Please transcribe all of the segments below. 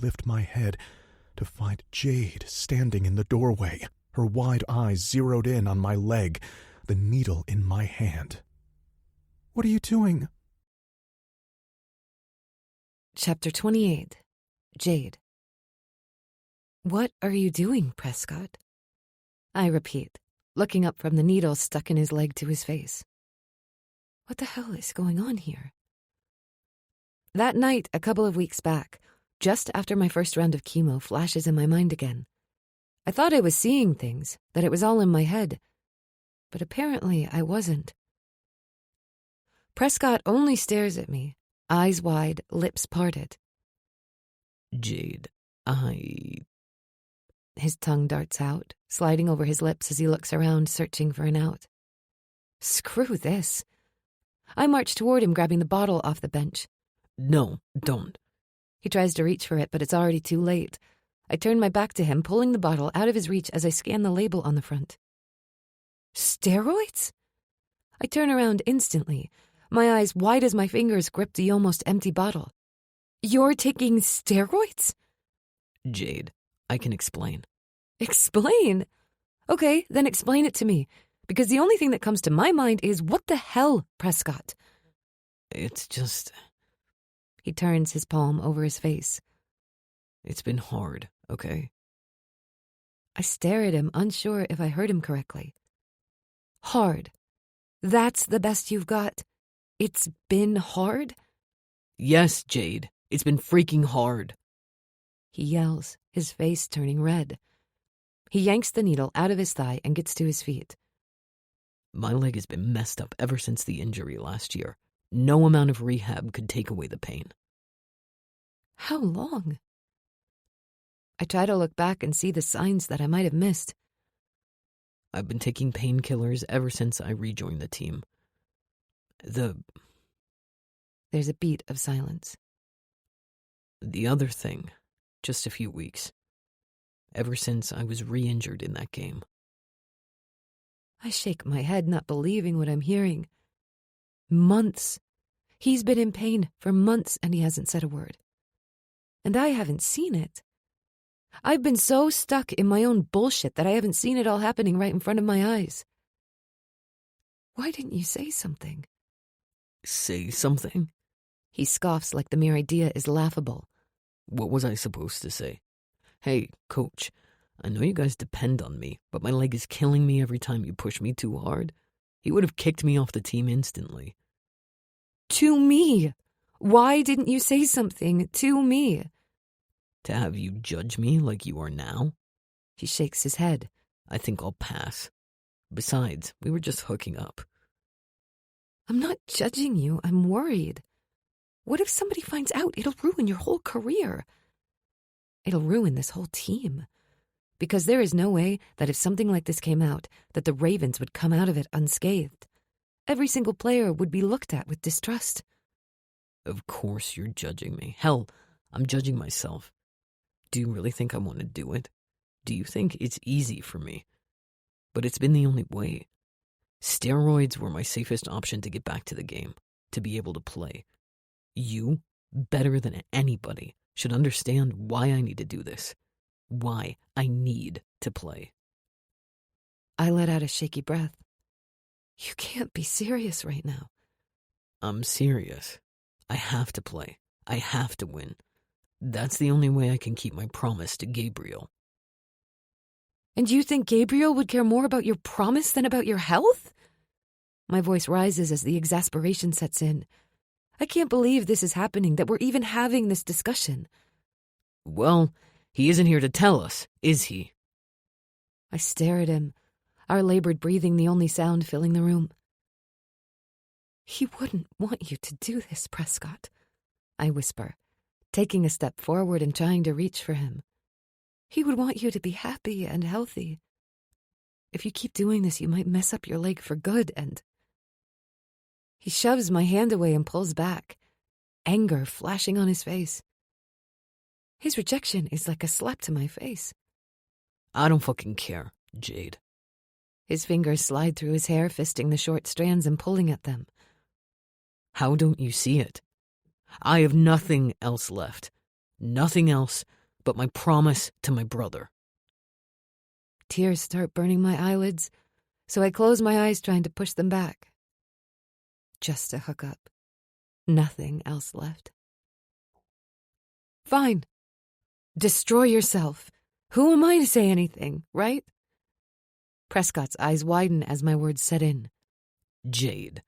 lift my head to find Jade standing in the doorway, her wide eyes zeroed in on my leg, the needle in my hand. "What are you doing?" Chapter 28. Jade. "What are you doing, Prescott?" I repeat, looking up from the needle stuck in his leg to his face. What the hell is going on here? That night, a couple of weeks back, just after my first round of chemo, flashes in my mind again. I thought I was seeing things, that it was all in my head, but apparently I wasn't. Prescott only stares at me, eyes wide, lips parted. "Jade, His tongue darts out, sliding over his lips as he looks around, searching for an out. Screw this. I march toward him, grabbing the bottle off the bench. No, don't." He tries to reach for it, but it's already too late. I turn my back to him, pulling the bottle out of his reach as I scan the label on the front. Steroids? I turn around instantly, my eyes wide as my fingers grip the almost empty bottle. You're taking steroids? "Jade, I can explain." Explain? Okay, then explain it to me, because the only thing that comes to my mind is, what the hell, Prescott? "It's just..." He turns his palm over his face. "It's been hard, okay?" I stare at him, unsure if I heard him correctly. Hard. That's the best you've got? It's been hard? "Yes, Jade, it's been freaking hard." He yells, his face turning red. He yanks the needle out of his thigh and gets to his feet. "My leg has been messed up ever since the injury last year. No amount of rehab could take away the pain." How long? I try to look back and see the signs that I might have missed. "I've been taking painkillers ever since I rejoined the team. There's a beat of silence. The other thing, just a few weeks. Ever since I was re-injured in that game." I shake my head, not believing what I'm hearing. Months. He's been in pain for months and he hasn't said a word. And I haven't seen it. I've been so stuck in my own bullshit that I haven't seen it all happening right in front of my eyes. Why didn't you say something? "Say something?" He scoffs like the mere idea is laughable. "What was I supposed to say? Hey, coach, I know you guys depend on me, but my leg is killing me every time you push me too hard. He would have kicked me off the team instantly." To me? Why didn't you say something to me? "To have you judge me like you are now?" He shakes his head. "I think I'll pass. Besides, we were just hooking up." I'm not judging you. I'm worried. What if somebody finds out? It'll ruin your whole career. It'll ruin this whole team. Because there is no way that if something like this came out, that the Ravens would come out of it unscathed. Every single player would be looked at with distrust. "Of course you're judging me. Hell, I'm judging myself. Do you really think I want to do it? Do you think it's easy for me? But it's been the only way. Steroids were my safest option to get back to the game, to be able to play. You, better than anybody, should understand why I need to do this. Why I need to play." I let out a shaky breath. You can't be serious right now. "I'm serious. I have to play. I have to win. That's the only way I can keep my promise to Gabriel." And you think Gabriel would care more about your promise than about your health? My voice rises as the exasperation sets in. I can't believe this is happening, that we're even having this discussion. "Well, he isn't here to tell us, is he?" I stare at him, our labored breathing the only sound filling the room. He wouldn't want you to do this, Prescott, I whisper, taking a step forward and trying to reach for him. He would want you to be happy and healthy. If you keep doing this, you might mess up your leg for good, and... He shoves my hand away and pulls back, anger flashing on his face. His rejection is like a slap to my face. "I don't fucking care, Jade." His fingers slide through his hair, fisting the short strands and pulling at them. "How don't you see it? I have nothing else left. Nothing else but my promise to my brother. Tears start burning my eyelids, so I close my eyes trying to push them back. Just a hookup. Nothing else left. Fine. Destroy yourself. Who am I to say anything, right? Prescott's eyes widen as my words set in. Jade.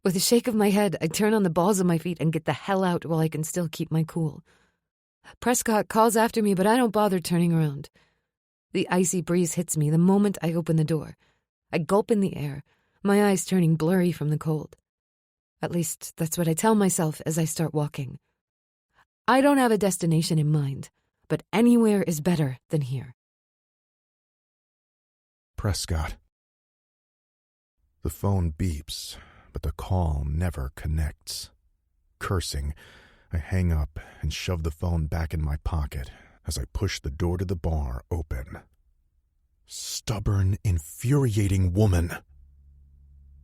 With a shake of my head, I turn on the balls of my feet and get the hell out while I can still keep my cool. Prescott calls after me, but I don't bother turning around. The icy breeze hits me the moment I open the door. I gulp in the air, my eyes turning blurry from the cold. At least, that's what I tell myself as I start walking. I don't have a destination in mind, but anywhere is better than here. Prescott. The phone beeps, but the call never connects. Cursing, I hang up and shove the phone back in my pocket as I push the door to the bar open. Stubborn, infuriating woman.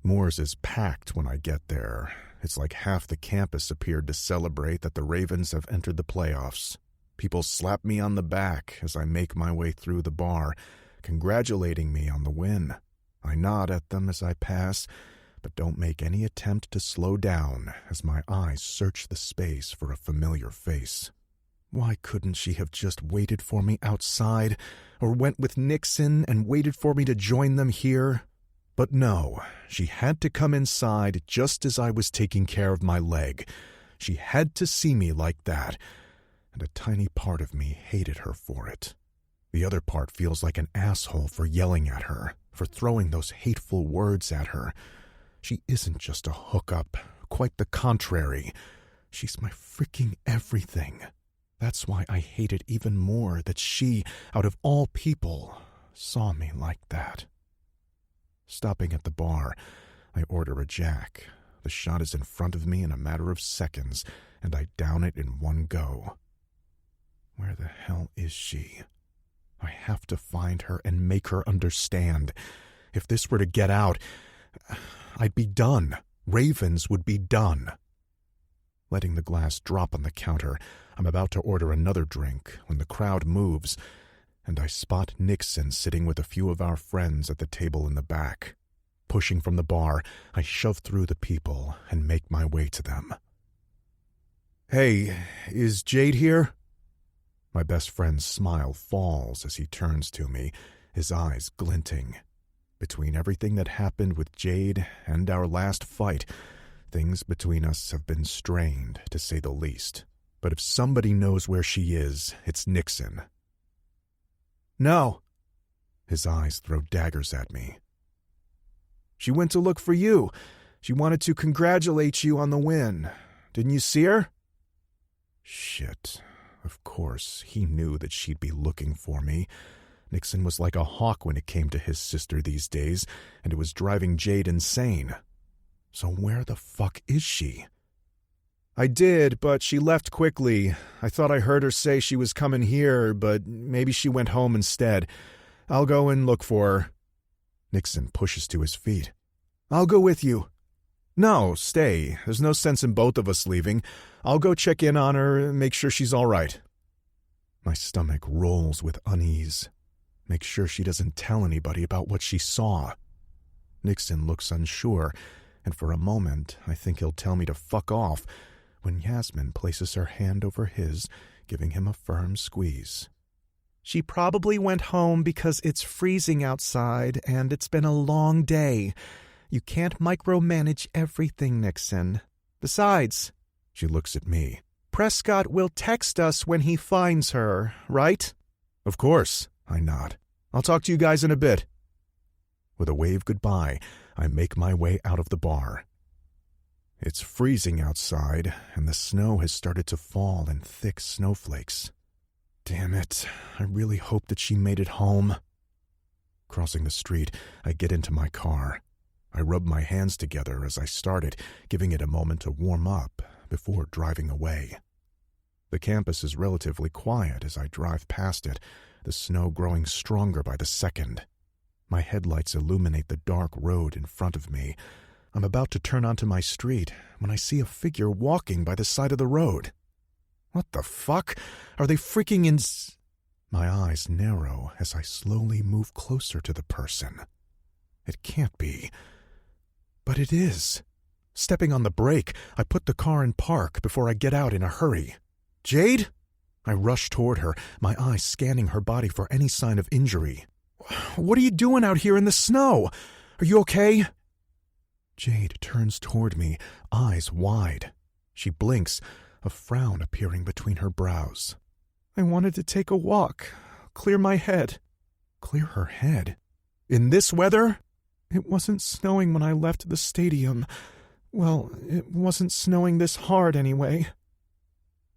Moore's is packed when I get there. It's like half the campus appeared to celebrate that the Ravens have entered the playoffs. People slap me on the back as I make my way through the bar, congratulating me on the win. I nod at them as I pass, but don't make any attempt to slow down as my eyes search the space for a familiar face. Why couldn't she have just waited for me outside, or went with Nixon and waited for me to join them here? But no, she had to come inside just as I was taking care of my leg. She had to see me like that, and a tiny part of me hated her for it. The other part feels like an asshole for yelling at her, for throwing those hateful words at her. She isn't just a hookup, quite the contrary. She's my freaking everything. That's why I hate it even more that she, out of all people, saw me like that. Stopping at the bar, I order a Jack. The shot is in front of me in a matter of seconds, and I down it in one go. Where the hell is she? I have to find her and make her understand. If this were to get out, I'd be done. Ravens would be done. Letting the glass drop on the counter, I'm about to order another drink when the crowd moves, and I spot Nixon sitting with a few of our friends at the table in the back. Pushing from the bar, I shove through the people and make my way to them. "Hey, is Jade here?" My best friend's smile falls as he turns to me, his eyes glinting. Between everything that happened with Jade and our last fight, things between us have been strained, to say the least. But if somebody knows where she is, it's Nixon. "No." His eyes throw daggers at me. "She went to look for you. She wanted to congratulate you on the win. Didn't you see her?" Shit. Of course, he knew that she'd be looking for me. Nixon was like a hawk when it came to his sister these days, and it was driving Jade insane. So where the fuck is she? "I did, but she left quickly. I thought I heard her say she was coming here, but maybe she went home instead. I'll go and look for her." Nixon pushes to his feet. "I'll go with you." "No, stay. There's no sense in both of us leaving. I'll go check in on her and make sure she's all right." My stomach rolls with unease. Make sure she doesn't tell anybody about what she saw. Nixon looks unsure, and for a moment I think he'll tell me to fuck off, when Yasmin places her hand over his, giving him a firm squeeze. "She probably went home because it's freezing outside and it's been a long day. You can't micromanage everything, Nixon. Besides," she looks at me, "Prescott will text us when he finds her, right?" "Of course," I nod. "I'll talk to you guys in a bit." With a wave goodbye, I make my way out of the bar. It's freezing outside, and the snow has started to fall in thick snowflakes. Damn it, I really hope that she made it home. Crossing the street, I get into my car. I rub my hands together as I start it, giving it a moment to warm up before driving away. The campus is relatively quiet as I drive past it, the snow growing stronger by the second. My headlights illuminate the dark road in front of me. I'm about to turn onto my street when I see a figure walking by the side of the road. What the fuck? Are they freaking My eyes narrow as I slowly move closer to the person. It can't be. But it is. Stepping on the brake, I put the car in park before I get out in a hurry. Jade? I rush toward her, my eyes scanning her body for any sign of injury. What are you doing out here in the snow? Are you okay? Jade turns toward me, eyes wide. She blinks, a frown appearing between her brows. I wanted to take a walk, clear my head. Clear her head? In this weather? It wasn't snowing when I left the stadium. Well, it wasn't snowing this hard anyway.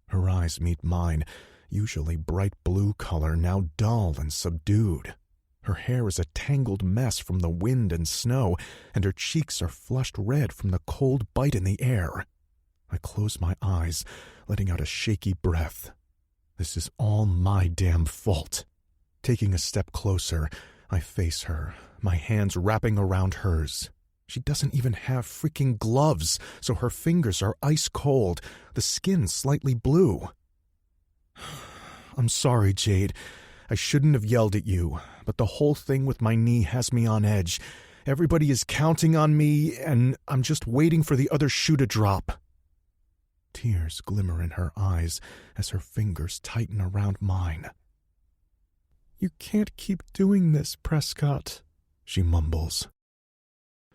Her eyes meet mine, usually bright blue color, now dull and subdued. Her hair is a tangled mess from the wind and snow, and her cheeks are flushed red from the cold bite in the air. I close my eyes, letting out a shaky breath. This is all my damn fault. Taking a step closer, I face her, my hands wrapping around hers. She doesn't even have freaking gloves, so her fingers are ice cold, the skin slightly blue. I'm sorry, Jade. I shouldn't have yelled at you, but the whole thing with my knee has me on edge. Everybody is counting on me, and I'm just waiting for the other shoe to drop. Tears glimmer in her eyes as her fingers tighten around mine. You can't keep doing this, Prescott, she mumbles.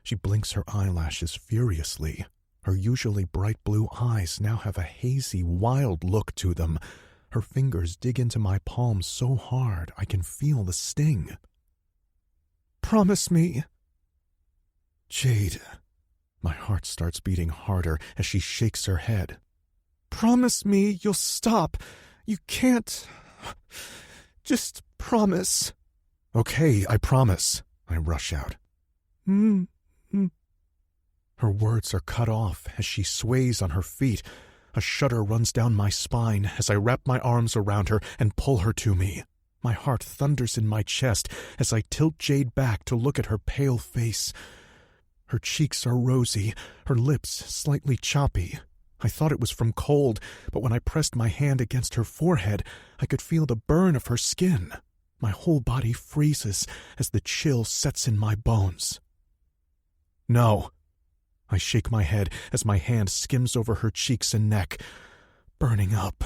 She blinks her eyelashes furiously. Her usually bright blue eyes now have a hazy, wild look to them. Her fingers dig into my palm so hard I can feel the sting. Promise me. Jade. My heart starts beating harder as she shakes her head. Promise me you'll stop. You can't. Just promise. Okay, I promise. I rush out. Her words are cut off as she sways on her feet. A shudder runs down my spine as I wrap my arms around her and pull her to me. My heart thunders in my chest as I tilt Jade back to look at her pale face. Her cheeks are rosy, her lips slightly choppy. I thought it was from cold, but when I pressed my hand against her forehead, I could feel the burn of her skin. My whole body freezes as the chill sets in my bones. No. I shake my head as my hand skims over her cheeks and neck, burning up.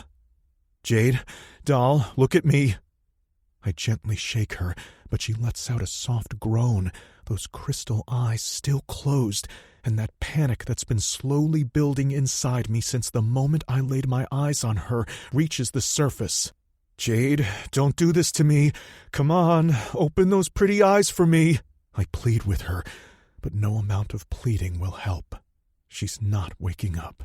Jade, doll, look at me. I gently shake her, but she lets out a soft groan, those crystal eyes still closed, and that panic that's been slowly building inside me since the moment I laid my eyes on her reaches the surface. Jade, don't do this to me. Come on, open those pretty eyes for me. I plead with her, but no amount of pleading will help. She's not waking up.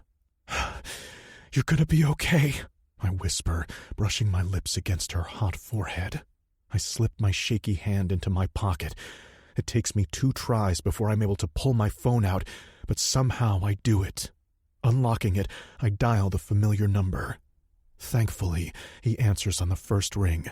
You're gonna be okay, I whisper, brushing my lips against her hot forehead. I slip my shaky hand into my pocket. It takes me 2 tries before I'm able to pull my phone out, but somehow I do it. Unlocking it, I dial the familiar number. Thankfully, he answers on the first ring.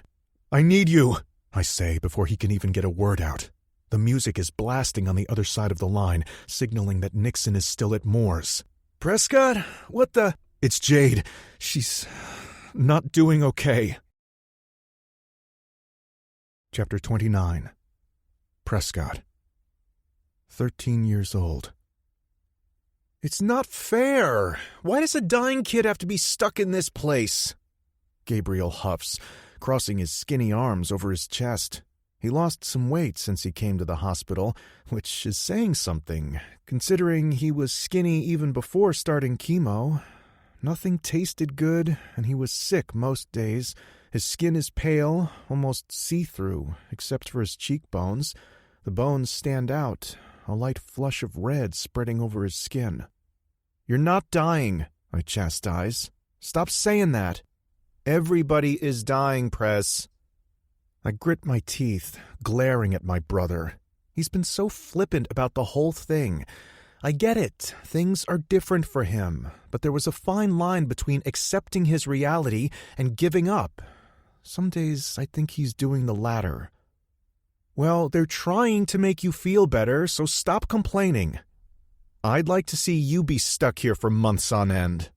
I need you, I say before he can even get a word out. The music is blasting on the other side of the line, signaling that Nixon is still at Moore's. Prescott? What the? It's Jade. She's not doing okay. Chapter 29. Prescott. 13 years old. It's not fair. Why does a dying kid have to be stuck in this place? Gabriel huffs, crossing his skinny arms over his chest. He lost some weight since he came to the hospital, which is saying something, considering he was skinny even before starting chemo. Nothing tasted good, and he was sick most days. His skin is pale, almost see-through, except for his cheekbones. The bones stand out, a light flush of red spreading over his skin. You're not dying, I chastise. Stop saying that. Everybody is dying, Press. I grit my teeth, glaring at my brother. He's been so flippant about the whole thing. I get it. Things are different for him. But there was a fine line between accepting his reality and giving up. Some days I think he's doing the latter. Well, they're trying to make you feel better, so stop complaining. I'd like to see you be stuck here for months on end.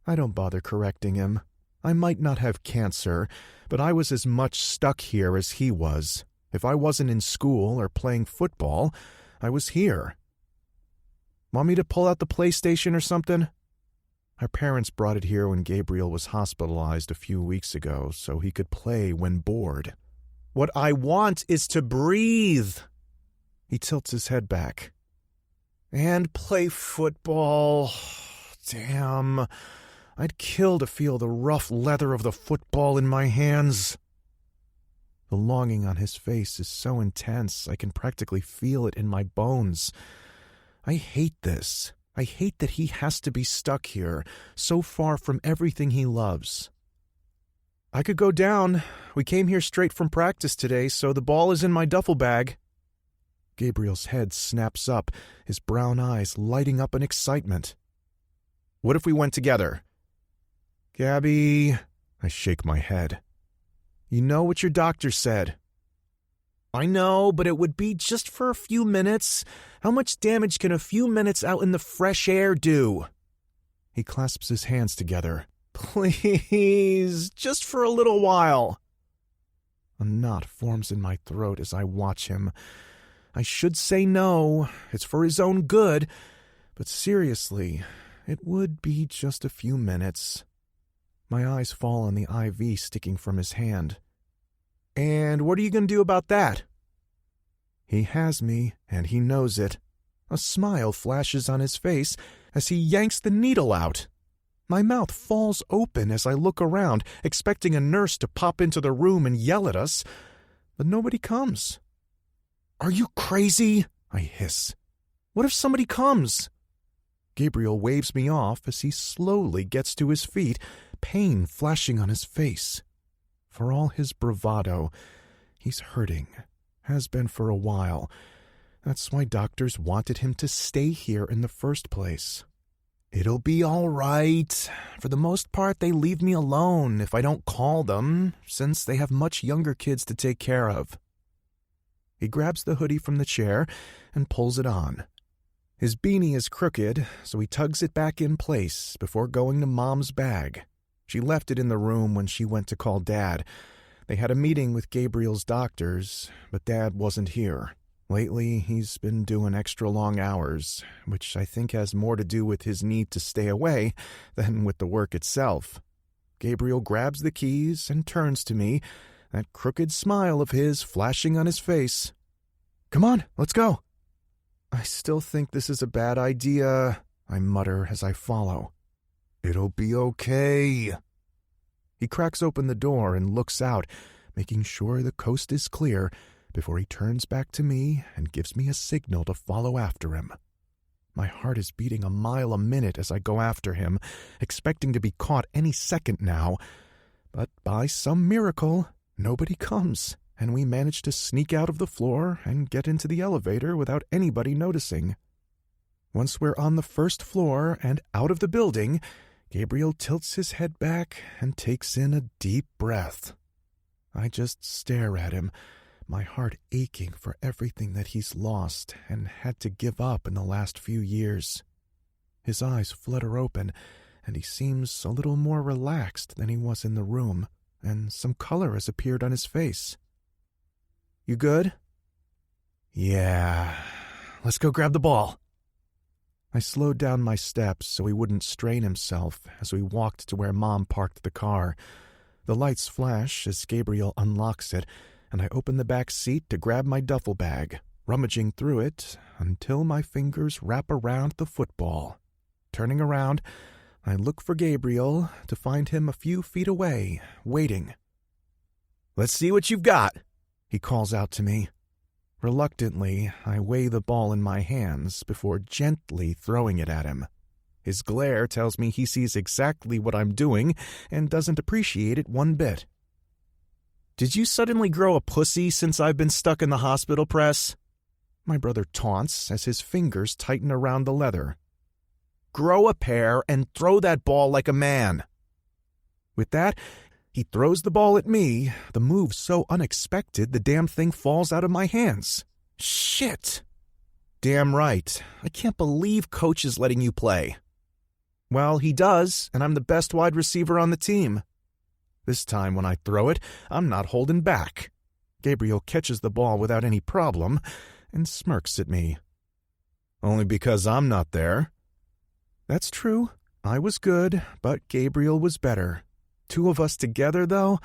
I don't bother correcting him. I might not have cancer, but I was as much stuck here as he was. If I wasn't in school or playing football, I was here. Want me to pull out the PlayStation or something? Our parents brought it here when Gabriel was hospitalized a few weeks ago so he could play when bored. What I want is to breathe. He tilts his head back. And play football. Damn. I'd kill to feel the rough leather of the football in my hands. The longing on his face is so intense I can practically feel it in my bones. I hate this. I hate that he has to be stuck here, so far from everything he loves. I could go down. We came here straight from practice today, so the ball is in my duffel bag. Gabriel's head snaps up, his brown eyes lighting up in excitement. What if we went together? Gabby, I shake my head. You know what your doctor said. I know, but it would be just for a few minutes. How much damage can a few minutes out in the fresh air do? He clasps his hands together. Please, just for a little while. A knot forms in my throat as I watch him. I should say no. It's for his own good. But seriously, it would be just a few minutes. My eyes fall on the IV sticking from his hand. And what are you going to do about that? He has me, and he knows it. A smile flashes on his face as he yanks the needle out. My mouth falls open as I look around, expecting a nurse to pop into the room and yell at us, but nobody comes. Are you crazy? I hiss. What if somebody comes? Gabriel waves me off as he slowly gets to his feet, pain flashing on his face. For all his bravado, he's hurting. Has been for a while. That's why doctors wanted him to stay here in the first place. It'll be all right. For the most part, they leave me alone if I don't call them, since they have much younger kids to take care of. He grabs the hoodie from the chair and pulls it on. His beanie is crooked, so he tugs it back in place before going to Mom's bag. She left it in the room when she went to call Dad. They had a meeting with Gabriel's doctors, but Dad wasn't here. Lately, he's been doing extra long hours, which I think has more to do with his need to stay away than with the work itself. Gabriel grabs the keys and turns to me, that crooked smile of his flashing on his face. Come on, let's go. I still think this is a bad idea, I mutter as I follow. It'll be okay. He cracks open the door and looks out, making sure the coast is clear, before he turns back to me and gives me a signal to follow after him. My heart is beating a mile a minute as I go after him, expecting to be caught any second now. But by some miracle, nobody comes, and we manage to sneak out of the floor and get into the elevator without anybody noticing. Once we're on the first floor and out of the building, Gabriel tilts his head back and takes in a deep breath. I just stare at him, my heart aching for everything that he's lost and had to give up in the last few years. His eyes flutter open, and he seems a little more relaxed than he was in the room, and some color has appeared on his face. You good? Yeah. Let's go grab the ball. I slowed down my steps so he wouldn't strain himself as we walked to where Mom parked the car. The lights flash as Gabriel unlocks it, and I open the back seat to grab my duffel bag, rummaging through it until my fingers wrap around the football. Turning around, I look for Gabriel to find him a few feet away, waiting. Let's see what you've got, he calls out to me. Reluctantly, I weigh the ball in my hands before gently throwing it at him. His glare tells me he sees exactly what I'm doing and doesn't appreciate it one bit. Did you suddenly grow a pussy since I've been stuck in the hospital press? My brother taunts as his fingers tighten around the leather. Grow a pair and throw that ball like a man. With that, he throws the ball at me, the move so unexpected the damn thing falls out of my hands. Shit! Damn right. I can't believe Coach is letting you play. Well, he does, and I'm the best wide receiver on the team. This time when I throw it, I'm not holding back. Gabriel catches the ball without any problem and smirks at me. Only because I'm not there. That's true. I was good, but Gabriel was better. Two of us together, though,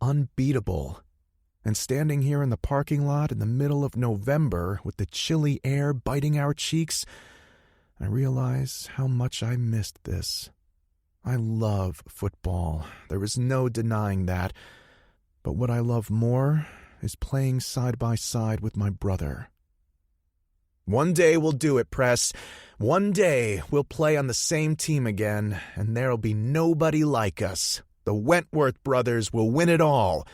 unbeatable. And standing here in the parking lot in the middle of November with the chilly air biting our cheeks, I realize how much I missed this. I love football. There is no denying that. But what I love more is playing side by side with my brother. One day we'll do it, Press. One day we'll play on the same team again, and there'll be nobody like us. The Wentworth brothers will win it all.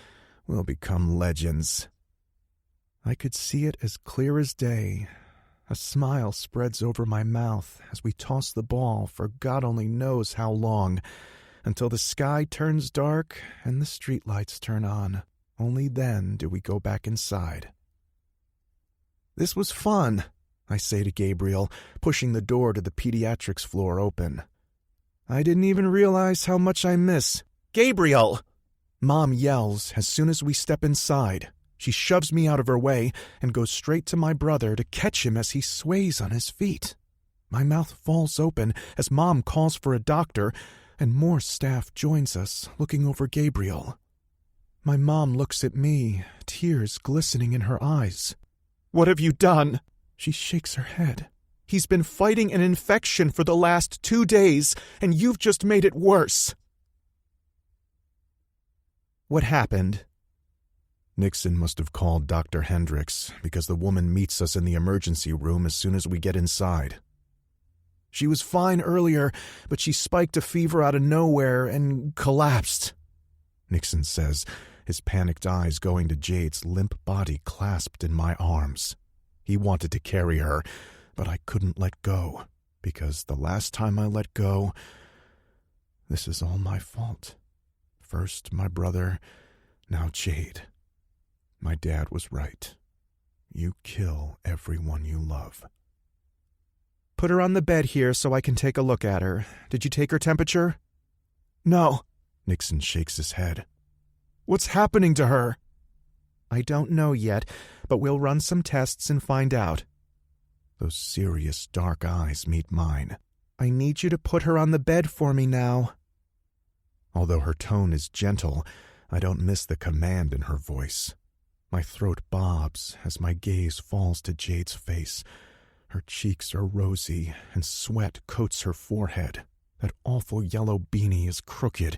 We'll become legends. I could see it as clear as day. A smile spreads over my mouth as we toss the ball for God only knows how long, until the sky turns dark and the streetlights turn on. Only then do we go back inside. This was fun, I say to Gabriel, pushing the door to the pediatrics floor open. I didn't even realize how much I miss. Gabriel! Mom yells as soon as we step inside. She shoves me out of her way and goes straight to my brother to catch him as he sways on his feet. My mouth falls open as Mom calls for a doctor, and more staff joins us, looking over Gabriel. My mom looks at me, tears glistening in her eyes. What have you done? She shakes her head. He's been fighting an infection for the last 2 days, and you've just made it worse. What happened? Nixon must have called Dr. Hendricks because the woman meets us in the emergency room as soon as we get inside. She was fine earlier, but she spiked a fever out of nowhere and collapsed, Nixon says, his panicked eyes going to Jade's limp body clasped in my arms. He wanted to carry her, but I couldn't let go, because the last time I let go, this is all my fault. First my brother, now Jade. My dad was right. You kill everyone you love. Put her on the bed here so I can take a look at her. Did you take her temperature? No. Nixon shakes his head. What's happening to her? I don't know yet, but we'll run some tests and find out. Those serious dark eyes meet mine. I need you to put her on the bed for me now. Although her tone is gentle, I don't miss the command in her voice. My throat bobs as my gaze falls to Jade's face. Her cheeks are rosy, and sweat coats her forehead. That awful yellow beanie is crooked.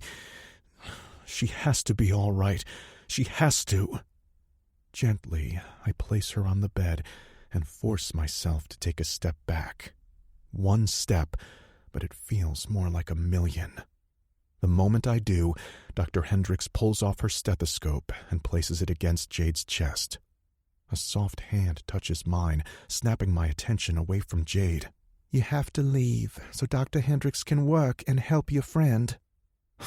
She has to be all right. She has to. Gently, I place her on the bed and force myself to take a step back. 1 step, but it feels more like a million. The moment I do, Dr. Hendricks pulls off her stethoscope and places it against Jade's chest. A soft hand touches mine, snapping my attention away from Jade. You have to leave so Dr. Hendricks can work and help your friend.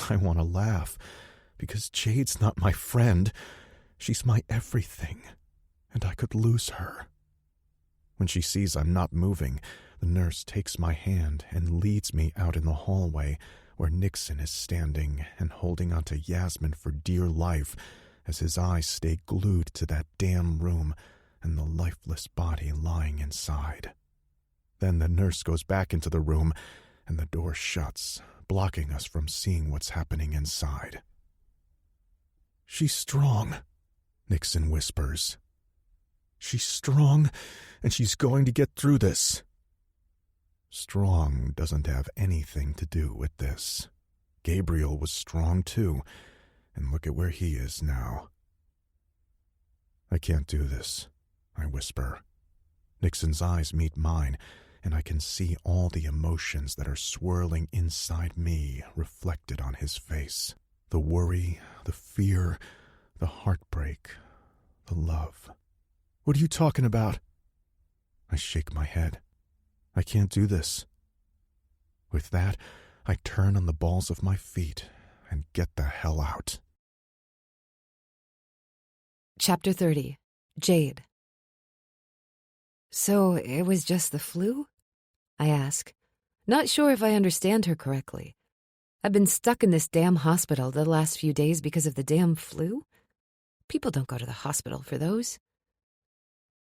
I want to laugh, because Jade's not my friend. She's my everything, and I could lose her. When she sees I'm not moving, the nurse takes my hand and leads me out in the hallway, where Nixon is standing and holding onto Yasmin for dear life as his eyes stay glued to that damn room and the lifeless body lying inside. Then the nurse goes back into the room and the door shuts, blocking us from seeing what's happening inside. She's strong, Nixon whispers. She's strong, and she's going to get through this. Strong doesn't have anything to do with this. Gabriel was strong too, and look at where he is now. I can't do this, I whisper. Nixon's eyes meet mine, and I can see all the emotions that are swirling inside me reflected on his face. The worry, the fear, the heartbreak, the love. What are you talking about? I shake my head. I can't do this. With that, I turn on the balls of my feet and get the hell out. Chapter 30. Jade. So it was just the flu? I ask, Not sure if I understand her correctly. I've been stuck in this damn hospital the last few days because of the damn flu? People don't go to the hospital for those.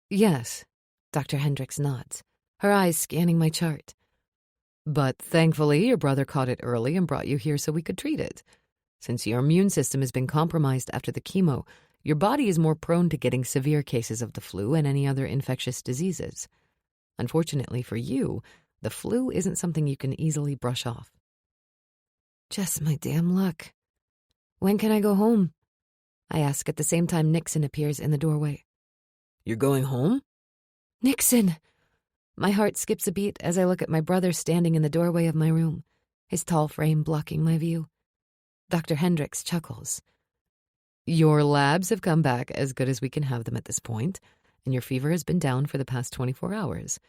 Yes, Dr. Hendricks nods, her eyes scanning my chart. But thankfully, your brother caught it early and brought you here so we could treat it. Since your immune system has been compromised after the chemo, your body is more prone to getting severe cases of the flu and any other infectious diseases. Unfortunately for you, the flu isn't something you can easily brush off. Just my damn luck. When can I go home? I ask at the same time Nixon appears in the doorway. You're going home? Nixon! My heart skips a beat as I look at my brother standing in the doorway of my room, his tall frame blocking my view. Dr. Hendricks chuckles. Your labs have come back as good as we can have them at this point, and your fever has been down for the past 24 hours.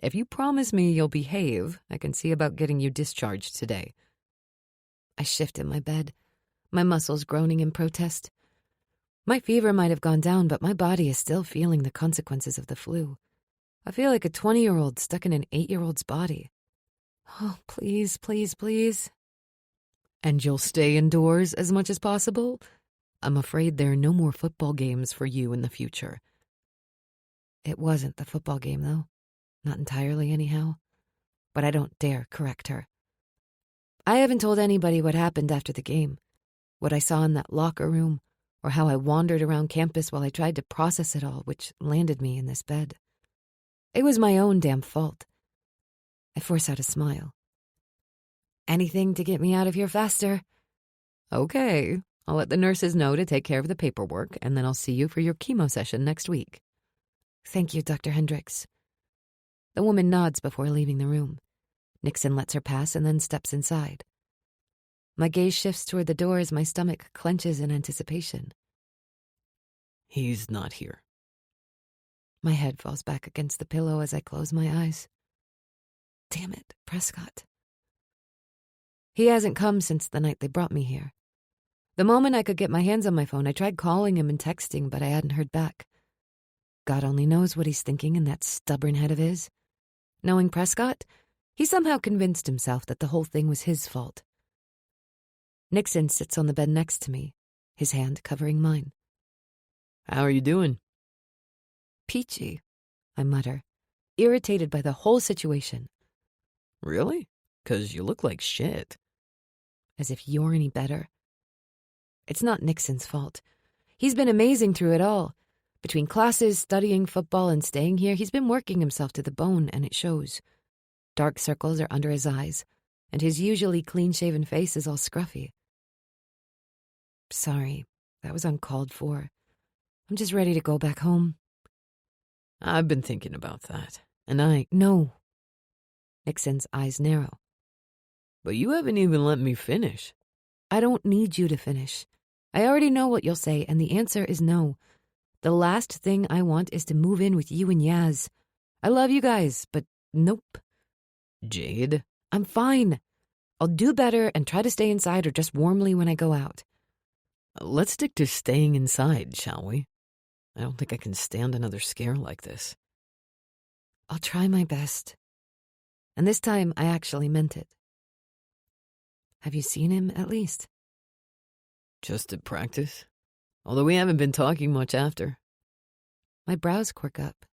If you promise me you'll behave, I can see about getting you discharged today. I shift in my bed, my muscles groaning in protest. My fever might have gone down, but my body is still feeling the consequences of the flu. I feel like a 20-year-old stuck in an 8-year-old's body. Oh, please, please, please. And you'll stay indoors as much as possible? I'm afraid there are no more football games for you in the future. It wasn't the football game, though. Not entirely, anyhow. But I don't dare correct her. I haven't told anybody what happened after the game, what I saw in that locker room, or how I wandered around campus while I tried to process it all, which landed me in this bed. It was my own damn fault. I force out a smile. Anything to get me out of here faster. Okay, I'll let the nurses know to take care of the paperwork, and then I'll see you for your chemo session next week. Thank you, Dr. Hendricks. The woman nods before leaving the room. Nixon lets her pass and then steps inside. My gaze shifts toward the door as my stomach clenches in anticipation. He's not here. My head falls back against the pillow as I close my eyes. Damn it, Prescott. He hasn't come since the night they brought me here. The moment I could get my hands on my phone, I tried calling him and texting, but I hadn't heard back. God only knows what he's thinking in that stubborn head of his. Knowing Prescott, he somehow convinced himself that the whole thing was his fault. Nixon sits on the bed next to me, his hand covering mine. How are you doing? Peachy, I mutter, irritated by the whole situation. Really? 'Cause you look like shit. As if you're any better. It's not Nixon's fault. He's been amazing through it all. Between classes, studying football, and staying here, he's been working himself to the bone, and it shows. Dark circles are under his eyes, and his usually clean-shaven face is all scruffy. Sorry, that was uncalled for. I'm just ready to go back home. I've been thinking about that, and No. Nixon's eyes narrow. But you haven't even let me finish. I don't need you to finish. I already know what you'll say, and the answer is no. The last thing I want is to move in with you and Yaz. I love you guys, but nope. Jade? I'm fine. I'll do better and try to stay inside or just warmly when I go out. Let's stick to staying inside, shall we? I don't think I can stand another scare like this. I'll try my best. And this time, I actually meant it. Have you seen him, at least? Just at practice. Although we haven't been talking much after. My brows quirk up.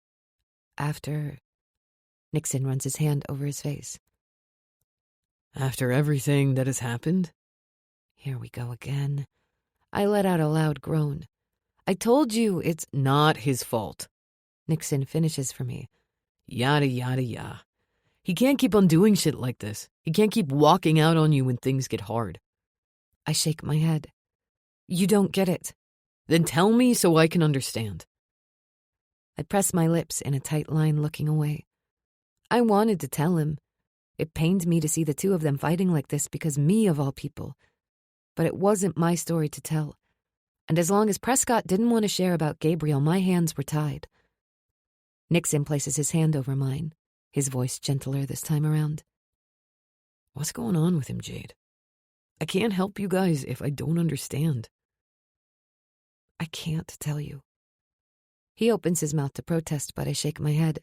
After... Nixon runs his hand over his face. After everything that has happened? Here we go again. I let out a loud groan. I told you it's not his fault. Nixon finishes for me. Yada, yada, yada. He can't keep on doing shit like this. He can't keep walking out on you when things get hard. I shake my head. You don't get it. Then tell me so I can understand. I press my lips in a tight line, looking away. I wanted to tell him. It pained me to see the two of them fighting like this because me, of all people. But it wasn't my story to tell. And as long as Prescott didn't want to share about Gabriel, my hands were tied. Nixon places his hand over mine, his voice gentler this time around. What's going on with him, Jade? I can't help you guys if I don't understand. I can't tell you. He opens his mouth to protest, but I shake my head.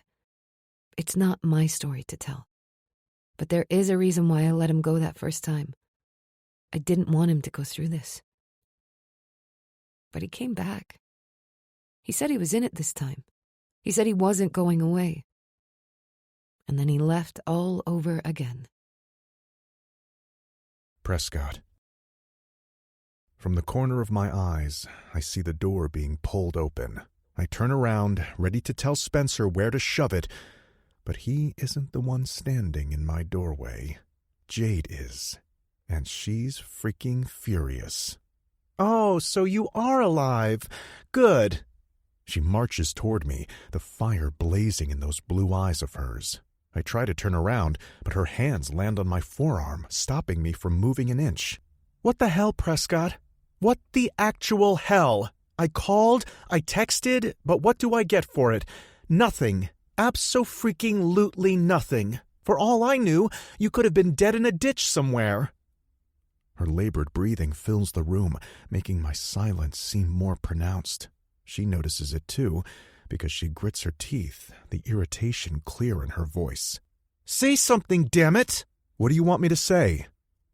It's not my story to tell. But there is a reason why I let him go that first time. I didn't want him to go through this. But he came back. He said he was in it this time. He said he wasn't going away. And then he left all over again. Prescott. From the corner of my eyes, I see the door being pulled open. I turn around, ready to tell Spencer where to shove it, but he isn't the one standing in my doorway. Jade is, and she's freaking furious. "Oh, so you are alive. Good." She marches toward me, the fire blazing in those blue eyes of hers. I try to turn around, but her hands land on my forearm, stopping me from moving an inch. "What the hell, Prescott? What the actual hell? I called, I texted, but what do I get for it? Nothing. Abso-freaking-lutely nothing. For all I knew, you could have been dead in a ditch somewhere." Her labored breathing fills the room, making my silence seem more pronounced. She notices it too, because she grits her teeth, the irritation clear in her voice. "Say something, damn it!" "What do you want me to say?"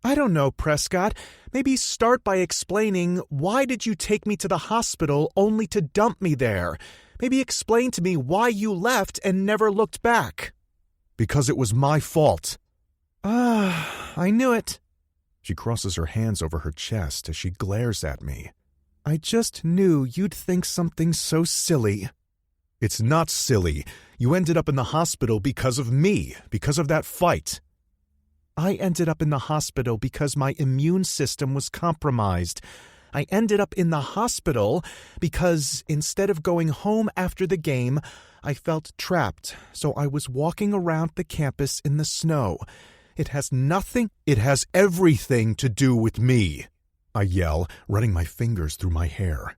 "I don't know, Prescott. Maybe start by explaining why did you take me to the hospital only to dump me there? Maybe explain to me why you left and never looked back." "Because it was my fault." I knew it." She crosses her hands over her chest as she glares at me. "I just knew you'd think something so silly." "It's not silly. You ended up in the hospital because of me, because of that fight." "I ended up in the hospital because my immune system was compromised. I ended up in the hospital because instead of going home after the game, I felt trapped, so I was walking around the campus in the snow. It has everything to do with me," I yell, running my fingers through my hair.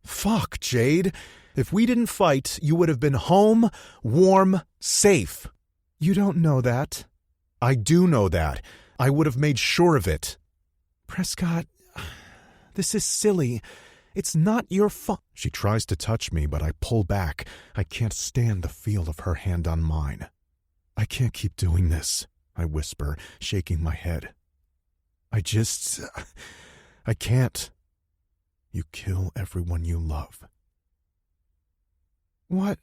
"Fuck, Jade. If we didn't fight, you would have been home, warm, safe." "You don't know that." "I do know that. I would have made sure of it." "Prescott, this is silly. It's not your fault." She tries to touch me, but I pull back. I can't stand the feel of her hand on mine. "I can't keep doing this," I whisper, shaking my head. I can't. You kill everyone you love." "What?"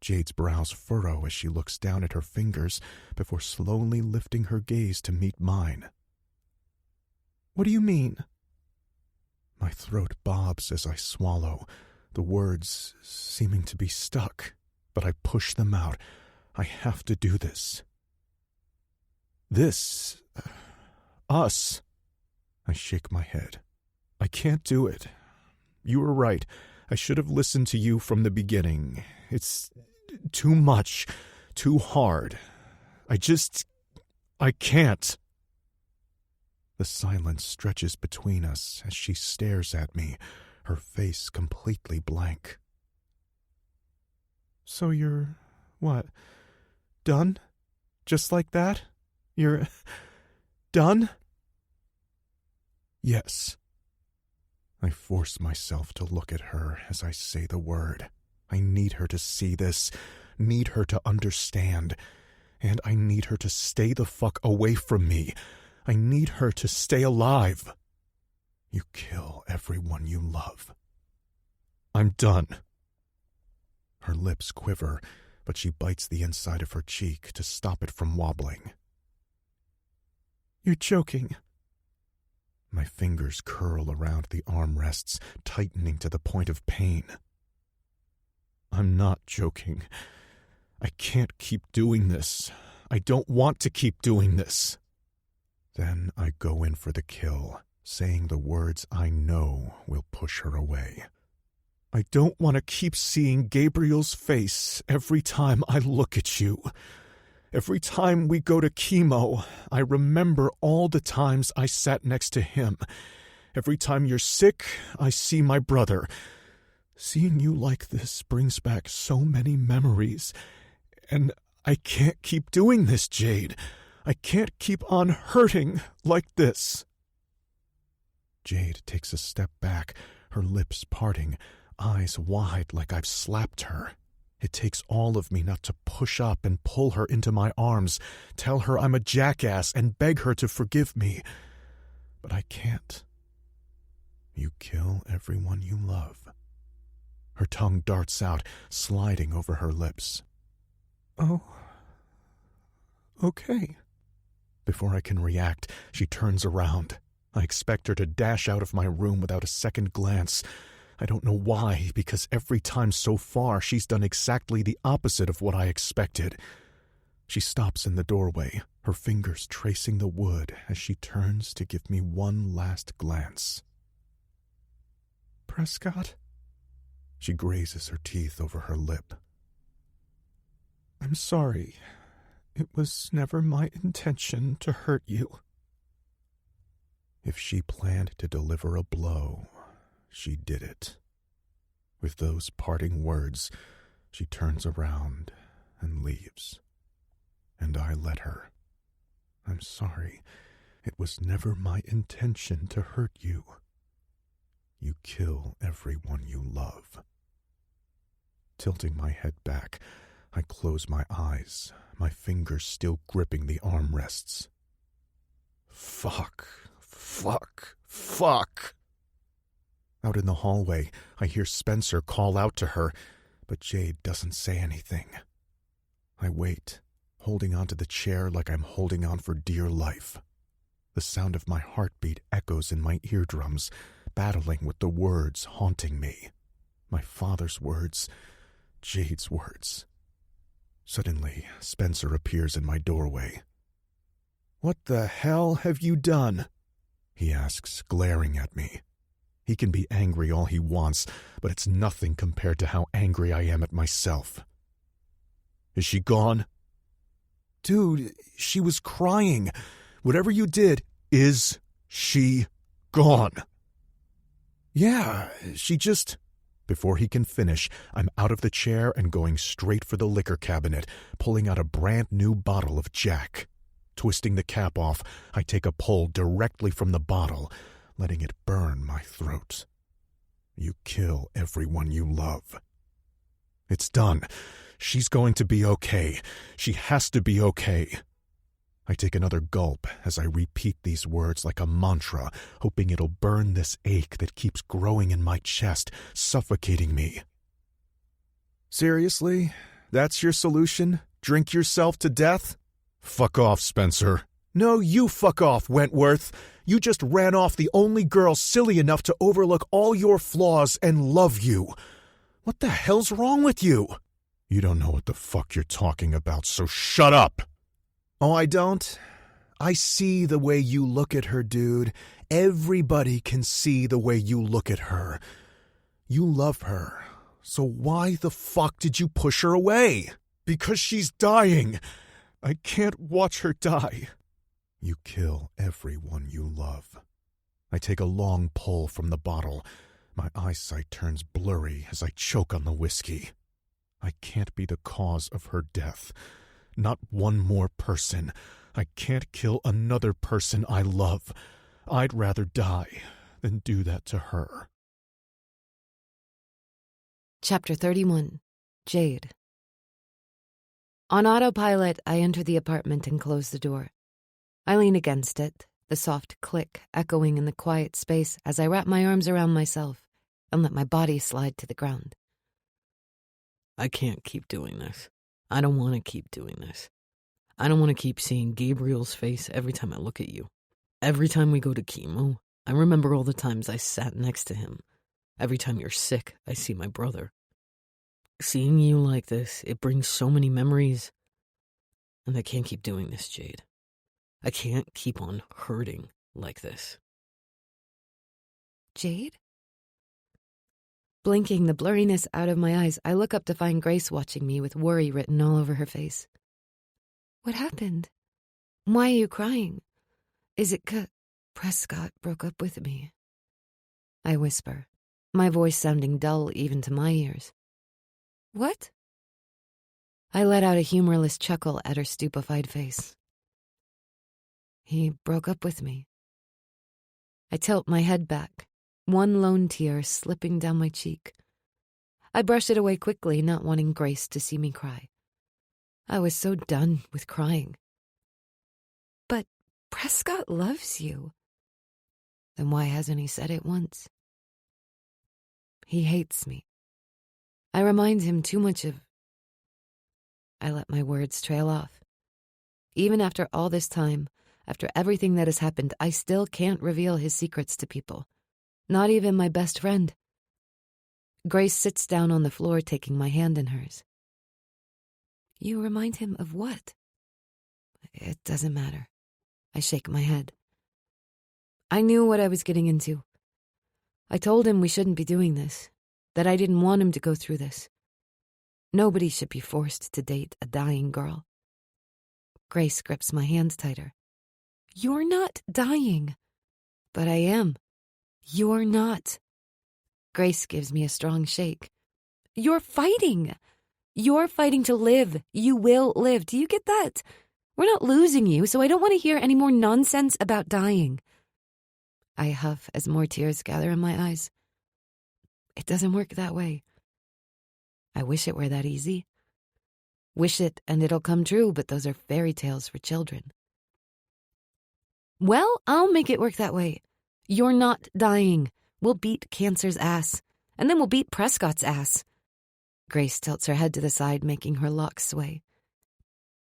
Jade's brows furrow as she looks down at her fingers before slowly lifting her gaze to meet mine. "What do you mean?" My throat bobs as I swallow, the words seeming to be stuck, but I push them out. I have to do this. Us. I shake my head. "I can't do it. You were right. I should have listened to you from the beginning. It's too much, too hard. I can't." The silence stretches between us as she stares at me, her face completely blank. "So you're, what, done? Just like that? You're done?" "Yes." I force myself to look at her as I say the word. I need her to see this, need her to understand, and I need her to stay the fuck away from me. I need her to stay alive. You kill everyone you love. I'm done. Her lips quiver, but she bites the inside of her cheek to stop it from wobbling. You're joking. My fingers curl around the armrests, tightening to the point of pain. I'm not joking. I can't keep doing this. I don't want to keep doing this. Then I go in for the kill, saying the words I know will push her away. I don't want to keep seeing Gabriel's face every time I look at you. Every time we go to chemo, I remember all the times I sat next to him. Every time you're sick, I see my brother. Seeing you like this brings back so many memories. And I can't keep doing this, Jade. I can't keep on hurting like this. Jade takes a step back, her lips parting, eyes wide like I've slapped her. It takes all of me not to push up and pull her into my arms, tell her I'm a jackass, and beg her to forgive me. But I can't. You kill everyone you love. Her tongue darts out, sliding over her lips. Oh, okay. Before I can react, she turns around. I expect her to dash out of my room without a second glance. I don't know why, because every time so far she's done exactly the opposite of what I expected. She stops in the doorway, her fingers tracing the wood as she turns to give me one last glance. Prescott? She grazes her teeth over her lip. I'm sorry. It was never my intention to hurt you. If she planned to deliver a blow, she did it. With those parting words, she turns around and leaves. And I let her. I'm sorry. It was never my intention to hurt you. You kill everyone you love. Tilting my head back, I close my eyes, my fingers still gripping the armrests. Fuck. Out in the hallway, I hear Spencer call out to her, but Jade doesn't say anything. I wait, holding onto the chair like I'm holding on for dear life. The sound of my heartbeat echoes in my eardrums, battling with the words haunting me. My father's words, Jade's words. Suddenly, Spencer appears in my doorway. What the hell have you done? He asks, glaring at me. He can be angry all he wants, but it's nothing compared to how angry I am at myself. Is she gone? Dude, she was crying. Whatever you did, is she gone? Yeah, she just... Before he can finish, I'm out of the chair and going straight for the liquor cabinet, pulling out a brand new bottle of Jack. Twisting the cap off, I take a pull directly from the bottle, letting it burn my throat. You kill everyone you love. It's done. She's going to be okay. She has to be okay. I take another gulp as I repeat these words like a mantra, hoping it'll burn this ache that keeps growing in my chest, suffocating me. Seriously? That's your solution? Drink yourself to death? Fuck off, Spencer. No, you fuck off, Wentworth. You just ran off the only girl silly enough to overlook all your flaws and love you. What the hell's wrong with you? You don't know what the fuck you're talking about, so shut up. Oh, I don't? I see the way you look at her, dude. Everybody can see the way you look at her. You love her. So why the fuck did you push her away? Because she's dying. I can't watch her die. You kill everyone you love. I take a long pull from the bottle. My eyesight turns blurry as I choke on the whiskey. I can't be the cause of her death. Not one more person. I can't kill another person I love. I'd rather die than do that to her. Chapter 31. Jade. On autopilot, I enter the apartment and close the door. I lean against it, the soft click echoing in the quiet space as I wrap my arms around myself and let my body slide to the ground. I can't keep doing this. I don't want to keep doing this. I don't want to keep seeing Gabriel's face every time I look at you. Every time we go to chemo, I remember all the times I sat next to him. Every time you're sick, I see my brother. Seeing you like this, it brings so many memories. And I can't keep doing this, Jade. I can't keep on hurting like this. Jade? Blinking the blurriness out of my eyes, I look up to find Grace watching me with worry written all over her face. What happened? Why are you crying? Is it 'cause Prescott broke up with me? I whisper, my voice sounding dull even to my ears. What? I let out a humorless chuckle at her stupefied face. He broke up with me. I tilt my head back, one lone tear slipping down my cheek. I brushed it away quickly, not wanting Grace to see me cry. I was so done with crying. But Prescott loves you. Then why hasn't he said it once? He hates me. I remind him too much of... I let my words trail off. Even after all this time, after everything that has happened, I still can't reveal his secrets to people. Not even my best friend. Grace sits down on the floor, taking my hand in hers. You remind him of what? It doesn't matter. I shake my head. I knew what I was getting into. I told him we shouldn't be doing this, that I didn't want him to go through this. Nobody should be forced to date a dying girl. Grace grips my hand tighter. You're not dying. But I am. You're not. Grace gives me a strong shake. You're fighting. You're fighting to live. You will live. Do you get that? We're not losing you, so I don't want to hear any more nonsense about dying. I huff as more tears gather in my eyes. It doesn't work that way. I wish it were that easy. Wish it and it'll come true, but those are fairy tales for children. Well, I'll make it work that way. You're not dying. We'll beat cancer's ass, and then we'll beat Prescott's ass. Grace tilts her head to the side, making her locks sway.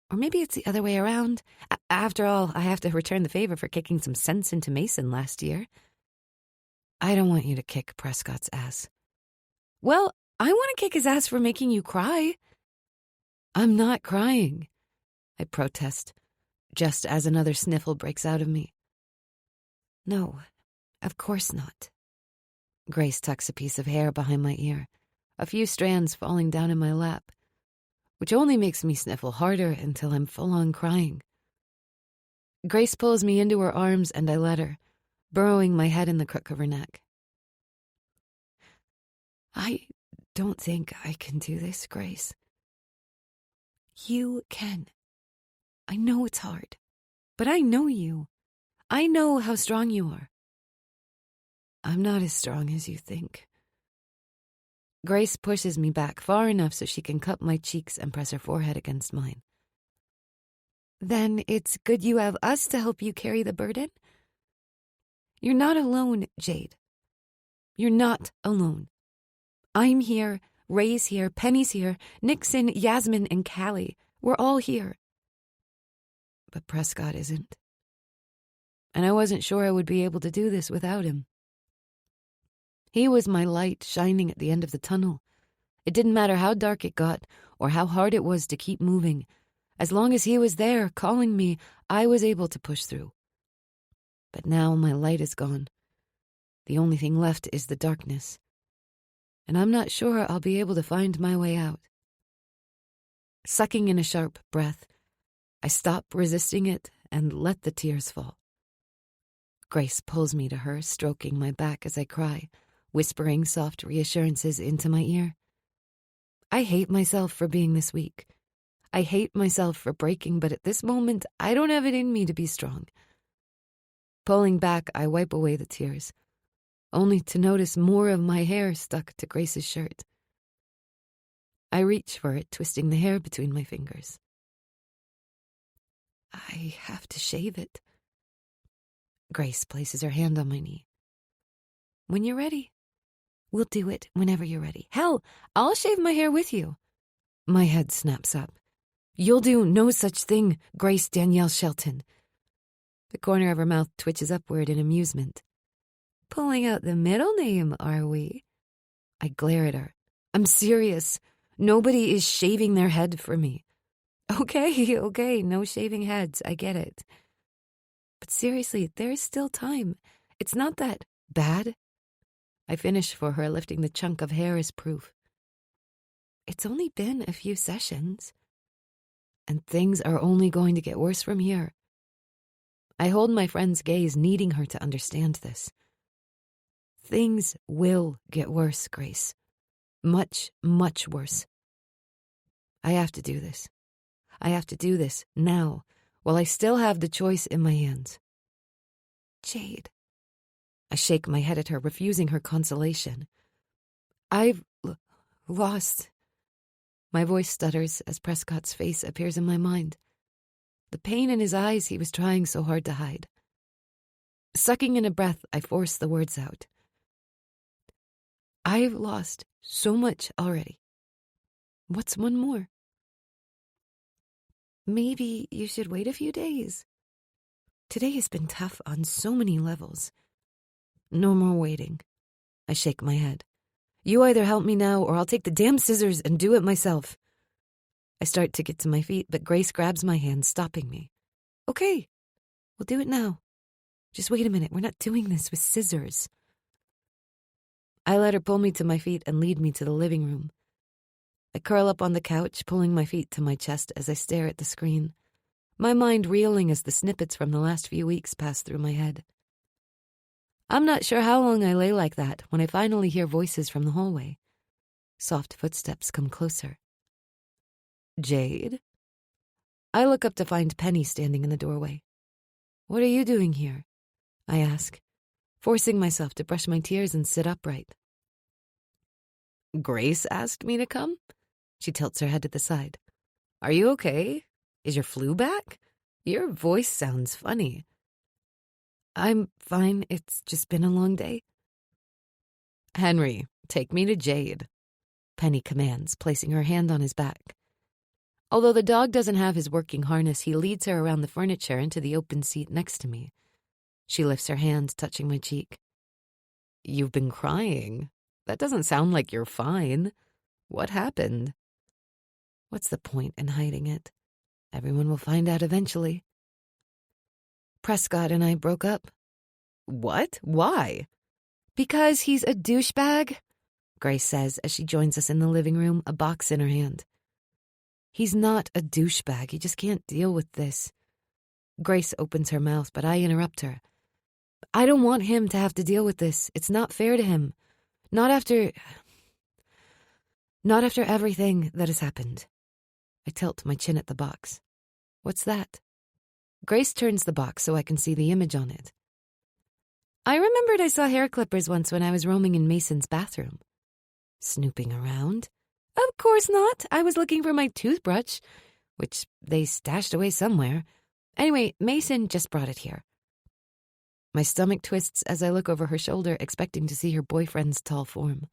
Or maybe it's the other way around. After all, I have to return the favor for kicking some sense into Mason last year. I don't want you to kick Prescott's ass. Well, I want to kick his ass for making you cry. I'm not crying, I protest, just as another sniffle breaks out of me. No, of course not. Grace tucks a piece of hair behind my ear, a few strands falling down in my lap, which only makes me sniffle harder until I'm full-on crying. Grace pulls me into her arms and I let her, burrowing my head in the crook of her neck. I don't think I can do this, Grace. You can. I know it's hard, but I know you. I know how strong you are. I'm not as strong as you think. Grace pushes me back far enough so she can cup my cheeks and press her forehead against mine. Then it's good you have us to help you carry the burden? You're not alone, Jade. You're not alone. I'm here, Ray's here, Penny's here, Nixon, Yasmin, and Callie. We're all here. But Prescott isn't. And I wasn't sure I would be able to do this without him. He was my light shining at the end of the tunnel. It didn't matter how dark it got or how hard it was to keep moving. As long as he was there, calling me, I was able to push through. But now my light is gone. The only thing left is the darkness. And I'm not sure I'll be able to find my way out. Sucking in a sharp breath, I stop resisting it and let the tears fall. Grace pulls me to her, stroking my back as I cry, whispering soft reassurances into my ear. I hate myself for being this weak. I hate myself for breaking, but at this moment, I don't have it in me to be strong. Pulling back, I wipe away the tears, only to notice more of my hair stuck to Grace's shirt. I reach for it, twisting the hair between my fingers. I have to shave it. Grace places her hand on my knee. When you're ready. We'll do it whenever you're ready. Hell, I'll shave my hair with you. My head snaps up. You'll do no such thing, Grace Danielle Shelton. The corner of her mouth twitches upward in amusement. Pulling out the middle name, are we? I glare at her. I'm serious. Nobody is shaving their head for me. Okay, no shaving heads, I get it. But seriously, there is still time. It's not that bad. I finish for her, lifting the chunk of hair as proof. It's only been a few sessions. And things are only going to get worse from here. I hold my friend's gaze, needing her to understand this. Things will get worse, Grace. Much, much worse. I have to do this. I have to do this now, while I still have the choice in my hands. Jade. I shake my head at her, refusing her consolation. I've Lost. My voice stutters as Prescott's face appears in my mind. The pain in his eyes he was trying so hard to hide. Sucking in a breath, I force the words out. I've lost so much already. What's one more? Maybe you should wait a few days. Today has been tough on so many levels. No more waiting. I shake my head. You either help me now or I'll take the damn scissors and do it myself. I start to get to my feet, but Grace grabs my hand, stopping me. Okay, we'll do it now. Just wait a minute, we're not doing this with scissors. I let her pull me to my feet and lead me to the living room. I curl up on the couch, pulling my feet to my chest as I stare at the screen, my mind reeling as the snippets from the last few weeks pass through my head. I'm not sure how long I lay like that when I finally hear voices from the hallway. Soft footsteps come closer. Jade? I look up to find Penny standing in the doorway. What are you doing here? I ask, forcing myself to brush my tears and sit upright. Grace asked me to come? She tilts her head to the side. Are you okay? Is your flu back? Your voice sounds funny. I'm fine. It's just been a long day. Henry, take me to Jade, Penny commands, placing her hand on his back. Although the dog doesn't have his working harness, he leads her around the furniture into the open seat next to me. She lifts her hand, touching my cheek. You've been crying. That doesn't sound like you're fine. What happened? What's the point in hiding it? Everyone will find out eventually. Prescott and I broke up. What? Why? Because he's a douchebag, Grace says as she joins us in the living room, a box in her hand. He's not a douchebag. He just can't deal with this. Grace opens her mouth, but I interrupt her. I don't want him to have to deal with this. It's not fair to him. Not after everything that has happened. I tilt my chin at the box. What's that? Grace turns the box so I can see the image on it. I remembered I saw hair clippers once when I was roaming in Mason's bathroom. Snooping around? Of course not. I was looking for my toothbrush, which they stashed away somewhere. Anyway, Mason just brought it here. My stomach twists as I look over her shoulder, expecting to see her boyfriend's tall form.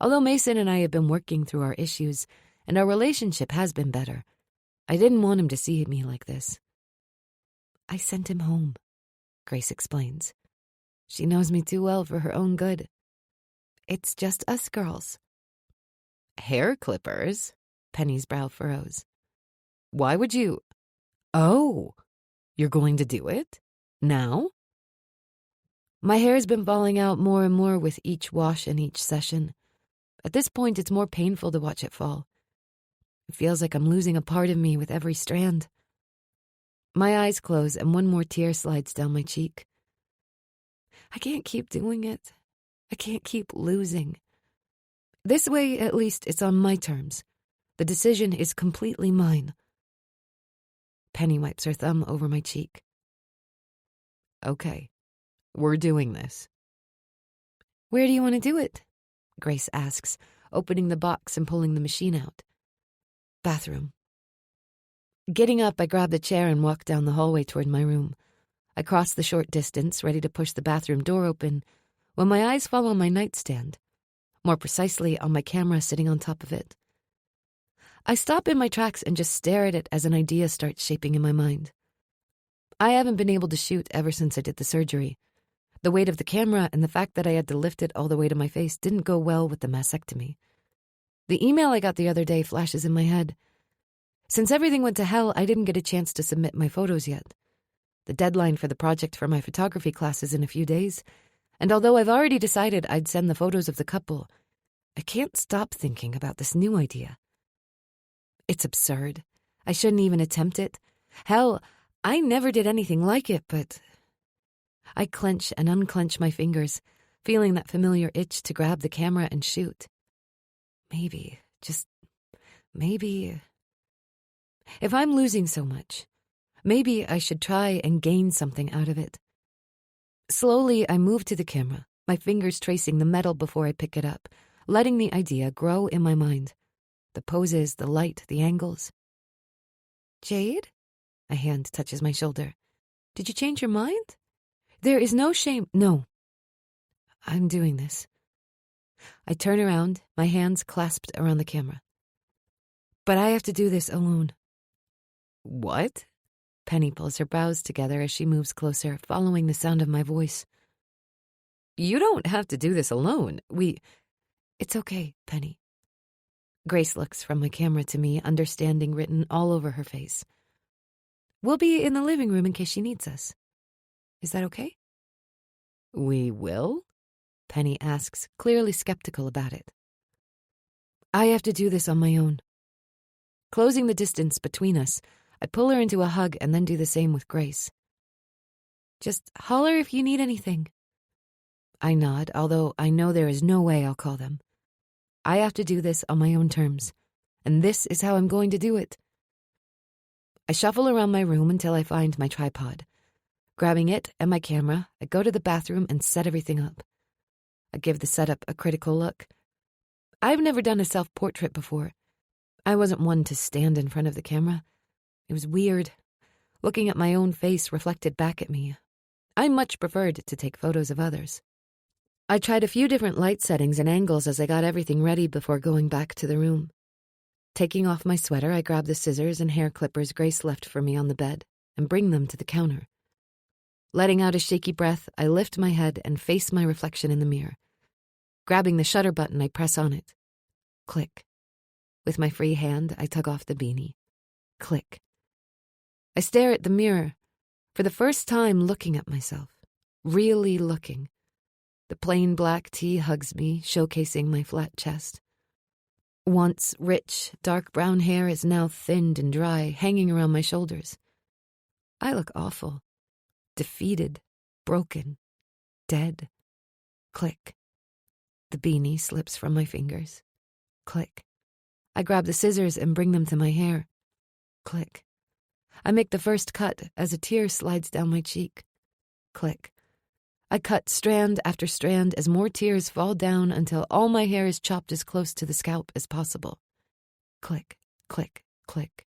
Although Mason and I have been working through our issues, and our relationship has been better, I didn't want him to see me like this. I sent him home, Grace explains. She knows me too well for her own good. It's just us girls. Hair clippers? Penny's brow furrows. Why would you? Oh, you're going to do it? Now? My hair's been falling out more and more with each wash and each session. At this point, it's more painful to watch it fall. It feels like I'm losing a part of me with every strand. My eyes close and one more tear slides down my cheek. I can't keep doing it. I can't keep losing. This way, at least, it's on my terms. The decision is completely mine. Penny wipes her thumb over my cheek. Okay, we're doing this. Where do you want to do it? Grace asks, opening the box and pulling the machine out. Bathroom. Getting up, I grab the chair and walk down the hallway toward my room. I cross the short distance, ready to push the bathroom door open, when my eyes fall on my nightstand, more precisely on my camera sitting on top of it. I stop in my tracks and just stare at it as an idea starts shaping in my mind. I haven't been able to shoot ever since I did the surgery. The weight of the camera and the fact that I had to lift it all the way to my face didn't go well with the mastectomy. The email I got the other day flashes in my head. Since everything went to hell, I didn't get a chance to submit my photos yet. The deadline for the project for my photography class is in a few days, and although I've already decided I'd send the photos of the couple, I can't stop thinking about this new idea. It's absurd. I shouldn't even attempt it. Hell, I never did anything like it, but... I clench and unclench my fingers, feeling that familiar itch to grab the camera and shoot. Maybe, just maybe... If I'm losing so much, maybe I should try and gain something out of it. Slowly, I move to the camera, my fingers tracing the metal before I pick it up, letting the idea grow in my mind. The poses, the light, the angles. Jade? A hand touches my shoulder. Did you change your mind? There is no shame. No. I'm doing this. I turn around, my hands clasped around the camera. But I have to do this alone. What? Penny pulls her brows together as she moves closer, following the sound of my voice. You don't have to do this alone. It's okay, Penny. Grace looks from my camera to me, understanding written all over her face. We'll be in the living room in case she needs us. Is that okay? We will? Penny asks, clearly skeptical about it. I have to do this on my own. Closing the distance between us, I pull her into a hug and then do the same with Grace. Just holler if you need anything. I nod, although I know there is no way I'll call them. I have to do this on my own terms, and this is how I'm going to do it. I shuffle around my room until I find my tripod. Grabbing it and my camera, I go to the bathroom and set everything up. I give the setup a critical look. I've never done a self-portrait before. I wasn't one to stand in front of the camera. It was weird, looking at my own face reflected back at me. I much preferred to take photos of others. I tried a few different light settings and angles as I got everything ready before going back to the room. Taking off my sweater, I grab the scissors and hair clippers Grace left for me on the bed and bring them to the counter. Letting out a shaky breath, I lift my head and face my reflection in the mirror. Grabbing the shutter button, I press on it. Click. With my free hand, I tug off the beanie. Click. I stare at the mirror, for the first time looking at myself. Really looking. The plain black tee hugs me, showcasing my flat chest. Once rich, dark brown hair is now thinned and dry, hanging around my shoulders. I look awful. Defeated, broken, dead. Click. The beanie slips from my fingers. Click. I grab the scissors and bring them to my hair. Click. I make the first cut as a tear slides down my cheek. Click. I cut strand after strand as more tears fall down until all my hair is chopped as close to the scalp as possible. Click, click, click.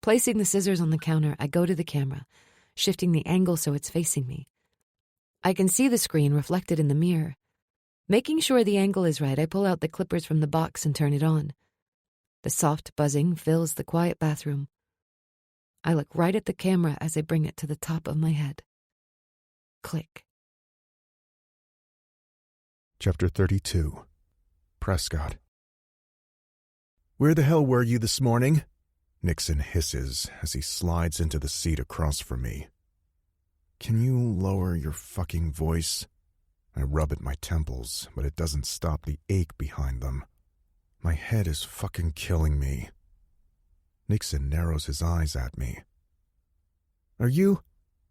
Placing the scissors on the counter, I go to the camera, shifting the angle so it's facing me. I can see the screen reflected in the mirror. Making sure the angle is right, I pull out the clippers from the box and turn it on. The soft buzzing fills the quiet bathroom. I look right at the camera as I bring it to the top of my head. Click. Chapter 32. Prescott. Where the hell were you this morning? Nixon hisses as he slides into the seat across from me. Can you lower your fucking voice? I rub at my temples, but it doesn't stop the ache behind them. My head is fucking killing me. Nixon narrows his eyes at me. Are you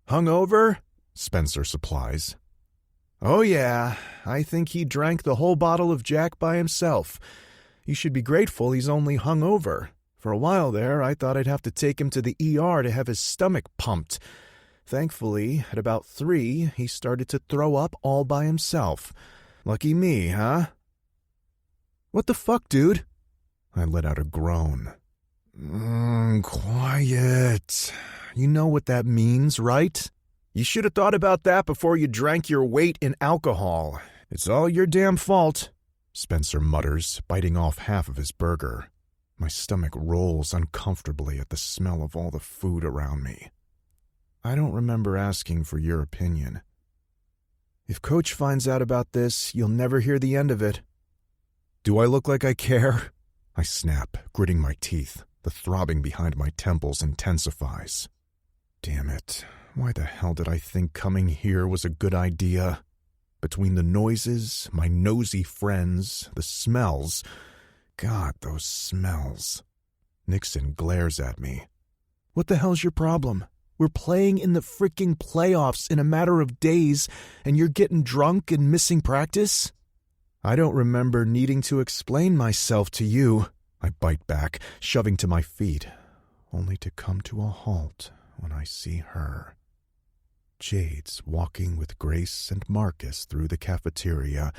hungover? Spencer supplies. Oh yeah, I think he drank the whole bottle of Jack by himself. You should be grateful he's only hungover. For a while there, I thought I'd have to take him to the ER to have his stomach pumped. Thankfully, at about 3, he started to throw up all by himself. Lucky me, huh? What the fuck, dude? I let out a groan. Quiet. You know what that means, right? You should have thought about that before you drank your weight in alcohol. It's all your damn fault, Spencer mutters, biting off half of his burger. My stomach rolls uncomfortably at the smell of all the food around me. I don't remember asking for your opinion. If Coach finds out about this, you'll never hear the end of it. Do I look like I care? I snap, gritting my teeth. The throbbing behind my temples intensifies. Damn it. Why the hell did I think coming here was a good idea? Between the noises, my nosy friends, the smells. God, those smells. Nixon glares at me. What the hell's your problem? We're playing in the freaking playoffs in a matter of days, and you're getting drunk and missing practice? I don't remember needing to explain myself to you, I bite back, shoving to my feet, only to come to a halt when I see her. Jade's walking with Grace and Marcus through the cafeteria,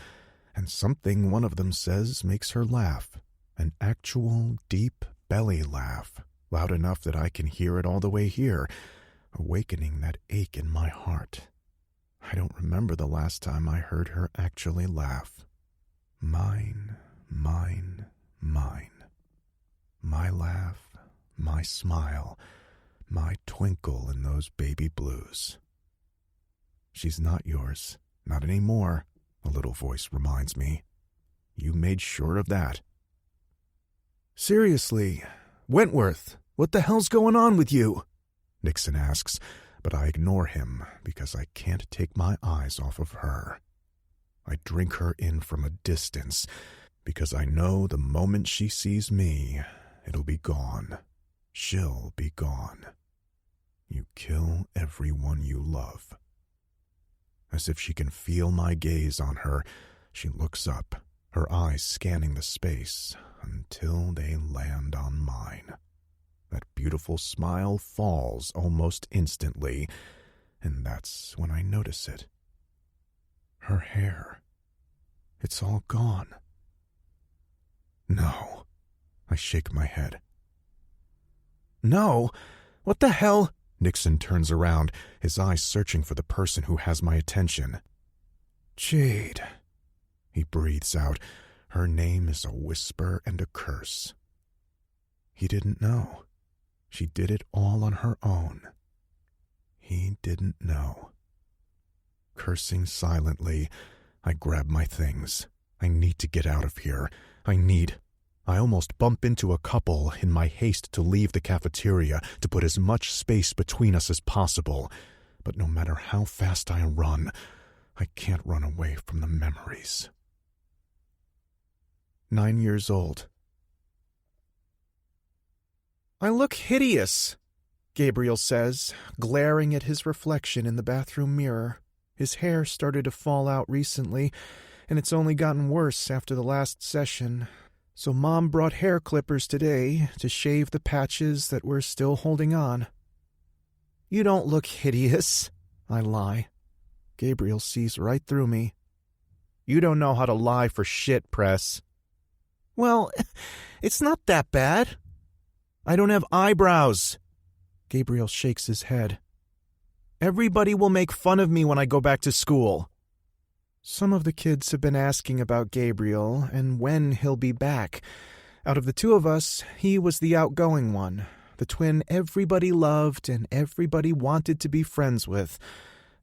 and something one of them says makes her laugh, an actual deep belly laugh, loud enough that I can hear it all the way here, awakening that ache in my heart. I don't remember the last time I heard her actually laugh. Mine, mine, mine. My laugh, my smile, my twinkle in those baby blues. She's not yours, not anymore, a little voice reminds me. You made sure of that. Seriously, Wentworth, what the hell's going on with you? Nixon asks, but I ignore him because I can't take my eyes off of her. I drink her in from a distance because I know the moment she sees me, it'll be gone. She'll be gone. You kill everyone you love. As if she can feel my gaze on her, she looks up, her eyes scanning the space until they land on mine. That beautiful smile falls almost instantly, and that's when I notice it. Her hair. It's all gone. No. I shake my head. No? What the hell? Nixon turns around, his eyes searching for the person who has my attention. Jade. He breathes out. Her name is a whisper and a curse. He didn't know. She did it all on her own. He didn't know. Cursing silently, I grab my things. I need to get out of here. I almost bump into a couple in my haste to leave the cafeteria to put as much space between us as possible. But no matter how fast I run, I can't run away from the memories. 9 years old. I look hideous, Gabriel says, glaring at his reflection in the bathroom mirror. His hair started to fall out recently, and it's only gotten worse after the last session. So Mom brought hair clippers today to shave the patches that we're still holding on. You don't look hideous, I lie. Gabriel sees right through me. You don't know how to lie for shit, Press. Well, it's not that bad. I don't have eyebrows. Gabriel shakes his head. Everybody will make fun of me when I go back to school. Some of the kids have been asking about Gabriel and when he'll be back. Out of the two of us, he was the outgoing one, the twin everybody loved and everybody wanted to be friends with.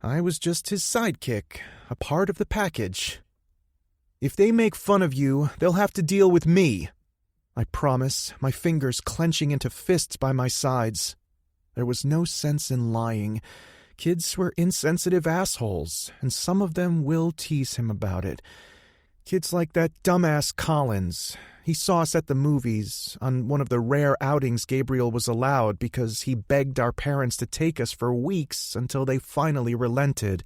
I was just his sidekick, a part of the package. If they make fun of you, they'll have to deal with me. I promise, my fingers clenching into fists by my sides. There was no sense in lying. Kids were insensitive assholes, and some of them will tease him about it. Kids like that dumbass Collins. He saw us at the movies, on one of the rare outings Gabriel was allowed because he begged our parents to take us for weeks until they finally relented.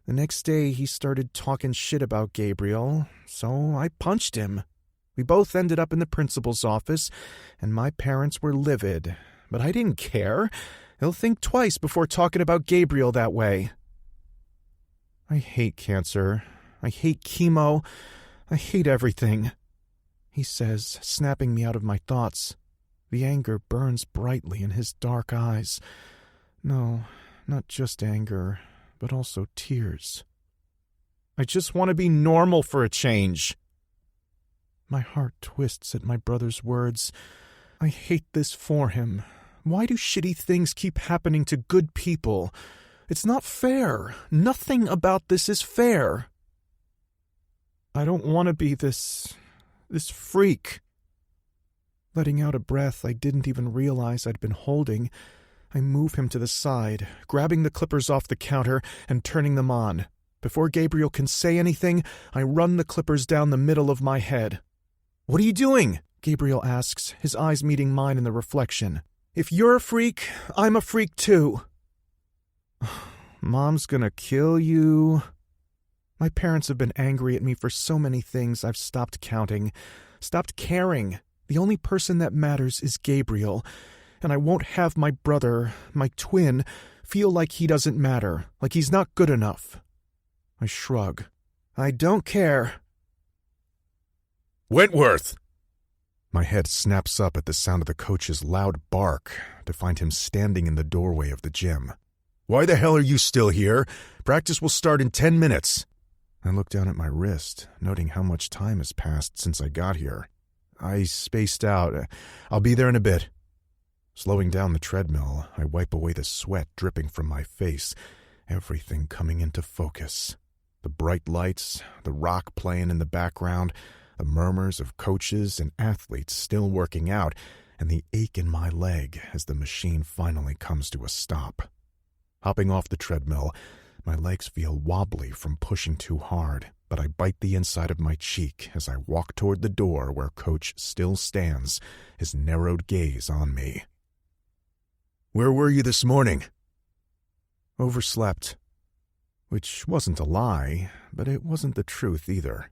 The next day he started talking shit about Gabriel, so I punched him. We both ended up in the principal's office, and my parents were livid, but I didn't care. He'll think twice before talking about Gabriel that way. I hate cancer. I hate chemo. I hate everything, he says, snapping me out of my thoughts. The anger burns brightly in his dark eyes. No, not just anger, but also tears. I just want to be normal for a change. My heart twists at my brother's words. I hate this for him. Why do shitty things keep happening to good people? It's not fair. Nothing about this is fair. I don't want to be this freak. Letting out a breath I didn't even realize I'd been holding, I move him to the side, grabbing the clippers off the counter and turning them on. Before Gabriel can say anything, I run the clippers down the middle of my head. What are you doing? Gabriel asks, his eyes meeting mine in the reflection. If you're a freak, I'm a freak too. Mom's gonna kill you. My parents have been angry at me for so many things I've stopped counting, stopped caring. The only person that matters is Gabriel, and I won't have my brother, my twin, feel like he doesn't matter, like he's not good enough. I shrug. I don't care. Wentworth! My head snaps up at the sound of the coach's loud bark to find him standing in the doorway of the gym. Why the hell are you still here? Practice will start in 10 minutes. I look down at my wrist, noting how much time has passed since I got here. I spaced out. I'll be there in a bit. Slowing down the treadmill, I wipe away the sweat dripping from my face, everything coming into focus. The bright lights, the rock playing in the background, the murmurs of coaches and athletes still working out, and the ache in my leg as the machine finally comes to a stop. Hopping off the treadmill, my legs feel wobbly from pushing too hard, but I bite the inside of my cheek as I walk toward the door where Coach still stands, his narrowed gaze on me. Where were you this morning? Overslept. Which wasn't a lie, but it wasn't the truth either.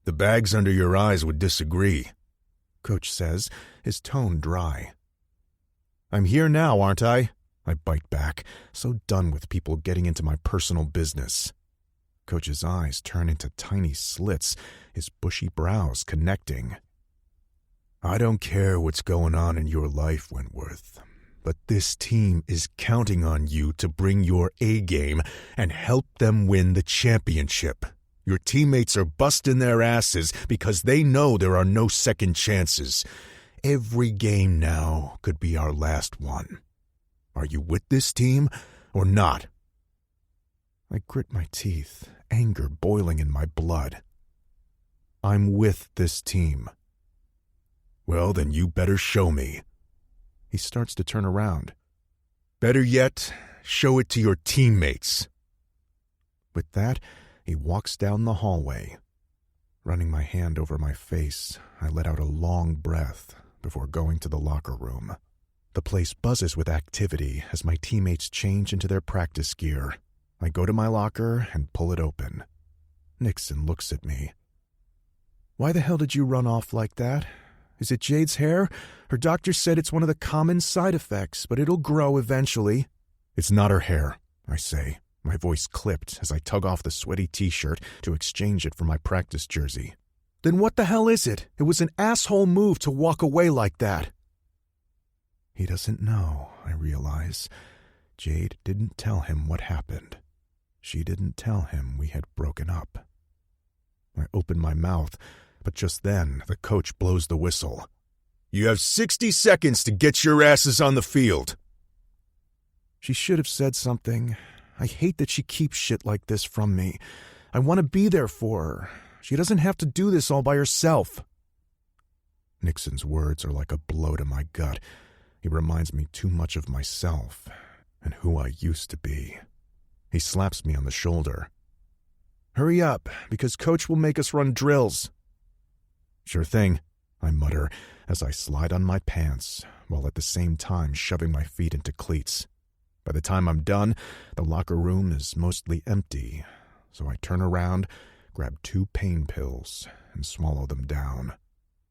The bags under your eyes would disagree, Coach says, his tone dry. I'm here now, aren't I? I bite back, so done with people getting into my personal business. Coach's eyes turn into tiny slits, his bushy brows connecting. I don't care what's going on in your life, Wentworth, but this team is counting on you to bring your A-game and help them win the championship. Your teammates are busting their asses because they know there are no second chances. Every game now could be our last one. Are you with this team or not? I grit my teeth, anger boiling in my blood. I'm with this team. Well, then you better show me. He starts to turn around. Better yet, show it to your teammates. With that, he walks down the hallway. Running my hand over my face, I let out a long breath before going to the locker room. The place buzzes with activity as my teammates change into their practice gear. I go to my locker and pull it open. Nixon looks at me. Why the hell did you run off like that? Is it Jade's hair? Her doctor said it's one of the common side effects, but it'll grow eventually. It's not her hair, I say, my voice clipped as I tug off the sweaty t-shirt to exchange it for my practice jersey. Then what the hell is it? It was an asshole move to walk away like that. He doesn't know, I realize. Jade didn't tell him what happened. She didn't tell him we had broken up. I open my mouth, but just then the coach blows the whistle. You have 60 seconds to get your asses on the field. She should have said something. I hate that she keeps shit like this from me. I want to be there for her. She doesn't have to do this all by herself. Nixon's words are like a blow to my gut. He reminds me too much of myself and who I used to be. He slaps me on the shoulder. Hurry up, because Coach will make us run drills. Sure thing, I mutter as I slide on my pants, while at the same time shoving my feet into cleats. By the time I'm done, the locker room is mostly empty, so I turn around, grab 2 pain pills, and swallow them down.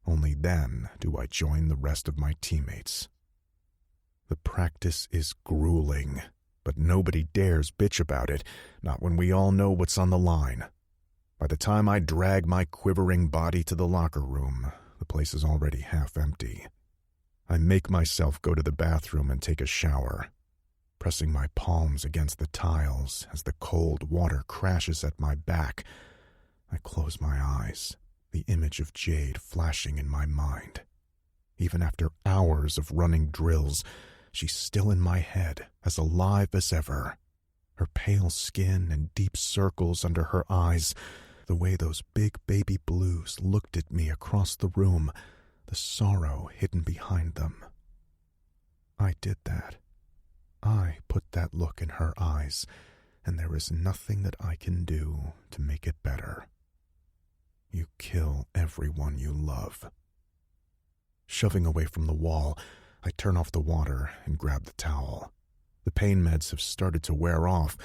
Only then do I join the rest of my teammates. The practice is grueling, but nobody dares bitch about it, not when we all know what's on the line. By the time I drag my quivering body to the locker room, the place is already half empty. I make myself go to the bathroom and take a shower, pressing my palms against the tiles as the cold water crashes at my back. I close my eyes, the image of Jade flashing in my mind. Even after hours of running drills, she's still in my head, as alive as ever. Her pale skin and deep circles under her eyes, the way those big baby blues looked at me across the room, the sorrow hidden behind them. I did that. I put that look in her eyes, and there is nothing that I can do to make it better. You kill everyone you love. Shoving away from the wall, I turn off the water and grab the towel. The pain meds have started to wear off,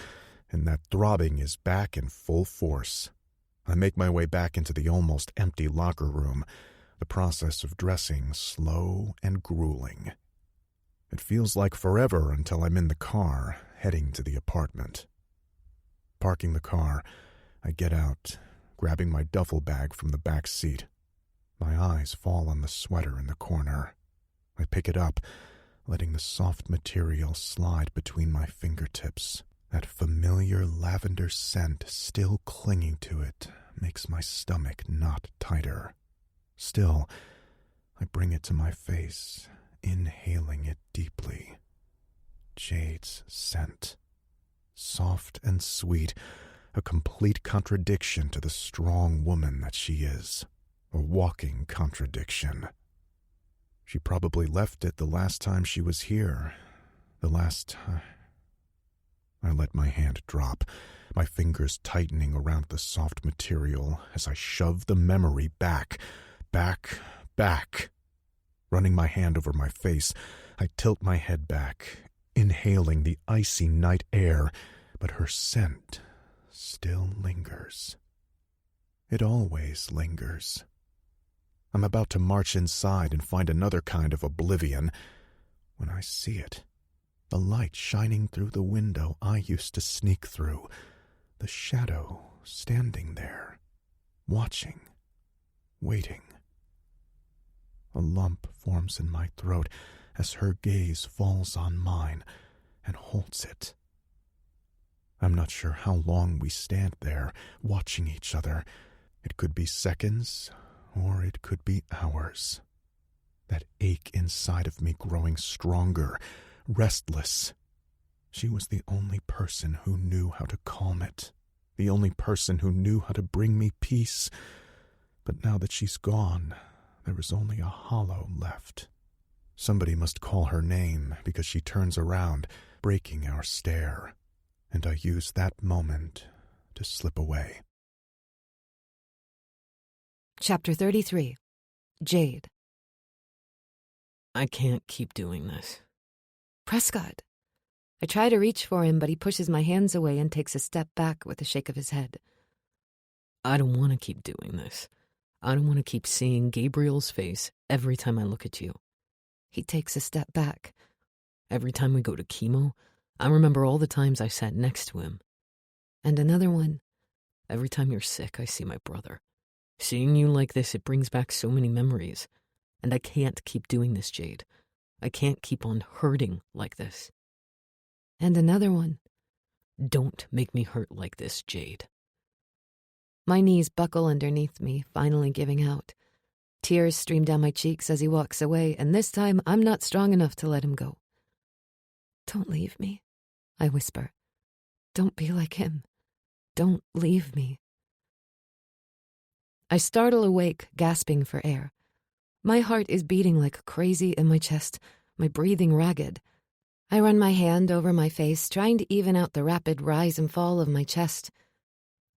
and that throbbing is back in full force. I make my way back into the almost empty locker room, the process of dressing slow and grueling. It feels like forever until I'm in the car, heading to the apartment. Parking the car, I get out, grabbing my duffel bag from the back seat. My eyes fall on the sweater in the corner. I pick it up, letting the soft material slide between my fingertips. That familiar lavender scent still clinging to it makes my stomach knot tighter. Still, I bring it to my face, inhaling it deeply. Jade's scent. Soft and sweet, a complete contradiction to the strong woman that she is. A walking contradiction. She probably left it the last time she was here. The last time. I let my hand drop, my fingers tightening around the soft material as I shove the memory back. Running my hand over my face, I tilt my head back, inhaling the icy night air, but her scent still lingers. It always lingers. I'm about to march inside and find another kind of oblivion when I see it. The light shining through the window I used to sneak through. The shadow standing there, watching, waiting. A lump forms in my throat as her gaze falls on mine and holds it. I'm not sure how long we stand there, watching each other. It could be seconds, or it could be hours. That ache inside of me growing stronger, restless. She was the only person who knew how to calm it, the only person who knew how to bring me peace. But now that she's gone, there is only a hollow left. Somebody must call her name because she turns around, breaking our stare, and I use that moment to slip away. Chapter 33. Jade. I can't keep doing this. Prescott. I try to reach for him, but he pushes my hands away and takes a step back with a shake of his head. I don't want to keep doing this. I don't want to keep seeing Gabriel's face every time I look at you. He takes a step back. Every time we go to chemo, I remember all the times I sat next to him. And another one. Every time you're sick, I see my brother. Seeing you like this, it brings back so many memories. And I can't keep doing this, Jade. I can't keep on hurting like this. And another one. Don't make me hurt like this, Jade. My knees buckle underneath me, finally giving out. Tears stream down my cheeks as he walks away, and this time I'm not strong enough to let him go. Don't leave me, I whisper. Don't be like him. Don't leave me. I startle awake, gasping for air. My heart is beating like crazy in my chest, my breathing ragged. I run my hand over my face, trying to even out the rapid rise and fall of my chest.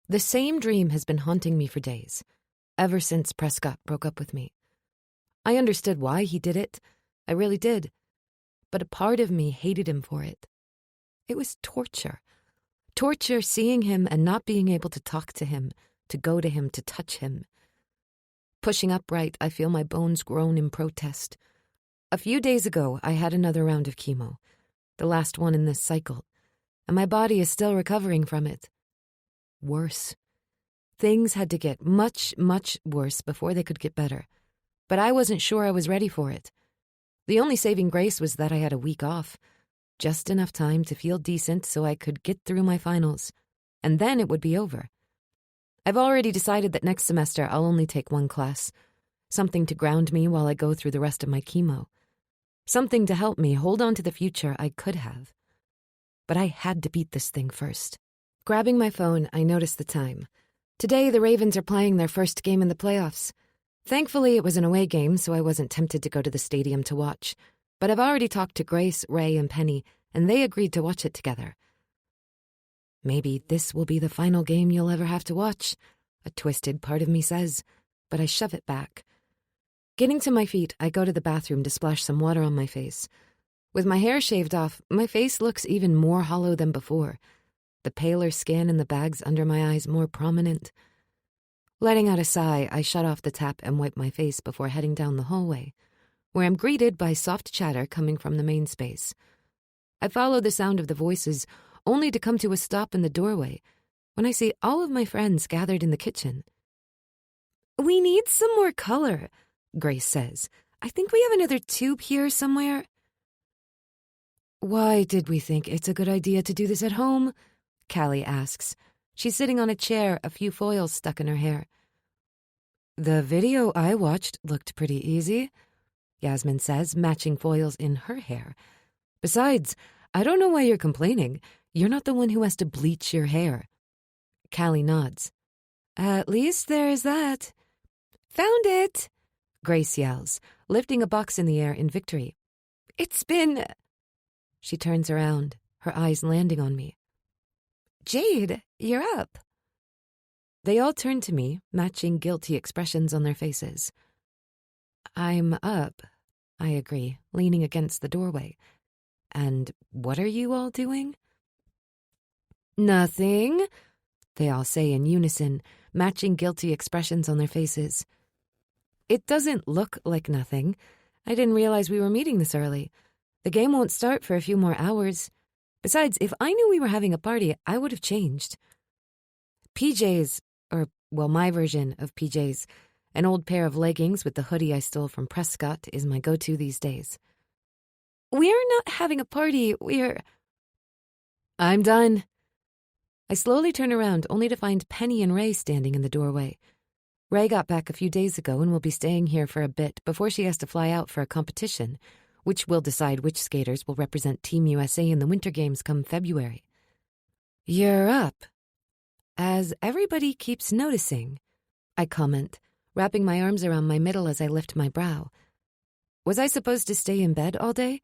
The same dream has been haunting me for days, ever since Prescott broke up with me. I understood why he did it. I really did. But a part of me hated him for it. It was torture. Torture seeing him and not being able to talk to him, to go to him, to touch him. Pushing upright, I feel my bones groan in protest. A few days ago, I had another round of chemo, the last one in this cycle, and my body is still recovering from it. Worse. Things had to get much, much worse before they could get better, but I wasn't sure I was ready for it. The only saving grace was that I had a week off, just enough time to feel decent so I could get through my finals, and then it would be over. I've already decided that next semester I'll only take one class, something to ground me while I go through the rest of my chemo, something to help me hold on to the future I could have. But I had to beat this thing first. Grabbing my phone, I noticed the time. Today, the Ravens are playing their first game in the playoffs. Thankfully, it was an away game, so I wasn't tempted to go to the stadium to watch. But I've already talked to Grace, Ray, and Penny, and they agreed to watch it together. Maybe this will be the final game you'll ever have to watch, a twisted part of me says, but I shove it back. Getting to my feet, I go to the bathroom to splash some water on my face. With my hair shaved off, my face looks even more hollow than before, the paler skin and the bags under my eyes more prominent. Letting out a sigh, I shut off the tap and wipe my face before heading down the hallway, where I'm greeted by soft chatter coming from the main space. I follow the sound of the voices, only to come to a stop in the doorway when I see all of my friends gathered in the kitchen. We need some more color, Grace says. I think we have another tube here somewhere. Why did we think it's a good idea to do this at home? Callie asks. She's sitting on a chair, a few foils stuck in her hair. The video I watched looked pretty easy, Yasmin says, matching foils in her hair. Besides, I don't know why you're complaining. You're not the one who has to bleach your hair. Callie nods. At least there's that. Found it, Grace yells, lifting a box in the air in victory. It's been... She turns around, her eyes landing on me. Jade, you're up. They all turn to me, matching guilty expressions on their faces. I'm up, I agree, leaning against the doorway. And what are you all doing? Nothing, they all say in unison, matching guilty expressions on their faces. It doesn't look like nothing. I didn't realize we were meeting this early. The game won't start for a few more hours. Besides, if I knew we were having a party, I would have changed. PJs, my version of PJs, an old pair of leggings with the hoodie I stole from Prescott, is my go-to these days. We're not having a party, I'm done. I slowly turn around, only to find Penny and Ray standing in the doorway. Ray got back a few days ago and will be staying here for a bit before she has to fly out for a competition, which will decide which skaters will represent Team USA in the Winter Games come February. You're up. As everybody keeps noticing, I comment, wrapping my arms around my middle as I lift my brow. Was I supposed to stay in bed all day?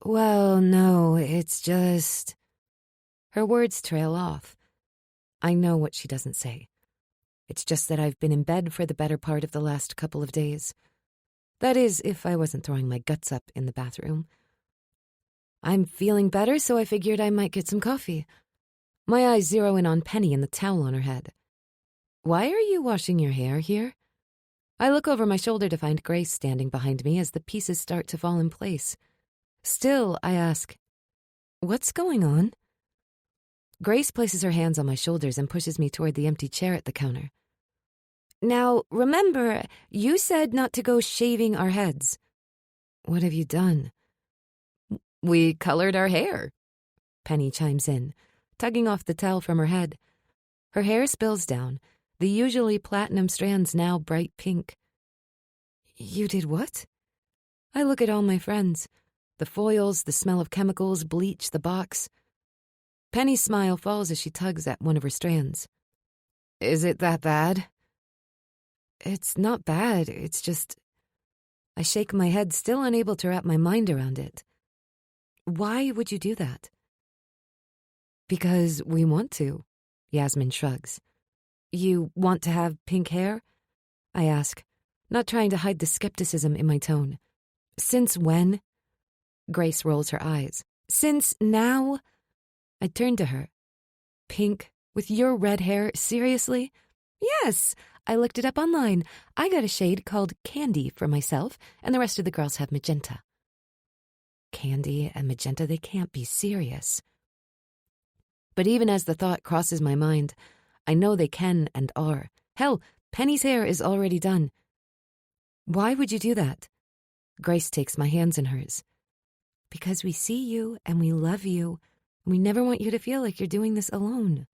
Well, no, it's just... Her words trail off. I know what she doesn't say. It's just that I've been in bed for the better part of the last couple of days. That is, if I wasn't throwing my guts up in the bathroom. I'm feeling better, so I figured I might get some coffee. My eyes zero in on Penny and the towel on her head. Why are you washing your hair here? I look over my shoulder to find Grace standing behind me as the pieces start to fall in place. Still, I ask, what's going on? Grace places her hands on my shoulders and pushes me toward the empty chair at the counter. Now, remember, you said not to go shaving our heads. What have you done? We colored our hair, Penny chimes in, tugging off the towel from her head. Her hair spills down, the usually platinum strands now bright pink. You did what? I look at all my friends. The foils, the smell of chemicals, bleach, the box. Penny's smile falls as she tugs at one of her strands. Is it that bad? It's not bad, it's just... I shake my head, still unable to wrap my mind around it. Why would you do that? Because we want to, Yasmin shrugs. You want to have pink hair? I ask, not trying to hide the skepticism in my tone. Since when? Grace rolls her eyes. Since now? I turn to her. Pink, with your red hair, seriously? Yes, I looked it up online. I got a shade called Candy for myself, and the rest of the girls have magenta. Candy and magenta, they can't be serious. But even as the thought crosses my mind, I know they can and are. Hell, Penny's hair is already done. Why would you do that? Grace takes my hands in hers. Because we see you and we love you, and we never want you to feel like you're doing this alone.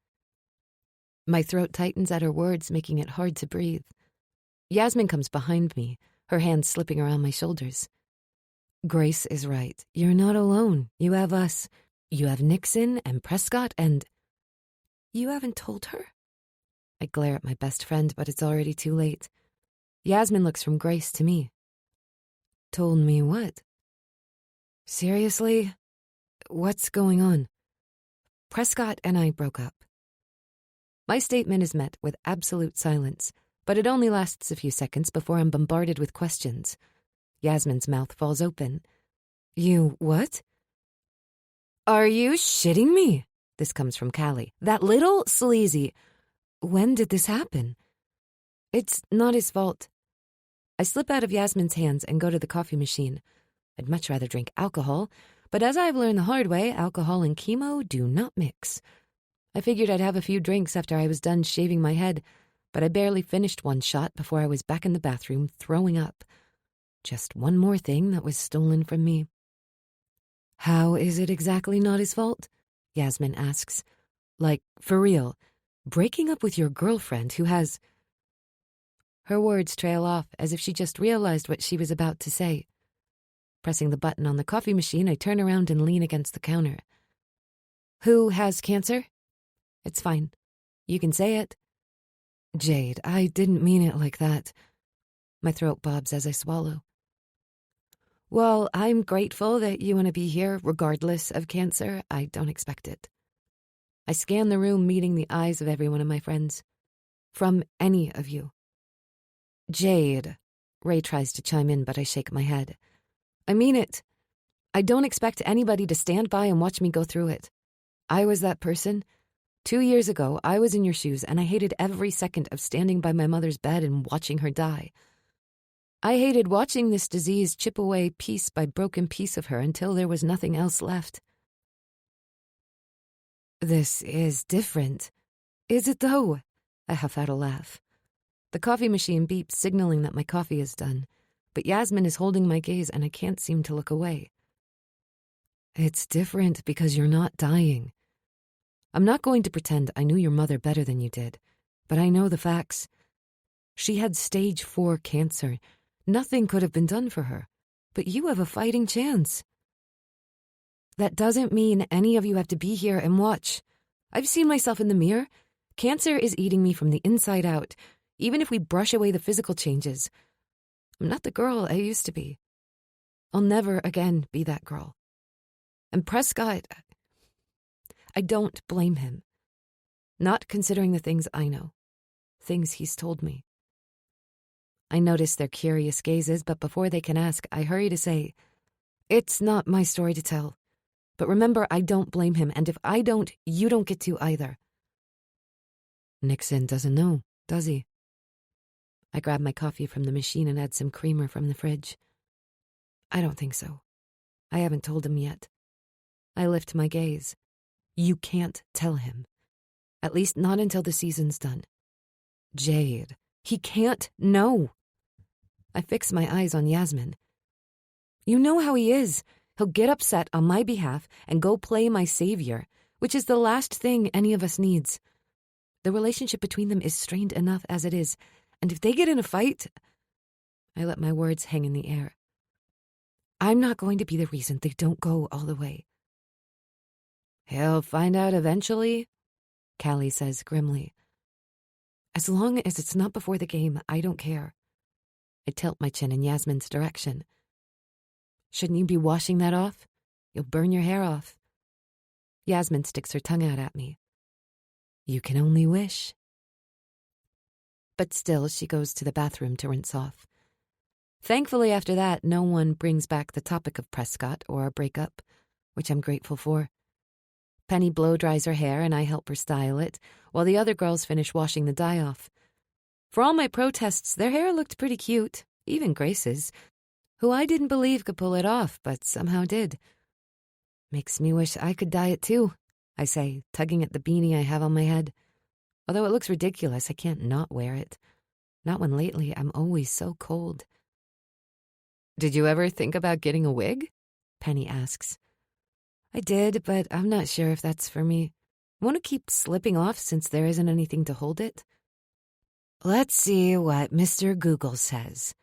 My throat tightens at her words, making it hard to breathe. Yasmin comes behind me, her hands slipping around my shoulders. Grace is right. You're not alone. You have us. You have Nixon and Prescott and... You haven't told her? I glare at my best friend, but it's already too late. Yasmin looks from Grace to me. Told me what? Seriously? What's going on? Prescott and I broke up. My statement is met with absolute silence, but it only lasts a few seconds before I'm bombarded with questions. Yasmin's mouth falls open. You what? Are you shitting me? This comes from Callie. That little sleazy. When did this happen? It's not his fault. I slip out of Yasmin's hands and go to the coffee machine. I'd much rather drink alcohol, but as I've learned the hard way, alcohol and chemo do not mix. I figured I'd have a few drinks after I was done shaving my head, but I barely finished one shot before I was back in the bathroom throwing up. Just one more thing that was stolen from me. How is it exactly not his fault? Yasmin asks. Like, for real, breaking up with your girlfriend who has... Her words trail off as if she just realized what she was about to say. Pressing the button on the coffee machine, I turn around and lean against the counter. Who has cancer? It's fine. You can say it. Jade, I didn't mean it like that. My throat bobs as I swallow. Well, I'm grateful that you want to be here regardless of cancer. I don't expect it. I scan the room, meeting the eyes of every one of my friends. From any of you. Jade. Ray tries to chime in, but I shake my head. I mean it. I don't expect anybody to stand by and watch me go through it. I was that person. 2 years ago, I was in your shoes, and I hated every second of standing by my mother's bed and watching her die. I hated watching this disease chip away piece by broken piece of her until there was nothing else left. This is different. Is it though? I huff out a laugh. The coffee machine beeps, signaling that my coffee is done, but Yasmin is holding my gaze and I can't seem to look away. It's different because you're not dying. I'm not going to pretend I knew your mother better than you did, but I know the facts. She had stage 4 cancer. Nothing could have been done for her, but you have a fighting chance. That doesn't mean any of you have to be here and watch. I've seen myself in the mirror. Cancer is eating me from the inside out, even if we brush away the physical changes. I'm not the girl I used to be. I'll never again be that girl. And Prescott, I don't blame him. Not considering the things I know, things he's told me. I notice their curious gazes, but before they can ask, I hurry to say, it's not my story to tell. But remember, I don't blame him, and if I don't, you don't get to either. Nixon doesn't know, does he? I grab my coffee from the machine and add some creamer from the fridge. I don't think so. I haven't told him yet. I lift my gaze. You can't tell him. At least not until the season's done. Jade, he can't know. I fix my eyes on Yasmin. You know how he is. He'll get upset on my behalf and go play my savior, which is the last thing any of us needs. The relationship between them is strained enough as it is, and if they get in a fight... I let my words hang in the air. I'm not going to be the reason they don't go all the way. He'll find out eventually, Callie says grimly. As long as it's not before the game, I don't care. I tilt my chin in Yasmin's direction. Shouldn't you be washing that off? You'll burn your hair off. Yasmin sticks her tongue out at me. You can only wish. But still, she goes to the bathroom to rinse off. Thankfully, after that, no one brings back the topic of Prescott or our breakup, which I'm grateful for. Penny blow-dries her hair and I help her style it, while the other girls finish washing the dye off. For all my protests, their hair looked pretty cute, even Grace's, who I didn't believe could pull it off, but somehow did. Makes me wish I could dye it too, I say, tugging at the beanie I have on my head. Although it looks ridiculous, I can't not wear it. Not when lately I'm always so cold. Did you ever think about getting a wig? Penny asks. I did, but I'm not sure if that's for me. I want to keep slipping off since there isn't anything to hold it. Let's see what Mr. Google says.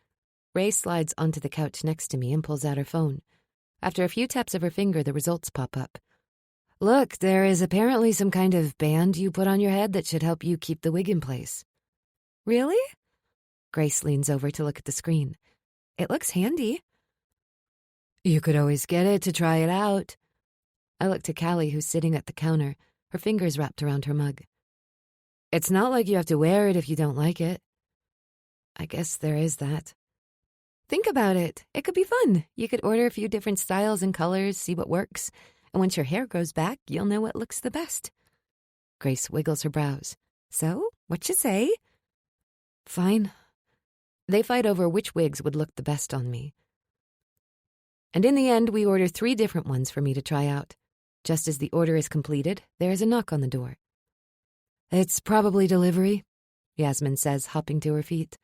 Ray slides onto the couch next to me and pulls out her phone. After a few taps of her finger, the results pop up. Look, there is apparently some kind of band you put on your head that should help you keep the wig in place. Really? Grace leans over to look at the screen. It looks handy. You could always get it to try it out. I look to Callie, who's sitting at the counter, her fingers wrapped around her mug. It's not like you have to wear it if you don't like it. I guess there is that. Think about it. It could be fun. You could order a few different styles and colors, see what works. And once your hair grows back, you'll know what looks the best. Grace wiggles her brows. So, what you say? Fine. They fight over which wigs would look the best on me. And in the end, we order 3 different ones for me to try out. Just as the order is completed, there is a knock on the door. It's probably delivery. Yasmin says, hopping to her feet.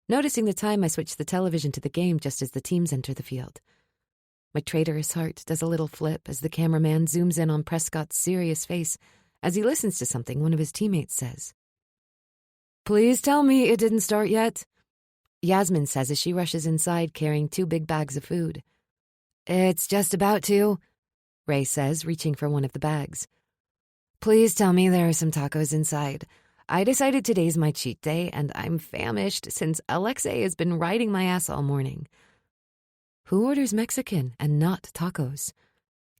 Noticing the time, I switch the television to the game just as the teams enter the field. My traitorous heart does a little flip as the cameraman zooms in on Prescott's serious face as he listens to something one of his teammates says. "Please tell me it didn't start yet," Yasmin says as she rushes inside carrying 2 big bags of food. "It's just about to," Ray says, reaching for one of the bags. "Please tell me there are some tacos inside. I decided today's my cheat day, and I'm famished since Alexei has been riding my ass all morning." Who orders Mexican and not tacos?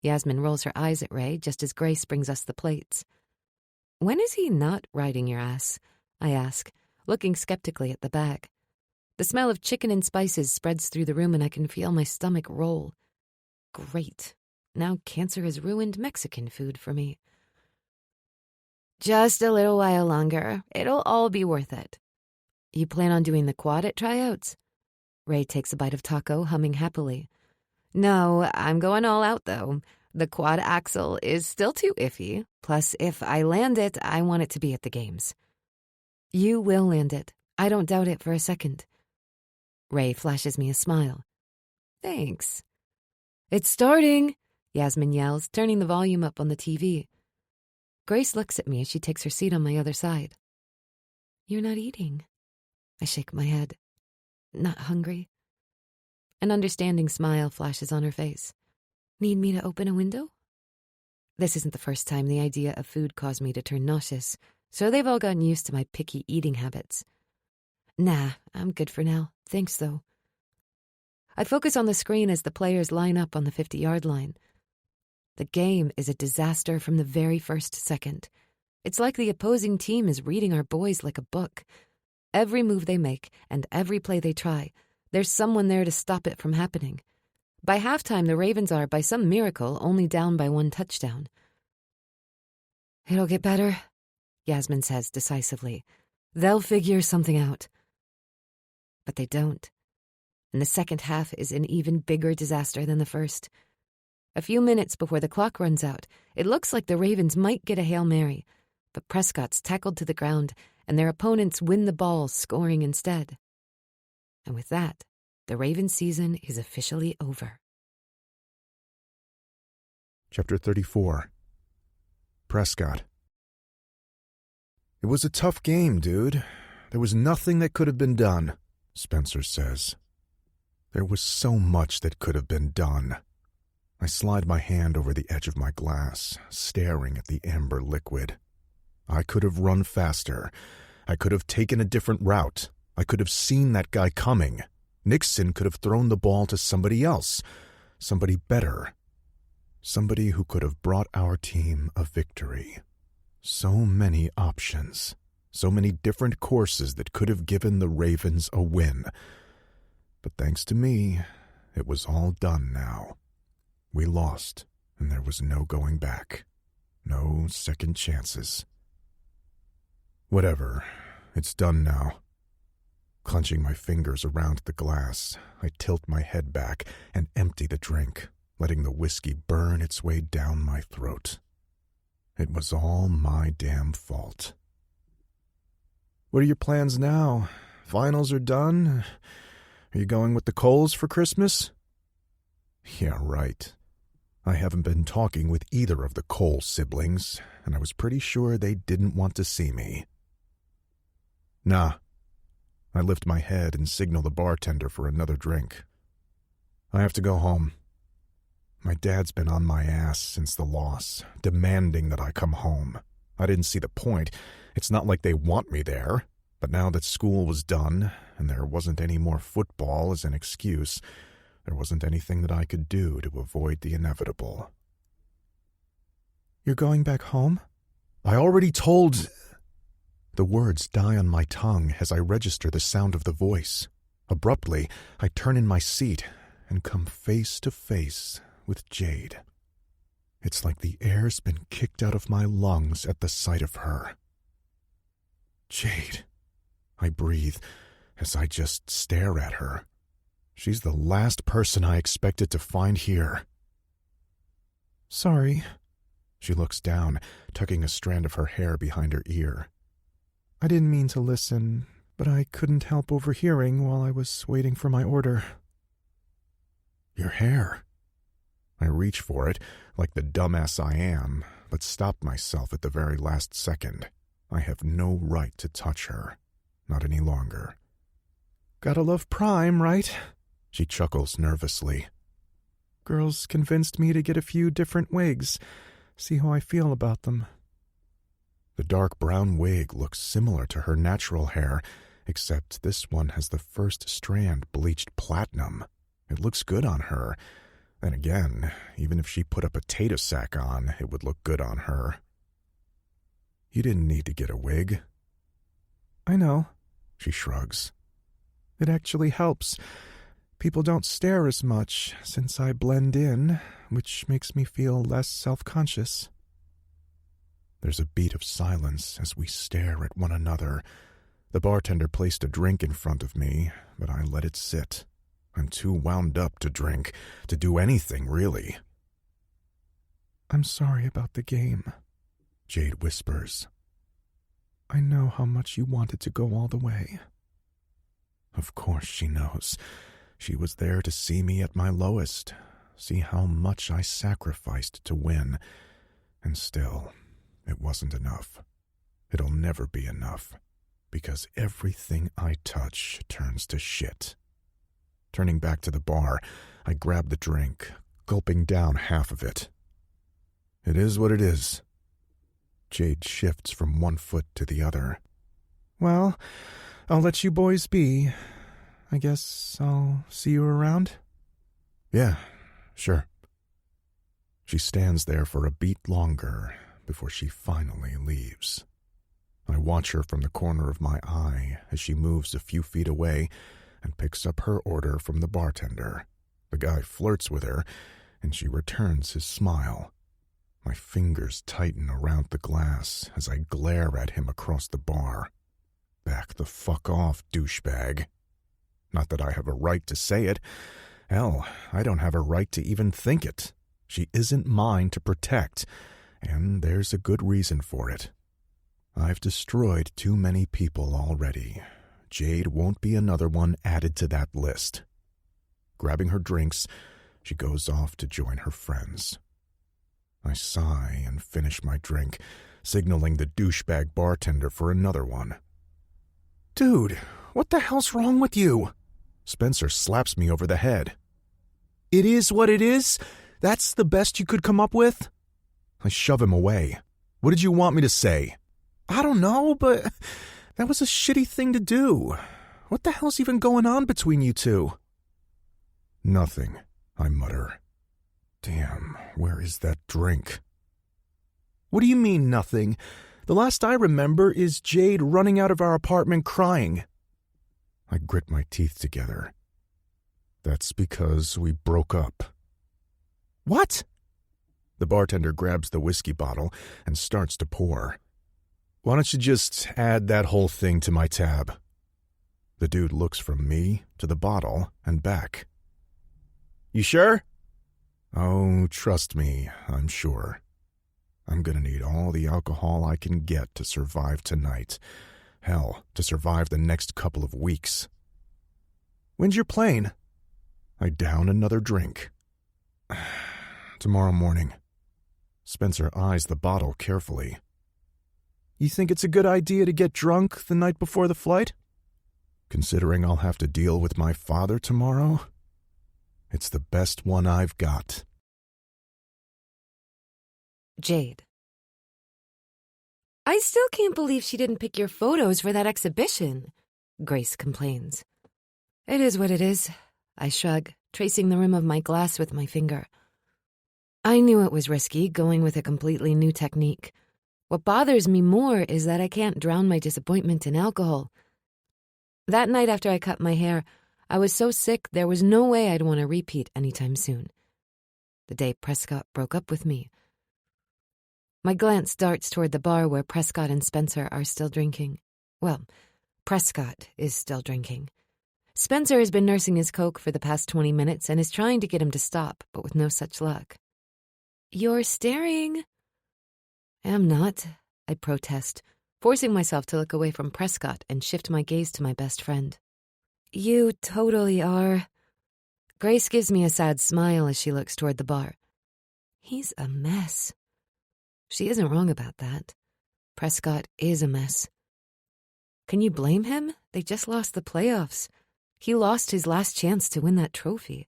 Yasmin rolls her eyes at Ray just as Grace brings us the plates. "When is he not riding your ass?" I ask, looking skeptically at the bag. The smell of chicken and spices spreads through the room and I can feel my stomach roll. Great. Now cancer has ruined Mexican food for me. "Just a little while longer. It'll all be worth it." "You plan on doing the quad at tryouts?" Ray takes a bite of taco, humming happily. "No, I'm going all out, though. The quad axle is still too iffy. Plus, if I land it, I want it to be at the games." "You will land it. I don't doubt it for a second." Ray flashes me a smile. "Thanks." "It's starting," Yasmin yells, turning the volume up on the TV. Grace looks at me as she takes her seat on my other side. "You're not eating." I shake my head. "Not hungry." An understanding smile flashes on her face. "Need me to open a window?" This isn't the first time the idea of food caused me to turn nauseous, so they've all gotten used to my picky eating habits. "Nah, I'm good for now. Thanks, though." I focus on the screen as the players line up on the 50-yard line. The game is a disaster from the very first second. It's like the opposing team is reading our boys like a book. Every move they make and every play they try, there's someone there to stop it from happening. By halftime, the Ravens are, by some miracle, only down by 1 touchdown. "It'll get better," Yasmin says decisively. "They'll figure something out." But they don't. And the second half is an even bigger disaster than the first. A few minutes before the clock runs out, it looks like the Ravens might get a Hail Mary, but Prescott's tackled to the ground, and their opponents win the ball, scoring instead. And with that, the Ravens' season is officially over. Chapter 34. Prescott. "It was a tough game, dude. There was nothing that could have been done," Spencer says. There was so much that could have been done. I slide my hand over the edge of my glass, staring at the amber liquid. I could have run faster. I could have taken a different route. I could have seen that guy coming. Nixon could have thrown the ball to somebody else, somebody better, somebody who could have brought our team a victory. So many options, so many different courses that could have given the Ravens a win. But thanks to me, it was all done now. We lost, and there was no going back. No second chances. Whatever, it's done now. Clenching my fingers around the glass, I tilt my head back and empty the drink, letting the whiskey burn its way down my throat. It was all my damn fault. "What are your plans now? Finals are done? Are you going with the Coles for Christmas?" Yeah, right. I haven't been talking with either of the Cole siblings, and I was pretty sure they didn't want to see me. Nah. I lift my head and signal the bartender for another drink. I have to go home. My dad's been on my ass since the loss, demanding that I come home. I didn't see the point. It's not like they want me there. But now that school was done, and there wasn't any more football as an excuse, there wasn't anything that I could do to avoid the inevitable. "You're going back home?" "I already told—" The words die on my tongue as I register the sound of the voice. Abruptly, I turn in my seat and come face to face with Jade. It's like the air's been kicked out of my lungs at the sight of her. "Jade," I breathe as I just stare at her. She's the last person I expected to find here. "Sorry." She looks down, tucking a strand of her hair behind her ear. I didn't mean to listen, but I couldn't help overhearing while I was waiting for my order. Your hair. I reach for it, like the dumbass I am, but stop myself at the very last second. I have no right to touch her. Not any longer. Gotta love Prime, right? She chuckles nervously. Girls convinced me to get a few different wigs. See how I feel about them. The dark brown wig looks similar to her natural hair, except this one has the first strand bleached platinum. It looks good on her. Then again, even if she put a potato sack on, it would look good on her. You didn't need to get a wig. I know, she shrugs. It actually helps. People don't stare as much since I blend in, which makes me feel less self-conscious. There's a beat of silence as we stare at one another. The bartender placed a drink in front of me, but I let it sit. I'm too wound up to drink, to do anything, really. I'm sorry about the game, Jade whispers. I know how much you wanted to go all the way. Of course she knows. She was there to see me at my lowest, see how much I sacrificed to win. And still, it wasn't enough. It'll never be enough, because everything I touch turns to shit. Turning back to the bar, I grab the drink, gulping down half of it. It is what it is. Jade shifts from one foot to the other. Well, I'll let you boys be. I guess I'll see you around? Yeah, sure. She stands there for a beat longer before she finally leaves. I watch her from the corner of my eye as she moves a few feet away and picks up her order from the bartender. The guy flirts with her, and she returns his smile. My fingers tighten around the glass as I glare at him across the bar. Back the fuck off, douchebag. Not that I have a right to say it. Hell, I don't have a right to even think it. She isn't mine to protect, and there's a good reason for it. I've destroyed too many people already. Jade won't be another one added to that list. Grabbing her drinks, she goes off to join her friends. I sigh and finish my drink, signaling the douchebag bartender for another one. Dude, what the hell's wrong with you? Spencer slaps me over the head. It is what it is? That's the best you could come up with? I shove him away. What did you want me to say? I don't know, but that was a shitty thing to do. What the hell's even going on between you two? Nothing, I mutter. Damn, where is that drink? What do you mean, nothing? The last I remember is Jade running out of our apartment crying. I grit my teeth together. That's because we broke up. What? The bartender grabs the whiskey bottle and starts to pour. Why don't you just add that whole thing to my tab? The dude looks from me to the bottle and back. You sure? Oh, trust me, I'm sure. I'm gonna need all the alcohol I can get to survive tonight. Hell, to survive the next couple of weeks. When's your plane? I down another drink. Tomorrow morning. Spencer eyes the bottle carefully. You think it's a good idea to get drunk the night before the flight? Considering I'll have to deal with my father tomorrow, it's the best one I've got. Jade. I still can't believe she didn't pick your photos for that exhibition, Grace complains. It is what it is, I shrug, tracing the rim of my glass with my finger. I knew it was risky, going with a completely new technique. What bothers me more is that I can't drown my disappointment in alcohol. That night after I cut my hair, I was so sick there was no way I'd want to repeat anytime soon. The day Prescott broke up with me. My glance darts toward the bar where Prescott and Spencer are still drinking. Well, Prescott is still drinking. Spencer has been nursing his coke for the past 20 minutes and is trying to get him to stop, but with no such luck. You're staring. I'm not, I protest, forcing myself to look away from Prescott and shift my gaze to my best friend. You totally are. Grace gives me a sad smile as she looks toward the bar. He's a mess. She isn't wrong about that. Prescott is a mess. Can you blame him? They just lost the playoffs. He lost his last chance to win that trophy.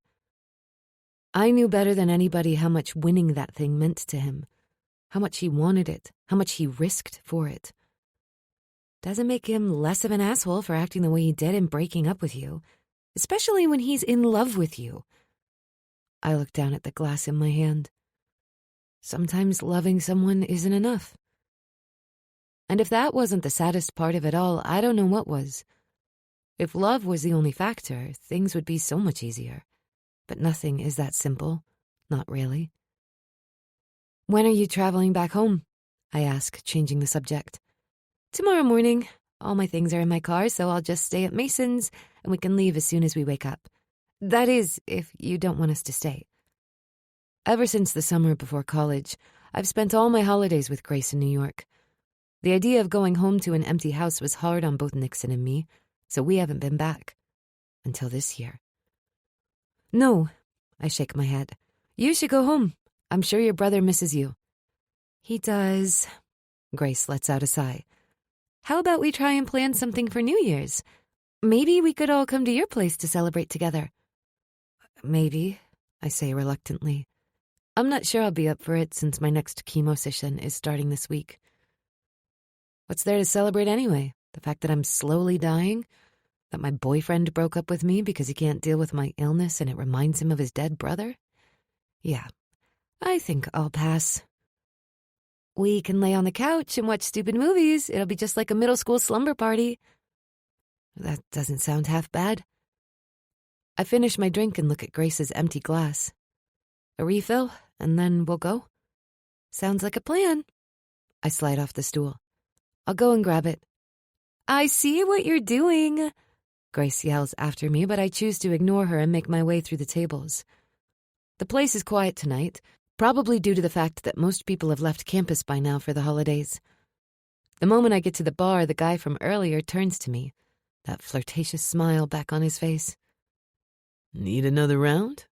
I knew better than anybody how much winning that thing meant to him, how much he wanted it, how much he risked for it. Doesn't make him less of an asshole for acting the way he did and breaking up with you, especially when he's in love with you. I looked down at the glass in my hand. Sometimes loving someone isn't enough. And if that wasn't the saddest part of it all, I don't know what was. If love was the only factor, things would be so much easier. But nothing is that simple. Not really. When are you traveling back home? I ask, changing the subject. Tomorrow morning. All my things are in my car, so I'll just stay at Mason's, and we can leave as soon as we wake up. That is, if you don't want us to stay. Ever since the summer before college, I've spent all my holidays with Grace in New York. The idea of going home to an empty house was hard on both Nixon and me, so we haven't been back. Until this year. No, I shake my head. You should go home. I'm sure your brother misses you. He does. Grace lets out a sigh. How about we try and plan something for New Year's? Maybe we could all come to your place to celebrate together. Maybe, I say reluctantly. I'm not sure I'll be up for it since my next chemo session is starting this week. What's there to celebrate anyway? The fact that I'm slowly dying? That my boyfriend broke up with me because he can't deal with my illness and it reminds him of his dead brother? Yeah, I think I'll pass. We can lay on the couch and watch stupid movies. It'll be just like a middle school slumber party. That doesn't sound half bad. I finish my drink and look at Grace's empty glass. A refill, and then we'll go? Sounds like a plan. I slide off the stool. I'll go and grab it. I see what you're doing, Grace yells after me, but I choose to ignore her and make my way through the tables. The place is quiet tonight, probably due to the fact that most people have left campus by now for the holidays. The moment I get to the bar, the guy from earlier turns to me, that flirtatious smile back on his face. Need another round?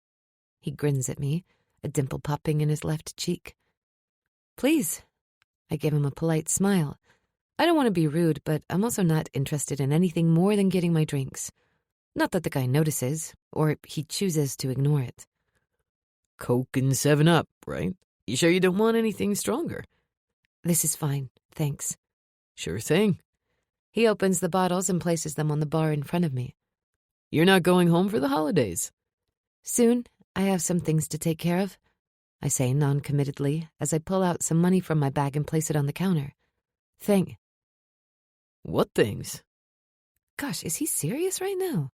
He grins at me, a dimple popping in his left cheek. Please. I give him a polite smile. I don't want to be rude, but I'm also not interested in anything more than getting my drinks. Not that the guy notices, or he chooses to ignore it. Coke and 7-Up, right? You sure you don't want anything stronger? This is fine, thanks. Sure thing. He opens the bottles and places them on the bar in front of me. You're not going home for the holidays? Soon. I have some things to take care of, I say non-committedly as I pull out some money from my bag and place it on the counter. Thing. What things? Gosh, is he serious right now?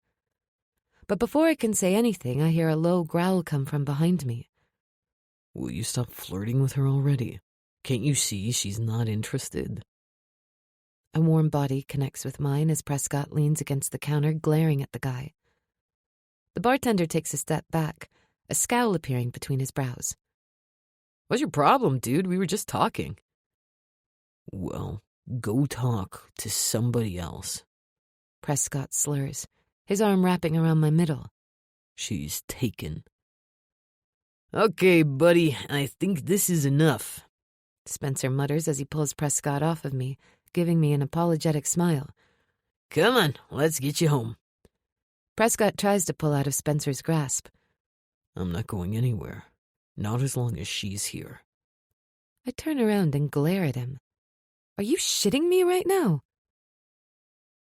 But before I can say anything, I hear a low growl come from behind me. Will you stop flirting with her already? Can't you see she's not interested? A warm body connects with mine as Prescott leans against the counter, glaring at the guy. The bartender takes a step back, a scowl appearing between his brows. What's your problem, dude? We were just talking. Well, go talk to somebody else. Prescott slurs, his arm wrapping around my middle. She's taken. Okay, buddy, I think this is enough. Spencer mutters as he pulls Prescott off of me, giving me an apologetic smile. Come on, let's get you home. Prescott tries to pull out of Spencer's grasp. I'm not going anywhere. Not as long as she's here. I turn around and glare at him. Are you shitting me right now?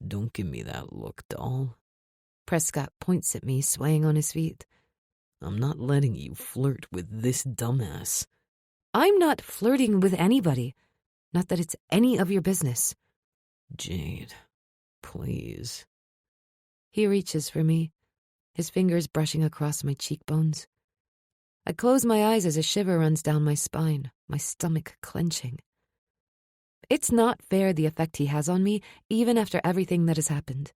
Don't give me that look, doll. Prescott points at me, swaying on his feet. I'm not letting you flirt with this dumbass. I'm not flirting with anybody. Not that it's any of your business. Jade, please. He reaches for me, his fingers brushing across my cheekbones. I close my eyes as a shiver runs down my spine, my stomach clenching. It's not fair the effect he has on me, even after everything that has happened.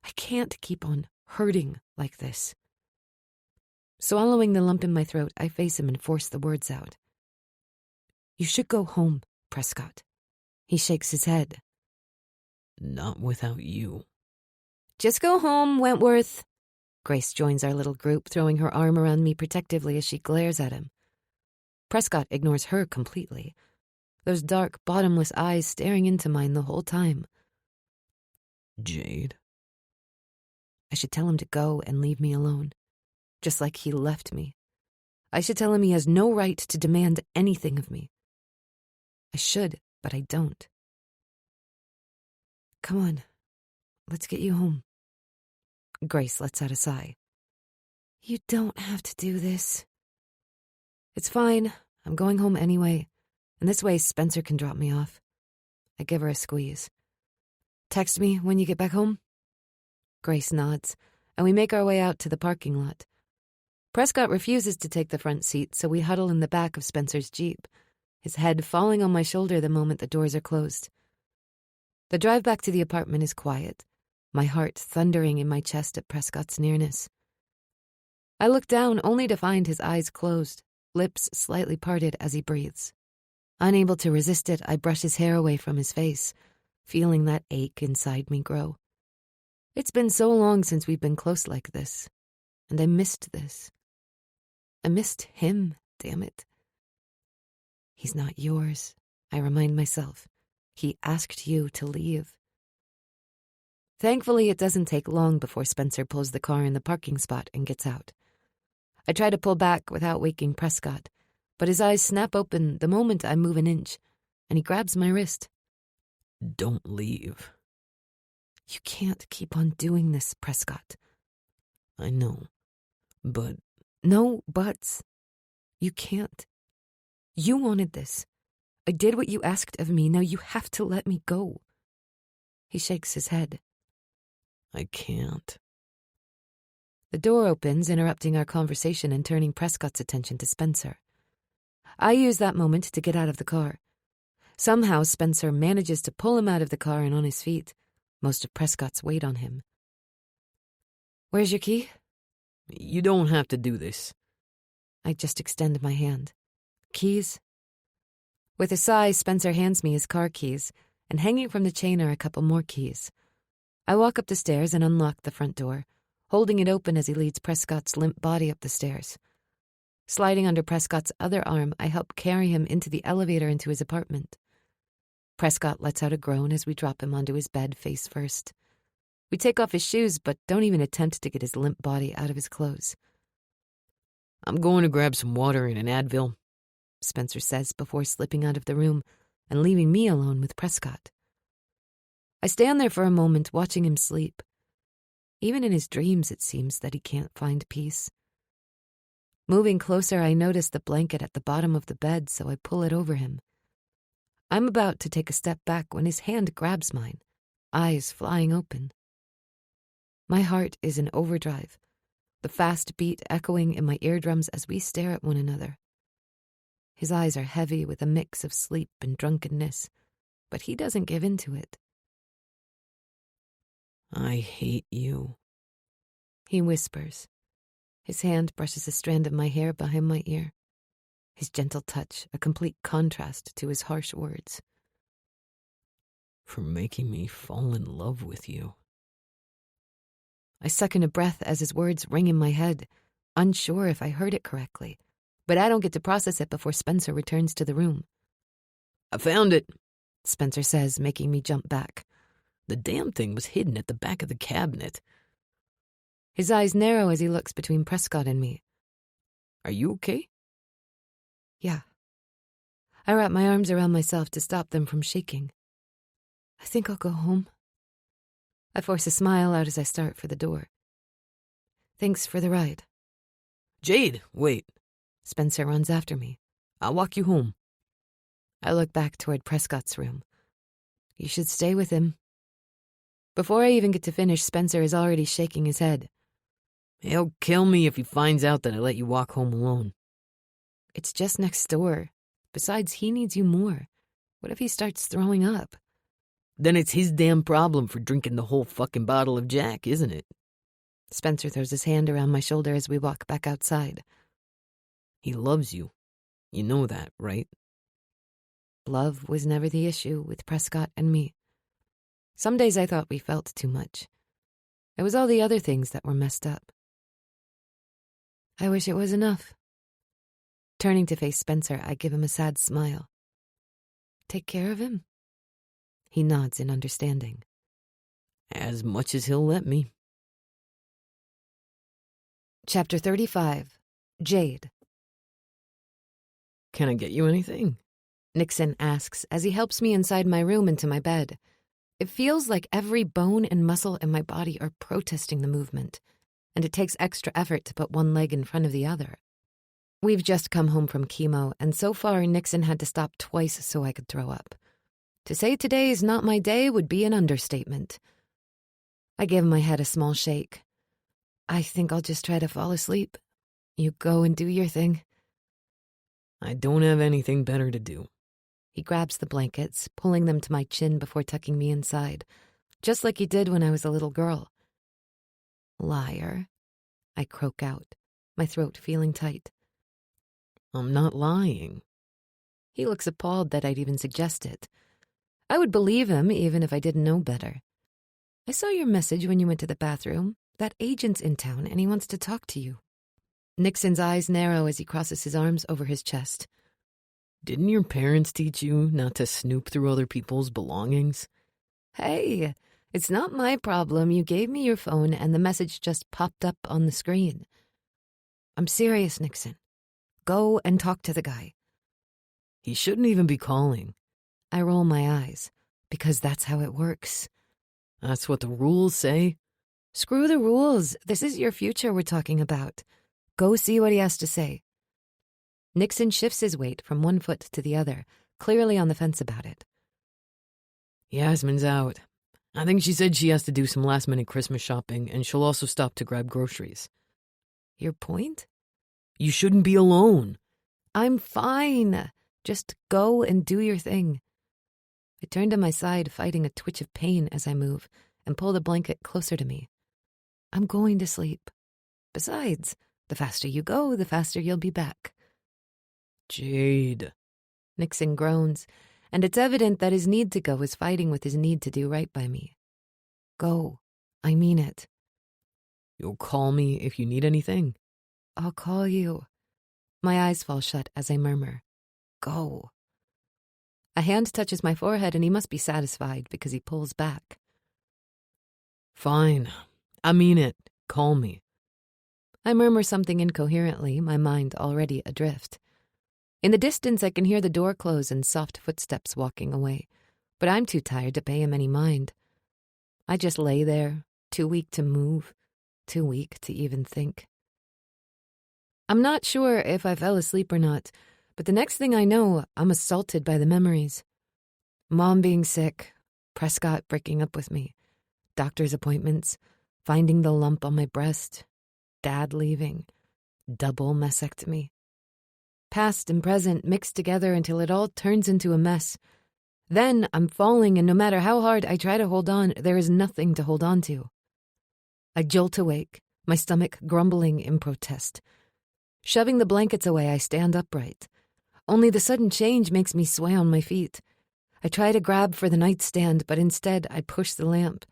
I can't keep on hurting like this. Swallowing the lump in my throat, I face him and force the words out. You should go home, Prescott. He shakes his head. Not without you. Just go home, Wentworth. Grace joins our little group, throwing her arm around me protectively as she glares at him. Prescott ignores her completely, those dark, bottomless eyes staring into mine the whole time. Jade. I should tell him to go and leave me alone, just like he left me. I should tell him he has no right to demand anything of me. I should, but I don't. Come on, let's get you home. Grace lets out a sigh. You don't have to do this. It's fine. I'm going home anyway, and this way Spencer can drop me off. I give her a squeeze. Text me when you get back home. Grace nods, and we make our way out to the parking lot. Prescott refuses to take the front seat, so we huddle in the back of Spencer's Jeep, his head falling on my shoulder the moment the doors are closed. The drive back to the apartment is quiet, my heart thundering in my chest at Prescott's nearness. I look down only to find his eyes closed, lips slightly parted as he breathes. Unable to resist it, I brush his hair away from his face, feeling that ache inside me grow. It's been so long since we've been close like this, and I missed this. I missed him, damn it. He's not yours, I remind myself. He asked you to leave. Thankfully, it doesn't take long before Spencer pulls the car in the parking spot and gets out. I try to pull back without waking Prescott, but his eyes snap open the moment I move an inch, and he grabs my wrist. Don't leave. You can't keep on doing this, Prescott. I know, but... No buts. You can't. You wanted this. I did what you asked of me. Now you have to let me go. He shakes his head. I can't. The door opens, interrupting our conversation and turning Prescott's attention to Spencer. I use that moment to get out of the car. Somehow Spencer manages to pull him out of the car and on his feet, most of Prescott's weight on him. Where's your key? You don't have to do this. I just extend my hand. Keys? With a sigh, Spencer hands me his car keys, and hanging from the chain are a couple more keys. I walk up the stairs and unlock the front door, holding it open as he leads Prescott's limp body up the stairs. Sliding under Prescott's other arm, I help carry him into the elevator into his apartment. Prescott lets out a groan as we drop him onto his bed face first. We take off his shoes, but don't even attempt to get his limp body out of his clothes. I'm going to grab some water and an Advil, Spencer says before slipping out of the room and leaving me alone with Prescott. I stand there for a moment watching him sleep. Even in his dreams, it seems that he can't find peace. Moving closer, I notice the blanket at the bottom of the bed, so I pull it over him. I'm about to take a step back when his hand grabs mine, eyes flying open. My heart is in overdrive, the fast beat echoing in my eardrums as we stare at one another. His eyes are heavy with a mix of sleep and drunkenness, but he doesn't give in to it. I hate you, he whispers. His hand brushes a strand of my hair behind my ear. His gentle touch, a complete contrast to his harsh words. For making me fall in love with you. I suck in a breath as his words ring in my head, unsure if I heard it correctly, but I don't get to process it before Spencer returns to the room. I found it, Spencer says, making me jump back. The damn thing was hidden at the back of the cabinet. His eyes narrow as he looks between Prescott and me. Are you okay? Yeah. I wrap my arms around myself to stop them from shaking. I think I'll go home. I force a smile out as I start for the door. Thanks for the ride. Jade, wait. Spencer runs after me. I'll walk you home. I look back toward Prescott's room. You should stay with him. Before I even get to finish, Spencer is already shaking his head. He'll kill me if he finds out that I let you walk home alone. It's just next door. Besides, he needs you more. What if he starts throwing up? Then it's his damn problem for drinking the whole fucking bottle of Jack, isn't it? Spencer throws his hand around my shoulder as we walk back outside. He loves you. You know that, right? Love was never the issue with Prescott and me. Some days I thought we felt too much. It was all the other things that were messed up. I wish it was enough. Turning to face Spencer, I give him a sad smile. Take care of him? He nods in understanding. As much as he'll let me. Chapter 35. Jade. Can I get you anything? Nixon asks as he helps me inside my room into my bed. It feels like every bone and muscle in my body are protesting the movement, and it takes extra effort to put one leg in front of the other. We've just come home from chemo, and so far Nixon had to stop twice so I could throw up. To say today is not my day would be an understatement. I give my head a small shake. I think I'll just try to fall asleep. You go and do your thing. I don't have anything better to do. He grabs the blankets, pulling them to my chin before tucking me inside, just like he did when I was a little girl. Liar, I croak out, my throat feeling tight. I'm not lying. He looks appalled that I'd even suggest it. I would believe him even if I didn't know better. I saw your message when you went to the bathroom. That agent's in town and he wants to talk to you. Nixon's eyes narrow as he crosses his arms over his chest. Didn't your parents teach you not to snoop through other people's belongings? Hey, it's not my problem. You gave me your phone and the message just popped up on the screen. I'm serious, Nixon. Go and talk to the guy. He shouldn't even be calling. I roll my eyes, because that's how it works. That's what the rules say. Screw the rules. This is your future we're talking about. Go see what he has to say. Nixon shifts his weight from one foot to the other, clearly on the fence about it. Yasmin's out. I think she said she has to do some last-minute Christmas shopping, and she'll also stop to grab groceries. Your point? You shouldn't be alone. I'm fine. Just go and do your thing. I turn to my side, fighting a twitch of pain as I move, and pull the blanket closer to me. I'm going to sleep. Besides, the faster you go, the faster you'll be back. Jade. Nixon groans, and it's evident that his need to go is fighting with his need to do right by me. Go. I mean it. You'll call me if you need anything. I'll call you. My eyes fall shut as I murmur, go. A hand touches my forehead and he must be satisfied because he pulls back. Fine. I mean it. Call me. I murmur something incoherently, my mind already adrift. In the distance, I can hear the door close and soft footsteps walking away, but I'm too tired to pay him any mind. I just lay there, too weak to move, too weak to even think. I'm not sure if I fell asleep or not, but the next thing I know, I'm assaulted by the memories. Mom being sick, Prescott breaking up with me, doctor's appointments, finding the lump on my breast, Dad leaving, double mastectomy. Past and present mixed together until it all turns into a mess. Then I'm falling, and no matter how hard I try to hold on, there is nothing to hold on to. I jolt awake, my stomach grumbling in protest. Shoving the blankets away, I stand upright. Only the sudden change makes me sway on my feet. I try to grab for the nightstand, but instead I push the lamp.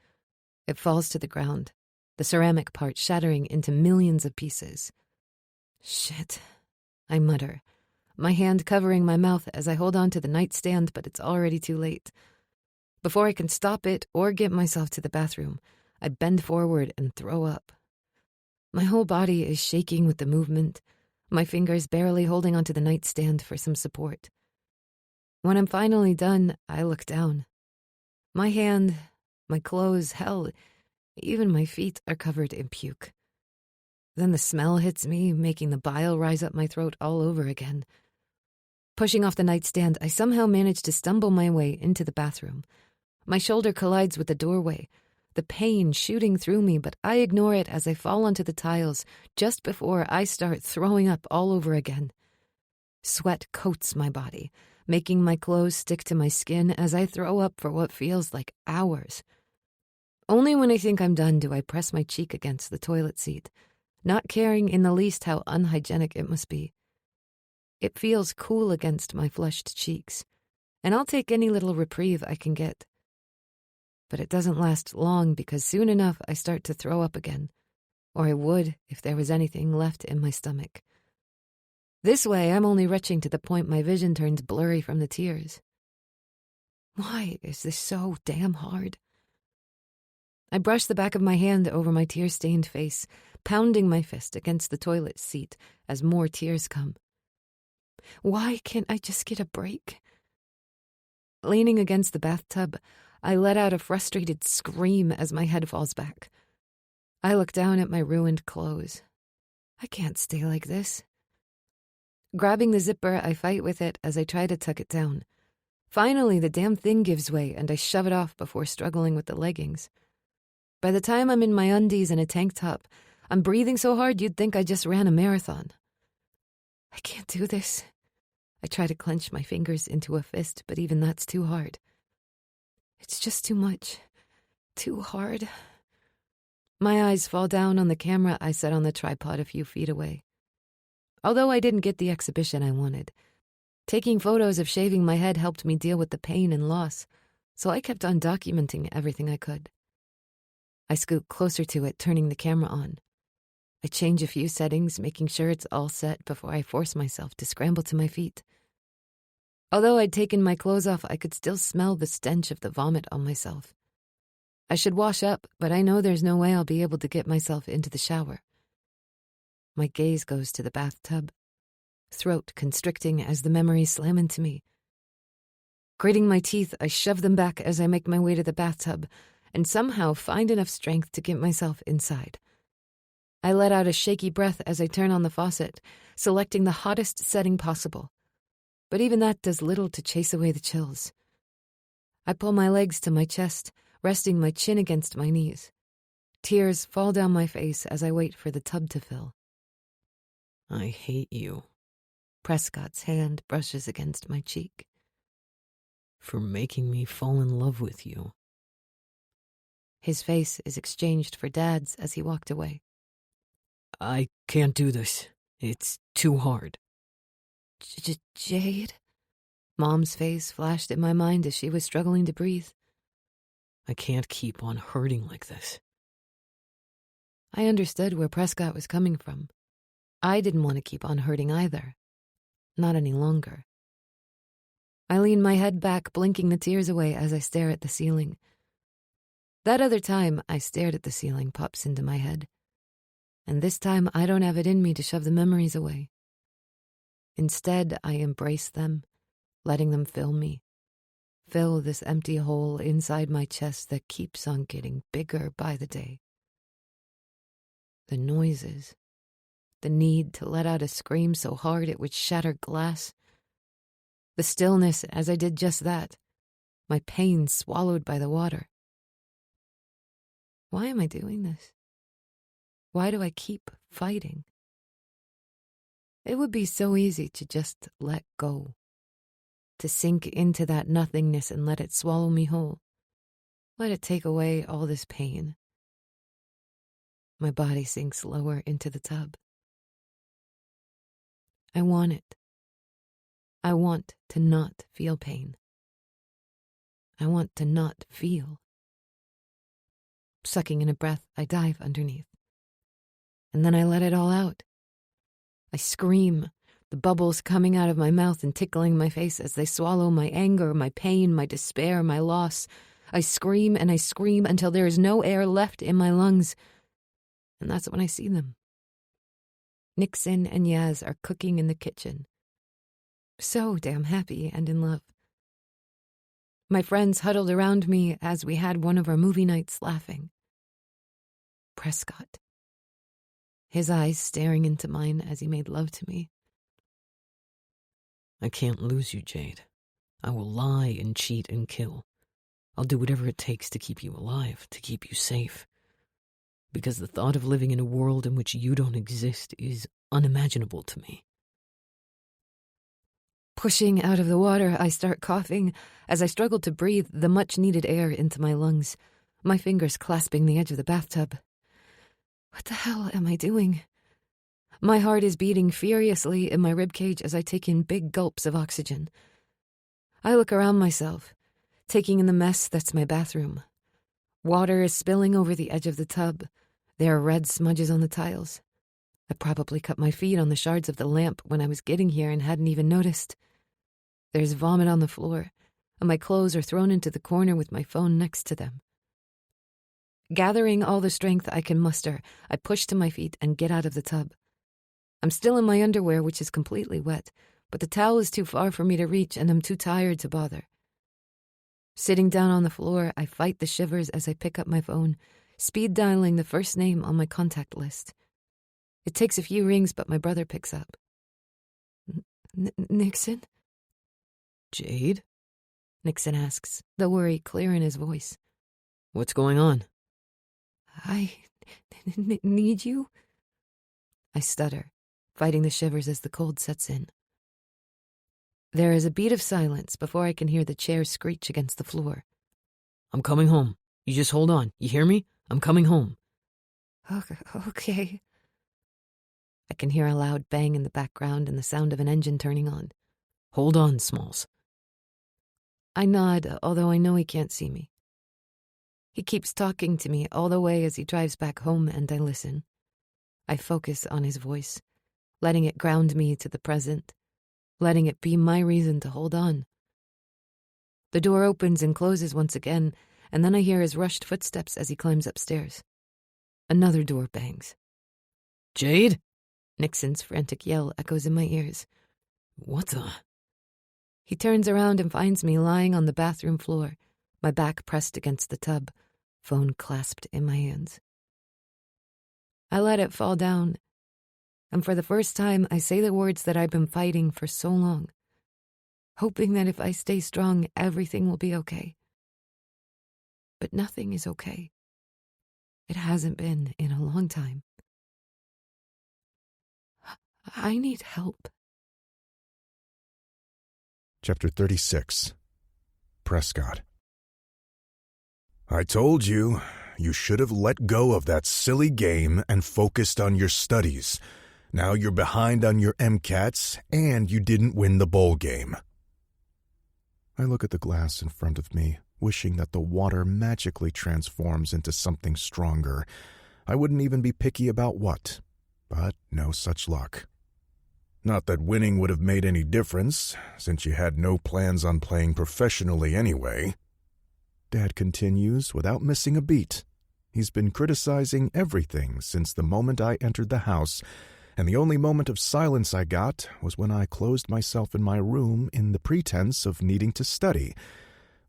It falls to the ground, the ceramic part shattering into millions of pieces. Shit, I mutter, my hand covering my mouth as I hold on to the nightstand, but it's already too late. Before I can stop it or get myself to the bathroom, I bend forward and throw up. My whole body is shaking with the movement, my fingers barely holding onto the nightstand for some support. When I'm finally done, I look down. My hand, my clothes, hell, even my feet are covered in puke. Then the smell hits me, making the bile rise up my throat all over again. Pushing off the nightstand, I somehow manage to stumble my way into the bathroom. My shoulder collides with the doorway, the pain shooting through me, but I ignore it as I fall onto the tiles just before I start throwing up all over again. Sweat coats my body, making my clothes stick to my skin as I throw up for what feels like hours. Only when I think I'm done do I press my cheek against the toilet seat, not caring in the least how unhygienic it must be. It feels cool against my flushed cheeks, and I'll take any little reprieve I can get. But it doesn't last long because soon enough I start to throw up again, or I would if there was anything left in my stomach. This way, I'm only retching to the point my vision turns blurry from the tears. Why is this so damn hard? I brush the back of my hand over my tear-stained face, pounding my fist against the toilet seat as more tears come. Why can't I just get a break? Leaning against the bathtub, I let out a frustrated scream as my head falls back. I look down at my ruined clothes. I can't stay like this. Grabbing the zipper, I fight with it as I try to tuck it down. Finally, the damn thing gives way and I shove it off before struggling with the leggings. By the time I'm in my undies and a tank top, I'm breathing so hard you'd think I just ran a marathon. I can't do this. I try to clench my fingers into a fist, but even that's too hard. It's just too much. Too hard. My eyes fall down on the camera I set on the tripod a few feet away. Although I didn't get the exhibition I wanted, taking photos of shaving my head helped me deal with the pain and loss, so I kept on documenting everything I could. I scoot closer to it, turning the camera on. I change a few settings, making sure it's all set before I force myself to scramble to my feet. Although I'd taken my clothes off, I could still smell the stench of the vomit on myself. I should wash up, but I know there's no way I'll be able to get myself into the shower. My gaze goes to the bathtub, throat constricting as the memories slam into me. Gritting my teeth, I shove them back as I make my way to the bathtub and somehow find enough strength to get myself inside. I let out a shaky breath as I turn on the faucet, selecting the hottest setting possible. But even that does little to chase away the chills. I pull my legs to my chest, resting my chin against my knees. Tears fall down my face as I wait for the tub to fill. I hate you. Prescott's hand brushes against my cheek. For making me fall in love with you. His face is exchanged for Dad's as he walked away. I can't do this. It's too hard. Jade? Mom's face flashed in my mind as she was struggling to breathe. I can't keep on hurting like this. I understood where Prescott was coming from. I didn't want to keep on hurting either. Not any longer. I lean my head back, blinking the tears away as I stare at the ceiling. That other time I stared at the ceiling pops into my head. And this time I don't have it in me to shove the memories away. Instead, I embrace them, letting them fill me. Fill this empty hole inside my chest that keeps on getting bigger by the day. The noises. The need to let out a scream so hard it would shatter glass. The stillness as I did just that. My pain swallowed by the water. Why am I doing this? Why do I keep fighting? It would be so easy to just let go. To sink into that nothingness and let it swallow me whole. Let it take away all this pain. My body sinks lower into the tub. I want it. I want to not feel pain. I want to not feel. Sucking in a breath, I dive underneath. And then I let it all out. I scream, the bubbles coming out of my mouth and tickling my face as they swallow my anger, my pain, my despair, my loss. I scream and I scream until there is no air left in my lungs. And that's when I see them. Nixon and Yaz are cooking in the kitchen. So damn happy and in love. My friends huddled around me as we had one of our movie nights laughing. Prescott. His eyes staring into mine as he made love to me. I can't lose you, Jade. I will lie and cheat and kill. I'll do whatever it takes to keep you alive, to keep you safe. Because the thought of living in a world in which you don't exist is unimaginable to me. Pushing out of the water, I start coughing as I struggle to breathe the much-needed air into my lungs, my fingers clasping the edge of the bathtub. What the hell am I doing? My heart is beating furiously in my ribcage as I take in big gulps of oxygen. I look around myself, taking in the mess that's my bathroom. Water is spilling over the edge of the tub. There are red smudges on the tiles. I probably cut my feet on the shards of the lamp when I was getting here and hadn't even noticed. There's vomit on the floor, and my clothes are thrown into the corner with my phone next to them. Gathering all the strength I can muster, I push to my feet and get out of the tub. I'm still in my underwear, which is completely wet, but the towel is too far for me to reach and I'm too tired to bother. Sitting down on the floor, I fight the shivers as I pick up my phone, speed dialing the first name on my contact list. It takes a few rings, but my brother picks up. Nixon? Jade? Nixon asks, the worry clear in his voice. What's going on? I need you? I stutter, fighting the shivers as the cold sets in. There is a beat of silence before I can hear the chair screech against the floor. I'm coming home. You just hold on. You hear me? I'm coming home. Okay. I can hear a loud bang in the background and the sound of an engine turning on. Hold on, Smalls. I nod, although I know he can't see me. He keeps talking to me all the way as he drives back home, and I listen. I focus on his voice, letting it ground me to the present, letting it be my reason to hold on. The door opens and closes once again, and then I hear his rushed footsteps as he climbs upstairs. Another door bangs. Jade? Nixon's frantic yell echoes in my ears. What the? He turns around and finds me lying on the bathroom floor, my back pressed against the tub, phone clasped in my hands. I let it fall down, and for the first time I say the words that I've been fighting for so long, hoping that if I stay strong, everything will be okay. But nothing is okay. It hasn't been in a long time. I need help. Chapter 36. Prescott. I told you, you should have let go of that silly game and focused on your studies. Now you're behind on your MCATs, and you didn't win the bowl game. I look at the glass in front of me, wishing that the water magically transforms into something stronger. I wouldn't even be picky about what, but no such luck. Not that winning would have made any difference, since you had no plans on playing professionally anyway. Dad continues without missing a beat. He's been criticizing everything since the moment I entered the house, and the only moment of silence I got was when I closed myself in my room in the pretense of needing to study,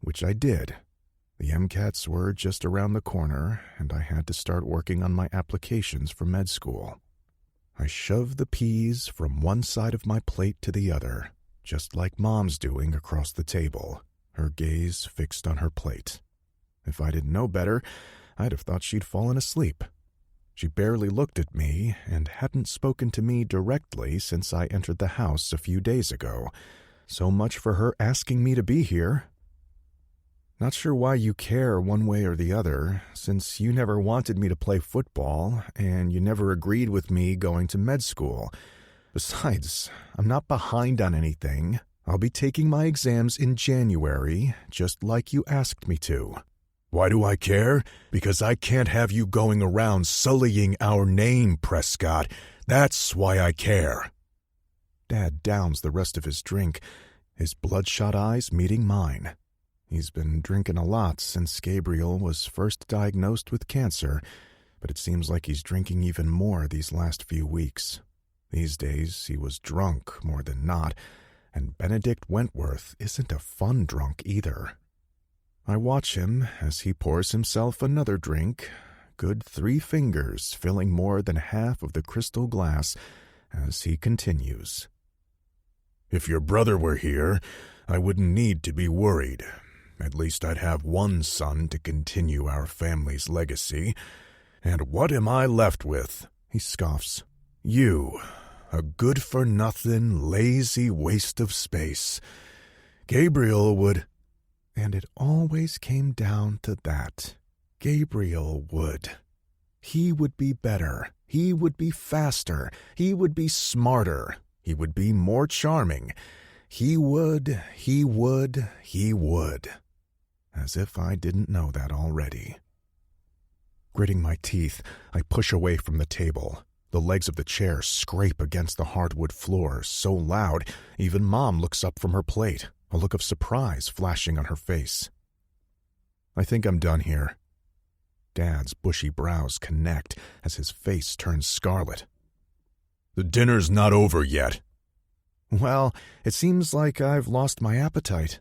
which I did. The MCATs were just around the corner, and I had to start working on my applications for med school. I shoved the peas from one side of my plate to the other, just like Mom's doing across the table, her gaze fixed on her plate. If I didn't know better, I'd have thought she'd fallen asleep. She barely looked at me and hadn't spoken to me directly since I entered the house a few days ago. So much for her asking me to be here. Not sure why you care one way or the other, since you never wanted me to play football, and you never agreed with me going to med school. Besides, I'm not behind on anything. I'll be taking my exams in January, just like you asked me to. Why do I care? Because I can't have you going around sullying our name, Prescott. That's why I care. Dad downs the rest of his drink, his bloodshot eyes meeting mine. He's been drinking a lot since Gabriel was first diagnosed with cancer, but it seems like he's drinking even more these last few weeks. These days, he was drunk more than not, and Benedict Wentworth isn't a fun drunk either. I watch him as he pours himself another drink, good 3 fingers filling more than half of the crystal glass, as he continues. If your brother were here, I wouldn't need to be worried. At least I'd have one son to continue our family's legacy. And what am I left with? He scoffs. You, a good-for-nothing, lazy waste of space. Gabriel would... And it always came down to that. Gabriel would. He would be better. He would be faster. He would be smarter. He would be more charming. He would, he would, he would. As if I didn't know that already. Gritting my teeth, I push away from the table. The legs of the chair scrape against the hardwood floor so loud, even Mom looks up from her plate, a look of surprise flashing on her face. I think I'm done here. Dad's bushy brows connect as his face turns scarlet. The dinner's not over yet. Well, it seems like I've lost my appetite.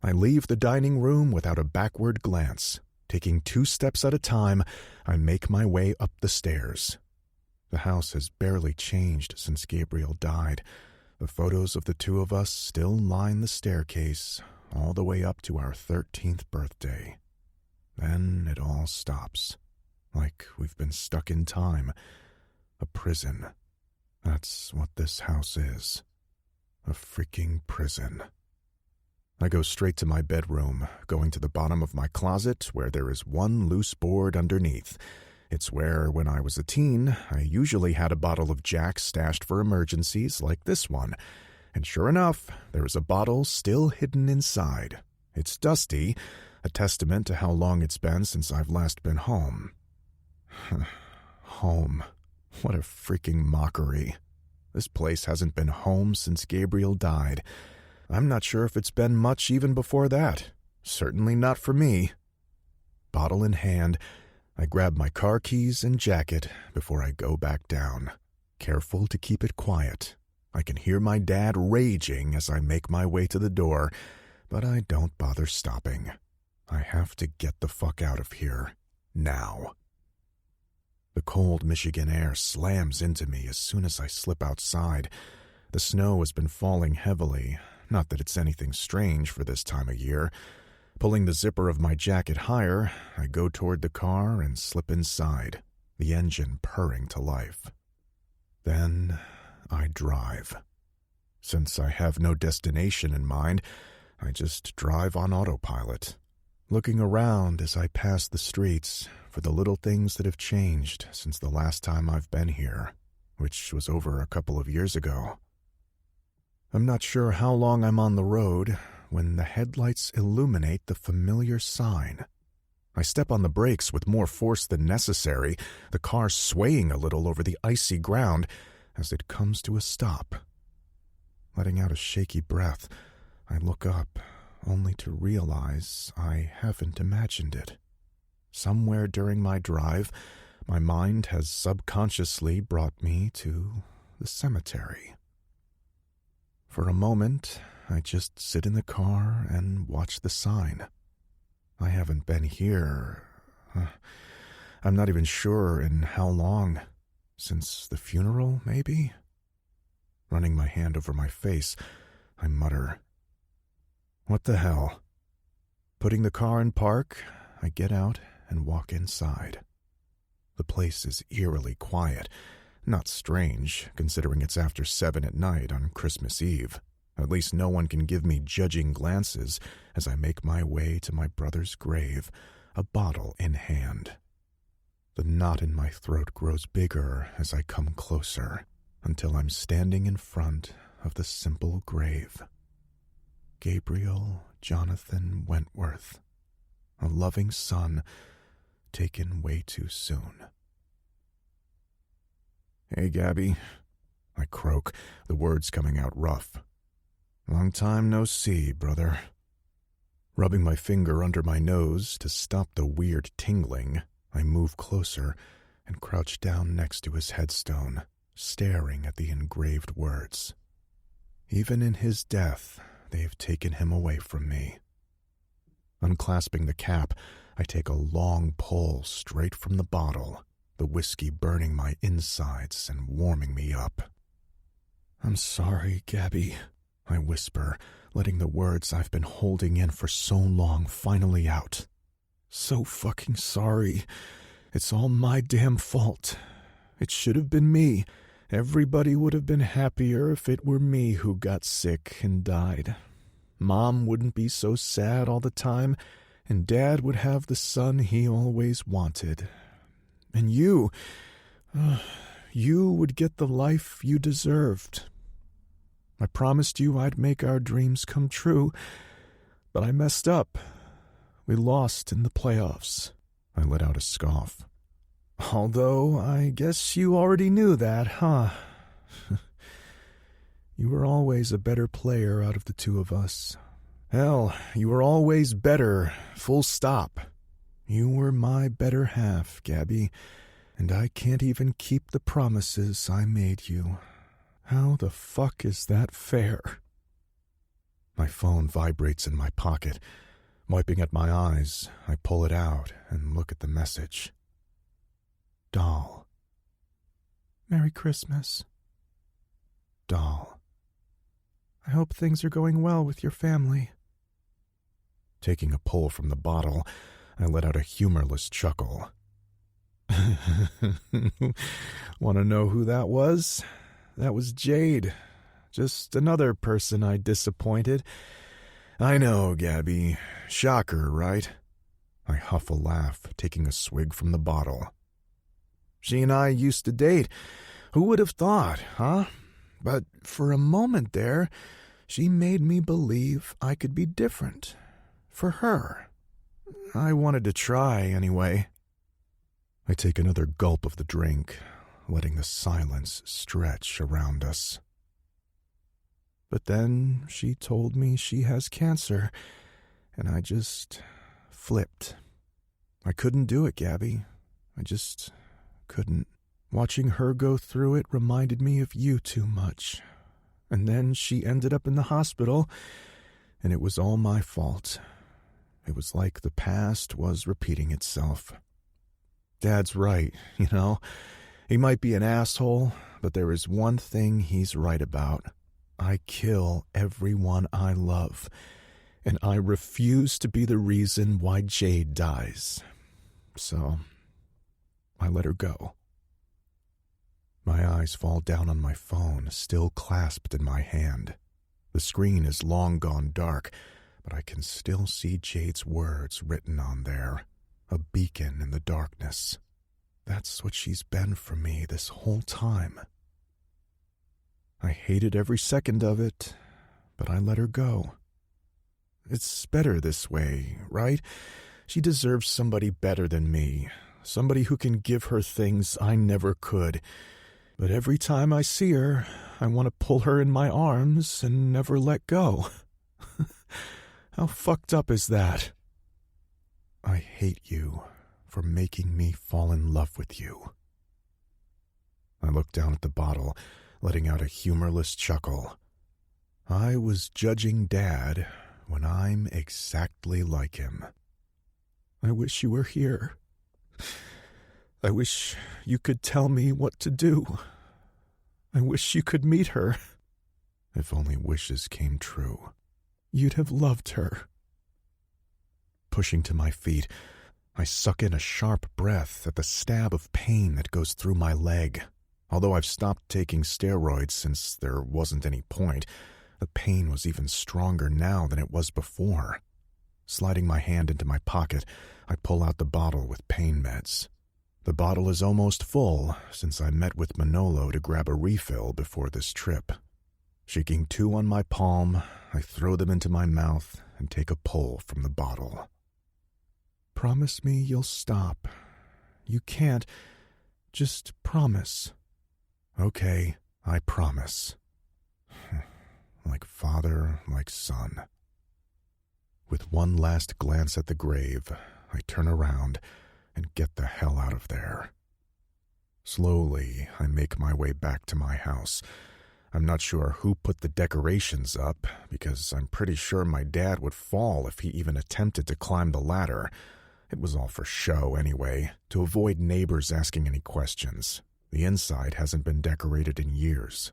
I leave the dining room without a backward glance. Taking 2 steps at a time, I make my way up the stairs. The house has barely changed since Gabriel died. The photos of the 2 of us still line the staircase all the way up to our 13th birthday. Then it all stops, like we've been stuck in time. A prison. That's what this house is. A freaking prison. I go straight to my bedroom, going to the bottom of my closet where there is one loose board underneath. It's where, when I was a teen, I usually had a bottle of Jack stashed for emergencies like this one. And sure enough, there is a bottle still hidden inside. It's dusty, a testament to how long it's been since I've last been home. Home. What a freaking mockery. This place hasn't been home since Gabriel died. I'm not sure if it's been much even before that. Certainly not for me. Bottle in hand, I grab my car keys and jacket before I go back down, careful to keep it quiet. I can hear my dad raging as I make my way to the door, but I don't bother stopping. I have to get the fuck out of here, now. The cold Michigan air slams into me as soon as I slip outside. The snow has been falling heavily, not that it's anything strange for this time of year. Pulling the zipper of my jacket higher, I go toward the car and slip inside, the engine purring to life. Then I drive. Since I have no destination in mind, I just drive on autopilot, looking around as I pass the streets for the little things that have changed since the last time I've been here, which was over a couple of years ago. I'm not sure how long I'm on the road when the headlights illuminate the familiar sign. I step on the brakes with more force than necessary, the car swaying a little over the icy ground as it comes to a stop. Letting out a shaky breath, I look up, only to realize I haven't imagined it. Somewhere during my drive, my mind has subconsciously brought me to the cemetery. For a moment, I just sit in the car and watch the sign. I haven't been here. I'm not even sure in how long. Since the funeral, maybe? Running my hand over my face, I mutter, "What the hell?" Putting the car in park, I get out and walk inside. The place is eerily quiet. Not strange, considering it's after 7 at night on Christmas Eve. At least no one can give me judging glances as I make my way to my brother's grave, a bottle in hand. The knot in my throat grows bigger as I come closer, until I'm standing in front of the simple grave. Gabriel Jonathan Wentworth, a loving son taken way too soon. "Hey, Gabby," I croak, the words coming out rough. "Long time no see, brother." Rubbing my finger under my nose to stop the weird tingling, I move closer and crouch down next to his headstone, staring at the engraved words. Even in his death, they've taken him away from me. Unclasping the cap, I take a long pull straight from the bottle, the whiskey burning my insides and warming me up. "I'm sorry, Gabby," I whisper, letting the words I've been holding in for so long finally out. "So fucking sorry. It's all my damn fault. It should have been me. Everybody would have been happier if it were me who got sick and died. Mom wouldn't be so sad all the time, and Dad would have the son he always wanted. And you would get the life you deserved." I promised you I'd make our dreams come true, but I messed up. We lost in the playoffs." I let out a scoff. "Although, I guess you already knew that, huh? You were always a better player out of the two of us. Hell, you were always better, full stop. You were my better half, Gabby, and I can't even keep the promises I made you. How the fuck is that fair?" My phone vibrates in my pocket. Wiping at my eyes, I pull it out and look at the message. Doll. "Merry Christmas." Doll. "I hope things are going well with your family." Taking a pull from the bottle, I let out a humorless chuckle. Want to know who that was? That was Jade. Just another person I disappointed. I know, Gabby. Shocker, right? I huff a laugh, taking a swig from the bottle. She and I used to date. Who would have thought, huh? But for a moment there, she made me believe I could be different. For her. I wanted to try, anyway. I take another gulp of the drink, letting the silence stretch around us. But then she told me she has cancer, and I just flipped. I couldn't do it, Gabby. I just couldn't. Watching her go through it reminded me of you too much. And then she ended up in the hospital, and it was all my fault. It was like the past was repeating itself. Dad's right, you know. He might be an asshole, but there is one thing he's right about. I kill everyone I love, and I refuse to be the reason why Jade dies. So, I let her go. My eyes fall down on my phone, still clasped in my hand. The screen is long gone dark, but I can still see Jade's words written on there, a beacon in the darkness. That's what she's been for me this whole time. I hated every second of it, but I let her go. It's better this way, right? She deserves somebody better than me, somebody who can give her things I never could. But every time I see her, I want to pull her in my arms and never let go. How fucked up is that? I hate you for making me fall in love with you. I look down at the bottle, letting out a humorless chuckle. I was judging Dad when I'm exactly like him. I wish you were here. I wish you could tell me what to do. I wish you could meet her. If only wishes came true. You'd have loved her. Pushing to my feet, I suck in a sharp breath at the stab of pain that goes through my leg. Although I've stopped taking steroids since there wasn't any point, the pain was even stronger now than it was before. Sliding my hand into my pocket, I pull out the bottle with pain meds. The bottle is almost full, since I met with Manolo to grab a refill before this trip. Shaking 2 on my palm, I throw them into my mouth and take a pull from the bottle. Promise me you'll stop. You can't. Just promise. Okay, I promise. Like father, like son. With one last glance at the grave, I turn around and get the hell out of there. Slowly, I make my way back to my house. I'm not sure who put the decorations up, because I'm pretty sure my dad would fall if he even attempted to climb the ladder. It was all for show anyway, to avoid neighbors asking any questions. The inside hasn't been decorated in years.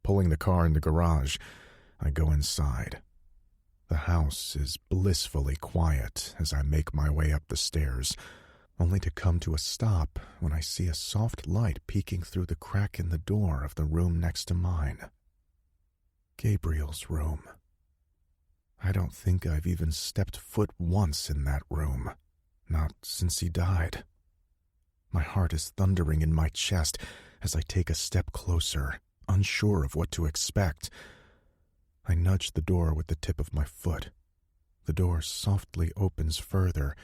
Pulling the car in the garage, I go inside. The house is blissfully quiet as I make my way up the stairs, only to come to a stop when I see a soft light peeking through the crack in the door of the room next to mine. Gabriel's room. I don't think I've even stepped foot once in that room, not since he died. My heart is thundering in my chest as I take a step closer, unsure of what to expect. I nudge the door with the tip of my foot. The door softly opens further,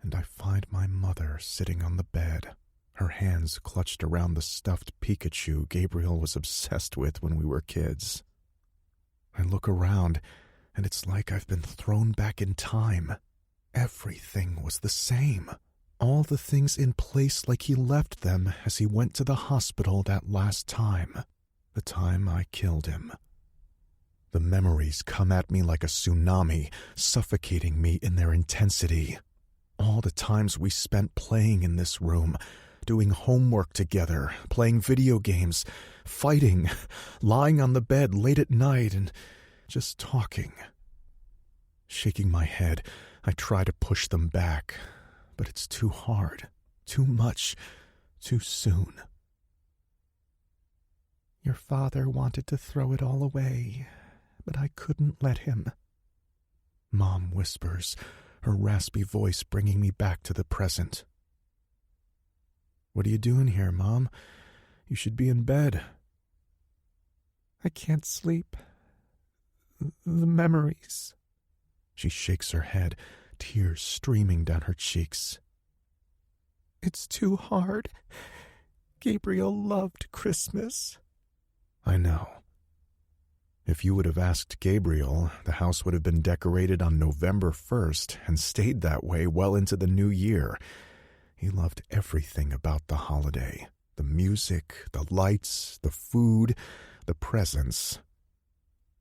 and I find my mother sitting on the bed, her hands clutched around the stuffed Pikachu Gabriel was obsessed with when we were kids. I look around, and it's like I've been thrown back in time. Everything was the same. All the things in place like he left them as he went to the hospital that last time, the time I killed him. The memories come at me like a tsunami, suffocating me in their intensity. All the times we spent playing in this room, doing homework together, playing video games, fighting, lying on the bed late at night, and just talking. Shaking my head, I try to push them back, but it's too hard, too much, too soon. Your father wanted to throw it all away, but I couldn't let him. Mom whispers, her raspy voice bringing me back to the present. What are you doing here, Mom? You should be in bed. I can't sleep. The memories. She shakes her head, tears streaming down her cheeks. It's too hard. Gabriel loved Christmas. I know. If you would have asked Gabriel, the house would have been decorated on November 1st and stayed that way well into the new year. He loved everything about the holiday. The music, the lights, the food, the presents.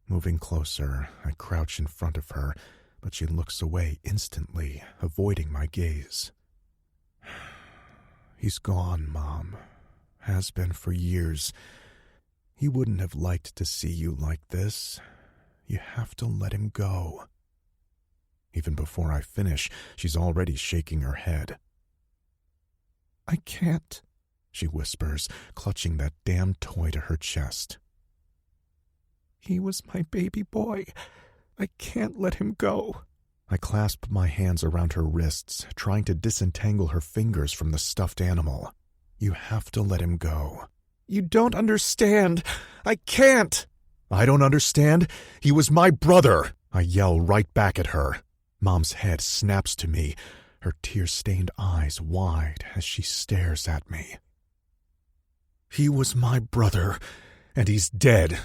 Moving closer, I crouch in front of her, but she looks away instantly, avoiding my gaze. He's gone, Mom. Has been for years. He wouldn't have liked to see you like this. You have to let him go. Even before I finish, she's already shaking her head. I can't, she whispers, clutching that damn toy to her chest. He was my baby boy. I can't let him go. I clasp my hands around her wrists, trying to disentangle her fingers from the stuffed animal. You have to let him go. You don't understand. I can't. I don't understand. He was my brother. I yell right back at her. Mom's head snaps to me, her tear-stained eyes wide as she stares at me. He was my brother, and he's dead.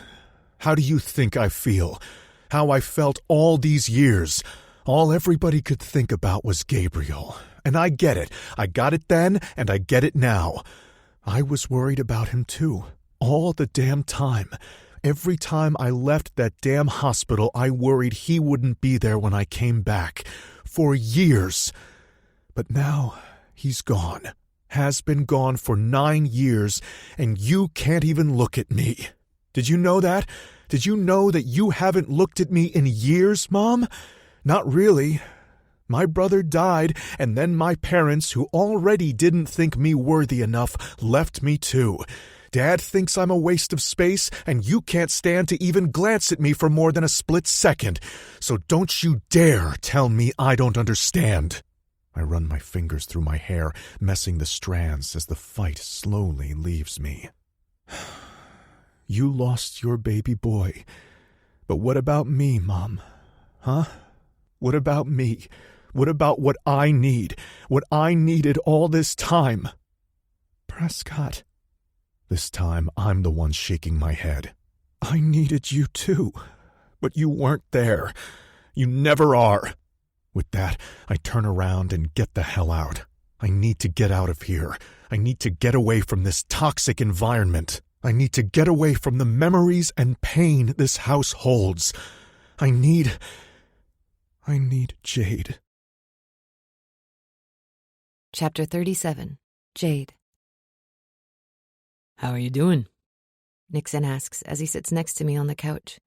How do you think I feel? How I felt all these years. All everybody could think about was Gabriel. And I get it. I got it then, and I get it now. I was worried about him too, all the damn time. Every time I left that damn hospital, I worried he wouldn't be there when I came back. For years. But now, he's gone. Has been gone for 9 years, and you can't even look at me. Did you know that? Did you know that you haven't looked at me in years, Mom? Not really. My brother died, and then my parents, who already didn't think me worthy enough, left me too. Dad thinks I'm a waste of space, and you can't stand to even glance at me for more than a split second. So don't you dare tell me I don't understand. I run my fingers through my hair, messing the strands as the fight slowly leaves me. You lost your baby boy. But what about me, Mom? Huh? What about me? What about what I need? What I needed all this time? Prescott. This time, I'm the one shaking my head. I needed you too, but you weren't there. You never are. With that, I turn around and get the hell out. I need to get out of here. I need to get away from this toxic environment. I need to get away from the memories and pain this house holds. I need Jade. Chapter 37. Jade. How are you doing? Nixon asks as he sits next to me on the couch.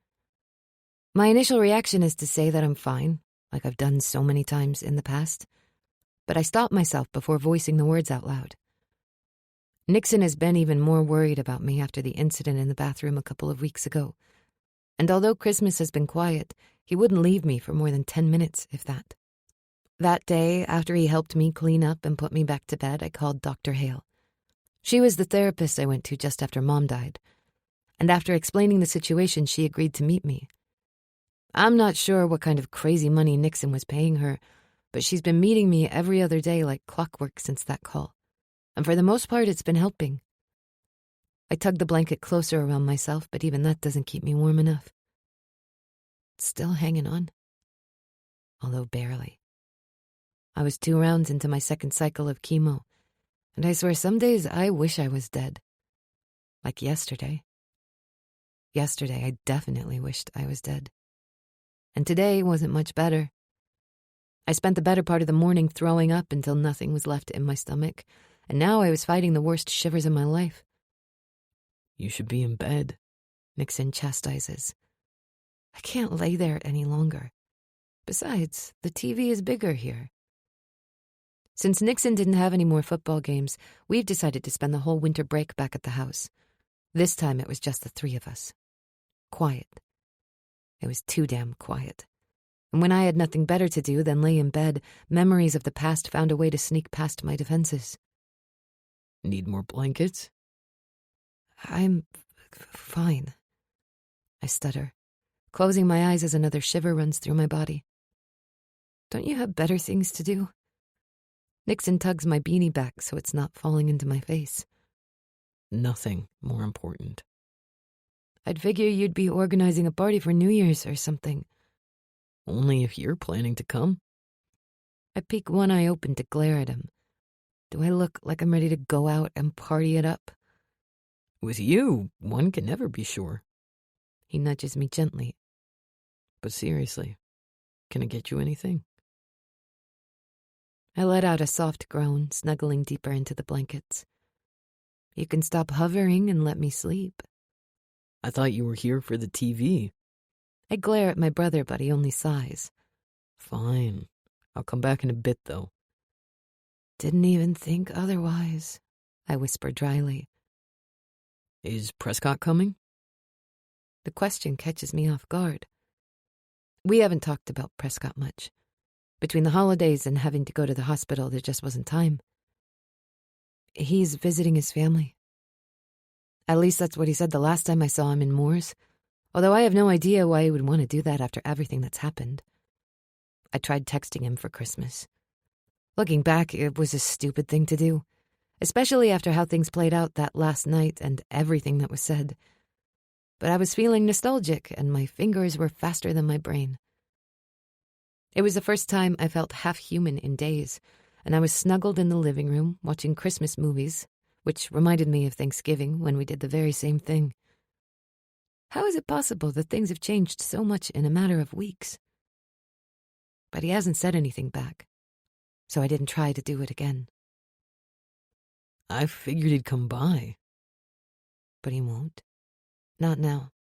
My initial reaction is to say that I'm fine, like I've done so many times in the past, but I stop myself before voicing the words out loud. Nixon has been even more worried about me after the incident in the bathroom a couple of weeks ago, and although Christmas has been quiet, he wouldn't leave me for more than 10 minutes, if that. That day, after he helped me clean up and put me back to bed, I called Dr. Hale. She was the therapist I went to just after Mom died. and after explaining the situation, she agreed to meet me. I'm not sure what kind of crazy money Nixon was paying her, but she's been meeting me every other day like clockwork since that call, and for the most part, it's been helping. I tug the blanket closer around myself, but even that doesn't keep me warm enough. Still hanging on, although barely. I was 2 rounds into my second cycle of chemo, and I swear some days I wish I was dead. Like yesterday. Yesterday, I definitely wished I was dead. And today wasn't much better. I spent the better part of the morning throwing up until nothing was left in my stomach, and now I was fighting the worst shivers of my life. You should be in bed. Nixon chastises. I can't lay there any longer. Besides, the TV is bigger here. Since Nixon didn't have any more football games, we've decided to spend the whole winter break back at the house. This time it was just the 3 of us. Quiet. It was too damn quiet. And when I had nothing better to do than lay in bed, memories of the past found a way to sneak past my defenses. Need more blankets? I'm fine, I stutter, closing my eyes as another shiver runs through my body. Don't you have better things to do? Nixon tugs my beanie back so it's not falling into my face. Nothing more important. I'd figure you'd be organizing a party for New Year's or something. Only if you're planning to come. I peek one eye open to glare at him. Do I look like I'm ready to go out and party it up? With you, one can never be sure. He nudges me gently. But seriously, can I get you anything? I let out a soft groan, snuggling deeper into the blankets. You can stop hovering and let me sleep. I thought you were here for the TV. I glare at my brother, but he only sighs. Fine. I'll come back in a bit, though. Didn't even think otherwise, I whisper dryly. Is Prescott coming? The question catches me off guard. We haven't talked about Prescott much. Between the holidays and having to go to the hospital, there just wasn't time. He's visiting his family. At least that's what he said the last time I saw him in Moores, although I have no idea why he would want to do that after everything that's happened. I tried texting him for Christmas. Looking back, it was a stupid thing to do, especially after how things played out that last night and everything that was said. But I was feeling nostalgic, and my fingers were faster than my brain. It was the first time I felt half human in days, and I was snuggled in the living room watching Christmas movies, which reminded me of Thanksgiving when we did the very same thing. How is it possible that things have changed so much in a matter of weeks? But he hasn't said anything back, so I didn't try to do it again. I figured he'd come by. But he won't. Not now.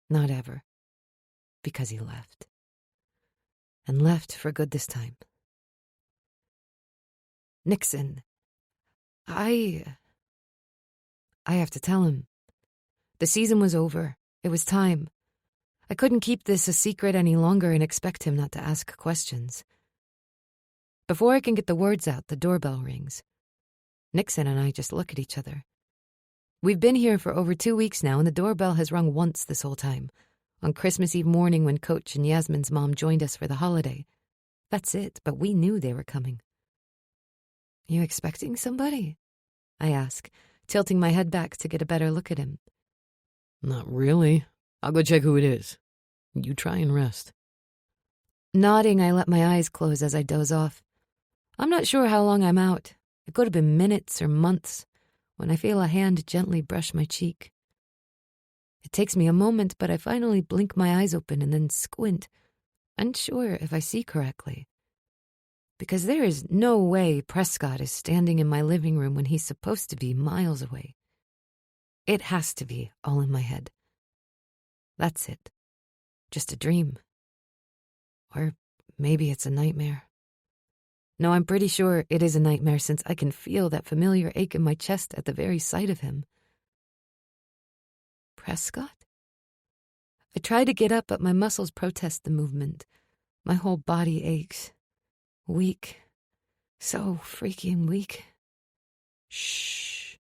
Not ever. Because he left. And left for good this time. Nixon. I have to tell him. The season was over. It was time. I couldn't keep this a secret any longer and expect him not to ask questions. Before I can get the words out, the doorbell rings. Nixon and I just look at each other. We've been here for over 2 weeks now, and the doorbell has rung once this whole time, on Christmas Eve morning when Coach and Yasmin's mom joined us for the holiday. That's it, but we knew they were coming. You expecting somebody? I ask, tilting my head back to get a better look at him. Not really. I'll go check who it is. You try and rest. Nodding, I let my eyes close as I doze off. I'm not sure how long I'm out. It could have been minutes or months when I feel a hand gently brush my cheek. It takes me a moment, but I finally blink my eyes open and then squint, unsure if I see correctly. Because there is no way Prescott is standing in my living room when he's supposed to be miles away. It has to be all in my head. That's it. Just a dream. Or maybe it's a nightmare. No, I'm pretty sure it is a nightmare since I can feel that familiar ache in my chest at the very sight of him. Prescott? I try to get up, but my muscles protest the movement. My whole body aches. Weak. So freaking weak. Shh.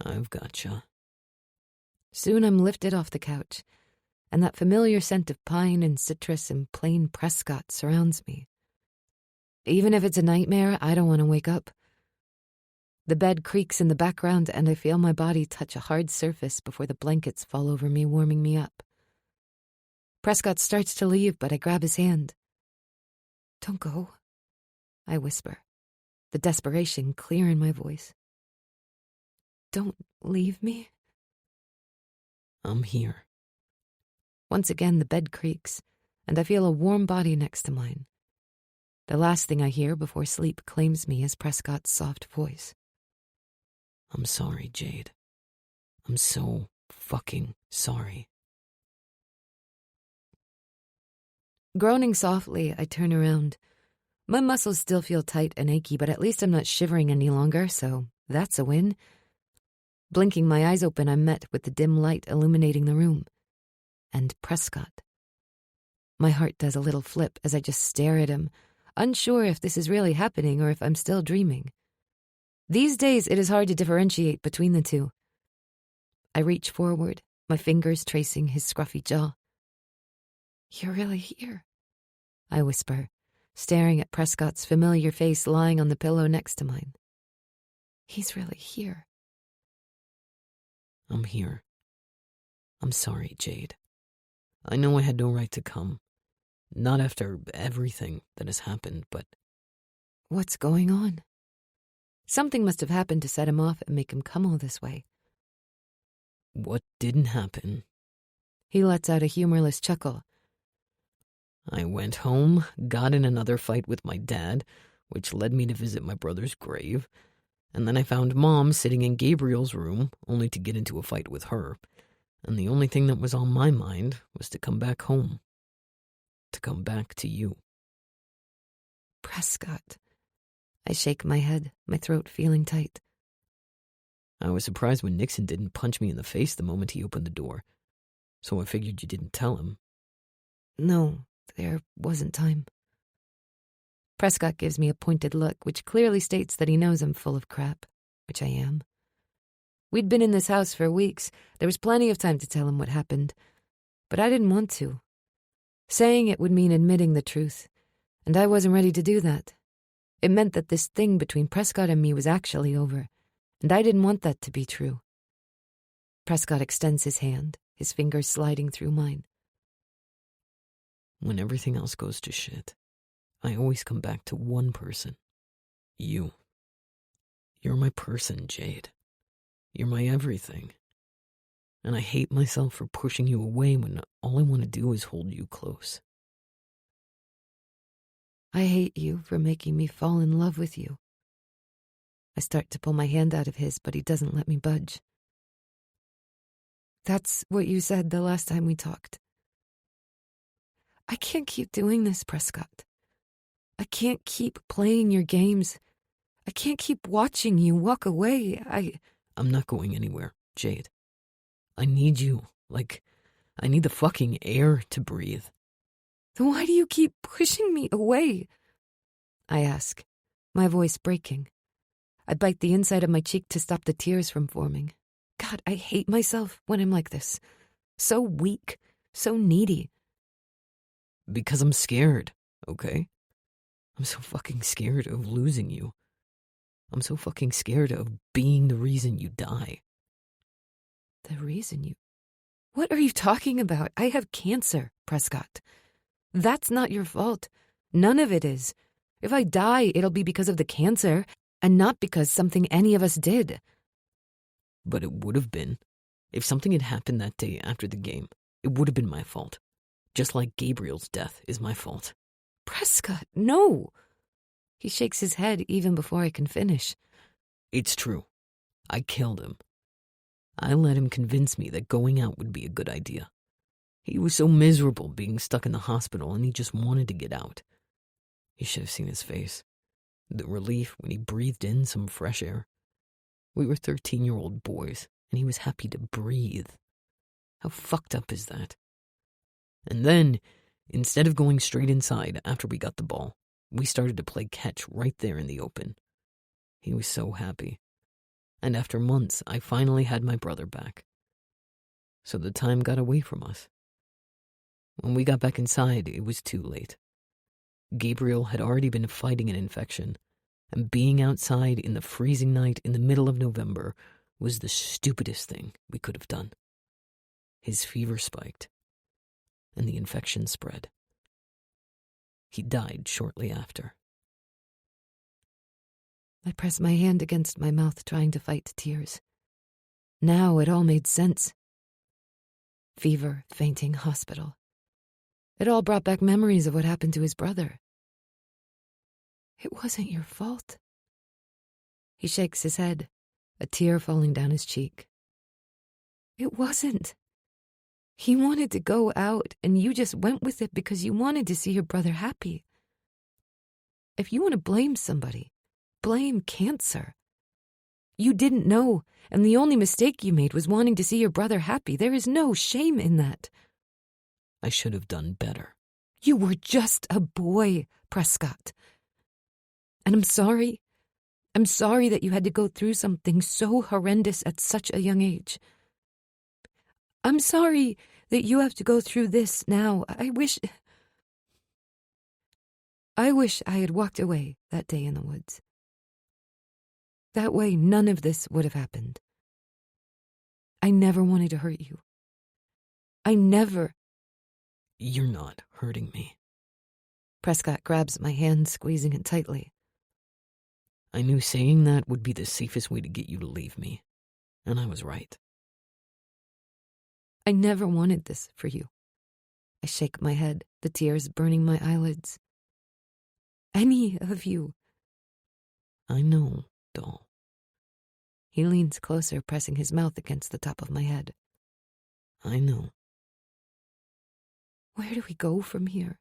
I've gotcha. Soon I'm lifted off the couch, and that familiar scent of pine and citrus and plain Prescott surrounds me. Even if it's a nightmare, I don't want to wake up. The bed creaks in the background, and I feel my body touch a hard surface before the blankets fall over me, warming me up. Prescott starts to leave, but I grab his hand. "Don't go," I whisper, the desperation clear in my voice. "Don't leave me." I'm here. Once again, the bed creaks, and I feel a warm body next to mine. The last thing I hear before sleep claims me is Prescott's soft voice. I'm sorry, Jade. I'm so fucking sorry. Groaning softly, I turn around. My muscles still feel tight and achy, but at least I'm not shivering any longer, so that's a win. Blinking my eyes open, I'm met with the dim light illuminating the room. And Prescott. My heart does a little flip as I just stare at him, unsure if this is really happening or if I'm still dreaming. These days, it is hard to differentiate between the two. I reach forward, my fingers tracing his scruffy jaw. "You're really here," I whisper, staring at Prescott's familiar face lying on the pillow next to mine. He's really here. I'm here. I'm sorry, Jade. I know I had no right to come. Not after everything that has happened, but... What's going on? Something must have happened to set him off and make him come all this way. What didn't happen? He lets out a humorless chuckle. I went home, got in another fight with my dad, which led me to visit my brother's grave, and then I found Mom sitting in Gabriel's room, only to get into a fight with her, and the only thing that was on my mind was to come back home. To come back to you. Prescott. I shake my head, my throat feeling tight. I was surprised when Nixon didn't punch me in the face the moment he opened the door, so I figured you didn't tell him. No, there wasn't time. Prescott gives me a pointed look, which clearly states that he knows I'm full of crap, which I am. We'd been in this house for weeks. There was plenty of time to tell him what happened, but I didn't want to. Saying it would mean admitting the truth, and I wasn't ready to do that. It meant that this thing between Prescott and me was actually over, and I didn't want that to be true. Prescott extends his hand, his fingers sliding through mine. When everything else goes to shit, I always come back to one person. You. You're my person, Jade. You're my everything. And I hate myself for pushing you away when all I want to do is hold you close. I hate you for making me fall in love with you. I start to pull my hand out of his, but he doesn't let me budge. That's what you said the last time we talked. I can't keep doing this, Prescott. I can't keep playing your games. I can't keep watching you walk away. I'm not going anywhere, Jade. I need you. I need the fucking air to breathe. Then why do you keep pushing me away? I ask, my voice breaking. I bite the inside of my cheek to stop the tears from forming. God, I hate myself when I'm like this. So weak, so needy. Because I'm scared, okay? I'm so fucking scared of losing you. I'm so fucking scared of being the reason you die. The reason you... What are you talking about? I have cancer, Prescott. That's not your fault. None of it is. If I die, it'll be because of the cancer, and not because something any of us did. But it would have been. If something had happened that day after the game, it would have been my fault. Just like Gabriel's death is my fault. Prescott, no. He shakes his head even before I can finish. It's true. I killed him. I let him convince me that going out would be a good idea. He was so miserable being stuck in the hospital, and he just wanted to get out. You should have seen his face. The relief when he breathed in some fresh air. We were 13-year-old boys, and he was happy to breathe. How fucked up is that? And then, instead of going straight inside after we got the ball, we started to play catch right there in the open. He was so happy. And after months, I finally had my brother back. so the time got away from us. When we got back inside, it was too late. Gabriel had already been fighting an infection, and being outside in the freezing night in the middle of November was the stupidest thing we could have done. His fever spiked, and the infection spread. He died shortly after. I pressed my hand against my mouth, trying to fight tears. Now it all made sense. Fever, fainting, hospital. It all brought back memories of what happened to his brother. It wasn't your fault. He shakes his head, a tear falling down his cheek. It wasn't. He wanted to go out, and you just went with it because you wanted to see your brother happy. If you want to blame somebody, blame cancer. You didn't know, and the only mistake you made was wanting to see your brother happy. There is no shame in that. I should have done better. You were just a boy, Prescott. And I'm sorry. I'm sorry that you had to go through something so horrendous at such a young age. I'm sorry that you have to go through this now. I wish I had walked away that day in the woods. That way, none of this would have happened. I never wanted to hurt you. I never. You're not hurting me. Prescott grabs my hand, squeezing it tightly. I knew saying that would be the safest way to get you to leave me, and I was right. I never wanted this for you. I shake my head, the tears burning my eyelids. Any of you. I know, doll. He leans closer, pressing his mouth against the top of my head. I know. Where do we go from here?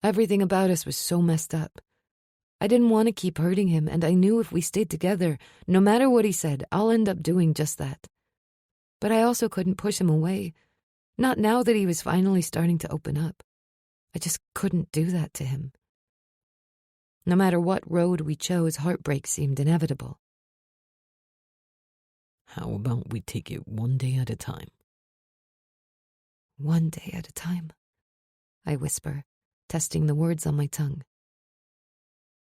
Everything about us was so messed up. I didn't want to keep hurting him, and I knew if we stayed together, no matter what he said, I'll end up doing just that. But I also couldn't push him away, not now that he was finally starting to open up. I just couldn't do that to him. No matter what road we chose, heartbreak seemed inevitable. How about we take it one day at a time? One day at a time, I whisper, testing the words on my tongue.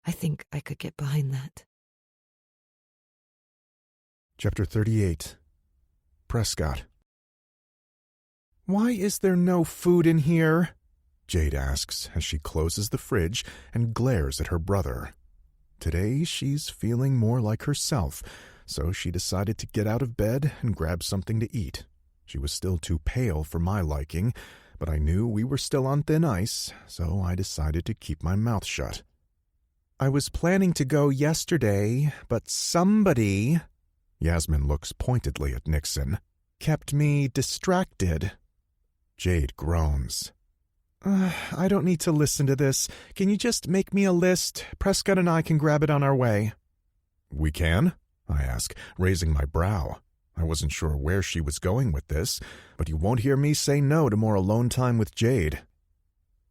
I think I could get behind that. Chapter 38. Prescott. Why is there no food in here? Jade asks as she closes the fridge and glares at her brother. Today she's feeling more like herself, so she decided to get out of bed and grab something to eat. She was still too pale for my liking, but I knew we were still on thin ice, so I decided to keep my mouth shut. I was planning to go yesterday, but somebody, Yasmin looks pointedly at Nixon, kept me distracted. Jade groans. I don't need to listen to this. Can you just make me a list? Prescott and I can grab it on our way. We can? I ask, raising my brow. I wasn't sure where she was going with this, but you won't hear me say no to more alone time with Jade.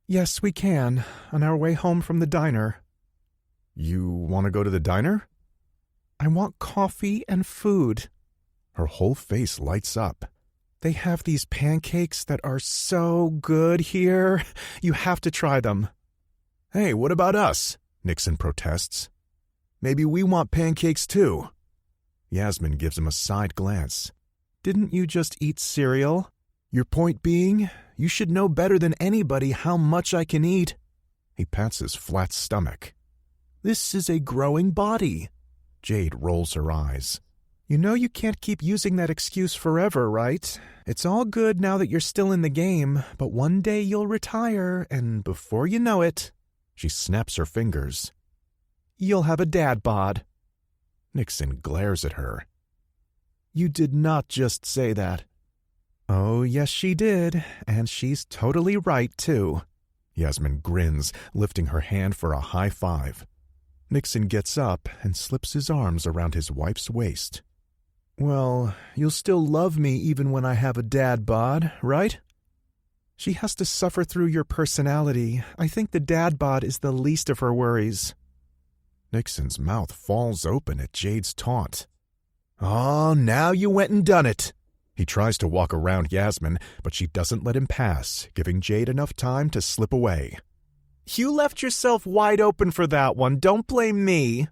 Yes, we can, on our way home from the diner. You want to go to the diner? I want coffee and food. Her whole face lights up. They have these pancakes that are so good here. You have to try them. Hey, what about us? Nixon protests. Maybe we want pancakes too. Yasmin gives him a side glance. Didn't you just eat cereal? Your point being, you should know better than anybody how much I can eat. He pats his flat stomach. This is a growing body. Jade rolls her eyes. You know you can't keep using that excuse forever, right? It's all good now that you're still in the game, but one day you'll retire, and before you know it, she snaps her fingers. You'll have a dad bod. Nixon glares at her. You did not just say that. Oh, yes, she did, and she's totally right, too. Yasmin grins, lifting her hand for a high five. Nixon gets up and slips his arms around his wife's waist. Well, you'll still love me even when I have a dad bod, right? She has to suffer through your personality. I think the dad bod is the least of her worries. Nixon's mouth falls open at Jade's taunt. Oh, now you went and done it. He tries to walk around Yasmin, but she doesn't let him pass, giving Jade enough time to slip away. "You left yourself wide open for that one. Don't blame me."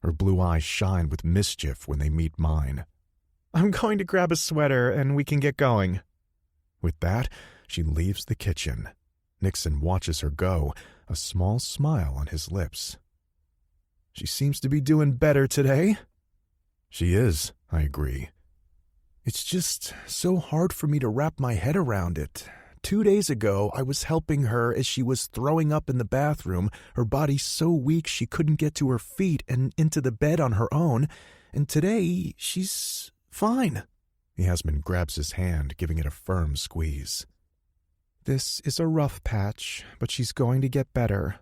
Her blue eyes shine with mischief when they meet mine. "I'm going to grab a sweater and we can get going." With that, she leaves the kitchen. Nixon watches her go, a small smile on his lips. "She seems to be doing better today." "She is," I agree. "It's just so hard for me to wrap my head around it. 2 days ago, I was helping her as she was throwing up in the bathroom, her body so weak she couldn't get to her feet and into the bed on her own, and today, she's fine." Yasmin grabs his hand, giving it a firm squeeze. "This is a rough patch, but she's going to get better."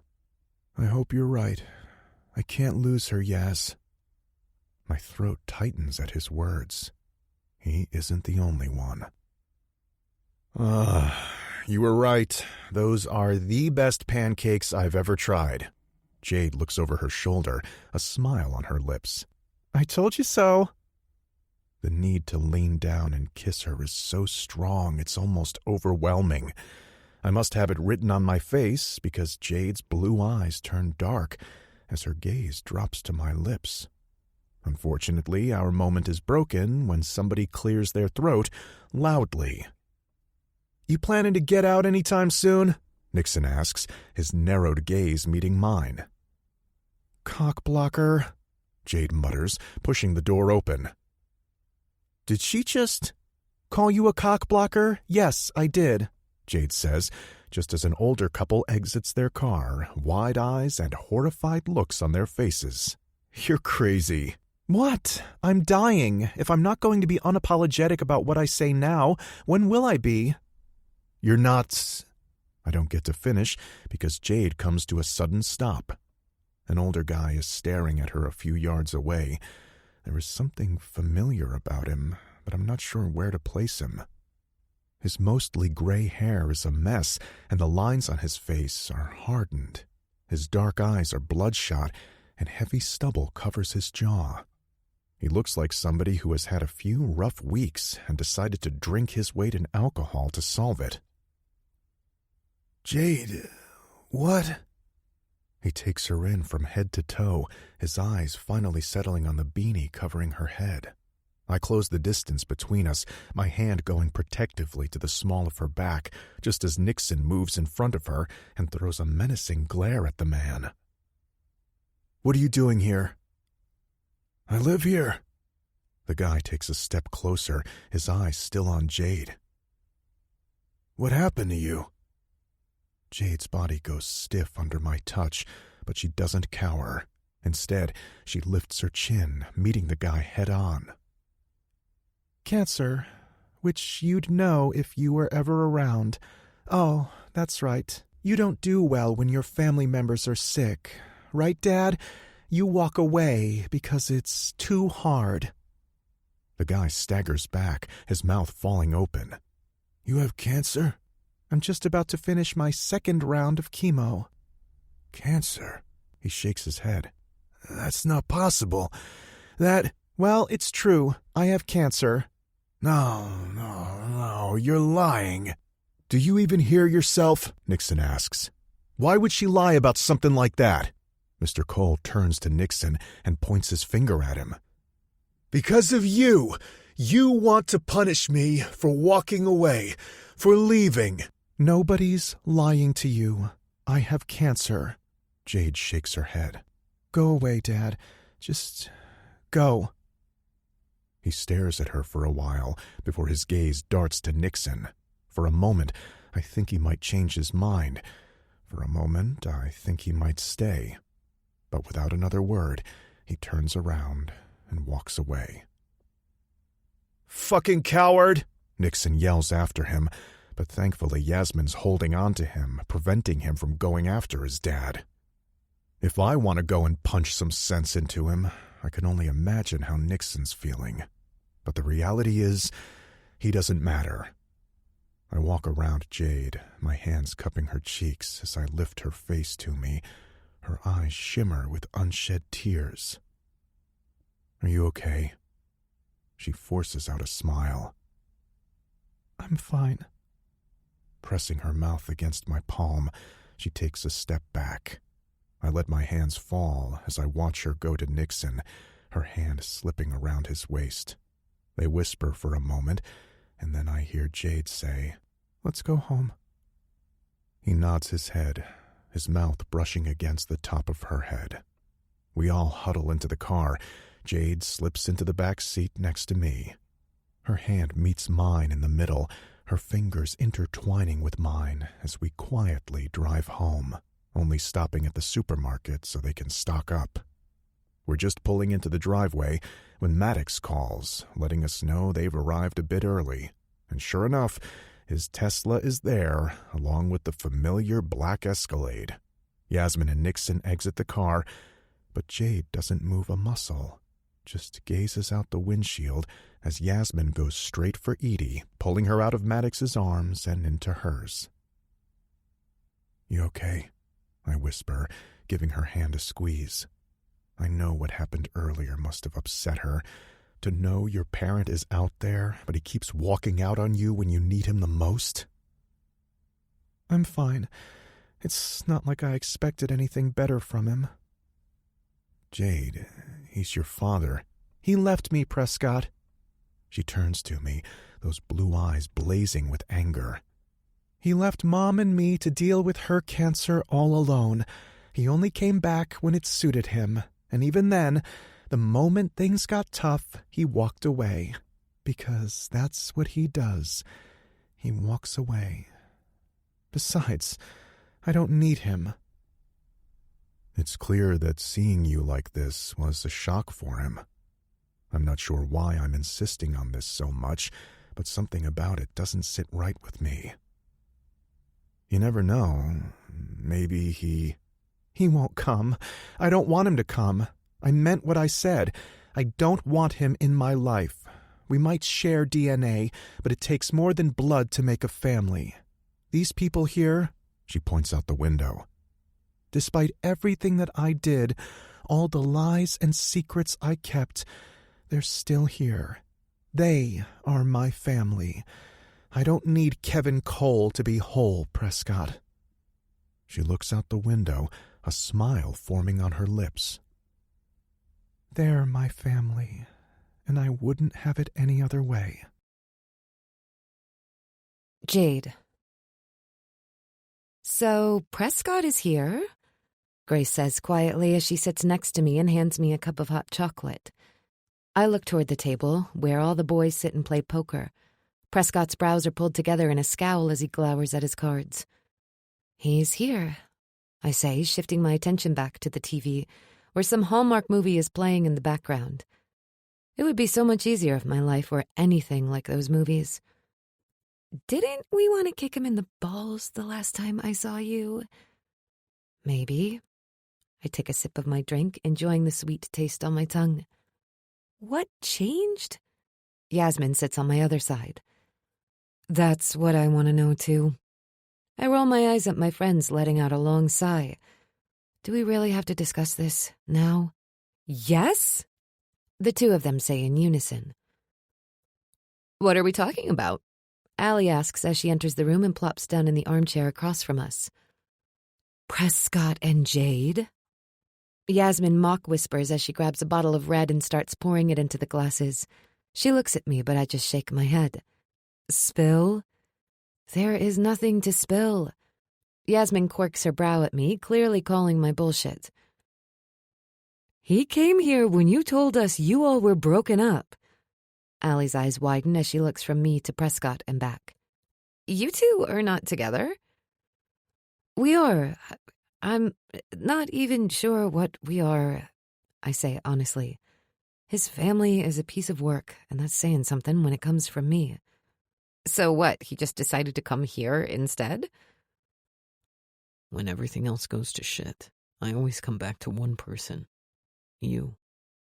"I hope you're right. I can't lose her, Yas." My throat tightens at his words. He isn't the only one. You were right. Those are the best pancakes I've ever tried." Jade looks over her shoulder, a smile on her lips. "I told you so." The need to lean down and kiss her is so strong it's almost overwhelming. I must have it written on my face because Jade's blue eyes turn dark as her gaze drops to my lips. Unfortunately, our moment is broken when somebody clears their throat loudly. "You planning to get out anytime soon?" Nixon asks, his narrowed gaze meeting mine. "Cockblocker," Jade mutters, pushing the door open. "Did she just call you a cockblocker?" "Yes, I did," Jade says, just as an older couple exits their car, wide eyes and horrified looks on their faces. "You're crazy." "What? I'm dying. If I'm not going to be unapologetic about what I say now, when will I be?" "You're not—" I don't get to finish because Jade comes to a sudden stop. An older guy is staring at her a few yards away. There is something familiar about him, but I'm not sure where to place him. His mostly gray hair is a mess, and the lines on his face are hardened. His dark eyes are bloodshot, and heavy stubble covers his jaw. He looks like somebody who has had a few rough weeks and decided to drink his weight in alcohol to solve it. "Jade, what?" He takes her in from head to toe, his eyes finally settling on the beanie covering her head. I close the distance between us, my hand going protectively to the small of her back, just as Nixon moves in front of her and throws a menacing glare at the man. "What are you doing here?" "I live here." The guy takes a step closer, his eyes still on Jade. "What happened to you?" Jade's body goes stiff under my touch, but she doesn't cower. Instead, she lifts her chin, meeting the guy head on. "Cancer, which you'd know if you were ever around. Oh, that's right. You don't do well when your family members are sick. Right, Dad? You walk away because it's too hard." The guy staggers back, his mouth falling open. "You have cancer?" "I'm just about to finish my second round of chemo." "Cancer?" He shakes his head. "That's not possible. Well, it's true. I have cancer." No, you're lying." "Do you even hear yourself?" Nixon asks. "Why would she lie about something like that?" Mr. Cole turns to Nixon and points his finger at him. "Because of you. You want to punish me for walking away, for leaving." "Nobody's lying to you. I have cancer." Jade shakes her head. "Go away, Dad. Just go." He stares at her for a while before his gaze darts to Nixon. For a moment, I think he might change his mind. For a moment, I think he might stay. But without another word, he turns around and walks away. "Fucking coward!" Nixon yells after him, but thankfully Yasmin's holding on to him, preventing him from going after his dad. If I want to go and punch some sense into him, I can only imagine how Nixon's feeling. But the reality is, he doesn't matter. I walk around Jade, my hands cupping her cheeks as I lift her face to me. Her eyes shimmer with unshed tears. "Are you okay?" She forces out a smile. I'm fine. Pressing her mouth against my palm, she takes a step back. I let my hands fall as I watch her go to Nixon, her hand slipping around his waist. They whisper for a moment, and then I hear Jade say, "Let's go home." He nods his head, his mouth brushing against the top of her head. We all huddle into the car. Jade slips into the back seat next to me. Her hand meets mine in the middle, her fingers intertwining with mine as we quietly drive home, only stopping at the supermarket so they can stock up. We're just pulling into the driveway when Maddox calls, letting us know they've arrived a bit early. And sure enough, his Tesla is there, along with the familiar black Escalade. Yasmin and Nixon exit the car, but Jade doesn't move a muscle, just gazes out the windshield as Yasmin goes straight for Edie, pulling her out of Maddox's arms and into hers. "You okay?" I whisper, giving her hand a squeeze. I know what happened earlier must have upset her. To know your parent is out there, but he keeps walking out on you when you need him the most. "I'm fine. It's not like I expected anything better from him." "Jade, he's your father." "He left me, Prescott." She turns to me, those blue eyes blazing with anger. "He left Mom and me to deal with her cancer all alone. He only came back when it suited him, and even then, the moment things got tough, he walked away. Because that's what he does. He walks away. Besides, I don't need him." It's clear that seeing you like this was a shock for him. I'm not sure why I'm insisting on this so much, but something about it doesn't sit right with me. You never know. Maybe he won't come. I don't want him to come. I meant what I said. I don't want him in my life. We might share DNA, but it takes more than blood to make a family. These people here, she points out the window. Despite everything that I did, all the lies and secrets I kept, they're still here. They are my family. I don't need Kevin Cole to be whole, Prescott. She looks out the window, a smile forming on her lips. They're my family, and I wouldn't have it any other way. Jade. "So, Prescott is here?" Grace says quietly as she sits next to me and hands me a cup of hot chocolate. I look toward the table, where all the boys sit and play poker. Prescott's brows are pulled together in a scowl as he glowers at his cards. "He's here," I say, shifting my attention back to the TV, where some Hallmark movie is playing in the background. It would be so much easier if my life were anything like those movies. "Didn't we want to kick him in the balls the last time I saw you?" "Maybe." I take a sip of my drink, enjoying the sweet taste on my tongue. "What changed?" Yasmin sits on my other side. "That's what I want to know, too." I roll my eyes at my friends, letting out a long sigh. "Do we really have to discuss this now?" "Yes," the two of them say in unison. "What are we talking about?" Allie asks as she enters the room and plops down in the armchair across from us. "Prescott and Jade?" Yasmin mock whispers as she grabs a bottle of red and starts pouring it into the glasses. She looks at me, but I just shake my head. "Spill?" "There is nothing to spill." Yasmin quirks her brow at me, clearly calling my bullshit. "He came here when you told us you all were broken up." Allie's eyes widen as she looks from me to Prescott and back. "You two are not together?" "We are. I'm not even sure what we are," I say honestly. His family is a piece of work, and that's saying something when it comes from me. "So what, he just decided to come here instead?" When everything else goes to shit, I always come back to one person. You.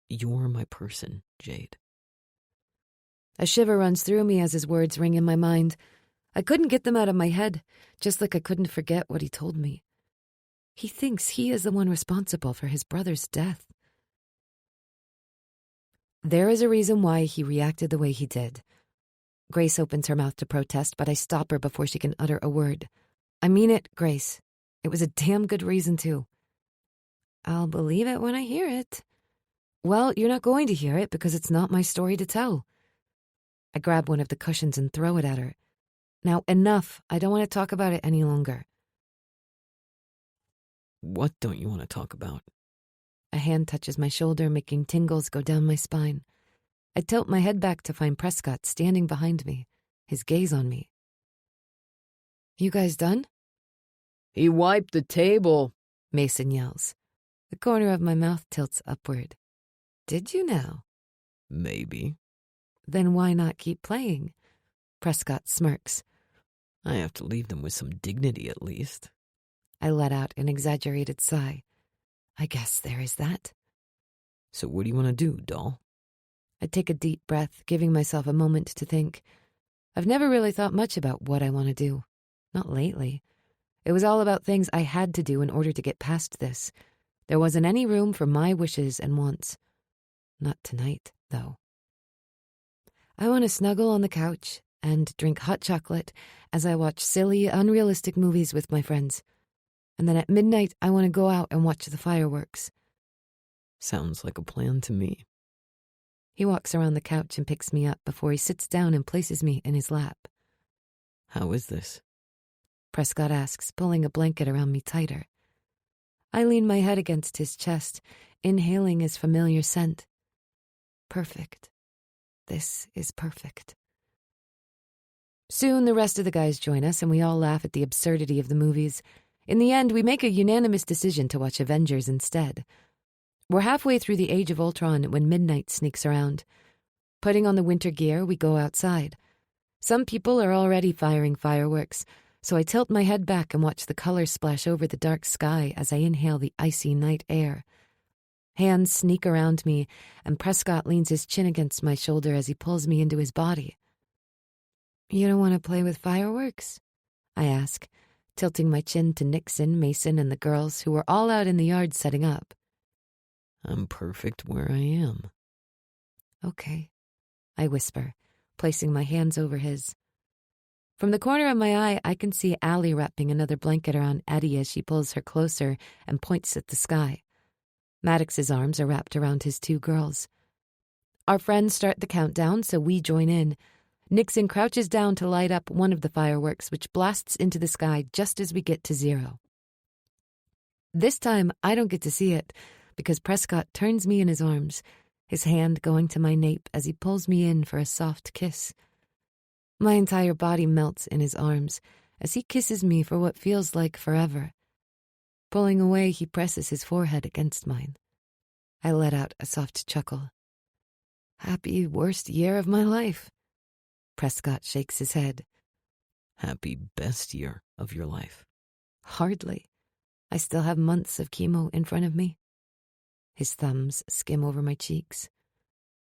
You're my person, Jade. A shiver runs through me as his words ring in my mind. I couldn't get them out of my head, just like I couldn't forget what he told me. He thinks he is the one responsible for his brother's death. There is a reason why he reacted the way he did. Grace opens her mouth to protest, but I stop her before she can utter a word. I mean it, Grace. It was a damn good reason to. I'll believe it when I hear it. Well, you're not going to hear it because it's not my story to tell. I grab one of the cushions and throw it at her. Now, enough. I don't want to talk about it any longer. What don't you want to talk about? A hand touches my shoulder, making tingles go down my spine. I tilt my head back to find Prescott standing behind me, his gaze on me. You guys done? He wiped the table, Mason yells. The corner of my mouth tilts upward. Did you now? Maybe. Then why not keep playing? Prescott smirks. I have to leave them with some dignity at least. I let out an exaggerated sigh. I guess there is that. So what do you want to do, doll? I take a deep breath, giving myself a moment to think. I've never really thought much about what I want to do. Not lately. It was all about things I had to do in order to get past this. There wasn't any room for my wishes and wants. Not tonight, though. I want to snuggle on the couch and drink hot chocolate as I watch silly, unrealistic movies with my friends. And then at midnight, I want to go out and watch the fireworks. Sounds like a plan to me. He walks around the couch and picks me up before he sits down and places me in his lap. How is this? Prescott asks, pulling a blanket around me tighter. I lean my head against his chest, inhaling his familiar scent. Perfect. This is perfect. Soon the rest of the guys join us and we all laugh at the absurdity of the movies. In the end, we make a unanimous decision to watch Avengers instead. We're halfway through the Age of Ultron when midnight sneaks around. Putting on the winter gear, we go outside. Some people are already firing fireworks, so I tilt my head back and watch the colors splash over the dark sky as I inhale the icy night air. Hands sneak around me, and Prescott leans his chin against my shoulder as he pulls me into his body. You don't want to play with fireworks? I ask, tilting my chin to Nixon, Mason, and the girls who were all out in the yard setting up. I'm perfect where I am. Okay, I whisper, placing my hands over his. From the corner of my eye, I can see Allie wrapping another blanket around Eddie as she pulls her closer and points at the sky. Maddox's arms are wrapped around his two girls. Our friends start the countdown, so we join in. Nixon crouches down to light up one of the fireworks, which blasts into the sky just as we get to 0. This time, I don't get to see it, because Prescott turns me in his arms, his hand going to my nape as he pulls me in for a soft kiss. My entire body melts in his arms as he kisses me for what feels like forever. Pulling away, he presses his forehead against mine. I let out a soft chuckle. Happy worst year of my life. Prescott shakes his head. Happy best year of your life. Hardly. I still have months of chemo in front of me. His thumbs skim over my cheeks.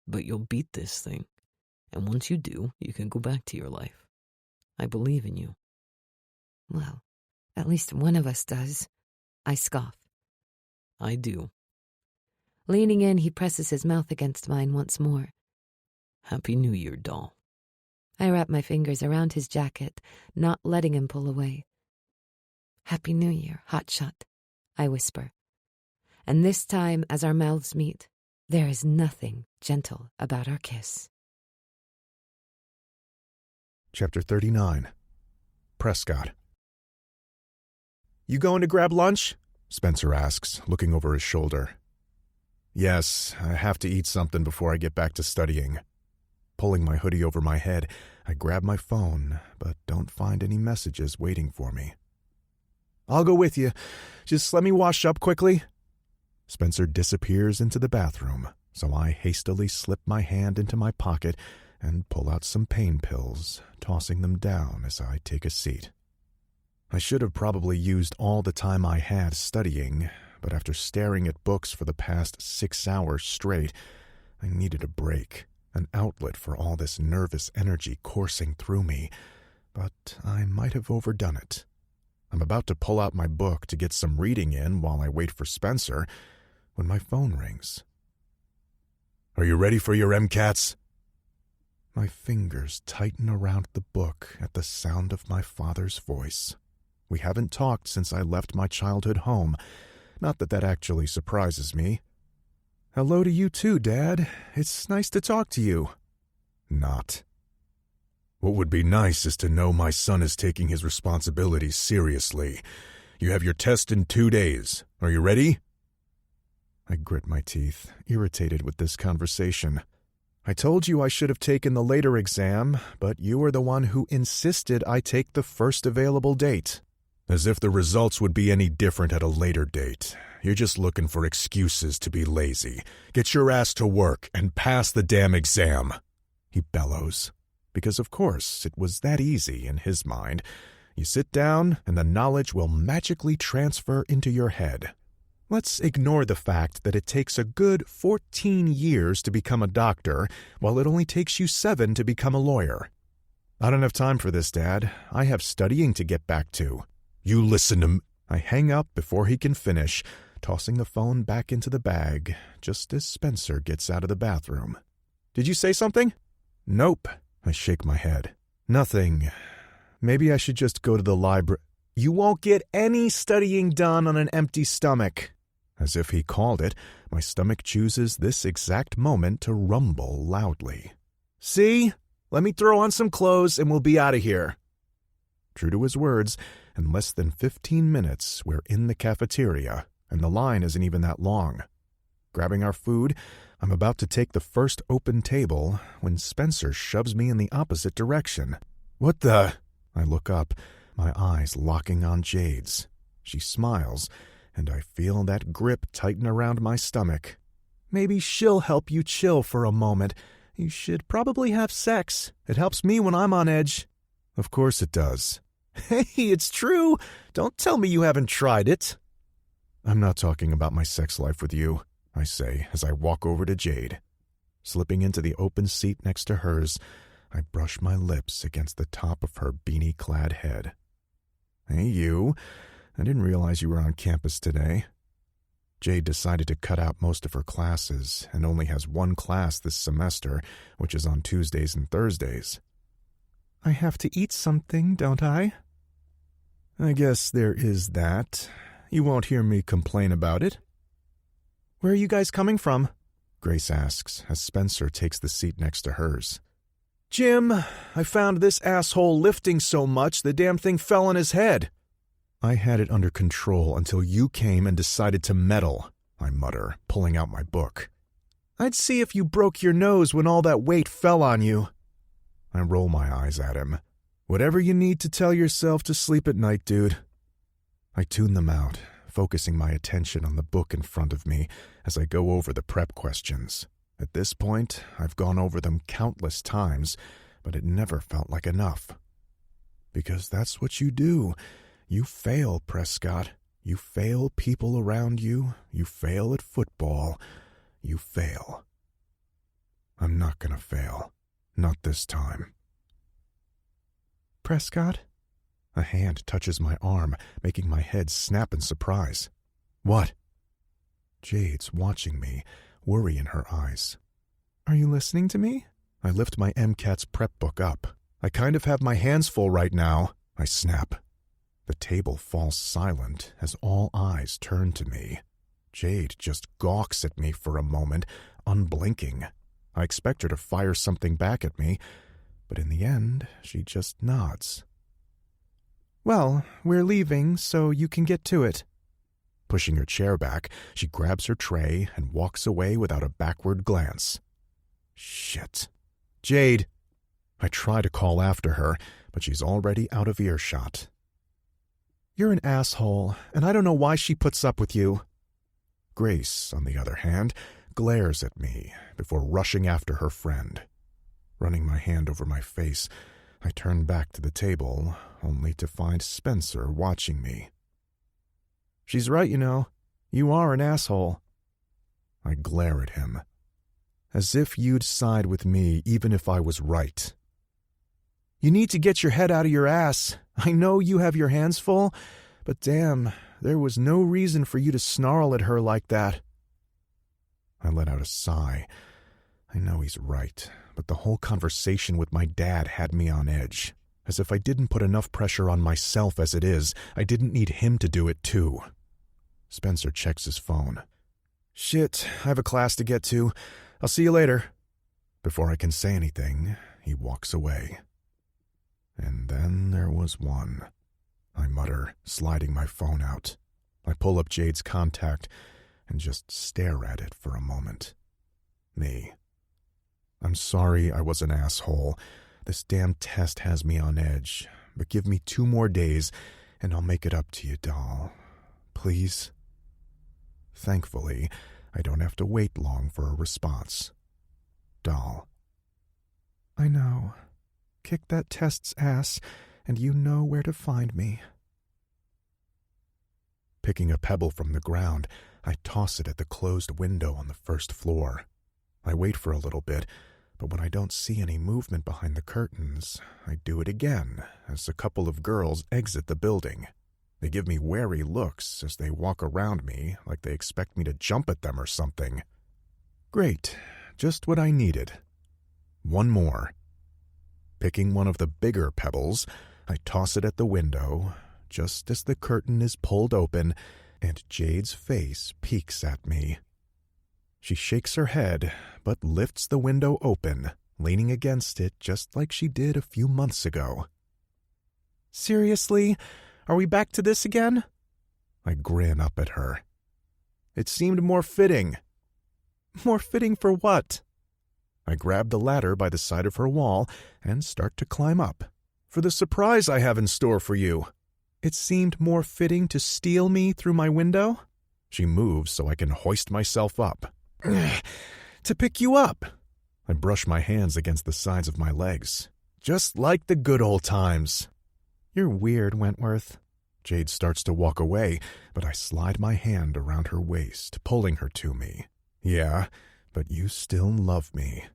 But you'll beat this thing. And once you do, you can go back to your life. I believe in you. Well, at least one of us does. I scoff. I do. Leaning in, he presses his mouth against mine once more. Happy New Year, doll. I wrap my fingers around his jacket, not letting him pull away. Happy New Year, hotshot, I whisper. And this time, as our mouths meet, there is nothing gentle about our kiss. Chapter 39. Prescott. You going to grab lunch? Spencer asks, looking over his shoulder. Yes, I have to eat something before I get back to studying. Pulling my hoodie over my head, I grab my phone, but don't find any messages waiting for me. I'll go with you. Just let me wash up quickly. Spencer disappears into the bathroom, so I hastily slip my hand into my pocket and pull out some pain pills, tossing them down as I take a seat. I should have probably used all the time I had studying, but after staring at books for the past 6 hours straight, I needed a break, an outlet for all this nervous energy coursing through me, but I might have overdone it. I'm about to pull out my book to get some reading in while I wait for Spencer, when my phone rings. Are you ready for your MCATs? My fingers tighten around the book at the sound of my father's voice. We haven't talked since I left my childhood home. Not that actually surprises me. Hello to you too, Dad. It's nice to talk to you. Not. What would be nice is to know my son is taking his responsibilities seriously. You have your test in 2 days. Are you ready? I grit my teeth, irritated with this conversation. I told you I should have taken the later exam, but you were the one who insisted I take the first available date. As if the results would be any different at a later date. You're just looking for excuses to be lazy. Get your ass to work and pass the damn exam, he bellows. Because of course, it was that easy in his mind. You sit down and the knowledge will magically transfer into your head. Let's ignore the fact that it takes a good 14 years to become a doctor, while it only takes you 7 to become a lawyer. I don't have time for this, Dad. I have studying to get back to. You listen to me. I hang up before he can finish, tossing the phone back into the bag, just as Spencer gets out of the bathroom. Did you say something? Nope. I shake my head. Nothing. Maybe I should just go to the library. You won't get any studying done on an empty stomach. As if he called it, my stomach chooses this exact moment to rumble loudly. See? Let me throw on some clothes and we'll be out of here. True to his words, in less than 15 minutes, we're in the cafeteria, and the line isn't even that long. Grabbing our food, I'm about to take the first open table when Spencer shoves me in the opposite direction. What the? I look up, my eyes locking on Jade's. She smiles, and I feel that grip tighten around my stomach. Maybe she'll help you chill for a moment. You should probably have sex. It helps me when I'm on edge. Of course it does. Hey, it's true. Don't tell me you haven't tried it. I'm not talking about my sex life with you, I say as I walk over to Jade. Slipping into the open seat next to hers, I brush my lips against the top of her beanie-clad head. Hey, you. I didn't realize you were on campus today. Jade decided to cut out most of her classes and only has one class this semester, which is on Tuesdays and Thursdays. I have to eat something, don't I? I guess there is that. You won't hear me complain about it. Where are you guys coming from? Grace asks as Spencer takes the seat next to hers. Jim, I found this asshole lifting so much the damn thing fell on his head. I had it under control until you came and decided to meddle, I mutter, pulling out my book. I'd see if you broke your nose when all that weight fell on you. I roll my eyes at him. Whatever you need to tell yourself to sleep at night, dude. I tune them out, focusing my attention on the book in front of me as I go over the prep questions. At this point, I've gone over them countless times, but it never felt like enough. Because that's what you do. You fail, Prescott. You fail people around you. You fail at football. You fail. I'm not gonna fail. Not this time. Prescott? A hand touches my arm, making my head snap in surprise. What? Jade's watching me, worry in her eyes. Are you listening to me? I lift my MCAT's prep book up. I kind of have my hands full right now, I snap. The table falls silent as all eyes turn to me. Jade just gawks at me for a moment, unblinking. I expect her to fire something back at me, but in the end, she just nods. Well, we're leaving, so you can get to it. Pushing her chair back, she grabs her tray and walks away without a backward glance. Shit. Jade! I try to call after her, but she's already out of earshot. You're an asshole, and I don't know why she puts up with you. Grace, on the other hand, glares at me before rushing after her friend. Running my hand over my face, I turn back to the table, only to find Spencer watching me. She's right, you know. You are an asshole. I glare at him. As if you'd side with me even if I was right. You need to get your head out of your ass. I know you have your hands full, but damn, there was no reason for you to snarl at her like that. I let out a sigh. I know he's right, but the whole conversation with my dad had me on edge. As if I didn't put enough pressure on myself as it is, I didn't need him to do it too. Spencer checks his phone. "Shit, I have a class to get to. I'll see you later." Before I can say anything, he walks away. And then there was one. I mutter, sliding my phone out. I pull up Jade's contact and just stare at it for a moment. Me. "I'm sorry I was an asshole. This damn test has me on edge, but give me 2 more days and I'll make it up to you, doll. Please?" Thankfully, I don't have to wait long for a response. Doll. "I know. Kick that test's ass, and you know where to find me." Picking a pebble from the ground, I toss it at the closed window on the first floor. I wait for a little bit, but when I don't see any movement behind the curtains, I do it again as a couple of girls exit the building. They give me wary looks as they walk around me like they expect me to jump at them or something. Great, just what I needed. One more. Picking one of the bigger pebbles, I toss it at the window just as the curtain is pulled open and Jade's face peeks at me. She shakes her head, but lifts the window open, leaning against it just like she did a few months ago. "Seriously? Are we back to this again?" I grin up at her. "It seemed more fitting." "More fitting for what?" I grab the ladder by the side of her wall and start to climb up. "For the surprise I have in store for you." "It seemed more fitting to steal me through my window?" She moves so I can hoist myself up. "To pick you up." I brush my hands against the sides of my legs. "Just like the good old times." "You're weird, Wentworth." Jade starts to walk away, but I slide my hand around her waist, pulling her to me. "Yeah, but you still love me."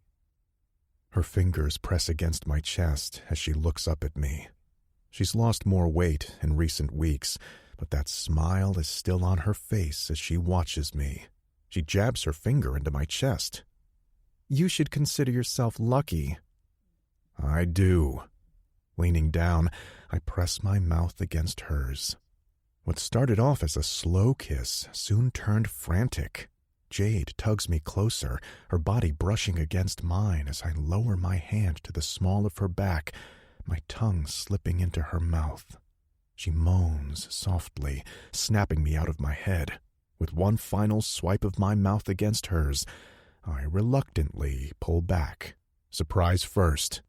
Her fingers press against my chest as she looks up at me. She's lost more weight in recent weeks, but that smile is still on her face as she watches me. She jabs her finger into my chest. "You should consider yourself lucky." "I do." Leaning down, I press my mouth against hers. What started off as a slow kiss soon turned frantic. Jade tugs me closer, her body brushing against mine as I lower my hand to the small of her back, my tongue slipping into her mouth. She moans softly, snapping me out of my head. With one final swipe of my mouth against hers, I reluctantly pull back. Surprise first.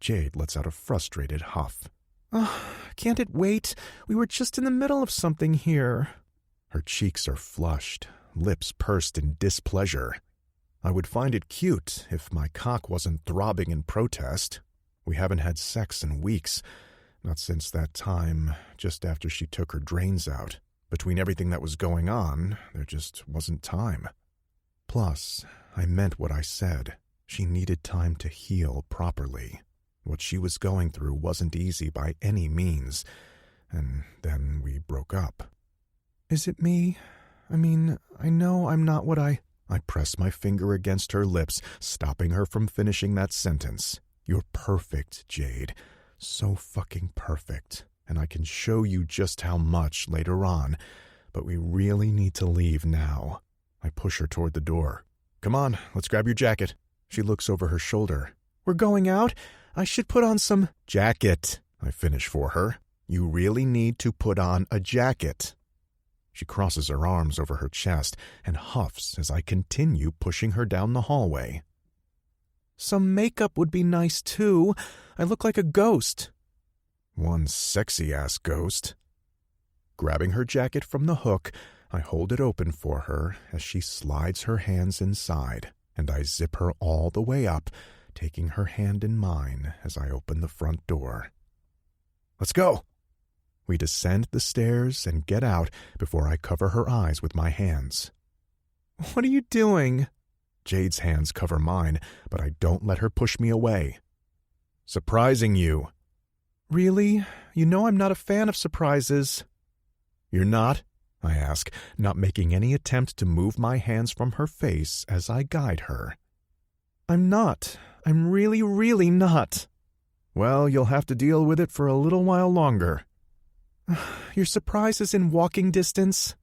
Jade lets out a frustrated huff. Can't it wait? We were just in the middle of something here." Her cheeks are flushed, lips pursed in displeasure. I would find it cute if my cock wasn't throbbing in protest. We haven't had sex in weeks, not since that time just after she took her drains out. Between everything that was going on, there just wasn't time. Plus, I meant what I said. She needed time to heal properly. What she was going through wasn't easy by any means, and then we broke up. "Is it me? I mean, I know I'm not what I press my finger against her lips, stopping her from finishing that sentence. "You're perfect, Jade. So fucking perfect. And I can show you just how much later on, but we really need to leave now." I push her toward the door. "Come on, let's grab your jacket." She looks over her shoulder. "We're going out? I should put on some—" "Jacket," I finish for her. "You really need to put on a jacket." She crosses her arms over her chest and huffs as I continue pushing her down the hallway. "Some makeup would be nice, too. I look like a ghost." One sexy-ass ghost. Grabbing her jacket from the hook, I hold it open for her as she slides her hands inside, and I zip her all the way up, taking her hand in mine as I open the front door. "Let's go!" We descend the stairs and get out before I cover her eyes with my hands. "What are you doing?" Jade's hands cover mine, but I don't let her push me away. "Surprising you." "Really? You know I'm not a fan of surprises." "You're not?" I ask, not making any attempt to move my hands from her face as I guide her. "I'm not. I'm really, really not. Well, you'll have to deal with it for a little while longer. Your surprise is in walking distance?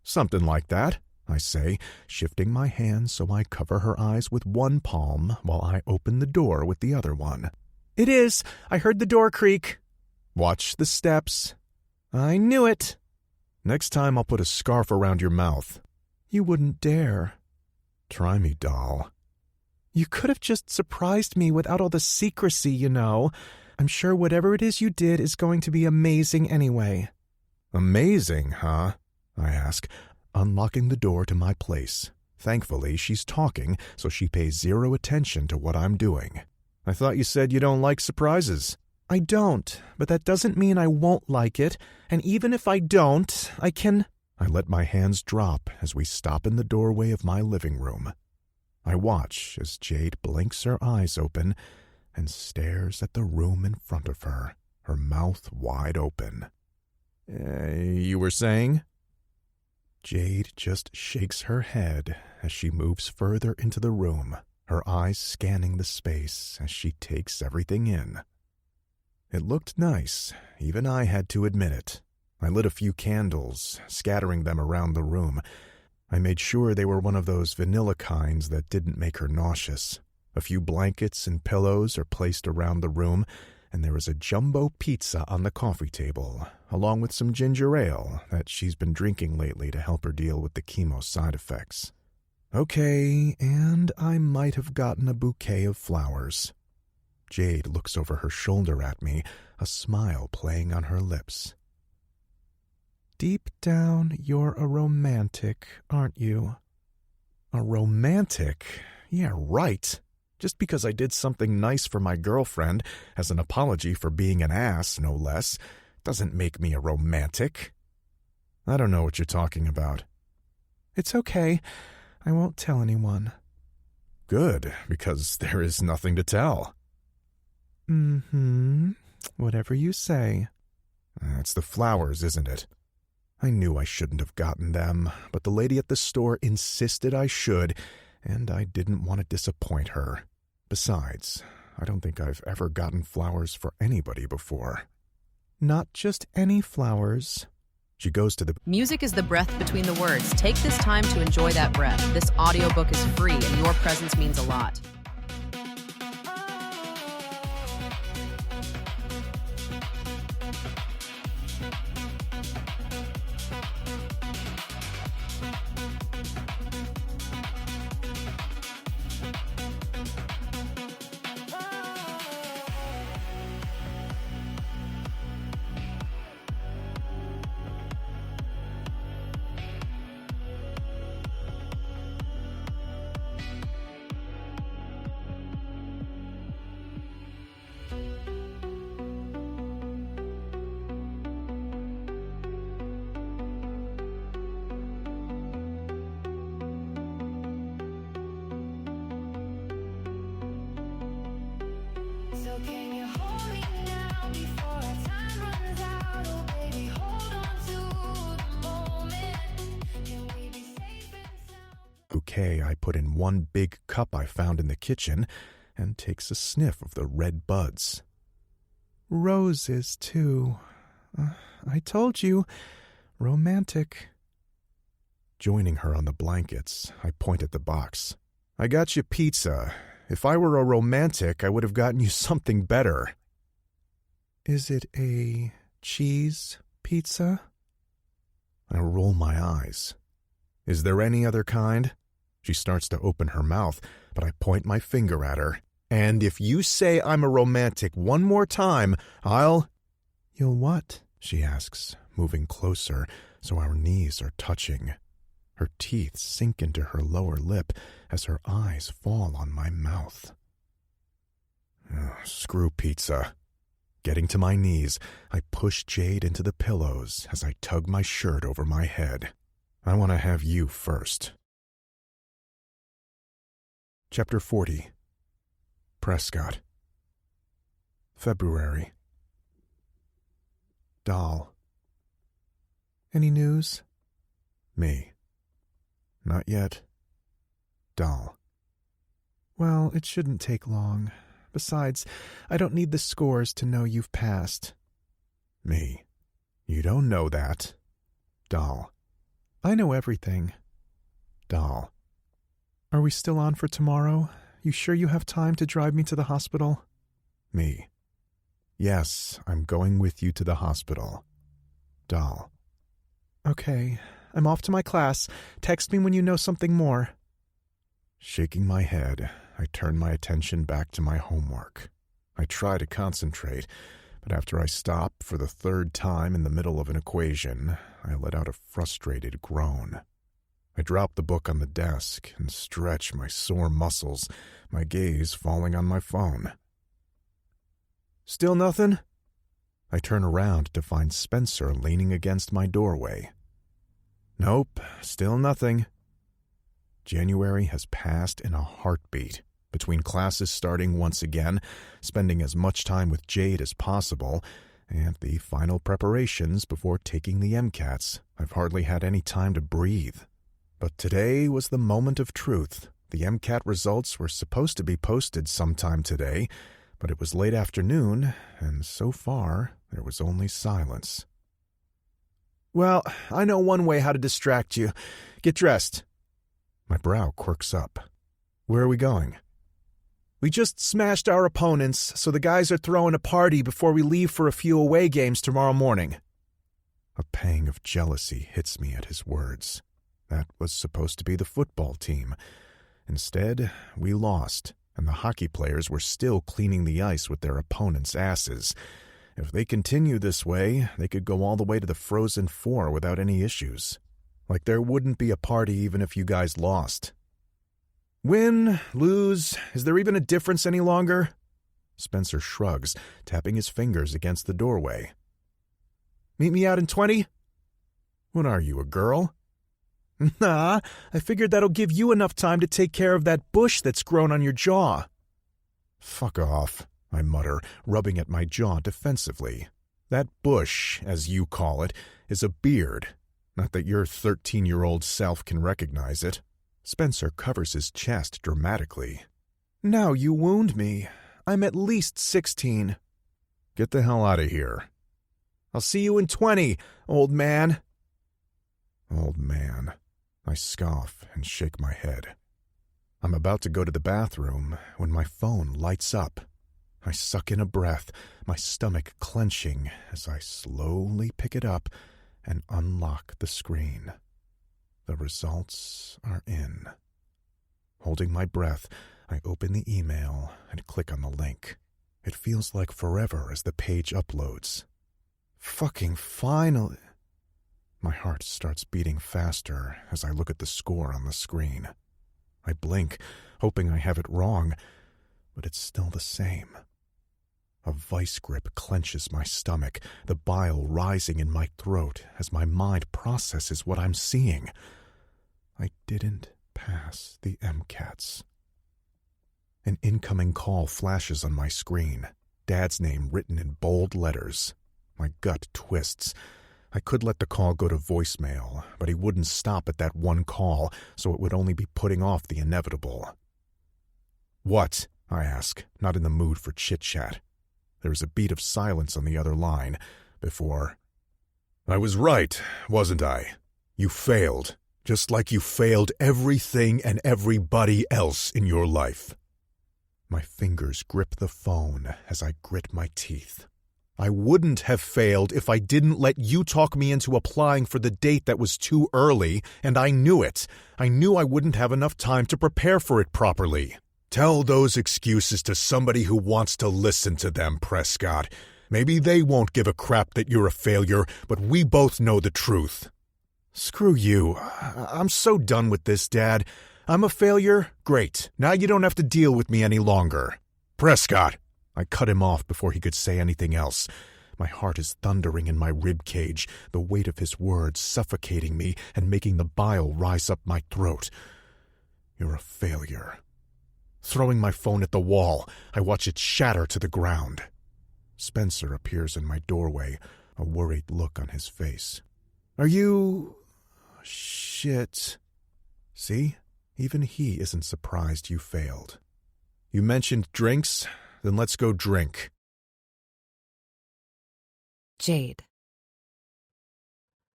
Something like that, I say, shifting my hand so I cover her eyes with one palm while I open the door with the other one. It is. I heard the door creak. Watch the steps. I knew it. Next time I'll put a scarf around your mouth. You wouldn't dare. Try me, doll. You could have just surprised me without all the secrecy, you know. I'm sure whatever it is you did is going to be amazing anyway. Amazing, huh? I ask, unlocking the door to my place. Thankfully, she's talking, so she pays zero attention to what I'm doing. I thought you said you don't like surprises. I don't, but that doesn't mean I won't like it, and even if I don't, I can... I let my hands drop as we stop in the doorway of my living room. I watch as Jade blinks her eyes open and stares at the room in front of her, her mouth wide open. You were saying? Jade just shakes her head as she moves further into the room, her eyes scanning the space as she takes everything in. It looked nice, even I had to admit it. I lit a few candles, scattering them around the room. I made sure they were one of those vanilla kinds that didn't make her nauseous. A few blankets and pillows are placed around the room, and there is a jumbo pizza on the coffee table, along with some ginger ale that she's been drinking lately to help her deal with the chemo side effects. Okay, and I might have gotten a bouquet of flowers. Jade looks over her shoulder at me, a smile playing on her lips. Deep down, you're a romantic, aren't you? A romantic? Yeah, right. Just because I did something nice for my girlfriend, as an apology for being an ass, no less, doesn't make me a romantic. I don't know what you're talking about. It's okay. I won't tell anyone. Good, because there is nothing to tell. Whatever you say. It's the flowers, isn't it? I knew I shouldn't have gotten them, but the lady at the store insisted I should, and I didn't want to disappoint her. Besides, I don't think I've ever gotten flowers for anybody before. Not just any flowers. She goes to the... Music is the breath between the words. Take this time to enjoy that breath. This audiobook is free, and your presence means a lot. Can you hold me now before our time runs out? Oh baby, hold on to the moment. Can we be safe and sound? Bouquet I put in one big cup I found in the kitchen and takes a sniff of the red buds. Roses, too. I told you, romantic. Joining her on the blankets, I point at the box. I got you pizza. If I were a romantic, I would have gotten you something better. Is it a cheese pizza? I roll my eyes. Is there any other kind? She starts to open her mouth, but I point my finger at her. And if you say I'm a romantic one more time, I'll... You'll what? She asks, moving closer so our knees are touching. Her teeth sink into her lower lip as her eyes fall on my mouth. Screw pizza. Getting to my knees, I push Jade into the pillows as I tug my shirt over my head. I want to have you first. Chapter 40. Prescott. February. Doll. Any news? Me. Not yet. Doll. Well, it shouldn't take long. Besides, I don't need the scores to know you've passed. Me. You don't know that. Doll. I know everything. Doll. Are we still on for tomorrow? You sure you have time to drive me to the hospital? Me. Yes, I'm going with you to the hospital. Doll. Okay, I'm off to my class. Text me when you know something more. Shaking my head, I turn my attention back to my homework. I try to concentrate, but after I stop for the third time in the middle of an equation, I let out a frustrated groan. I drop the book on the desk and stretch my sore muscles, my gaze falling on my phone. Still nothing? I turn around to find Spencer leaning against my doorway. Nope, still nothing. January has passed in a heartbeat. Between classes starting once again, spending as much time with Jade as possible, and the final preparations before taking the MCATs, I've hardly had any time to breathe. But today was the moment of truth. The MCAT results were supposed to be posted sometime today, but it was late afternoon, and so far there was only silence. Well, I know one way how to distract you. Get dressed. My brow quirks up. Where are we going? We just smashed our opponents, so the guys are throwing a party before we leave for a few away games tomorrow morning. A pang of jealousy hits me at his words. That was supposed to be the football team. Instead, we lost, and the hockey players were still cleaning the ice with their opponents' asses. If they continue this way, they could go all the way to the Frozen Four without any issues. Like there wouldn't be a party even if you guys lost. Win, lose, is there even a difference any longer? Spencer shrugs, tapping his fingers against the doorway. Meet me out in 20? What are you, a girl? Nah, I figured that'll give you enough time to take care of that bush that's grown on your jaw. Fuck off, I mutter, rubbing at my jaw defensively. That bush, as you call it, is a beard. Not that your 13-year-old self can recognize it. Spencer covers his chest dramatically. Now you wound me. I'm at least 16. Get the hell out of here. I'll see you in 20, old man. Old man. I scoff and shake my head. I'm about to go to the bathroom when my phone lights up. I suck in a breath, my stomach clenching as I slowly pick it up and unlock the screen. The results are in. Holding my breath, I open the email and click on the link. It feels like forever as the page uploads. Fucking finally. My heart starts beating faster as I look at the score on the screen. I blink, hoping I have it wrong, but it's still the same. A vice grip clenches my stomach, the bile rising in my throat as my mind processes what I'm seeing. I didn't pass the MCATs. An incoming call flashes on my screen, Dad's name written in bold letters. My gut twists. I could let the call go to voicemail, but he wouldn't stop at that one call, so it would only be putting off the inevitable. What? I ask, not in the mood for chit-chat. There is a beat of silence on the other line before, I was right, wasn't I? You failed, just like you failed everything and everybody else in your life. My fingers grip the phone as I grit my teeth. I wouldn't have failed if I didn't let you talk me into applying for the date that was too early, and I knew it. I knew I wouldn't have enough time to prepare for it properly. Tell those excuses to somebody who wants to listen to them, Prescott. Maybe they won't give a crap that you're a failure, but we both know the truth. Screw you. I'm so done with this, Dad. I'm a failure? Great. Now you don't have to deal with me any longer. Prescott! I cut him off before he could say anything else. My heart is thundering in my rib cage, the weight of his words suffocating me and making the bile rise up my throat. You're a failure. Throwing my phone at the wall, I watch it shatter to the ground. Spencer appears in my doorway, a worried look on his face. Are you... Shit. See? Even he isn't surprised you failed. You mentioned drinks, then let's go drink. Jade.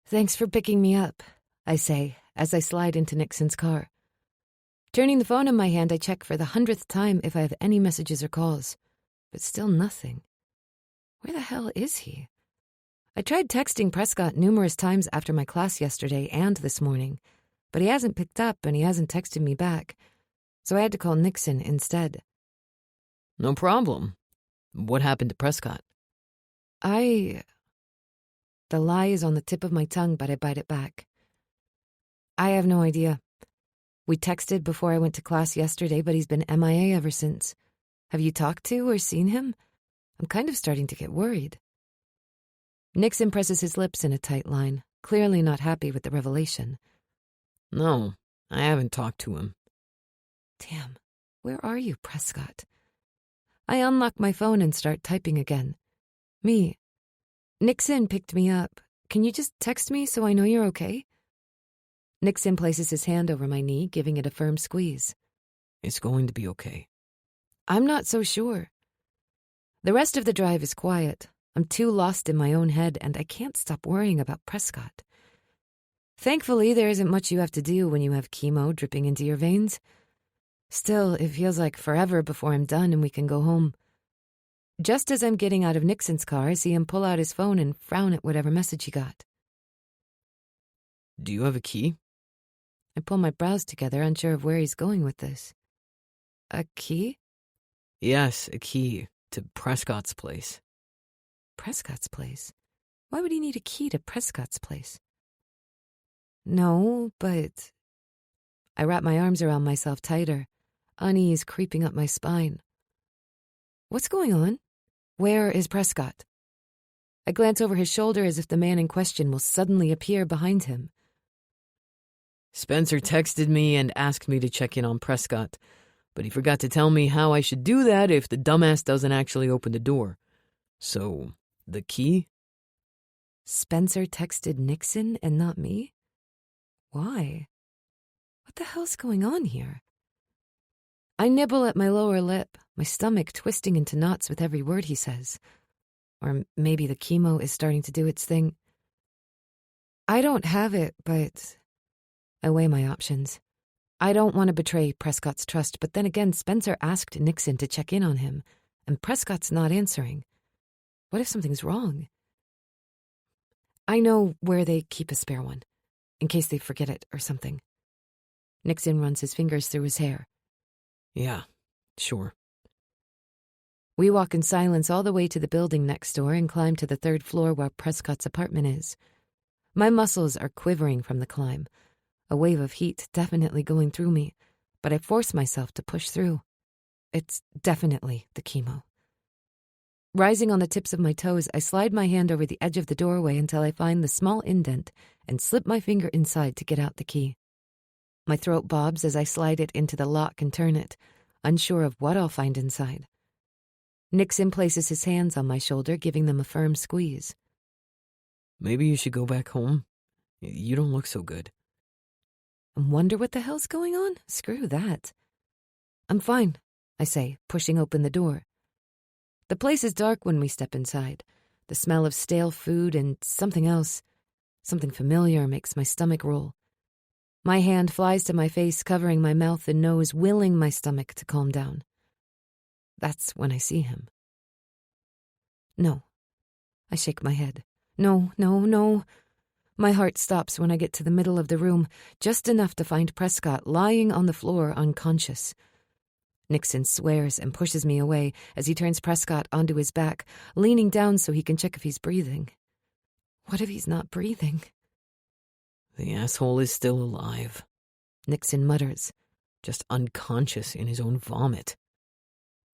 Thanks for picking me up, I say, as I slide into Nixon's car. Turning the phone in my hand, I check for the 100th time if I have any messages or calls, but still nothing. Where the hell is he? I tried texting Prescott numerous times after my class yesterday and this morning, but he hasn't picked up and he hasn't texted me back, so I had to call Nixon instead. No problem. What happened to Prescott? The lie is on the tip of my tongue, but I bite it back. I have no idea. We texted before I went to class yesterday, but he's been MIA ever since. Have you talked to or seen him? I'm kind of starting to get worried. Nixon presses his lips in a tight line, clearly not happy with the revelation. No, I haven't talked to him. Damn, where are you, Prescott? I unlock my phone and start typing again. Me. Nixon picked me up. Can you just text me so I know you're okay? Nixon places his hand over my knee, giving it a firm squeeze. It's going to be okay. I'm not so sure. The rest of the drive is quiet. I'm too lost in my own head, and I can't stop worrying about Prescott. Thankfully, there isn't much you have to do when you have chemo dripping into your veins. Still, it feels like forever before I'm done and we can go home. Just as I'm getting out of Nixon's car, I see him pull out his phone and frown at whatever message he got. Do you have a key? I pull my brows together, unsure of where he's going with this. A key? Yes, a key to Prescott's place. Prescott's place? Why would he need a key to Prescott's place? No, but... I wrap my arms around myself tighter, unease creeping up my spine. What's going on? Where is Prescott? I glance over his shoulder as if the man in question will suddenly appear behind him. Spencer texted me and asked me to check in on Prescott, but he forgot to tell me how I should do that if the dumbass doesn't actually open the door. So, the key? Spencer texted Nixon and not me? Why? What the hell's going on here? I nibble at my lower lip, my stomach twisting into knots with every word he says. Or maybe the chemo is starting to do its thing. I don't have it, but... I weigh my options. I don't want to betray Prescott's trust, but then again, Spencer asked Nixon to check in on him, and Prescott's not answering. What if something's wrong? I know where they keep a spare one, in case they forget it or something. Nixon runs his fingers through his hair. Yeah, sure. We walk in silence all the way to the building next door and climb to the 3rd floor where Prescott's apartment is. My muscles are quivering from the climb, a wave of heat definitely going through me, but I force myself to push through. It's definitely the chemo. Rising on the tips of my toes, I slide my hand over the edge of the doorway until I find the small indent and slip my finger inside to get out the key. My throat bobs as I slide it into the lock and turn it, unsure of what I'll find inside. Nixon places his hands on my shoulder, giving them a firm squeeze. Maybe you should go back home. You don't look so good. And wonder what the hell's going on? Screw that. I'm fine, I say, pushing open the door. The place is dark when we step inside. The smell of stale food and something else, something familiar, makes my stomach roll. My hand flies to my face, covering my mouth and nose, willing my stomach to calm down. That's when I see him. No. I shake my head. No. My heart stops when I get to the middle of the room, just enough to find Prescott lying on the floor unconscious. Nixon swears and pushes me away as he turns Prescott onto his back, leaning down so he can check if he's breathing. What if he's not breathing? The asshole is still alive, Nixon mutters. just unconscious in his own vomit.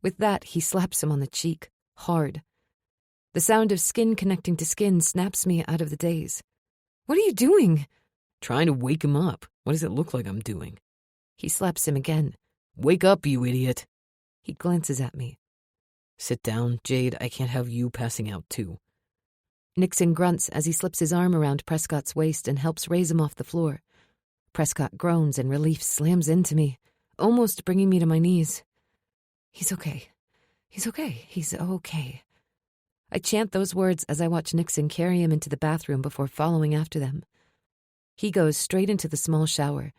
With that, he slaps him on the cheek, hard. The sound of skin connecting to skin snaps me out of the daze. What are you doing? Trying to wake him up. What does it look like I'm doing? He slaps him again. Wake up, you idiot. He glances at me. Sit down, Jade. I can't have you passing out, too. Nixon grunts as he slips his arm around Prescott's waist and helps raise him off the floor. Prescott groans and relief slams into me, almost bringing me to my knees. He's okay. He's okay. He's okay. I chant those words as I watch Nixon carry him into the bathroom before following after them. He goes straight into the small shower.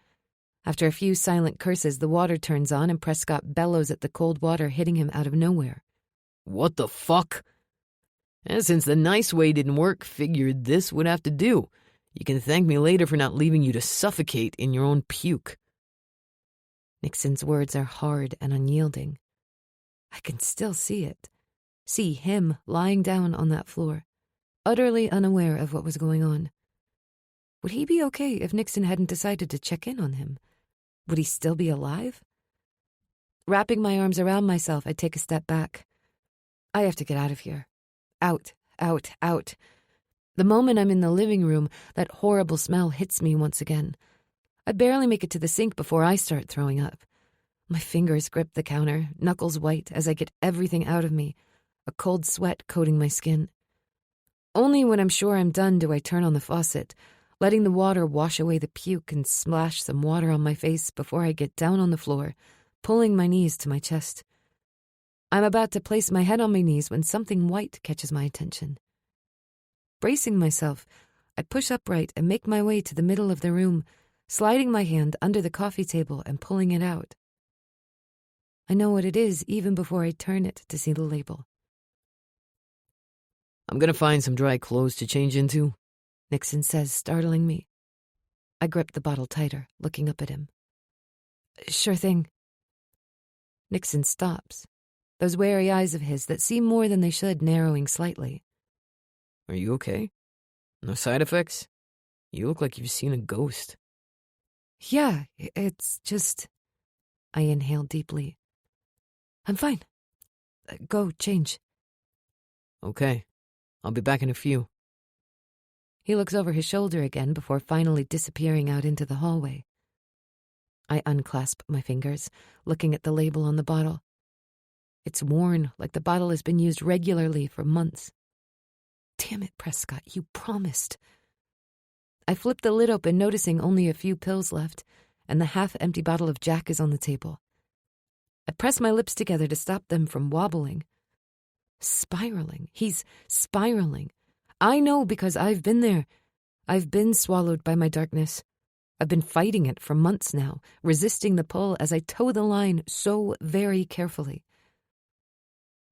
After a few silent curses, the water turns on and Prescott bellows at the cold water hitting him out of nowhere. What the fuck? And since the nice way didn't work, figured this would have to do. You can thank me later for not leaving you to suffocate in your own puke. Nixon's words are hard and unyielding. I can still see it. See him lying down on that floor, utterly unaware of what was going on. Would he be okay if Nixon hadn't decided to check in on him? Would he still be alive? Wrapping my arms around myself, I take a step back. I have to get out of here. Out, out, out. The moment I'm in the living room, that horrible smell hits me once again. I barely make it to the sink before I start throwing up. My fingers grip the counter, knuckles white as I get everything out of me, a cold sweat coating my skin. Only when I'm sure I'm done do I turn on the faucet, letting the water wash away the puke and splash some water on my face before I get down on the floor, pulling my knees to my chest. I'm about to place my head on my knees when something white catches my attention. Bracing myself, I push upright and make my way to the middle of the room, sliding my hand under the coffee table and pulling it out. I know what it is even before I turn it to see the label. I'm gonna find some dry clothes to change into. Nixon says, startling me. I grip the bottle tighter, looking up at him. Sure thing. Nixon stops, those wary eyes of his that seem more than they should narrowing slightly. Are you okay? No side effects? You look like you've seen a ghost. Yeah, it's just... I inhale deeply. I'm fine. Go, change. Okay. I'll be back in a few. He looks over his shoulder again before finally disappearing out into the hallway. I unclasp my fingers, looking at the label on the bottle. It's worn, like the bottle has been used regularly for months. Damn it, Prescott, you promised. I flip the lid open, noticing only a few pills left, and the half-empty bottle of Jack is on the table. I press my lips together to stop them from wobbling. Spiraling. He's spiraling. I know because I've been there. I've been swallowed by my darkness. I've been fighting it for months now, resisting the pull as I toe the line so very carefully.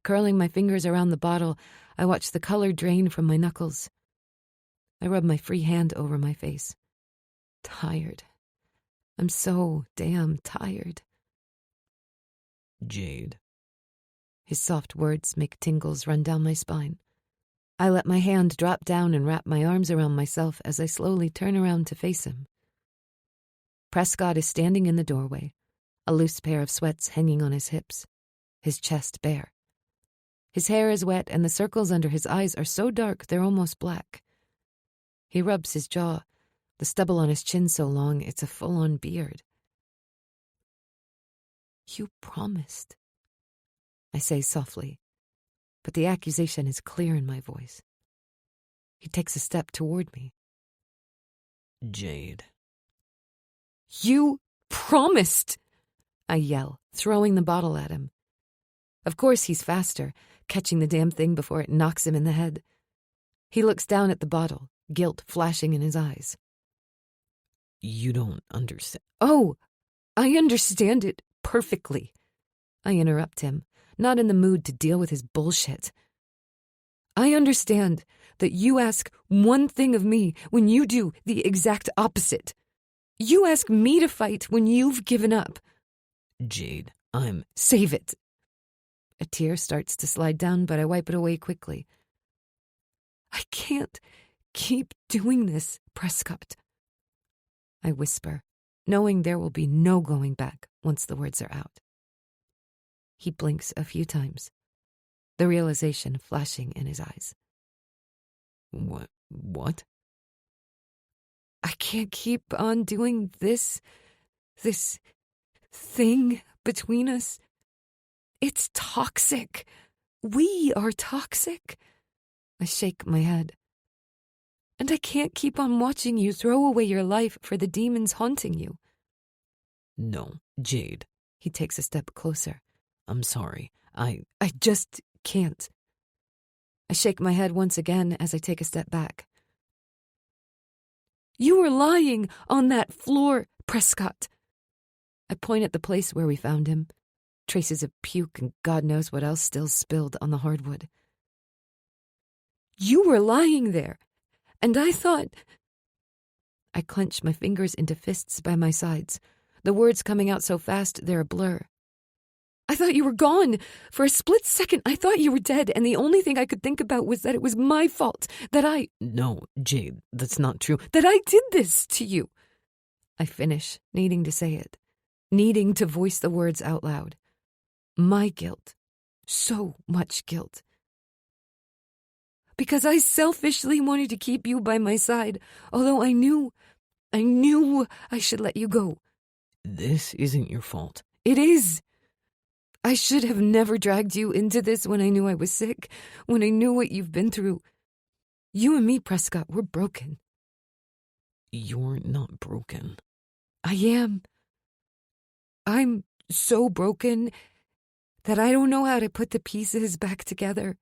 Curling my fingers around the bottle, I watch the color drain from my knuckles. I rub my free hand over my face. Tired. I'm so damn tired. Jade. His soft words make tingles run down my spine. I let my hand drop down and wrap my arms around myself as I slowly turn around to face him. Prescott is standing in the doorway, a loose pair of sweats hanging on his hips, his chest bare. His hair is wet and the circles under his eyes are so dark they're almost black. He rubs his jaw, the stubble on his chin so long it's a full-on beard. You promised, I say softly, but the accusation is clear in my voice. He takes a step toward me. Jade. You promised, I yell, throwing the bottle at him. Of course he's faster, catching the damn thing before it knocks him in the head. He looks down at the bottle, guilt flashing in his eyes. You don't understand. Oh, I understand it perfectly. I interrupt him, not in the mood to deal with his bullshit. I understand that you ask one thing of me when you do the exact opposite. You ask me to fight when you've given up. Jade, Save it. A tear starts to slide down, but I wipe it away quickly. I can't keep doing this, Prescott. I whisper, knowing there will be no going back once the words are out. He blinks a few times, the realization flashing in his eyes. What? I can't keep on doing this thing between us. It's toxic. We are toxic. I shake my head. And I can't keep on watching you throw away your life for the demons haunting you. No, Jade. He takes a step closer, I'm sorry. I just can't. I shake my head once again as I take a step back. You were lying on that floor, Prescott. I point at the place where we found him. Traces of puke and God knows what else still spilled on the hardwood. You were lying there, and I thought... I clench my fingers into fists by my sides, the words coming out so fast they're a blur. I thought you were gone. For a split second, I thought you were dead, and the only thing I could think about was that it was my fault, that I... No, Jade, that's not true. That I did this to you. I finish, needing to say it, needing to voice the words out loud. My guilt. So much guilt. Because I selfishly wanted to keep you by my side, although I knew I should let you go. This isn't your fault. It is. I should have never dragged you into this when I knew I was sick, when I knew what you've been through. You and me, Prescott, we're broken. You're not broken. I am. I'm so broken that I don't know how to put the pieces back together.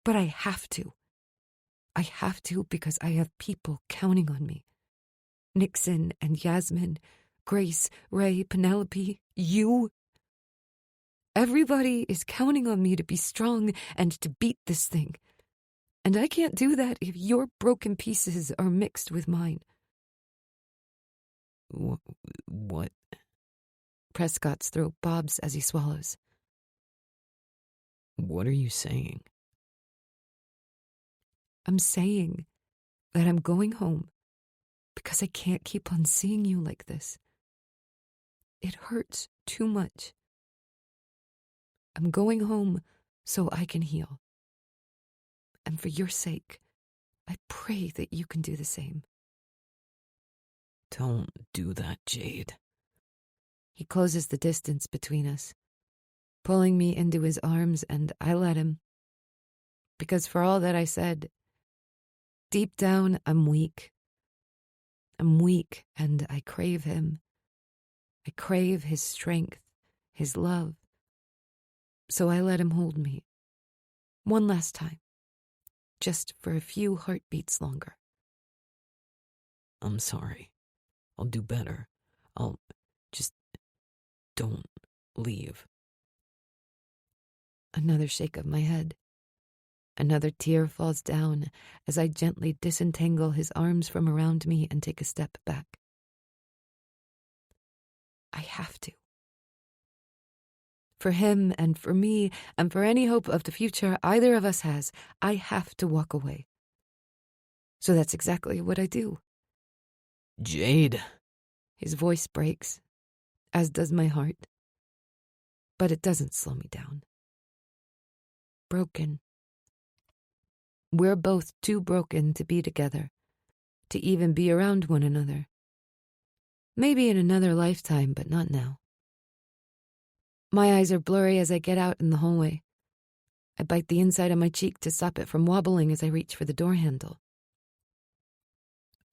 But I have to. I have to because I have people counting on me. Nixon and Yasmin, Grace, Ray, Penelope, you. Everybody is counting on me to be strong and to beat this thing. And I can't do that if your broken pieces are mixed with mine. What? Prescott's throat bobs as he swallows. What are you saying? I'm saying that I'm going home because I can't keep on seeing you like this. It hurts too much. I'm going home so I can heal. And for your sake, I pray that you can do the same. Don't do that, Jade. He closes the distance between us, pulling me into his arms, and I let him. Because for all that I said, deep down, I'm weak. I'm weak, and I crave him. I crave his strength, his love. So I let him hold me. One last time. Just for a few heartbeats longer. I'm sorry. I'll do better. I'll just... don't leave. Another shake of my head. Another tear falls down as I gently disentangle his arms from around me and take a step back. I have to. For him and for me and for any hope of the future either of us has, I have to walk away. So that's exactly what I do. Jade. His voice breaks, as does my heart. But it doesn't slow me down. Broken. We're both too broken to be together, to even be around one another. Maybe in another lifetime, but not now. My eyes are blurry as I get out in the hallway. I bite the inside of my cheek to stop it from wobbling as I reach for the door handle.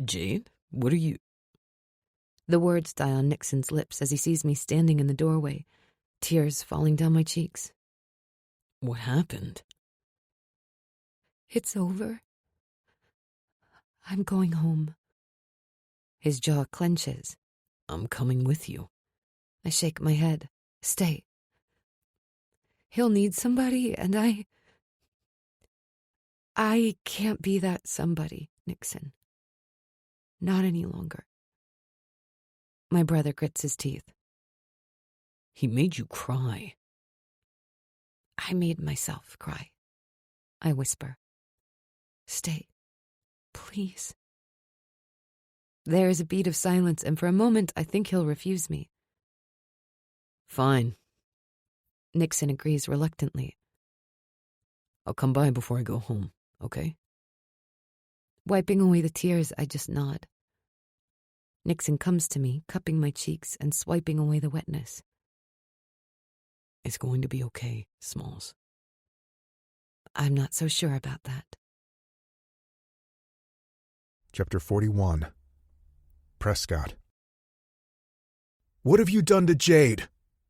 Jade, what are you... The words die on Nixon's lips as he sees me standing in the doorway, tears falling down my cheeks. What happened? It's over. I'm going home. His jaw clenches. I'm coming with you. I shake my head. Stay. He'll need somebody, and I can't be that somebody, Nixon. Not any longer. My brother grits his teeth. He made you cry. I made myself cry. I whisper. Stay. Please. There is a beat of silence, and for a moment I think he'll refuse me. Fine. Nixon agrees reluctantly. I'll come by before I go home, okay? Wiping away the tears, I just nod. Nixon comes to me, cupping my cheeks and swiping away the wetness. It's going to be okay, Smalls. I'm not so sure about that. Chapter 41. Prescott. What have you done to Jade?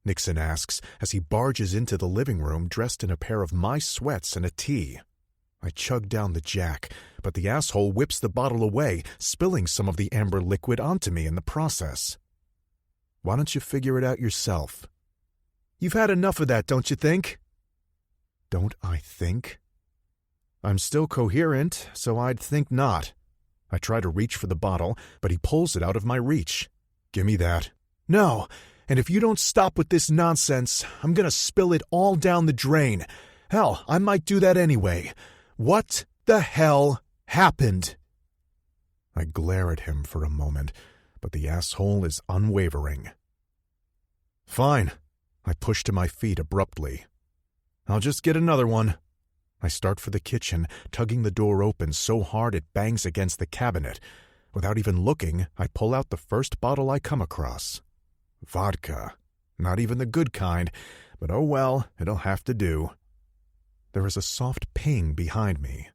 Nixon asks as he barges into the living room dressed in a pair of my sweats and a tee. I chug down the Jack, but the asshole whips the bottle away, spilling some of the amber liquid onto me in the process. Why don't you figure it out yourself? You've had enough of that, don't you think? Don't I think? I'm still coherent, so I'd think not. I try to reach for the bottle, but he pulls it out of my reach. Give me that. No, and if you don't stop with this nonsense, I'm gonna spill it all down the drain. Hell, I might do that anyway. What the hell happened? I glare at him for a moment, but the asshole is unwavering. Fine. I push to my feet abruptly. I'll just get another one. I start for the kitchen, tugging the door open so hard it bangs against the cabinet. Without even looking, I pull out the first bottle I come across. Vodka. Not even the good kind, but oh well, it'll have to do. There is a soft ping behind me.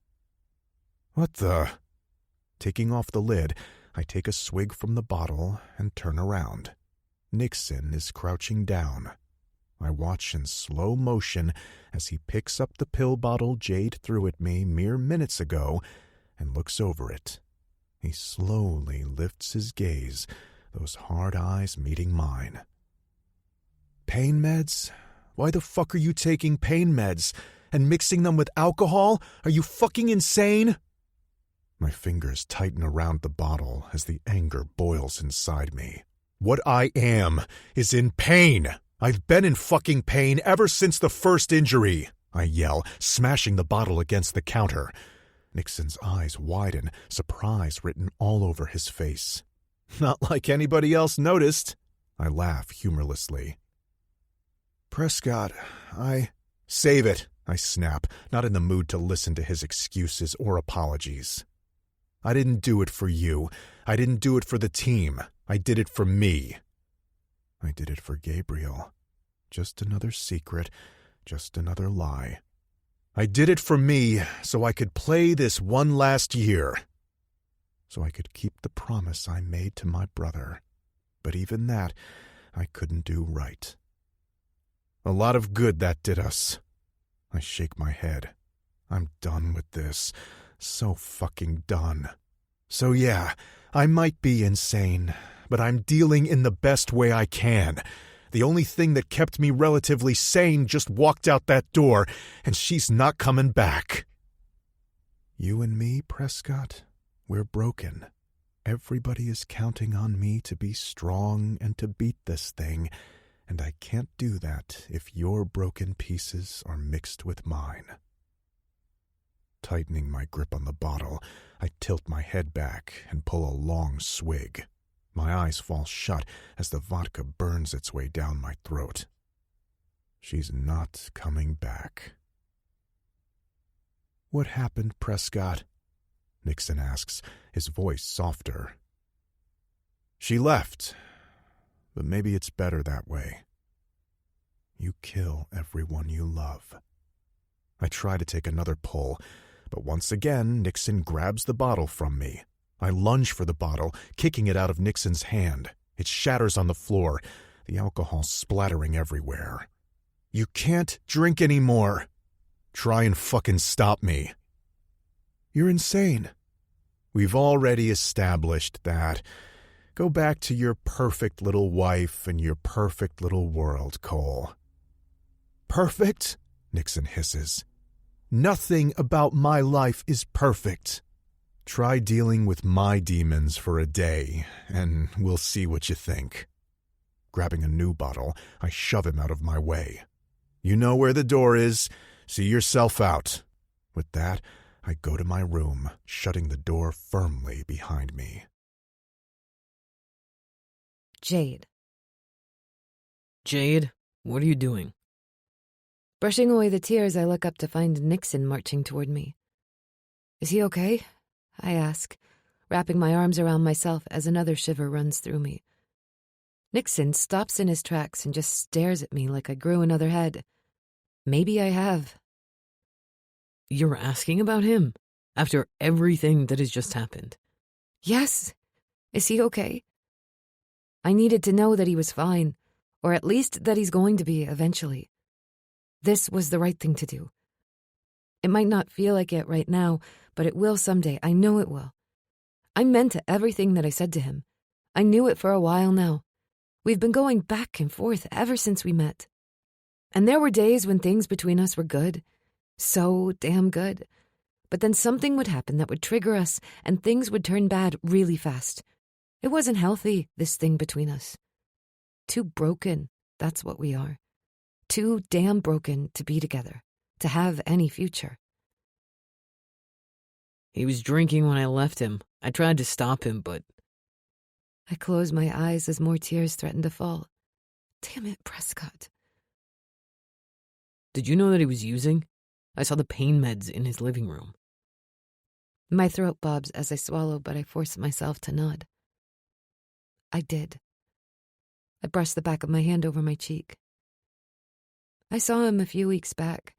What the? Taking off the lid, I take a swig from the bottle and turn around. Nixon is crouching down. I watch in slow motion as he picks up the pill bottle Jade threw at me mere minutes ago and looks over it. He slowly lifts his gaze, those hard eyes meeting mine. Pain meds? Why the fuck are you taking pain meds and mixing them with alcohol? Are you fucking insane? My fingers tighten around the bottle as the anger boils inside me. What I am is in pain. I've been in fucking pain ever since the first injury, I yell, smashing the bottle against the counter. Nixon's eyes widen, surprise written all over his face. Not like anybody else noticed. I laugh humorlessly. Prescott, Save it, I snap, not in the mood to listen to his excuses or apologies. I didn't do it for you. I didn't do it for the team. I did it for me. I did it for Gabriel. Just another secret, just another lie. I did it for me so I could play this one last year. So I could keep the promise I made to my brother. But even that, I couldn't do right. A lot of good that did us. I shake my head. I'm done with this. So fucking done. So yeah, I might be insane, but I'm dealing in the best way I can. The only thing that kept me relatively sane just walked out that door, and she's not coming back. You and me, Prescott, we're broken. Everybody is counting on me to be strong and to beat this thing, and I can't do that if your broken pieces are mixed with mine. Tightening my grip on the bottle, I tilt my head back and pull a long swig. My eyes fall shut as the vodka burns its way down my throat. She's not coming back. What happened, Prescott? Nixon asks, his voice softer. She left, but maybe it's better that way. You kill everyone you love. I try to take another pull, but once again Nixon grabs the bottle from me. I lunge for the bottle, kicking it out of Nixon's hand. It shatters on the floor, the alcohol splattering everywhere. You can't drink anymore. Try and fucking stop me. You're insane. We've already established that. Go back to your perfect little wife and your perfect little world, Cole. Perfect? Nixon hisses. Nothing about my life is perfect. Try dealing with my demons for a day, and we'll see what you think. Grabbing a new bottle, I shove him out of my way. You know where the door is. See yourself out. With that, I go to my room, shutting the door firmly behind me. Jade. Jade, what are you doing? Brushing away the tears, I look up to find Nixon marching toward me. Is he okay? I ask, wrapping my arms around myself as another shiver runs through me. Nixon stops in his tracks and just stares at me like I grew another head. Maybe I have. You're asking about him? After everything that has just happened? Yes. Is he okay? I needed to know that he was fine, Or at least that he's going to be eventually. This was the right thing to do. It might not feel like it right now, but it will someday. I know it will. I meant everything that I said to him. I knew it for a while now. We've been going back and forth ever since we met. And there were days when things between us were good. So damn good. But then something would happen that would trigger us, and things would turn bad really fast. It wasn't healthy, this thing between us. Too broken, that's what we are. Too damn broken to be together, to have any future. He was drinking when I left him. I tried to stop him, but... I closed my eyes as more tears threatened to fall. Damn it, Prescott. Did you know that he was using? I saw the pain meds in his living room. My throat bobs as I swallow, but I force myself to nod. I did. I brushed the back of my hand over my cheek. I saw him a few weeks back.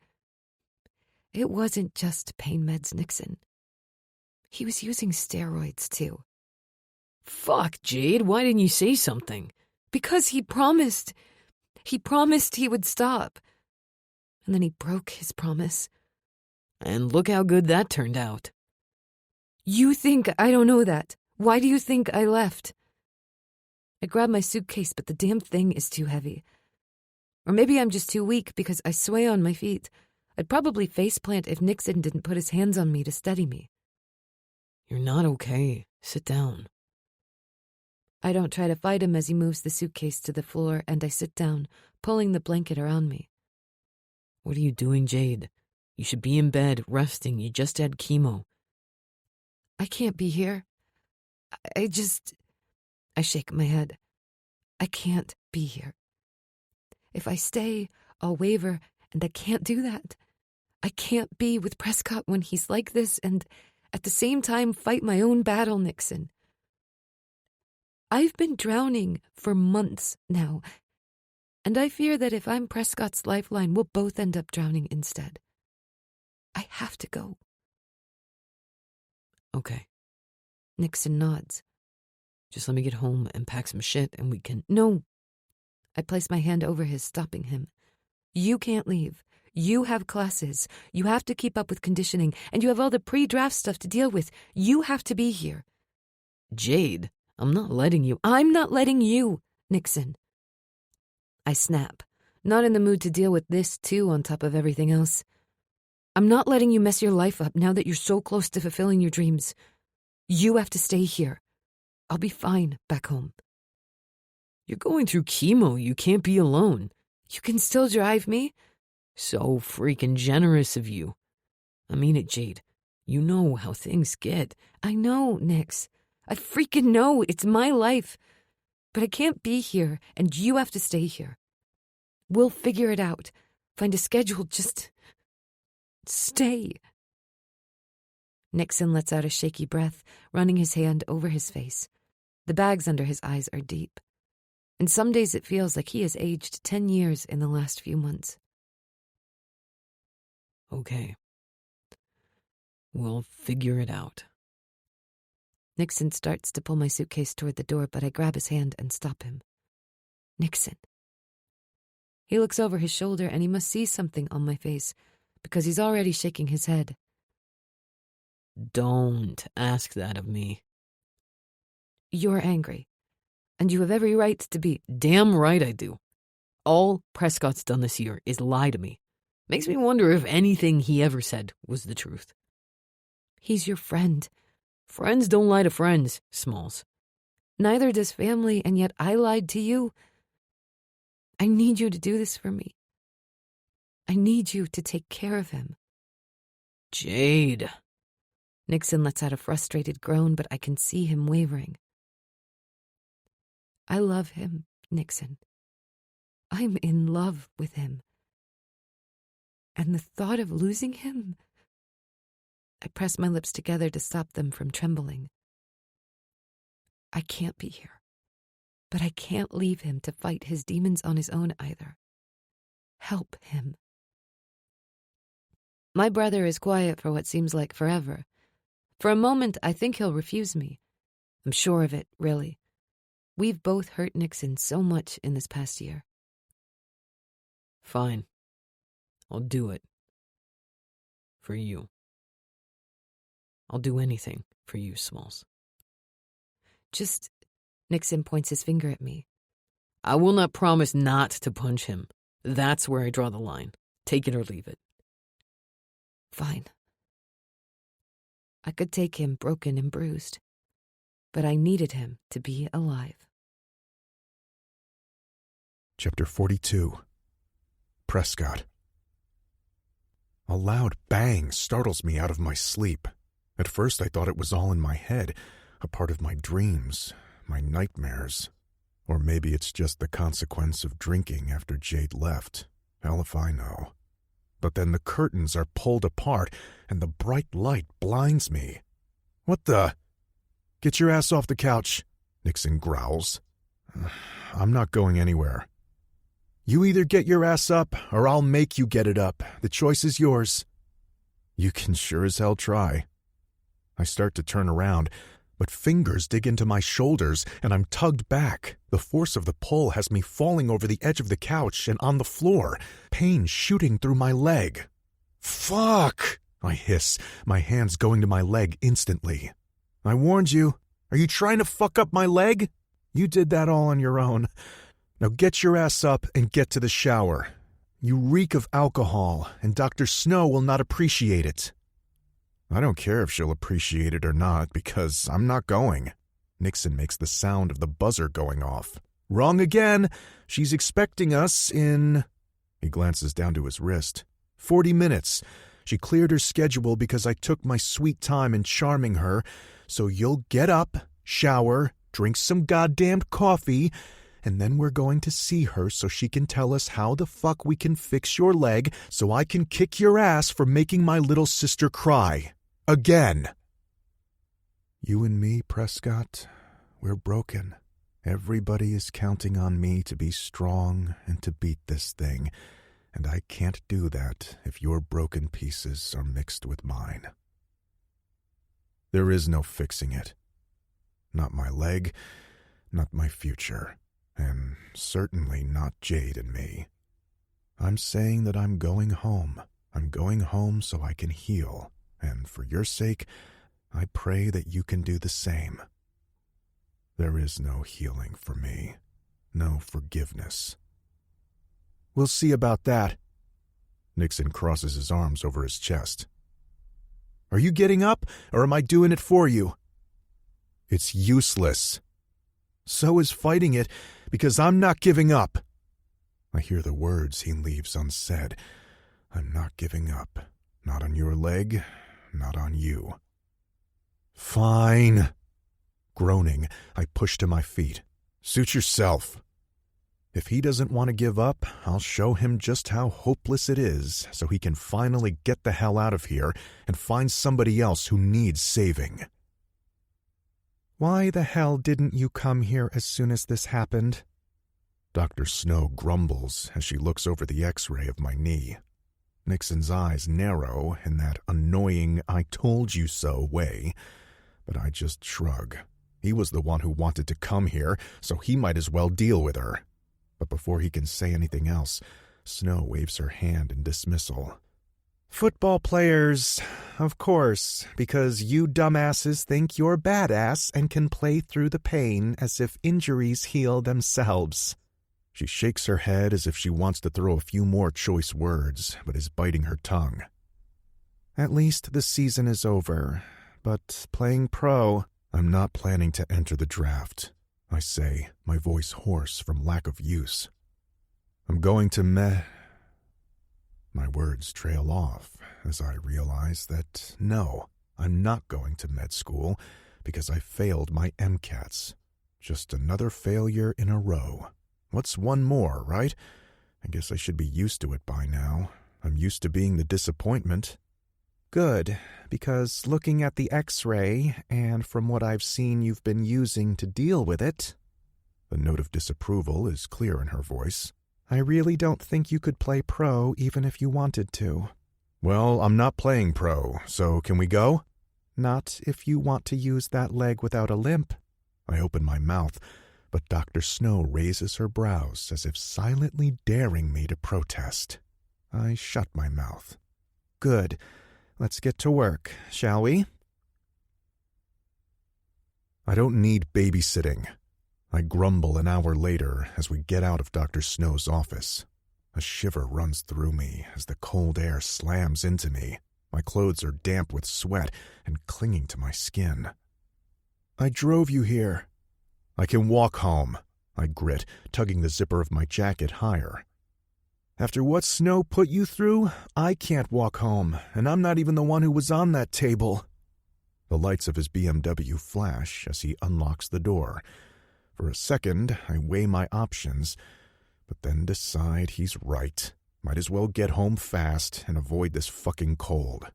It wasn't just pain meds, Nixon. He was using steroids, too. Fuck, Jade, why didn't you say something? Because he promised. He promised he would stop. And then he broke his promise. And look how good that turned out. You think I don't know that? Why do you think I left? I grabbed my suitcase, but the damn thing is too heavy. Or maybe I'm just too weak because I sway on my feet. I'd probably faceplant if Nixon didn't put his hands on me to steady me. You're not okay. Sit down. I don't try to fight him as he moves the suitcase to the floor, and I sit down, pulling the blanket around me. What are you doing, Jade? You should be in bed, resting. You just had chemo. I can't be here. I shake my head. I can't be here. If I stay, I'll waver, and I can't do that. I can't be with Prescott when he's like this and at the same time fight my own battle, Nixon. I've been drowning for months now, and I fear that if I'm Prescott's lifeline, we'll both end up drowning instead. I have to go. Okay. Nixon nods. Just let me get home and pack some shit and we can... No. I place my hand over his, stopping him. You can't leave. You have classes. You have to keep up with conditioning, and you have all the pre-draft stuff to deal with. You have to be here. Jade, I'm not letting you... I'm not letting you, Nixon. I snap, not in the mood to deal with this, too, on top of everything else. I'm not letting you mess your life up now that you're so close to fulfilling your dreams. You have to stay here. I'll be fine back home. You're going through chemo. You can't be alone. You can still drive me? So freaking generous of you. I mean it, Jade. You know how things get. I know, Nix. I freaking know. It's my life. But I can't be here, and you have to stay here. We'll figure it out. Find a schedule. Just stay. Nixon lets out a shaky breath, running his hand over his face. The bags under his eyes are deep. And some days it feels like he has aged 10 years in the last few months. Okay. We'll figure it out. Nixon starts to pull my suitcase toward the door, but I grab his hand and stop him. Nixon. He looks over his shoulder and he must see something on my face because he's already shaking his head. Don't ask that of me. You're angry, and you have every right to be. Damn right I do. All Prescott's done this year is lie to me. Makes me wonder if anything he ever said was the truth. He's your friend. Friends don't lie to friends, Smalls. Neither does family, and yet I lied to you. I need you to do this for me. I need you to take care of him. Jade. Nixon lets out a frustrated groan, but I can see him wavering. I love him, Nixon. I'm in love with him. And the thought of losing him... I press my lips together to stop them from trembling. I can't be here, but I can't leave him to fight his demons on his own either. Help him. My brother is quiet for what seems like forever. For a moment, I think he'll refuse me. I'm sure of it, really. We've both hurt Nixon so much in this past year. Fine. I'll do it. For you. I'll do anything for you, Smalls. Just, Nixon points his finger at me. I will not promise not to punch him. That's where I draw the line. Take it or leave it. Fine. I could take him broken and bruised, but I needed him to be alive. Chapter 42. Prescott. A loud bang startles me out of my sleep. At first I thought it was all in my head, a part of my dreams, my nightmares. Or maybe it's just the consequence of drinking after Jade left. Hell if I know. But then the curtains are pulled apart, and the bright light blinds me. What the? Get your ass off the couch, Nixon growls. I'm not going anywhere. You either get your ass up, or I'll make you get it up. The choice is yours. You can sure as hell try. I start to turn around, but fingers dig into my shoulders, and I'm tugged back. The force of the pull has me falling over the edge of the couch and on the floor, pain shooting through my leg. Fuck! I hiss, my hands going to my leg instantly. I warned you. Are you trying to fuck up my leg? You did that all on your own. Now get your ass up and get to the shower. You reek of alcohol, and Dr. Snow will not appreciate it. I don't care if she'll appreciate it or not, because I'm not going. Nixon makes the sound of the buzzer going off. Wrong again. She's expecting us in... He glances down to his wrist. 40 minutes. She cleared her schedule because I took my sweet time in charming her, so you'll get up, shower, drink some goddamned coffee, and then we're going to see her so she can tell us how the fuck we can fix your leg so I can kick your ass for making my little sister cry. Again. You and me, Prescott, we're broken. Everybody is counting on me to be strong and to beat this thing, and I can't do that if your broken pieces are mixed with mine. There is no fixing it. Not my leg, not my future, and certainly not Jade and me. I'm saying that I'm going home. I'm going home so I can heal, and for your sake, I pray that you can do the same. There is no healing for me, no forgiveness. We'll see about that. Nixon crosses his arms over his chest. Are you getting up, or am I doing it for you? It's useless. So is fighting it, because I'm not giving up. I hear the words he leaves unsaid. I'm not giving up. Not on your leg, not on you. Fine. Groaning, I push to my feet. Suit yourself. If he doesn't want to give up, I'll show him just how hopeless it is so he can finally get the hell out of here and find somebody else who needs saving. Why the hell didn't you come here as soon as this happened? Dr. Snow grumbles as she looks over the x-ray of my knee. Nixon's eyes narrow in that annoying I told you so way, but I just shrug. He was the one who wanted to come here, so he might as well deal with her. But before he can say anything else, Snow waves her hand in dismissal. Football players, of course, because you dumbasses think you're badass and can play through the pain as if injuries heal themselves. She shakes her head as if she wants to throw a few more choice words, but is biting her tongue. At least the season is over, but playing pro, I'm not planning to enter the draft, I say, my voice hoarse from lack of use. I'm going to My words trail off as I realize that, no, I'm not going to med school because I failed my MCATs. Just another failure in a row. What's one more, right? I guess I should be used to it by now. I'm used to being the disappointment. Good, because looking at the x-ray, and from what I've seen you've been using to deal with it, the note of disapproval is clear in her voice. I really don't think you could play pro even if you wanted to. Well, I'm not playing pro, so can we go? Not if you want to use that leg without a limp. I open my mouth, but Dr. Snow raises her brows as if silently daring me to protest. I shut my mouth. Good. Let's get to work, shall we? I don't need babysitting. I grumble an hour later as we get out of Dr. Snow's office. A shiver runs through me as the cold air slams into me. My clothes are damp with sweat and clinging to my skin. I drove you here. I can walk home, I grit, tugging the zipper of my jacket higher. After what Snow put you through, I can't walk home, and I'm not even the one who was on that table. The lights of his BMW flash as he unlocks the door. For a second, I weigh my options, but then decide he's right. Might as well get home fast and avoid this fucking cold.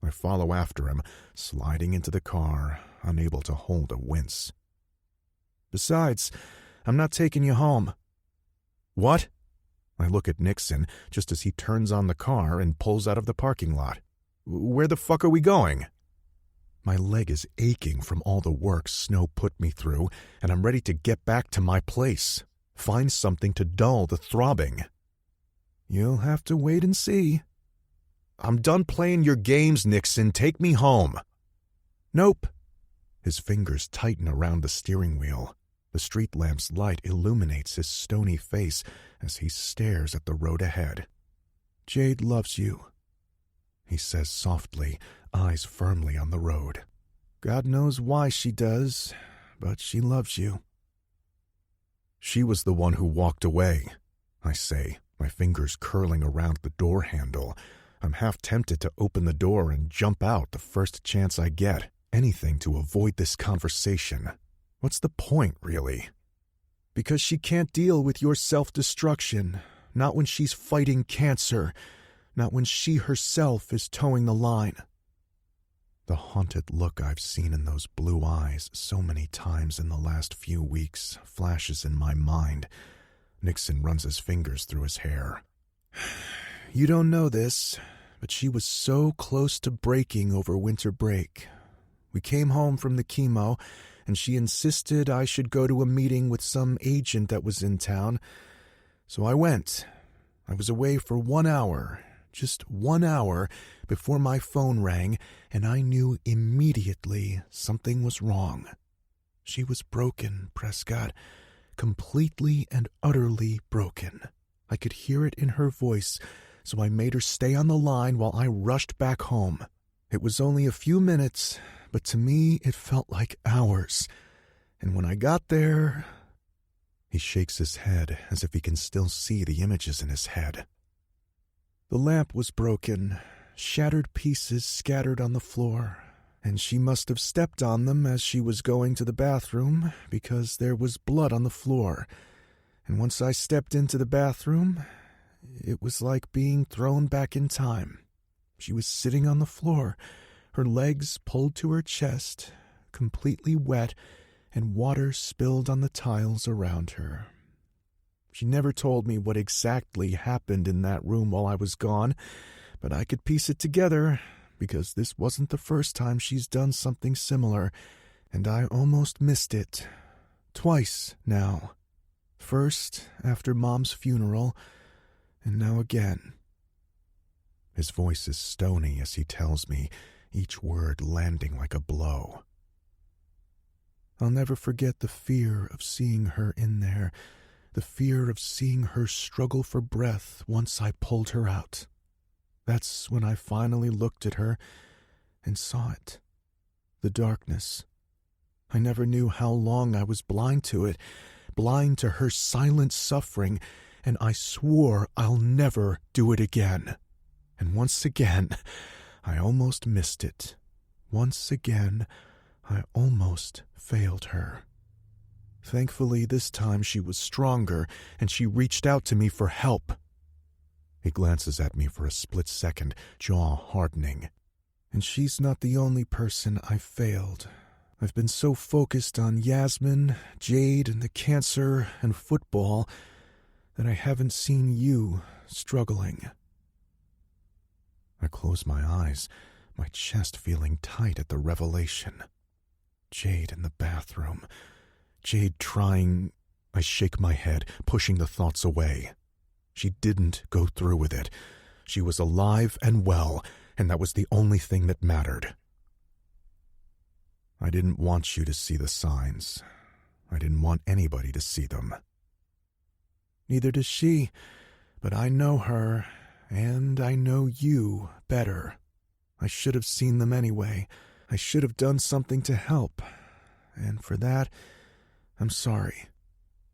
I follow after him, sliding into the car, unable to hold a wince. Besides, I'm not taking you home. What? I look at Nixon just as he turns on the car and pulls out of the parking lot. Where the fuck are we going? My leg is aching from all the work Snow put me through, and I'm ready to get back to my place. Find something to dull the throbbing. You'll have to wait and see. I'm done playing your games, Nixon. Take me home. Nope. His fingers tighten around the steering wheel. The street lamp's light illuminates his stony face as he stares at the road ahead. Jade loves you, he says softly, eyes firmly on the road. God knows why she does, but she loves you. She was the one who walked away, I say, my fingers curling around the door handle. I'm half tempted to open the door and jump out the first chance I get. Anything to avoid this conversation. What's the point, really? Because she can't deal with your self-destruction, not when she's fighting cancer, not when she herself is towing the line. The haunted look I've seen in those blue eyes so many times in the last few weeks flashes in my mind. Nixon runs his fingers through his hair. You don't know this, but she was so close to breaking over winter break. We came home from the chemo, and she insisted I should go to a meeting with some agent that was in town. So I went. I was away for 1 hour, just 1 hour, before my phone rang, and I knew immediately something was wrong. She was broken, Prescott, completely and utterly broken. I could hear it in her voice, so I made her stay on the line while I rushed back home. It was only a few minutes, but to me it felt like hours. And when I got there... He shakes his head as if he can still see the images in his head. The lamp was broken, shattered pieces scattered on the floor, and she must have stepped on them as she was going to the bathroom because there was blood on the floor. And once I stepped into the bathroom, it was like being thrown back in time. She was sitting on the floor, her legs pulled to her chest, completely wet, and water spilled on the tiles around her. She never told me what exactly happened in that room while I was gone, but I could piece it together, because this wasn't the first time she's done something similar, and I almost missed it. Twice now. First, after Mom's funeral, and now again. His voice is stony as he tells me, each word landing like a blow. I'll never forget the fear of seeing her in there, the fear of seeing her struggle for breath once I pulled her out. That's when I finally looked at her and saw it. The darkness. I never knew how long I was blind to it, blind to her silent suffering, and I swore I'll never do it again. And once again, I almost missed it. Once again, I almost failed her. Thankfully, this time she was stronger, and she reached out to me for help. He glances at me for a split second, jaw hardening. And she's not the only person I failed. I've been so focused on Yasmin, Jade, and the cancer and football that I haven't seen you struggling. I close my eyes, my chest feeling tight at the revelation. Jade in the bathroom. Jade trying... I shake my head, pushing the thoughts away. She didn't go through with it. She was alive and well, and that was the only thing that mattered. I didn't want you to see the signs. I didn't want anybody to see them. Neither does she, but I know her, and I know you better. I should have seen them anyway. I should have done something to help, and for that, I'm sorry.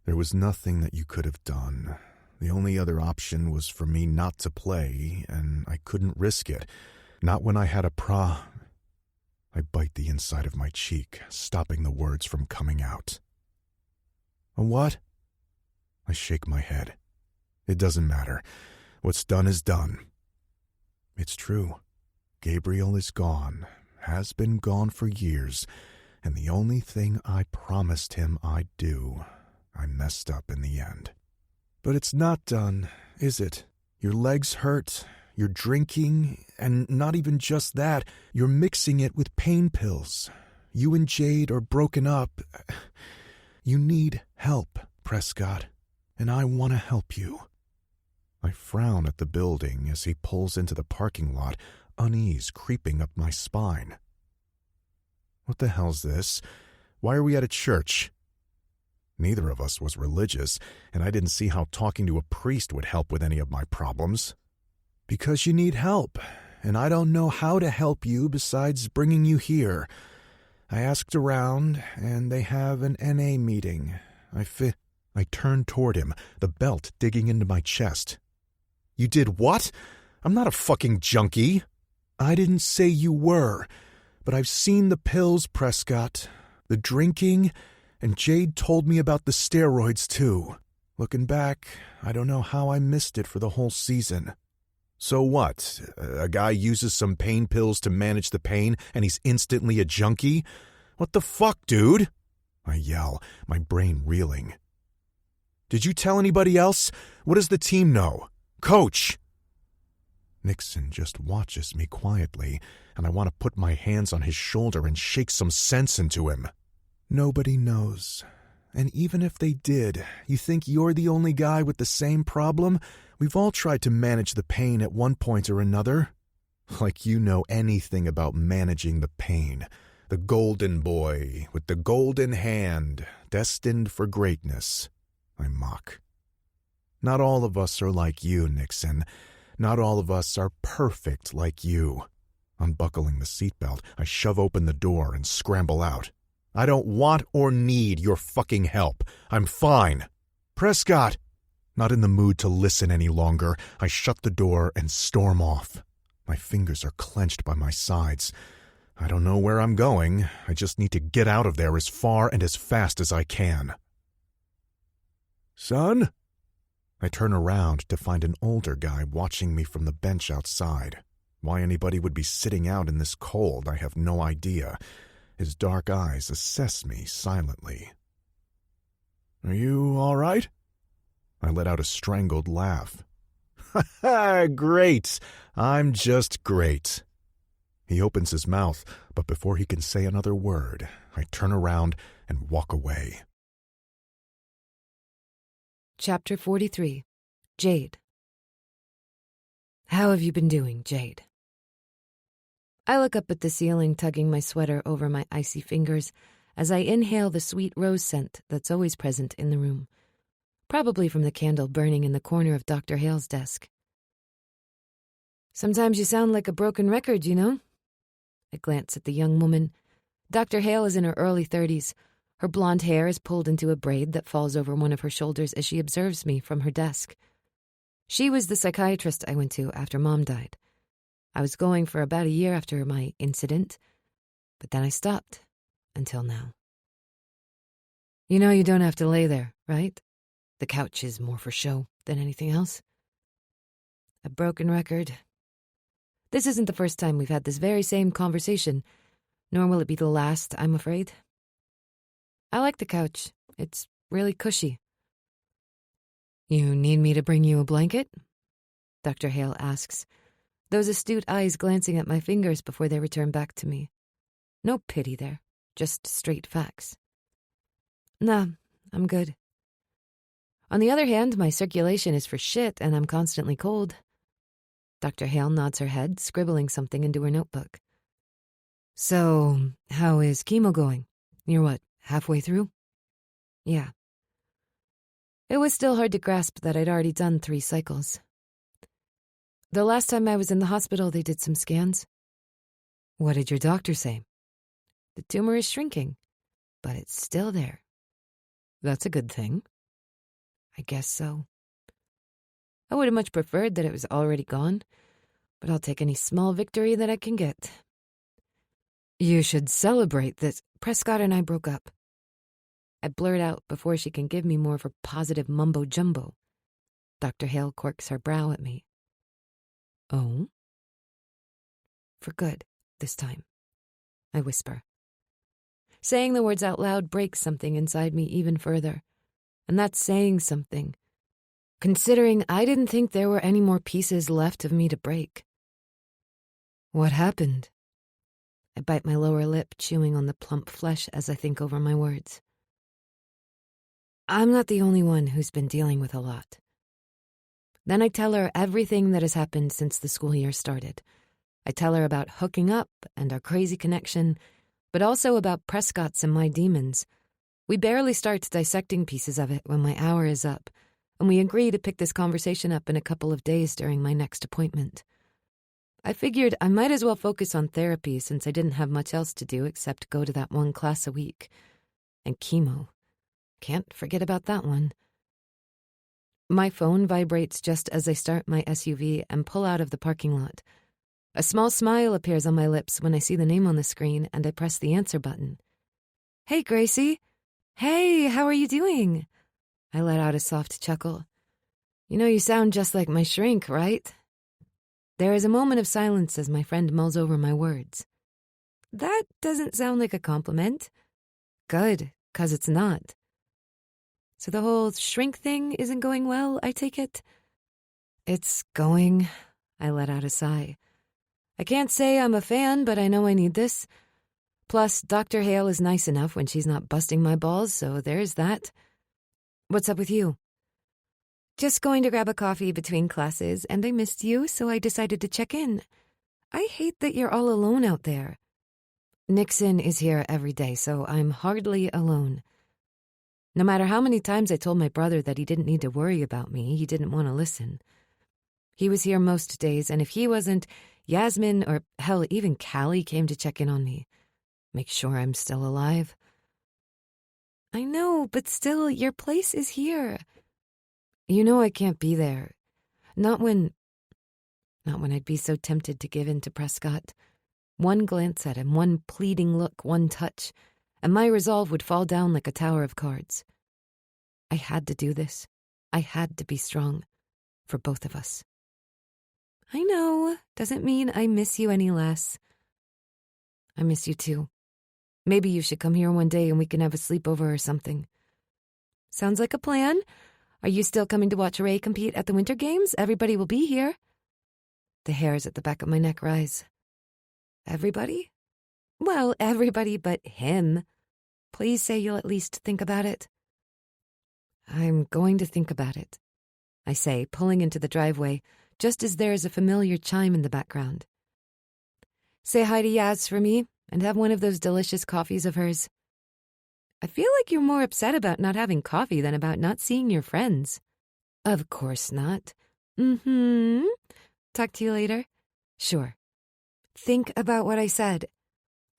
There was nothing that you could have done. The only other option was for me not to play, and I couldn't risk it. Not when I had a I bite the inside of my cheek, stopping the words from coming out. A what? I shake my head. It doesn't matter. What's done is done. It's true. Gabriel is gone, has been gone for years, and the only thing I promised him I'd do, I messed up in the end. But it's not done, is it? Your legs hurt, you're drinking, and not even just that, you're mixing it with pain pills. You and Jade are broken up. You need help, Prescott, and I want to help you. I frown at the building as he pulls into the parking lot, unease creeping up my spine. What the hell's this? Why are we at a church? Neither of us was religious, and I didn't see how talking to a priest would help with any of my problems. Because you need help, and I don't know how to help you besides bringing you here. I asked around, and they have an NA meeting. I turned toward him, the belt digging into my chest. You did what? I'm not a fucking junkie. I didn't say you were, but I've seen the pills, Prescott. The drinking... And Jade told me about the steroids, too. Looking back, I don't know how I missed it for the whole season. So what? A guy uses some pain pills to manage the pain, and he's instantly a junkie? What the fuck, dude? I yell, my brain reeling. Did you tell anybody else? What does the team know? Coach! Nixon just watches me quietly, and I want to put my hands on his shoulder and shake some sense into him. Nobody knows. And even if they did, you think you're the only guy with the same problem? We've all tried to manage the pain at one point or another. Like you know anything about managing the pain. The golden boy with the golden hand, destined for greatness. I mock. Not all of us are like you, Nixon. Not all of us are perfect like you. Unbuckling the seatbelt, I shove open the door and scramble out. I don't want or need your fucking help. I'm fine. Prescott! Not in the mood to listen any longer, I shut the door and storm off. My fingers are clenched by my sides. I don't know where I'm going. I just need to get out of there as far and as fast as I can. Son? I turn around to find an older guy watching me from the bench outside. Why anybody would be sitting out in this cold, I have no idea. His dark eyes assess me silently. Are you all right? I let out a strangled laugh. Ha ha, great! I'm just great. He opens his mouth, but before he can say another word, I turn around and walk away. Chapter 43. Jade. How have you been doing, Jade? I look up at the ceiling, tugging my sweater over my icy fingers as I inhale the sweet rose scent that's always present in the room, probably from the candle burning in the corner of Dr. Hale's desk. Sometimes you sound like a broken record, you know? I glance at the young woman. Dr. Hale is in her early 30s. Her blonde hair is pulled into a braid that falls over one of her shoulders as she observes me from her desk. She was the psychiatrist I went to after Mom died. I was going for about a year after my incident, but then I stopped, until now. You know you don't have to lay there, right? The couch is more for show than anything else. A broken record. This isn't the first time we've had this very same conversation, nor will it be the last, I'm afraid. I like the couch. It's really cushy. You need me to bring you a blanket? Dr. Hale asks, those astute eyes glancing at my fingers before they return back to me. No pity there, just straight facts. Nah, I'm good. On the other hand, my circulation is for shit and I'm constantly cold. Dr. Hale nods her head, scribbling something into her notebook. So, how is chemo going? You're what, halfway through? Yeah. It was still hard to grasp that I'd already done 3 cycles. The last time I was in the hospital, they did some scans. What did your doctor say? The tumor is shrinking, but it's still there. That's a good thing. I guess so. I would have much preferred that it was already gone, but I'll take any small victory that I can get. You should celebrate that Prescott and I broke up. I blurt out before she can give me more of her positive mumbo-jumbo. Dr. Hale quirks her brow at me. Oh? For good, this time, I whisper. Saying the words out loud breaks something inside me even further. And that's saying something, considering I didn't think there were any more pieces left of me to break. What happened? I bite my lower lip, chewing on the plump flesh as I think over my words. I'm not the only one who's been dealing with a lot. Then I tell her everything that has happened since the school year started. I tell her about hooking up and our crazy connection, but also about Prescott's and my demons. We barely start dissecting pieces of it when my hour is up, and we agree to pick this conversation up in a couple of days during my next appointment. I figured I might as well focus on therapy since I didn't have much else to do except go to that 1 class a week. And chemo. Can't forget about that one. My phone vibrates just as I start my SUV and pull out of the parking lot. A small smile appears on my lips when I see the name on the screen and I press the answer button. Hey, Gracie. Hey, how are you doing? I let out a soft chuckle. You know you sound just like my shrink, right? There is a moment of silence as my friend mulls over my words. That doesn't sound like a compliment. Good, 'cause it's not. So the whole shrink thing isn't going well, I take it? It's going, I let out a sigh. I can't say I'm a fan, but I know I need this. Plus, Dr. Hale is nice enough when she's not busting my balls, so there's that. What's up with you? Just going to grab a coffee between classes, and I missed you, so I decided to check in. I hate that you're all alone out there. Nixon is here every day, so I'm hardly alone. No matter how many times I told my brother that he didn't need to worry about me, he didn't want to listen. He was here most days, and if he wasn't, Yasmin or, hell, even Callie came to check in on me. Make sure I'm still alive. I know, but still, your place is here. You know I can't be there. Not when I'd be so tempted to give in to Prescott. One glance at him, one pleading look, one touch, and my resolve would fall down like a tower of cards. I had to do this. I had to be strong. For both of us. I know. Doesn't mean I miss you any less. I miss you too. Maybe you should come here one day and we can have a sleepover or something. Sounds like a plan. Are you still coming to watch Ray compete at the Winter Games? Everybody will be here. The hairs at the back of my neck rise. Everybody? Well, everybody but him. Please say you'll at least think about it. I'm going to think about it, I say, pulling into the driveway, just as there is a familiar chime in the background. Say hi to Yaz for me, and have one of those delicious coffees of hers. I feel like you're more upset about not having coffee than about not seeing your friends. Of course not. Talk to you later? Sure. Think about what I said.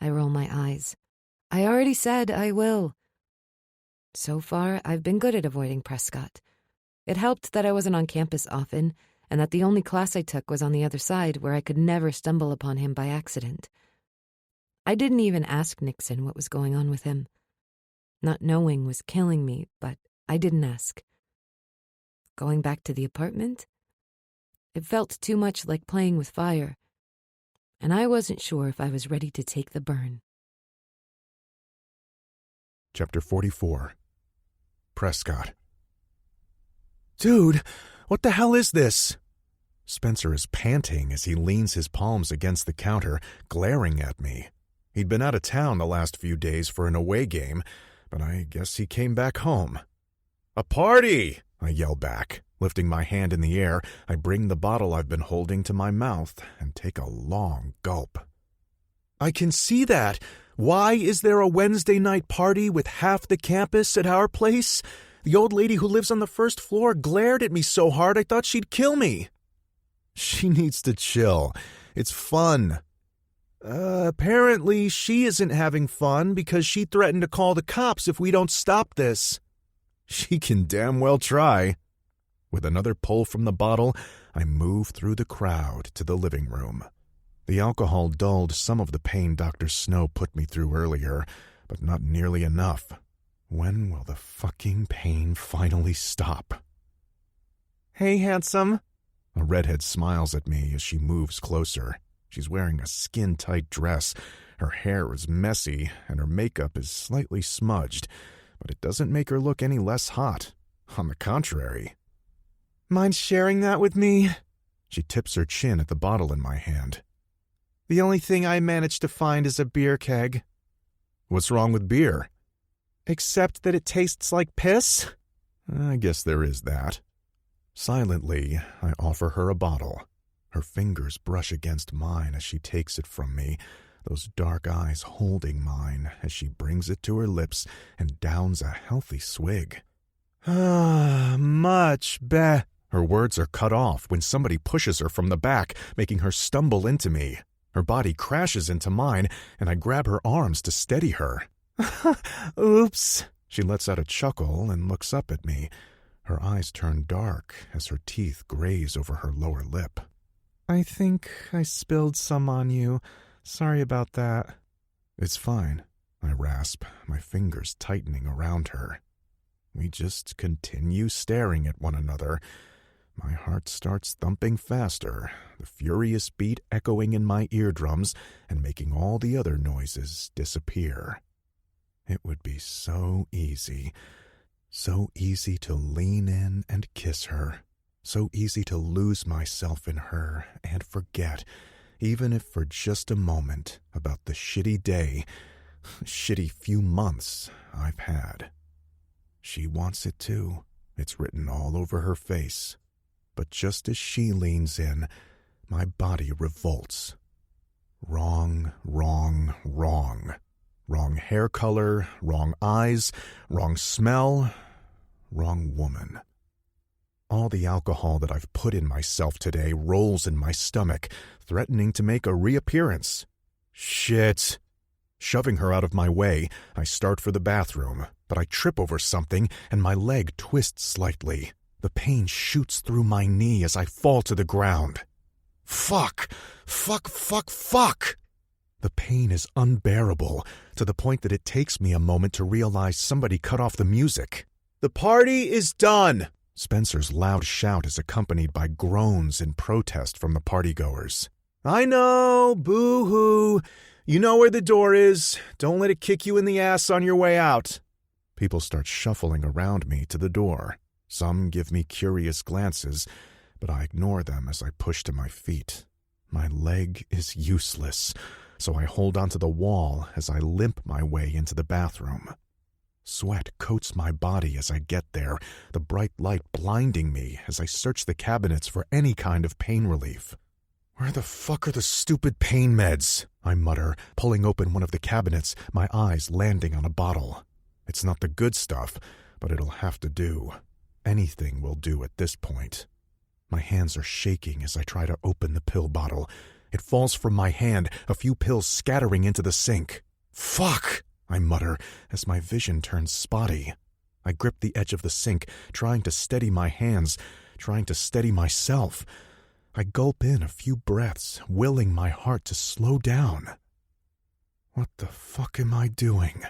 I roll my eyes. I already said I will. So far, I've been good at avoiding Prescott. It helped that I wasn't on campus often, and that the only class I took was on the other side where I could never stumble upon him by accident. I didn't even ask Nixon what was going on with him. Not knowing was killing me, but I didn't ask. Going back to the apartment? It felt too much like playing with fire, and I wasn't sure if I was ready to take the burn. Chapter 44. Prescott. Dude, what the hell is this? Spencer is panting as he leans his palms against the counter, glaring at me. He'd been out of town the last few days for an away game, but I guess he came back home. "A party!" I yell back. Lifting my hand in the air, I bring the bottle I've been holding to my mouth and take a long gulp. "I can see that. Why is there a Wednesday night party with half the campus at our place? The old lady who lives on the first floor glared at me so hard I thought she'd kill me." "She needs to chill. It's fun." Apparently she isn't having fun because she threatened to call the cops if we don't stop this." "She can damn well try." With another pull from the bottle, I move through the crowd to the living room. The alcohol dulled some of the pain Dr. Snow put me through earlier, but not nearly enough. When will the fucking pain finally stop? "Hey, handsome." A redhead smiles at me as she moves closer. She's wearing a skin-tight dress. Her hair is messy, and her makeup is slightly smudged, but it doesn't make her look any less hot. On the contrary. "Mind sharing that with me?" She tips her chin at the bottle in my hand. "The only thing I managed to find is a beer keg." "What's wrong with beer?" "Except that it tastes like piss." "I guess there is that." Silently, I offer her a bottle. Her fingers brush against mine as she takes it from me, those dark eyes holding mine as she brings it to her lips and downs a healthy swig. Much better." Her words are cut off when somebody pushes her from the back, making her stumble into me. Her body crashes into mine, and I grab her arms to steady her. "Oops." She lets out a chuckle and looks up at me. Her eyes turn dark as her teeth graze over her lower lip. "I think I spilled some on you. Sorry about that." "It's fine," I rasp, my fingers tightening around her. We just continue staring at one another. My heart starts thumping faster, the furious beat echoing in my eardrums and making all the other noises disappear. It would be so easy to lean in and kiss her, so easy to lose myself in her and forget, even if for just a moment, about the shitty few months I've had. She wants it too. It's written all over her face. But just as she leans in, my body revolts. Wrong, wrong, wrong. Wrong hair color, wrong eyes, wrong smell, wrong woman. All the alcohol that I've put in myself today rolls in my stomach, threatening to make a reappearance. Shit. Shoving her out of my way, I start for the bathroom, but I trip over something and my leg twists slightly. The pain shoots through my knee as I fall to the ground. Fuck! The pain is unbearable, to the point that it takes me a moment to realize somebody cut off the music. "The party is done!" Spencer's loud shout is accompanied by groans in protest from the partygoers. "I know, boo-hoo. You know where the door is. Don't let it kick you in the ass on your way out." People start shuffling around me to the door. Some give me curious glances, but I ignore them as I push to my feet. My leg is useless, so I hold onto the wall as I limp my way into the bathroom. Sweat coats my body as I get there, the bright light blinding me as I search the cabinets for any kind of pain relief. "Where the fuck are the stupid pain meds?" I mutter, pulling open one of the cabinets, my eyes landing on a bottle. It's not the good stuff, but it'll have to do. Anything will do at this point. My hands are shaking as I try to open the pill bottle. It falls from my hand, a few pills scattering into the sink. "Fuck!" I mutter as my vision turns spotty. I grip the edge of the sink, trying to steady my hands, trying to steady myself. I gulp in a few breaths, willing my heart to slow down. What the fuck am I doing?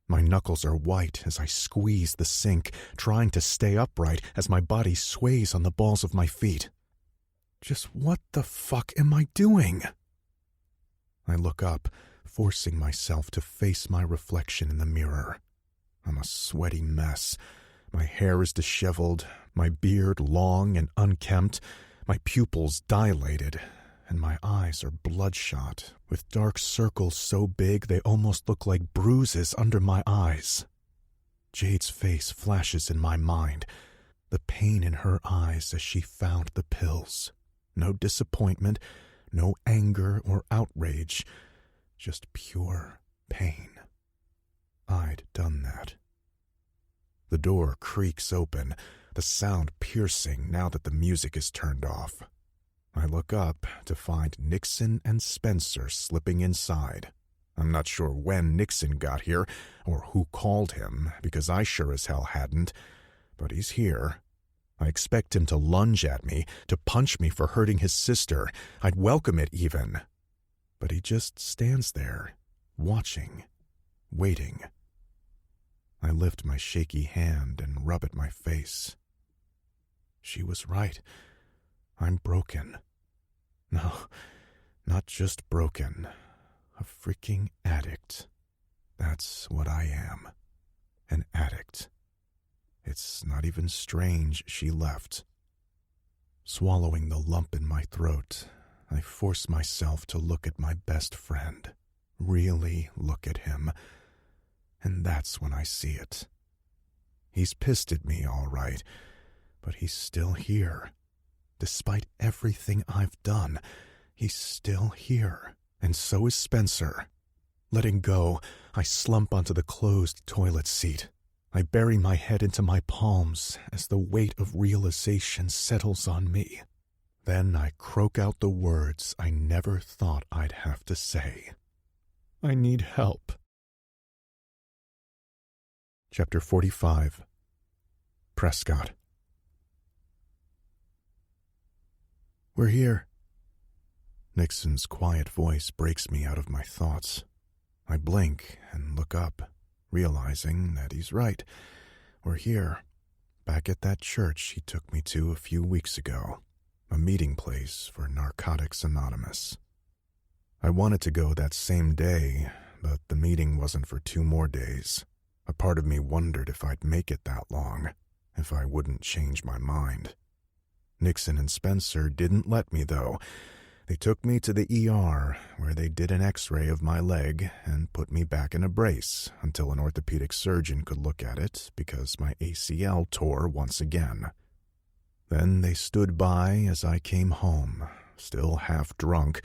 My knuckles are white as I squeeze the sink, trying to stay upright as my body sways on the balls of my feet. Just what the fuck am I doing? I look up, forcing myself to face my reflection in the mirror. I'm a sweaty mess. My hair is disheveled, my beard long and unkempt, my pupils dilated, and my eyes are bloodshot, with dark circles so big they almost look like bruises under my eyes. Jade's face flashes in my mind, the pain in her eyes as she found the pills. No disappointment, no anger or outrage, just pure pain. I'd done that. The door creaks open, the sound piercing now that the music is turned off. I look up to find Nixon and Spencer slipping inside. I'm not sure when Nixon got here or who called him, because I sure as hell hadn't, but he's here. I expect him to lunge at me, to punch me for hurting his sister. I'd welcome it even. But he just stands there, watching, waiting. I lift my shaky hand and rub at my face. She was right. I'm broken. No, not just broken. A freaking addict. That's what I am. An addict. It's not even strange she left. Swallowing the lump in my throat, I force myself to look at my best friend. Really look at him. And that's when I see it. He's pissed at me, all right, but he's still here. Despite everything I've done, he's still here, and so is Spencer. Letting go, I slump onto the closed toilet seat. I bury my head into my palms as the weight of realization settles on me. Then I croak out the words I never thought I'd have to say. I need help. Chapter 45. Prescott. We're here. Nixon's quiet voice breaks me out of my thoughts. I blink and look up, realizing that he's right. We're here, back at that church he took me to a few weeks ago, a meeting place for Narcotics Anonymous. I wanted to go that same day, but the meeting wasn't for 2 more days. A part of me wondered if I'd make it that long, if I wouldn't change my mind. Nixon and Spencer didn't let me, though. They took me to the ER, where they did an x-ray of my leg and put me back in a brace until an orthopedic surgeon could look at it because my ACL tore once again. Then they stood by as I came home, still half drunk,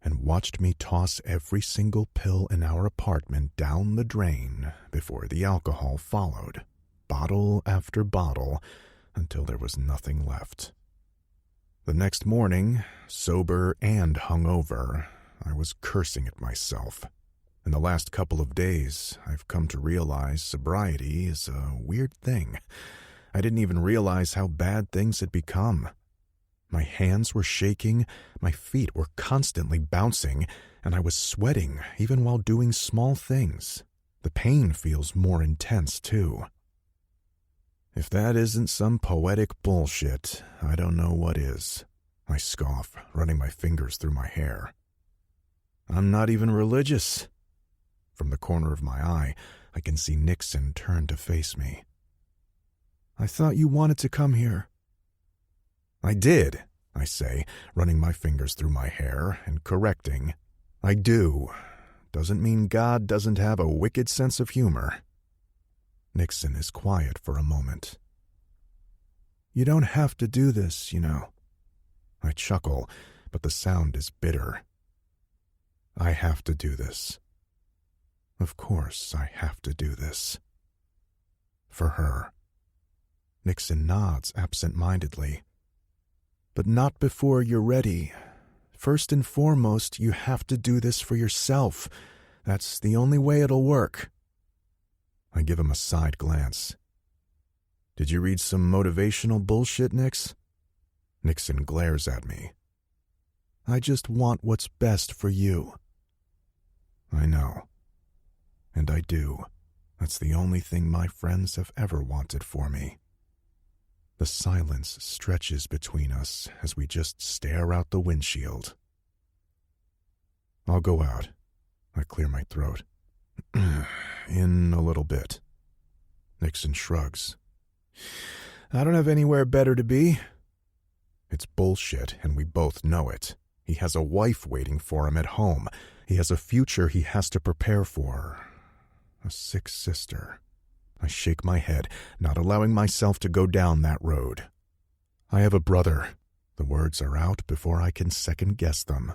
and watched me toss every single pill in our apartment down the drain before the alcohol followed, bottle after bottle, until there was nothing left. The next morning, sober and hungover, I was cursing at myself. In the last couple of days, I've come to realize sobriety is a weird thing. I didn't even realize how bad things had become. My hands were shaking, my feet were constantly bouncing, and I was sweating even while doing small things. The pain feels more intense, too. If that isn't some poetic bullshit, I don't know what is. I scoff, running my fingers through my hair. I'm not even religious. From the corner of my eye, I can see Nixon turn to face me. I thought you wanted to come here. I did, I say, running my fingers through my hair and correcting. I do. Doesn't mean God doesn't have a wicked sense of humor. Nixon is quiet for a moment. You don't have to do this, you know. I chuckle, but the sound is bitter. I have to do this. Of course I have to do this. For her. Nixon nods absent-mindedly. But not before you're ready. First and foremost, you have to do this for yourself. That's the only way it'll work. I give him a side glance. Did you read some motivational bullshit, Nix? Nixon glares at me. I just want what's best for you. I know. And I do. That's the only thing my friends have ever wanted for me. The silence stretches between us as we just stare out the windshield. I'll go out. I clear my throat. In a little bit. Nixon shrugs. I don't have anywhere better to be. It's bullshit, and we both know it. He has a wife waiting for him at home. He has a future he has to prepare for. A sick sister. I shake my head, not allowing myself to go down that road. I have a brother. The words are out before I can second-guess them.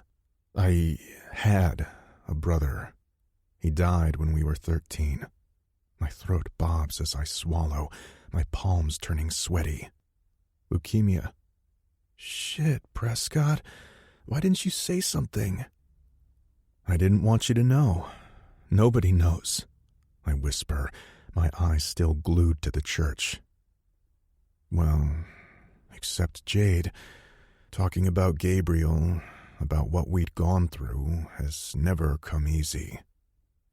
I had a brother. He died when we were 13. My throat bobs as I swallow, my palms turning sweaty. Leukemia. Shit, Prescott. Why didn't you say something? I didn't want you to know. Nobody knows. I whisper, my eyes still glued to the church. Well, except Jade. Talking about Gabriel, about what we'd gone through, has never come easy.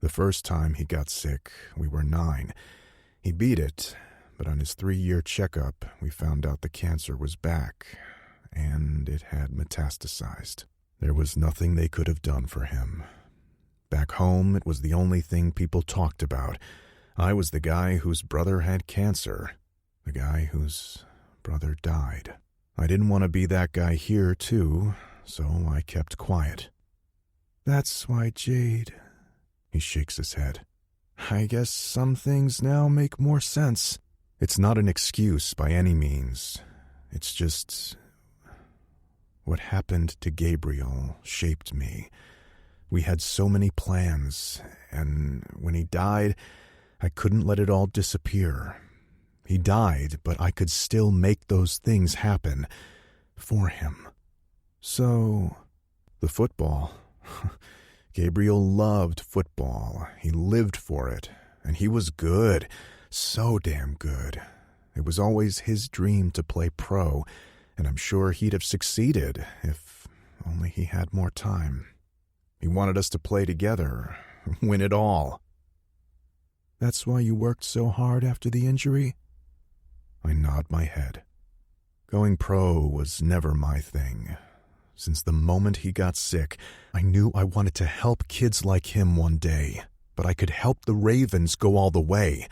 The first time he got sick, we were 9. He beat it, but on his 3-year checkup, we found out the cancer was back, and it had metastasized. There was nothing they could have done for him. Back home, it was the only thing people talked about. I was the guy whose brother had cancer, the guy whose brother died. I didn't want to be that guy here, too, so I kept quiet. That's why Jade... He shakes his head. I guess some things now make more sense. It's not an excuse by any means. It's just... What happened to Gabriel shaped me. We had so many plans, and when he died, I couldn't let it all disappear. He died, but I could still make those things happen for him. So, the football. Gabriel loved football. He lived for it, and he was good, so damn good. It was always his dream to play pro, and I'm sure he'd have succeeded if only he had more time. He wanted us to play together, win it all. That's why you worked so hard after the injury? I nod my head. Going pro was never my thing. Since the moment he got sick, I knew I wanted to help kids like him one day, but I could help the Ravens go all the way.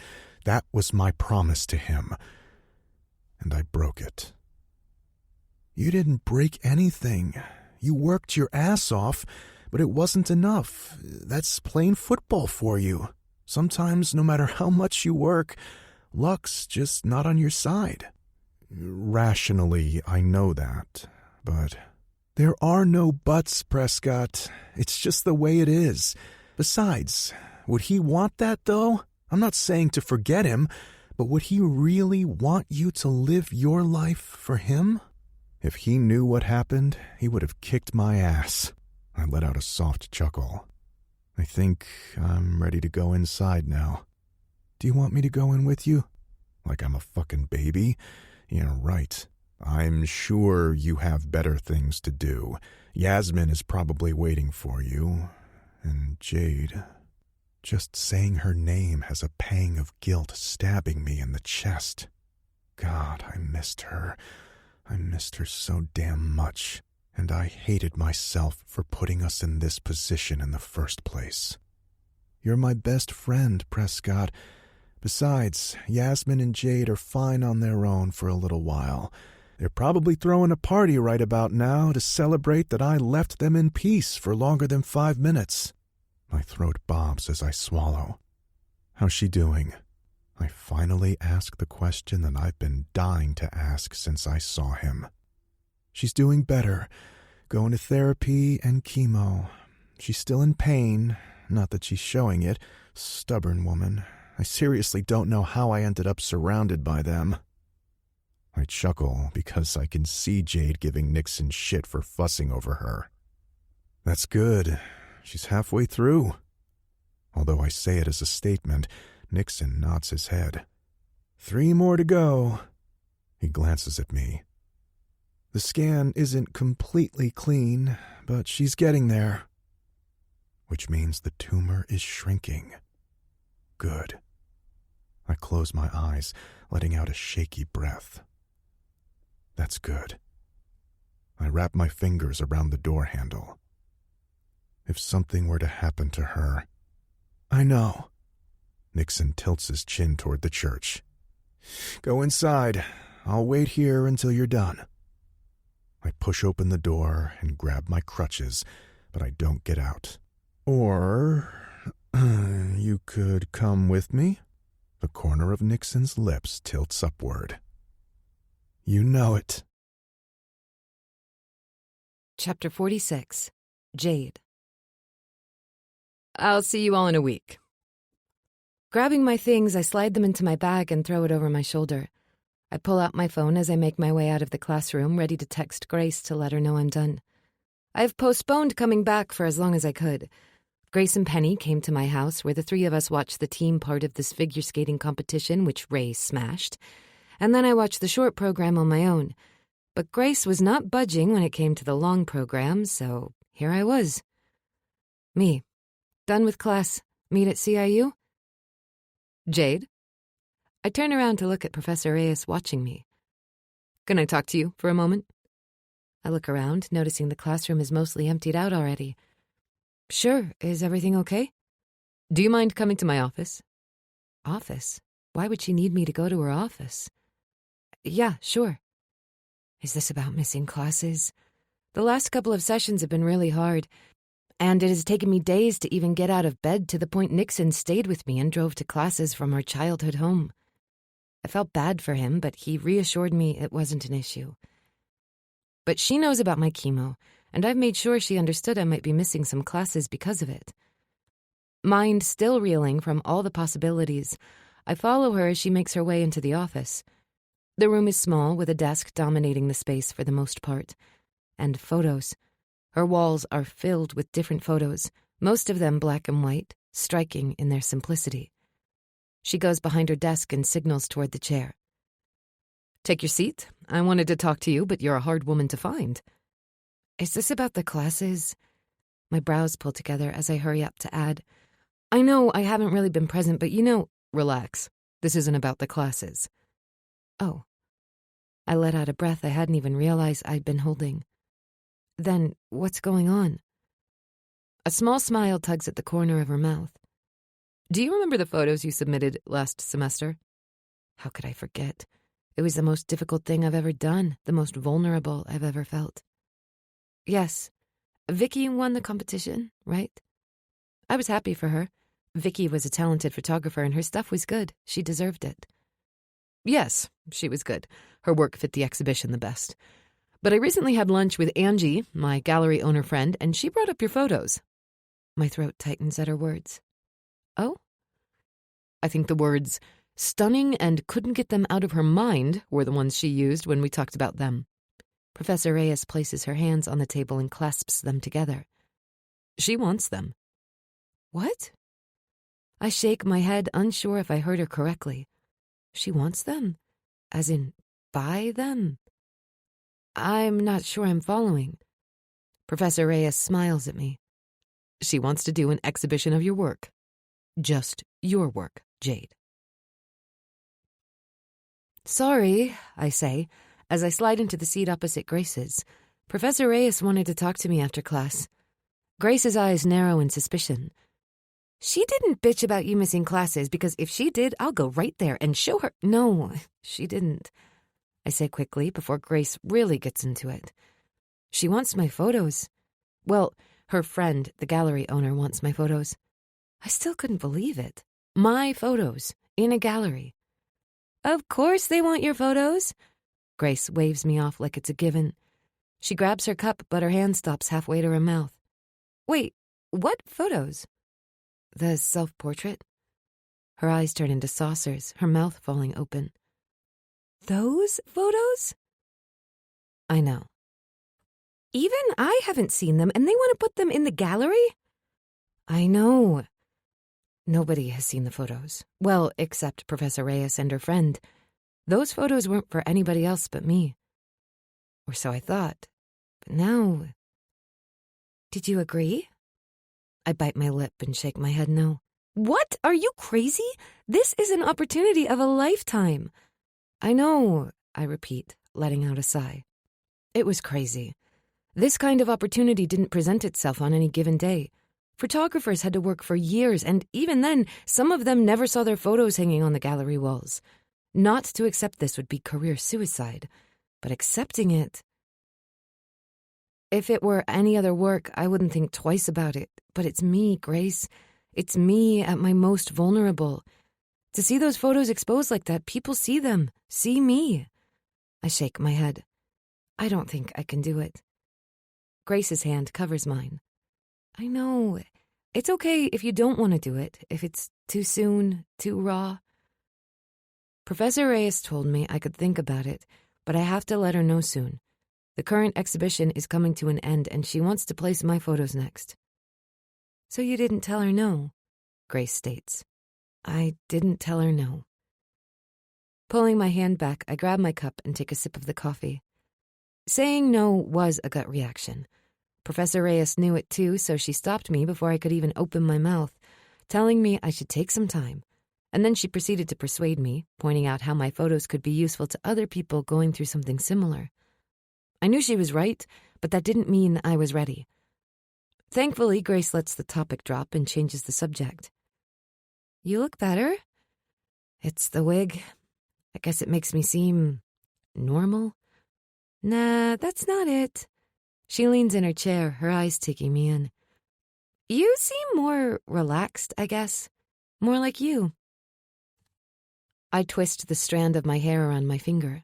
That was my promise to him, and I broke it. You didn't break anything. You worked your ass off, but it wasn't enough. That's plain football for you. Sometimes, no matter how much you work, luck's just not on your side. Rationally, I know that, but... There are no buts, Prescott. It's just the way it is. Besides, would he want that, though? I'm not saying to forget him, but would he really want you to live your life for him? If he knew what happened, he would have kicked my ass. I let out a soft chuckle. I think I'm ready to go inside now. Do you want me to go in with you? Like I'm a fucking baby? Yeah, right. I'm sure you have better things to do. Yasmin is probably waiting for you. And Jade... Just saying her name has a pang of guilt stabbing me in the chest. God, I missed her. I missed her so damn much. And I hated myself for putting us in this position in the first place. You're my best friend, Prescott. Besides, Yasmin and Jade are fine on their own for a little while. They're probably throwing a party right about now to celebrate that I left them in peace for longer than 5 minutes. My throat bobs as I swallow. How's she doing? I finally ask the question that I've been dying to ask since I saw him. She's doing better, going to therapy and chemo. She's still in pain, not that she's showing it. Stubborn woman. I seriously don't know how I ended up surrounded by them. I chuckle because I can see Jade giving Nixon shit for fussing over her. That's good. She's halfway through. Although I say it as a statement, Nixon nods his head. 3 more to go. He glances at me. The scan isn't completely clean, but she's getting there. Which means the tumor is shrinking. Good. I close my eyes, letting out a shaky breath. That's good. I wrap my fingers around the door handle. If something were to happen to her... I know. Nixon tilts his chin toward the church. Go inside. I'll wait here until you're done. I push open the door and grab my crutches, but I don't get out. Or you could come with me? The corner of Nixon's lips tilts upward. You know it. Chapter 46. Jade. I'll see you all in a week. Grabbing my things, I slide them into my bag and throw it over my shoulder. I pull out my phone as I make my way out of the classroom, ready to text Grace to let her know I'm done. I've postponed coming back for as long as I could. Grace and Penny came to my house, where the three of us watched the team part of this figure skating competition, which Ray smashed. And then I watched the short program on my own. But Grace was not budging when it came to the long program, so here I was. Me. Done with class. Meet at CIU? Jade? I turn around to look at Professor Reyes watching me. Can I talk to you for a moment? I look around, noticing the classroom is mostly emptied out already. Sure. Is everything okay? Do you mind coming to my office? Office? Why would she need me to go to her office? Yeah, sure. Is this about missing classes? The last couple of sessions have been really hard, and it has taken me days to even get out of bed, to the point Nixon stayed with me and drove to classes from our childhood home. I felt bad for him, but he reassured me it wasn't an issue. But she knows about my chemo, and I've made sure she understood I might be missing some classes because of it. Mind still reeling from all the possibilities, I follow her as she makes her way into the office. The room is small, with a desk dominating the space for the most part. And photos. Her walls are filled with different photos, most of them black and white, striking in their simplicity. She goes behind her desk and signals toward the chair. Take your seat. I wanted to talk to you, but you're a hard woman to find. Is this about the classes? My brows pull together as I hurry up to add, I know I haven't really been present, but relax. This isn't about the classes. Oh. I let out a breath I hadn't even realized I'd been holding. Then, what's going on? A small smile tugs at the corner of her mouth. Do you remember the photos you submitted last semester? How could I forget? It was the most difficult thing I've ever done, the most vulnerable I've ever felt. Yes. Vicky won the competition, right? I was happy for her. Vicky was a talented photographer and her stuff was good. She deserved it. Yes, she was good. Her work fit the exhibition the best. But I recently had lunch with Angie, my gallery owner friend, and she brought up your photos. My throat tightens at her words. Oh? I think the words stunning and couldn't get them out of her mind were the ones she used when we talked about them. Professor Reyes places her hands on the table and clasps them together. She wants them. What? I shake my head, unsure if I heard her correctly. She wants them? As in, buy them? I'm not sure I'm following. Professor Reyes smiles at me. She wants to do an exhibition of your work. Just your work, Jade. Sorry, I say, as I slide into the seat opposite Grace's. Professor Reyes wanted to talk to me after class. Grace's eyes narrow in suspicion. She didn't bitch about you missing classes, because if she did, I'll go right there and show her. No, she didn't, I say quickly before Grace really gets into it. She wants my photos. Well, her friend, the gallery owner, wants my photos. I still couldn't believe it. My photos, in a gallery. Of course they want your photos. Grace waves me off like it's a given. She grabs her cup, but her hand stops halfway to her mouth. Wait, what photos? The self-portrait? Her eyes turn into saucers, her mouth falling open. Those photos? I know. Even I haven't seen them, and they want to put them in the gallery? I know. Nobody has seen the photos. Well, except Professor Reyes and her friend. Those photos weren't for anybody else but me. Or so I thought. But now... Did you agree? I bite my lip and shake my head no. What? Are you crazy? This is an opportunity of a lifetime. I know, I repeat, letting out a sigh. It was crazy. This kind of opportunity didn't present itself on any given day. Photographers had to work for years, and even then, some of them never saw their photos hanging on the gallery walls. Not to accept this would be career suicide, but accepting it... If it were any other work, I wouldn't think twice about it. But it's me, Grace. It's me at my most vulnerable. To see those photos exposed like that, people see them, see me. I shake my head. I don't think I can do it. Grace's hand covers mine. I know. It's okay if you don't want to do it, if it's too soon, too raw. Professor Reyes told me I could think about it, but I have to let her know soon. The current exhibition is coming to an end, and she wants to place my photos next. So you didn't tell her no, Grace states. I didn't tell her no. Pulling my hand back, I grab my cup and take a sip of the coffee. Saying no was a gut reaction. Professor Reyes knew it too, so she stopped me before I could even open my mouth, telling me I should take some time. And then she proceeded to persuade me, pointing out how my photos could be useful to other people going through something similar. I knew she was right, but that didn't mean I was ready. Thankfully, Grace lets the topic drop and changes the subject. You look better. It's the wig. I guess it makes me seem normal. Nah, that's not it. She leans in her chair, her eyes taking me in. You seem more relaxed, I guess. More like you. I twist the strand of my hair around my finger.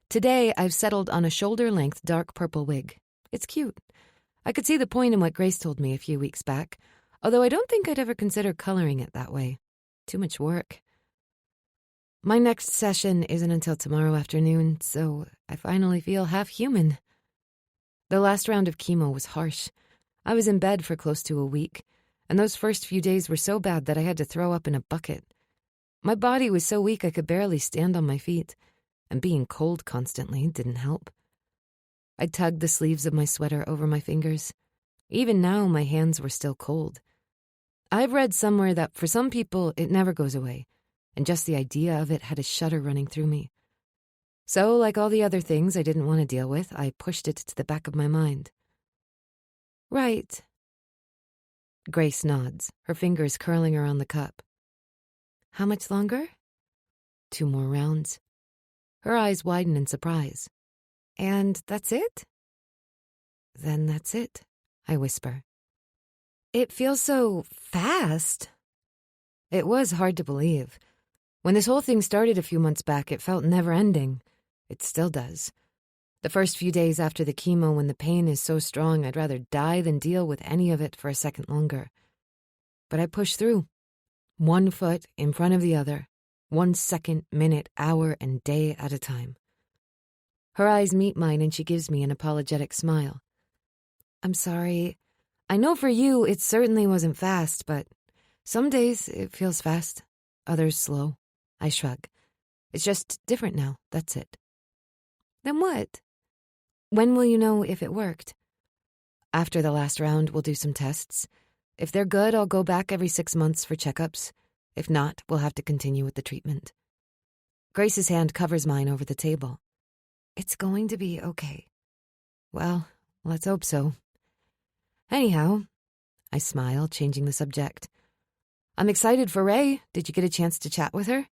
Today, I've settled on a shoulder-length dark purple wig. It's cute. I could see the point in what Grace told me a few weeks back, although I don't think I'd ever consider coloring it that way. Too much work. My next session isn't until tomorrow afternoon, so I finally feel half human. The last round of chemo was harsh. I was in bed for close to a week, and those first few days were so bad that I had to throw up in a bucket. My body was so weak I could barely stand on my feet, and being cold constantly didn't help. I tugged the sleeves of my sweater over my fingers. Even now, my hands were still cold. I've read somewhere that for some people, it never goes away, and just the idea of it had a shudder running through me. So, like all the other things I didn't want to deal with, I pushed it to the back of my mind. Right. Grace nods, her fingers curling around the cup. How much longer? 2 more rounds. Her eyes widen in surprise. And that's it? Then that's it, I whisper. It feels so fast. It was hard to believe. When this whole thing started a few months back, it felt never-ending. It still does. The first few days after the chemo, when the pain is so strong, I'd rather die than deal with any of it for a second longer. But I push through. 1 foot in front of the other, 1 second, minute, hour, and day at a time. Her eyes meet mine and she gives me an apologetic smile. I'm sorry. I know for you it certainly wasn't fast, but some days it feels fast, others slow. I shrug. It's just different now, that's it. Then what? When will you know if it worked? After the last round, we'll do some tests. If they're good, I'll go back every 6 months for checkups. If not, we'll have to continue with the treatment. Grace's hand covers mine over the table. It's going to be okay. Well, let's hope so. Anyhow, I smile, changing the subject. I'm excited for Ray. Did you get a chance to chat with her?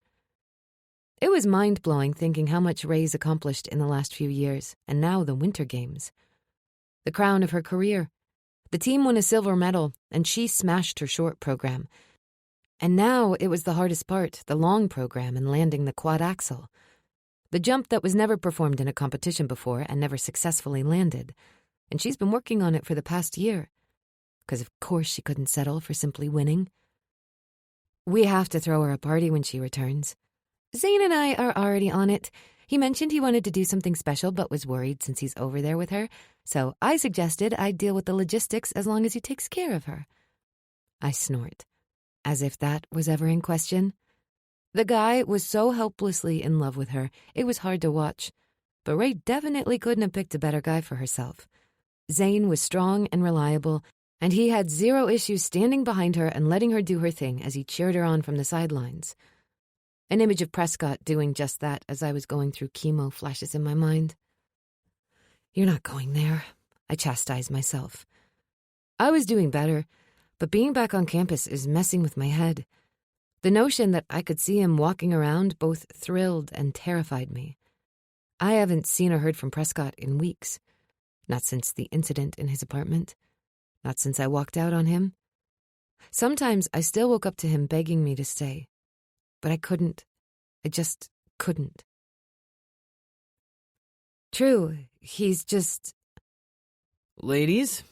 It was mind-blowing thinking how much Ray's accomplished in the last few years, and now the Winter Games. The crown of her career. The team won a silver medal, and she smashed her short program. And now it was the hardest part, the long program and landing the quad axel. The jump that was never performed in a competition before and never successfully landed. And she's been working on it for the past year. Because of course she couldn't settle for simply winning. We have to throw her a party when she returns. Zane and I are already on it. He mentioned he wanted to do something special but was worried since he's over there with her, so I suggested I'd deal with the logistics as long as he takes care of her. I snort, as if that was ever in question. The guy was so helplessly in love with her, it was hard to watch, but Ray definitely couldn't have picked a better guy for herself. Zane was strong and reliable, and he had zero issues standing behind her and letting her do her thing as he cheered her on from the sidelines. An image of Prescott doing just that as I was going through chemo flashes in my mind. You're not going there, I chastised myself. I was doing better, but being back on campus is messing with my head. The notion that I could see him walking around both thrilled and terrified me. I haven't seen or heard from Prescott in weeks. Not since the incident in his apartment. Not since I walked out on him. Sometimes I still woke up to him begging me to stay. But I couldn't. I just couldn't. True, he's just... Ladies?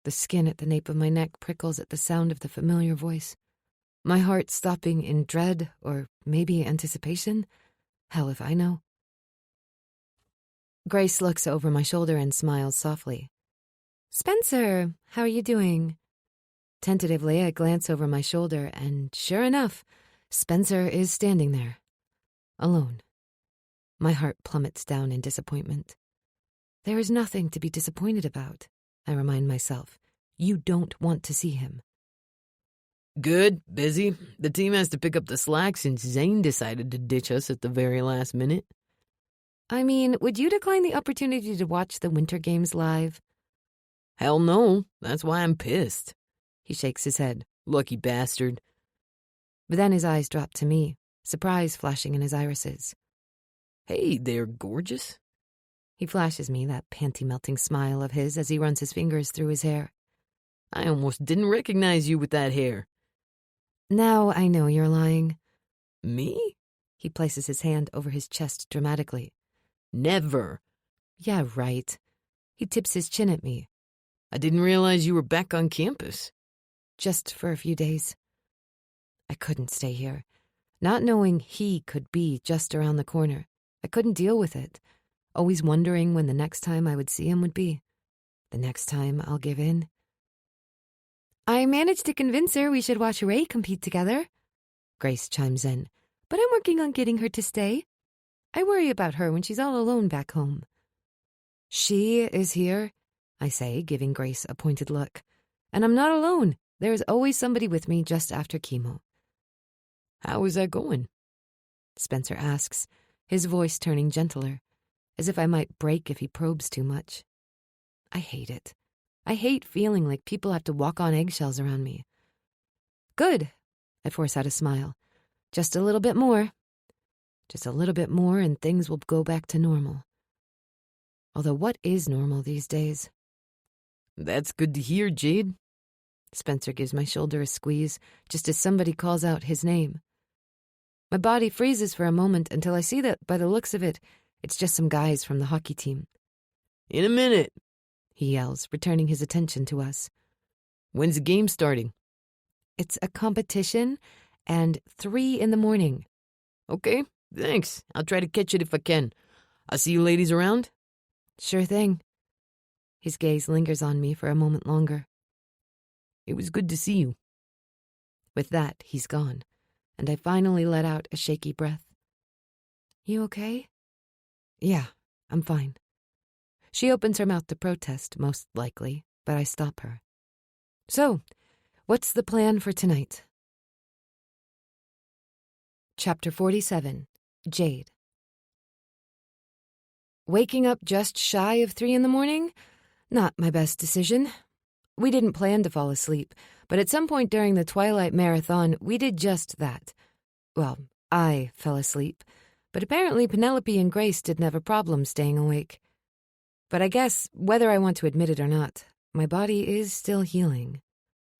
The skin at the nape of my neck prickles at the sound of the familiar voice. My heart stopping in dread, or maybe anticipation. Hell if I know. Grace looks over my shoulder and smiles softly. Spencer, how are you doing? Tentatively, I glance over my shoulder, and sure enough, Spencer is standing there. Alone. My heart plummets down in disappointment. There is nothing to be disappointed about, I remind myself. You don't want to see him. Good, busy. The team has to pick up the slack since Zane decided to ditch us at the very last minute. I mean, would you decline the opportunity to watch the Winter Games live? Hell no, that's why I'm pissed. He shakes his head. Lucky bastard. But then his eyes drop to me, surprise flashing in his irises. Hey, they're gorgeous. He flashes me that panty-melting smile of his as he runs his fingers through his hair. I almost didn't recognize you with that hair. Now I know you're lying. Me? He places his hand over his chest dramatically. Never. Yeah, right. He tips his chin at me. I didn't realize you were back on campus. Just for a few days. I couldn't stay here. Not knowing he could be just around the corner. I couldn't deal with it. Always wondering when the next time I would see him would be. The next time I'll give in. I managed to convince her we should watch Ray compete together. Grace chimes in. But I'm working on getting her to stay. I worry about her when she's all alone back home. She is here, I say, giving Grace a pointed look. And I'm not alone. There is always somebody with me just after chemo. How is that going? Spencer asks, his voice turning gentler, as if I might break if he probes too much. I hate it. I hate feeling like people have to walk on eggshells around me. Good, I force out a smile. Just a little bit more. Just a little bit more and things will go back to normal. Although what is normal these days? That's good to hear, Jade. Spencer gives my shoulder a squeeze, just as somebody calls out his name. My body freezes for a moment until I see that, by the looks of it, it's just some guys from the hockey team. In a minute, he yells, returning his attention to us. When's the game starting? It's a competition, and 3 a.m. Okay, thanks. I'll try to catch it if I can. I'll see you ladies around? Sure thing. His gaze lingers on me for a moment longer. It was good to see you. With that, he's gone, and I finally let out a shaky breath. You okay? Yeah, I'm fine. She opens her mouth to protest, most likely, but I stop her. So, what's the plan for tonight? Chapter 47, Jade. Waking up just shy of 3 a.m? Not my best decision. We didn't plan to fall asleep, but at some point during the Twilight Marathon, we did just that. Well, I fell asleep, but apparently Penelope and Grace didn't have a problem staying awake. But I guess, whether I want to admit it or not, my body is still healing.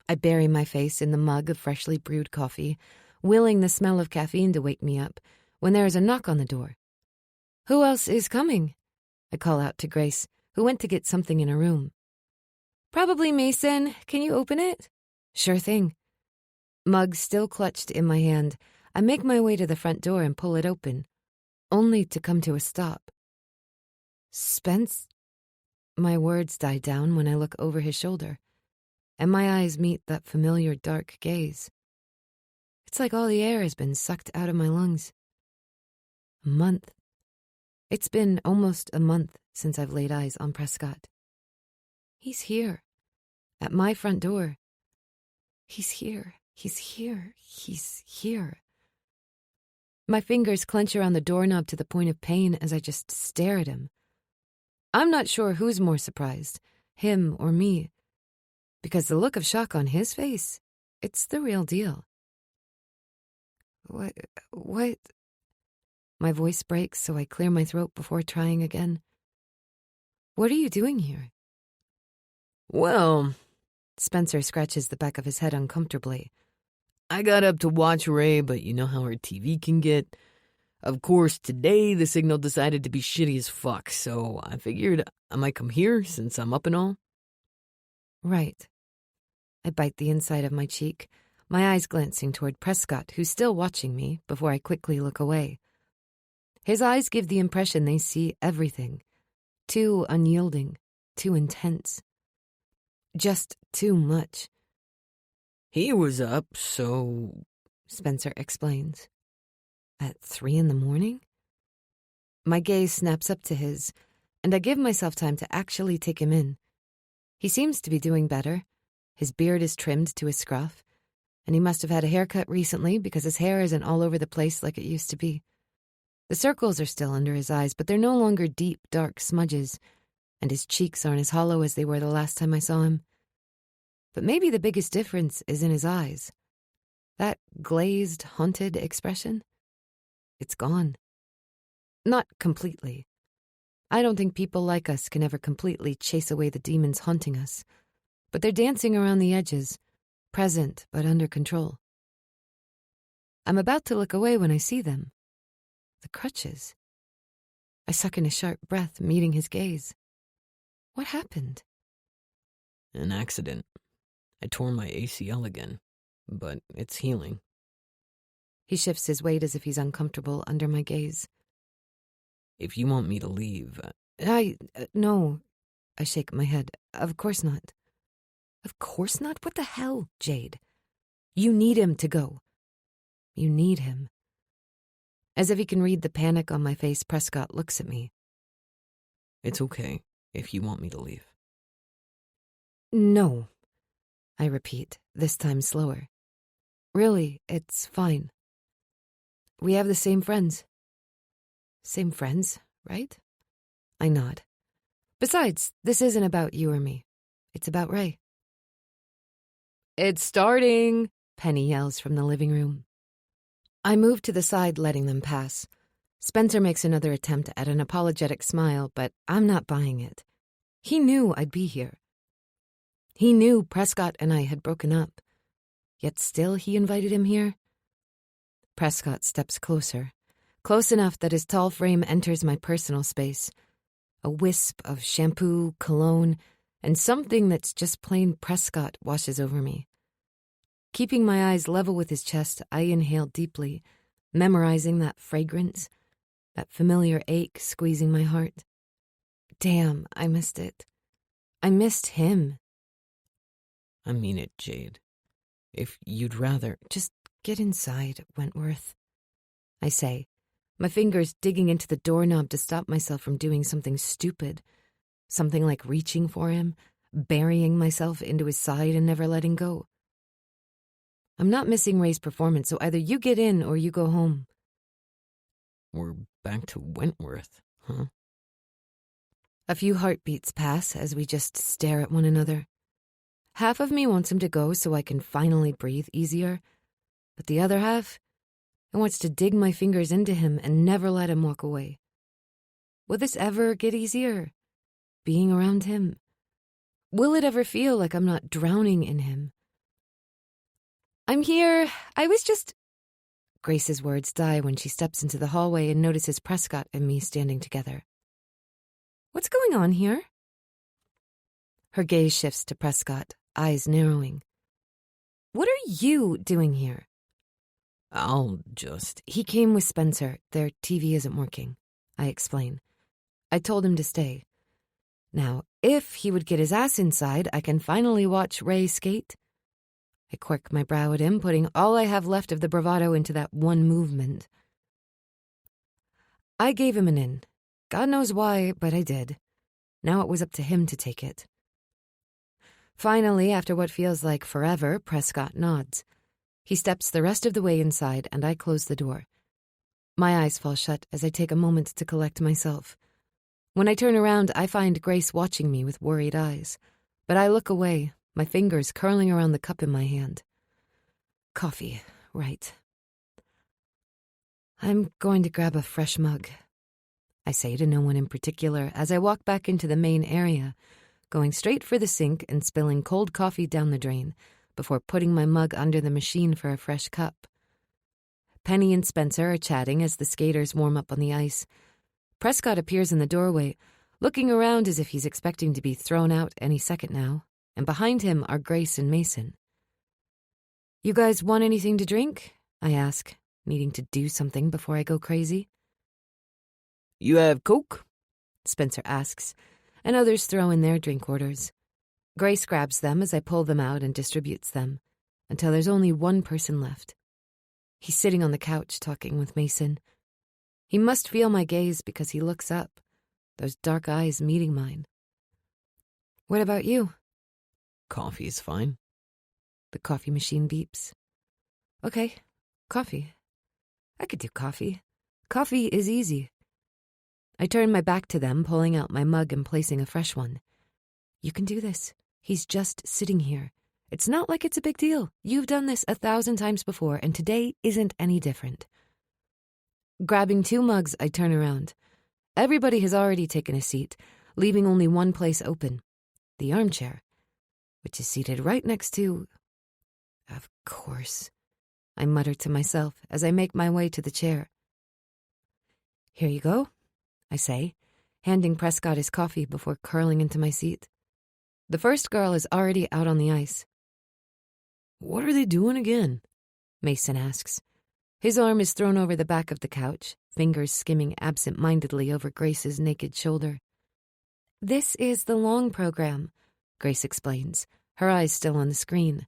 I bury my face in the mug of freshly brewed coffee, willing the smell of caffeine to wake me up, when there is a knock on the door. Who else is coming? I call out to Grace, who went to get something in her room. Probably Mason. Can you open it? Sure thing. Mug still clutched in my hand, I make my way to the front door and pull it open, only to come to a stop. Spence? My words die down when I look over his shoulder, and my eyes meet that familiar dark gaze. It's like all the air has been sucked out of my lungs. A month. It's been almost a month since I've laid eyes on Prescott. He's here, at my front door. He's here, he's here, he's here. My fingers clench around the doorknob to the point of pain as I just stare at him. I'm not sure who's more surprised, him or me, because the look of shock on his face, it's the real deal. What? My voice breaks, so I clear my throat before trying again. What are you doing here? Well, Spencer scratches the back of his head uncomfortably. I got up to watch Ray, but you know how her TV can get. Of course, today the signal decided to be shitty as fuck, so I figured I might come here since I'm up and all. Right. I bite the inside of my cheek, my eyes glancing toward Prescott, who's still watching me, before I quickly look away. His eyes give the impression they see everything. Too unyielding, too intense. Just too much. He was up, so... Spencer explains. At 3 a.m? My gaze snaps up to his, and I give myself time to actually take him in. He seems to be doing better. His beard is trimmed to his scruff, and he must have had a haircut recently because his hair isn't all over the place like it used to be. The circles are still under his eyes, but they're no longer deep, dark smudges, and his cheeks aren't as hollow as they were the last time I saw him. But maybe the biggest difference is in his eyes. That glazed, haunted expression? It's gone. Not completely. I don't think people like us can ever completely chase away the demons haunting us, but they're dancing around the edges, present but under control. I'm about to look away when I see them. The crutches. I suck in a sharp breath, meeting his gaze. What happened? An accident. I tore my ACL again, but it's healing. He shifts his weight as if he's uncomfortable under my gaze. If you want me to leave... No. I shake my head. Of course not. Of course not? What the hell, Jade? You need him to go. You need him. As if he can read the panic on my face, Prescott looks at me. It's okay if you want me to leave. No. I repeat, this time slower. Really, it's fine. We have the same friends. Same friends, right? I nod. Besides, this isn't about you or me. It's about Ray. It's starting, Penny yells from the living room. I move to the side, letting them pass. Spencer makes another attempt at an apologetic smile, but I'm not buying it. He knew I'd be here. He knew Prescott and I had broken up. Yet still he invited him here? Prescott steps closer, close enough that his tall frame enters my personal space. A wisp of shampoo, cologne, and something that's just plain Prescott washes over me. Keeping my eyes level with his chest, I inhale deeply, memorizing that fragrance, that familiar ache squeezing my heart. Damn, I missed it. I missed him. I mean it, Jade. If you'd rather... Just get inside, Wentworth, I say, my fingers digging into the doorknob to stop myself from doing something stupid, something like reaching for him, burying myself into his side and never letting go. I'm not missing Ray's performance, so either you get in or you go home. We're back to Wentworth, huh? A few heartbeats pass as we just stare at one another. Half of me wants him to go so I can finally breathe easier, but the other half, it wants to dig my fingers into him and never let him walk away. Will this ever get easier? Being around him? Will it ever feel like I'm not drowning in him? I'm here. I was just... Grace's words die when she steps into the hallway and notices Prescott and me standing together. What's going on here? Her gaze shifts to Prescott, eyes narrowing. What are you doing here? He came with Spencer. Their TV isn't working, I explain. I told him to stay. Now, if he would get his ass inside, I can finally watch Ray skate. I quirk my brow at him, putting all I have left of the bravado into that one movement. I gave him an in. God knows why, but I did. Now it was up to him to take it. Finally, after what feels like forever, Prescott nods. He steps the rest of the way inside, and I close the door. My eyes fall shut as I take a moment to collect myself. When I turn around, I find Grace watching me with worried eyes. But I look away, my fingers curling around the cup in my hand. Coffee, right. I'm going to grab a fresh mug. I say to no one in particular as I walk back into the main area, going straight for the sink and spilling cold coffee down the drain before putting my mug under the machine for a fresh cup. Penny and Spencer are chatting as the skaters warm up on the ice. Prescott appears in the doorway, looking around as if he's expecting to be thrown out any second now, and behind him are Grace and Mason. "You guys want anything to drink?" I ask, needing to do something before I go crazy. You have Coke? Spencer asks, and others throw in their drink orders. Grace grabs them as I pull them out and distributes them, until there's only one person left. He's sitting on the couch talking with Mason. He must feel my gaze because he looks up, those dark eyes meeting mine. "What about you?" Coffee is fine. The coffee machine beeps. "Okay, coffee. I could do coffee. Coffee is easy." I turn my back to them, pulling out my mug and placing a fresh one. "You can do this. He's just sitting here. It's not like it's a big deal. You've done this 1,000 times before, and today isn't any different." Grabbing 2 mugs, I turn around. Everybody has already taken a seat, leaving only one place open, the armchair, which is seated right next to... Of course, I mutter to myself as I make my way to the chair. "Here you go," I say, handing Prescott his coffee before curling into my seat. The first girl is already out on the ice. What are they doing again? Mason asks. His arm is thrown over the back of the couch, fingers skimming absent-mindedly over Grace's naked shoulder. "This is the long program," Grace explains, her eyes still on the screen.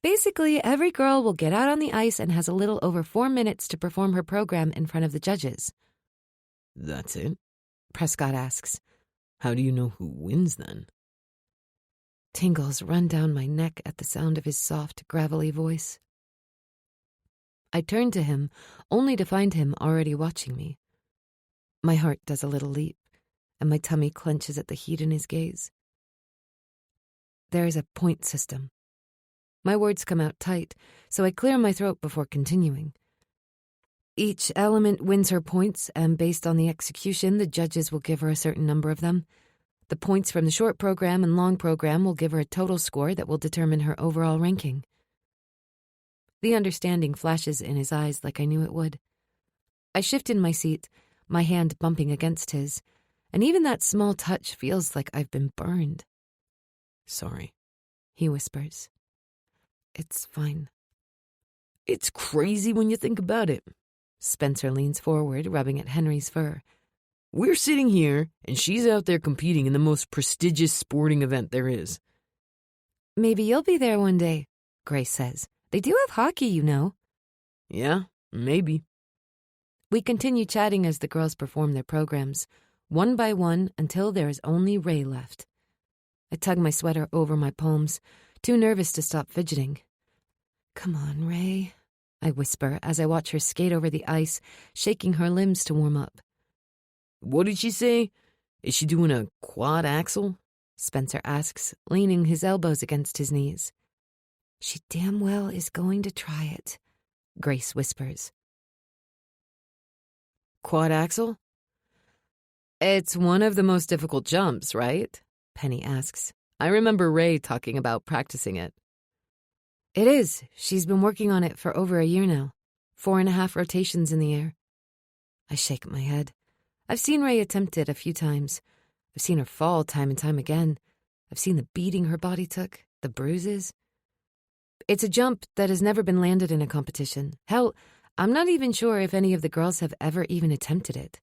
"Basically, every girl will get out on the ice and has a little over 4 minutes to perform her program in front of the judges." That's it? Prescott asks. How do you know who wins then? Tingles run down my neck at the sound of his soft, gravelly voice. I turn to him, only to find him already watching me. My heart does a little leap, and my tummy clenches at the heat in his gaze. There is a point system. My words come out tight, so I clear my throat before continuing. Each element wins her points, and based on the execution, the judges will give her a certain number of them. The points from the short program and long program will give her a total score that will determine her overall ranking. The understanding flashes in his eyes like I knew it would. I shift in my seat, my hand bumping against his, and even that small touch feels like I've been burned. Sorry, he whispers. It's fine. It's crazy when you think about it. Spencer leans forward, rubbing at Henry's fur. We're sitting here, and she's out there competing in the most prestigious sporting event there is. Maybe you'll be there one day, Grace says. They do have hockey, you know. Yeah, maybe. We continue chatting as the girls perform their programs, one by one until there is only Ray left. I tug my sweater over my palms, too nervous to stop fidgeting. Come on, Ray, I whisper as I watch her skate over the ice, shaking her limbs to warm up. What did she say? Is she doing a quad axel? Spencer asks, leaning his elbows against his knees. She damn well is going to try it, Grace whispers. Quad axel? It's one of the most difficult jumps, right? Penny asks. I remember Ray talking about practicing it. It is. She's been working on it for over a year now. 4.5 rotations in the air. I shake my head. I've seen Ray attempt it a few times. I've seen her fall time and time again. I've seen the beating her body took, the bruises. It's a jump that has never been landed in a competition. Hell, I'm not even sure if any of the girls have ever even attempted it.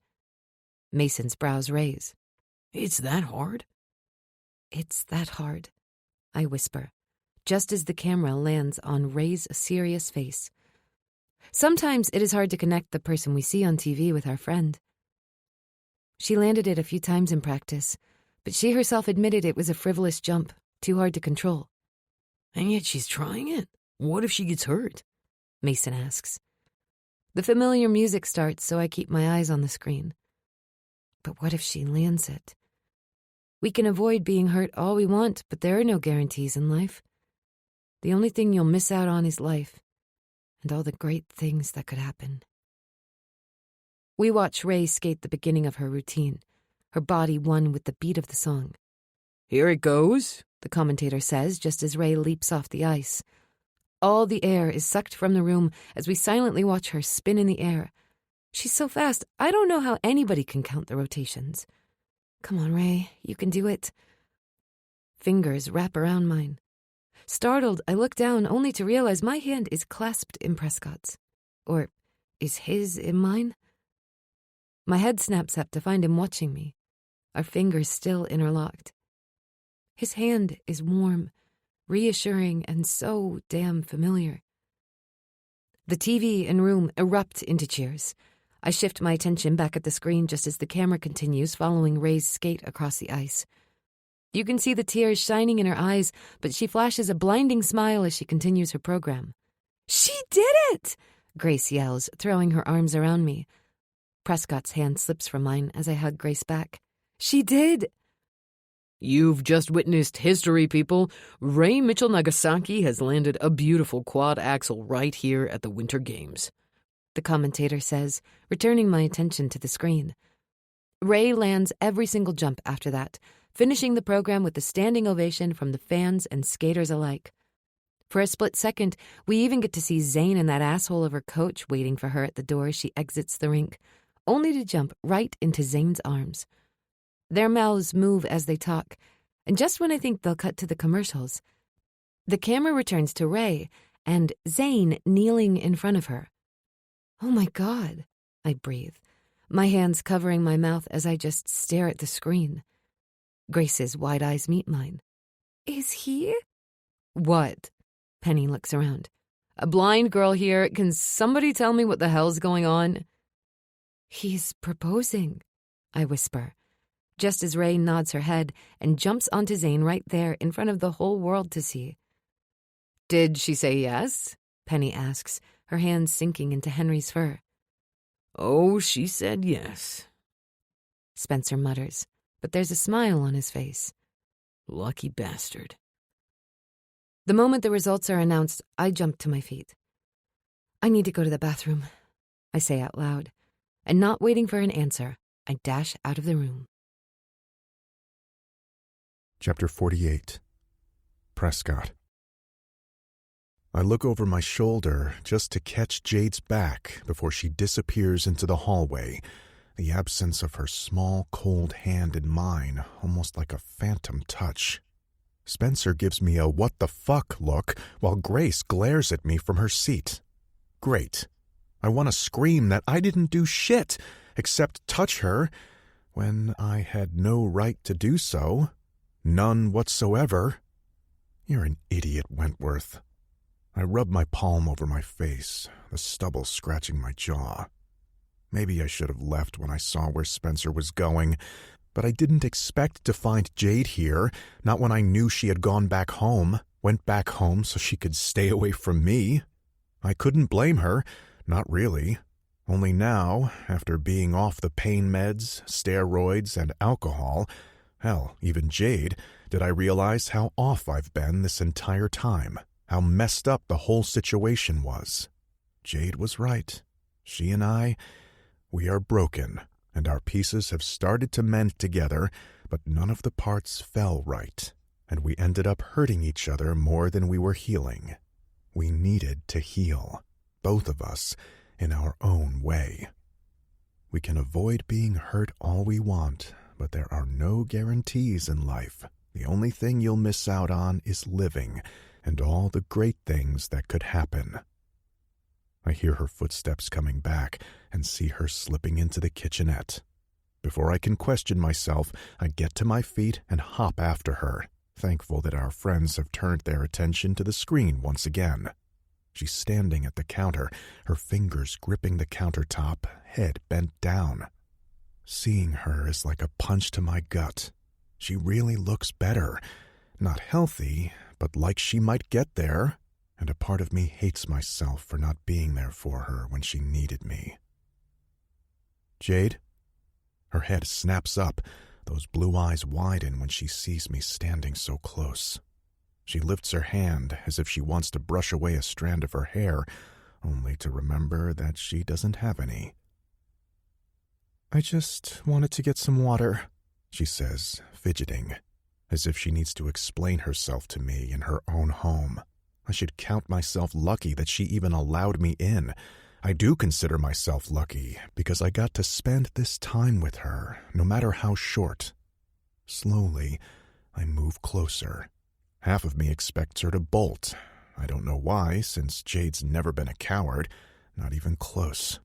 Mason's brows raise. It's that hard? It's that hard, I whisper, just as the camera lands on Ray's serious face. Sometimes it is hard to connect the person we see on TV with our friend. She landed it a few times in practice, but she herself admitted it was a frivolous jump, too hard to control. And yet she's trying it. What if she gets hurt? Mason asks. The familiar music starts, so I keep my eyes on the screen. But what if she lands it? We can avoid being hurt all we want, but there are no guarantees in life. The only thing you'll miss out on is life, and all the great things that could happen. We watch Ray skate the beginning of her routine, her body one with the beat of the song. Here it goes, The commentator says just as Ray leaps off the ice. All the air is sucked from the room as we silently watch her spin in the air. She's so fast, I don't know how anybody can count the rotations. Come on, Ray, you can do it. Fingers wrap around mine. Startled, I look down only to realize my hand is clasped in Prescott's. Or is his in mine? My head snaps up to find him watching me, our fingers still interlocked. His hand is warm, reassuring, and so damn familiar. The TV and room erupt into cheers. I shift my attention back at the screen just as the camera continues following Ray's skate across the ice. You can see the tears shining in her eyes, but she flashes a blinding smile as she continues her program. She did it! Grace yells, throwing her arms around me. Prescott's hand slips from mine as I hug Grace back. She did! You've just witnessed history, people. Ray Mitchell Nagasaki has landed a beautiful quad axel right here at the Winter Games, the commentator says, returning my attention to the screen. Ray lands every single jump after that, finishing the program with a standing ovation from the fans and skaters alike. For a split second, we even get to see Zane and that asshole of her coach waiting for her at the door as she exits the rink, only to jump right into Zane's arms. Their mouths move as they talk, and just when I think they'll cut to the commercials, the camera returns to Ray and Zane kneeling in front of her. Oh my God, I breathe, my hands covering my mouth as I just stare at the screen. Grace's wide eyes meet mine. Is he? What? Penny looks around. A blind girl here. Can somebody tell me what the hell's going on? He's proposing, I whisper, just as Ray nods her head and jumps onto Zane right there in front of the whole world to see. Did she say yes? Penny asks, her hands sinking into Henry's fur. Oh, she said yes, Spencer mutters, but there's a smile on his face. Lucky bastard. The moment the results are announced, I jump to my feet. I need to go to the bathroom, I say out loud, and not waiting for an answer, I dash out of the room. Chapter 48. Prescott. I look over my shoulder just to catch Jade's back before she disappears into the hallway, the absence of her small, cold hand in mine, almost like a phantom touch. Spencer gives me a what the fuck look while Grace glares at me from her seat. Great. I want to scream that I didn't do shit except touch her when I had no right to do so. None whatsoever. You're an idiot, Wentworth. I rub my palm over my face, the stubble scratching my jaw. Maybe I should have left when I saw where Spencer was going, but I didn't expect to find Jade here, not when I knew she had gone back home, went back home so she could stay away from me. I couldn't blame her, not really. Only now, after being off the pain meds, steroids, and alcohol, hell, even Jade, did I realize how off I've been this entire time, how messed up the whole situation was. Jade was right. She and I, we are broken, and our pieces have started to mend together, but none of the parts fell right, and we ended up hurting each other more than we were healing. We needed to heal, both of us, in our own way. We can avoid being hurt all we want, but there are no guarantees in life. The only thing you'll miss out on is living, and all the great things that could happen. I hear her footsteps coming back and see her slipping into the kitchenette. Before I can question myself, I get to my feet and hop after her, thankful that our friends have turned their attention to the screen once again. She's standing at the counter, her fingers gripping the countertop, head bent down. Seeing her is like a punch to my gut. She really looks better. Not healthy, but like she might get there. And a part of me hates myself for not being there for her when she needed me. Jade? Her head snaps up. Those blue eyes widen when she sees me standing so close. She lifts her hand as if she wants to brush away a strand of her hair, only to remember that she doesn't have any. I just wanted to get some water, she says, fidgeting, as if she needs to explain herself to me in her own home. I should count myself lucky that she even allowed me in. I do consider myself lucky because I got to spend this time with her, no matter how short. Slowly, I move closer. Half of me expects her to bolt. I don't know why, since Jade's never been a coward, not even close.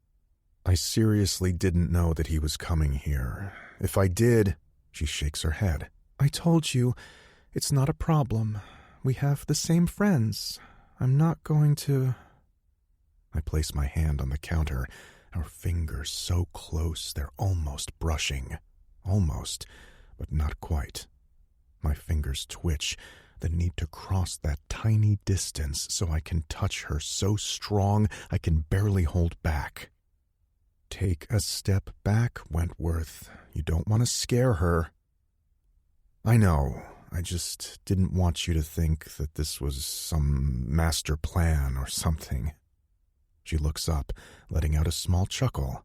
I seriously didn't know that he was coming here. If I did, she shakes her head. I told you, it's not a problem. We have the same friends. I'm not going to... I place my hand on the counter, our fingers so close they're almost brushing. Almost, but not quite. My fingers twitch, the need to cross that tiny distance so I can touch her so strong I can barely hold back. Take a step back, Wentworth. You don't want to scare her. I know. I just didn't want you to think that this was some master plan or something. She looks up, letting out a small chuckle.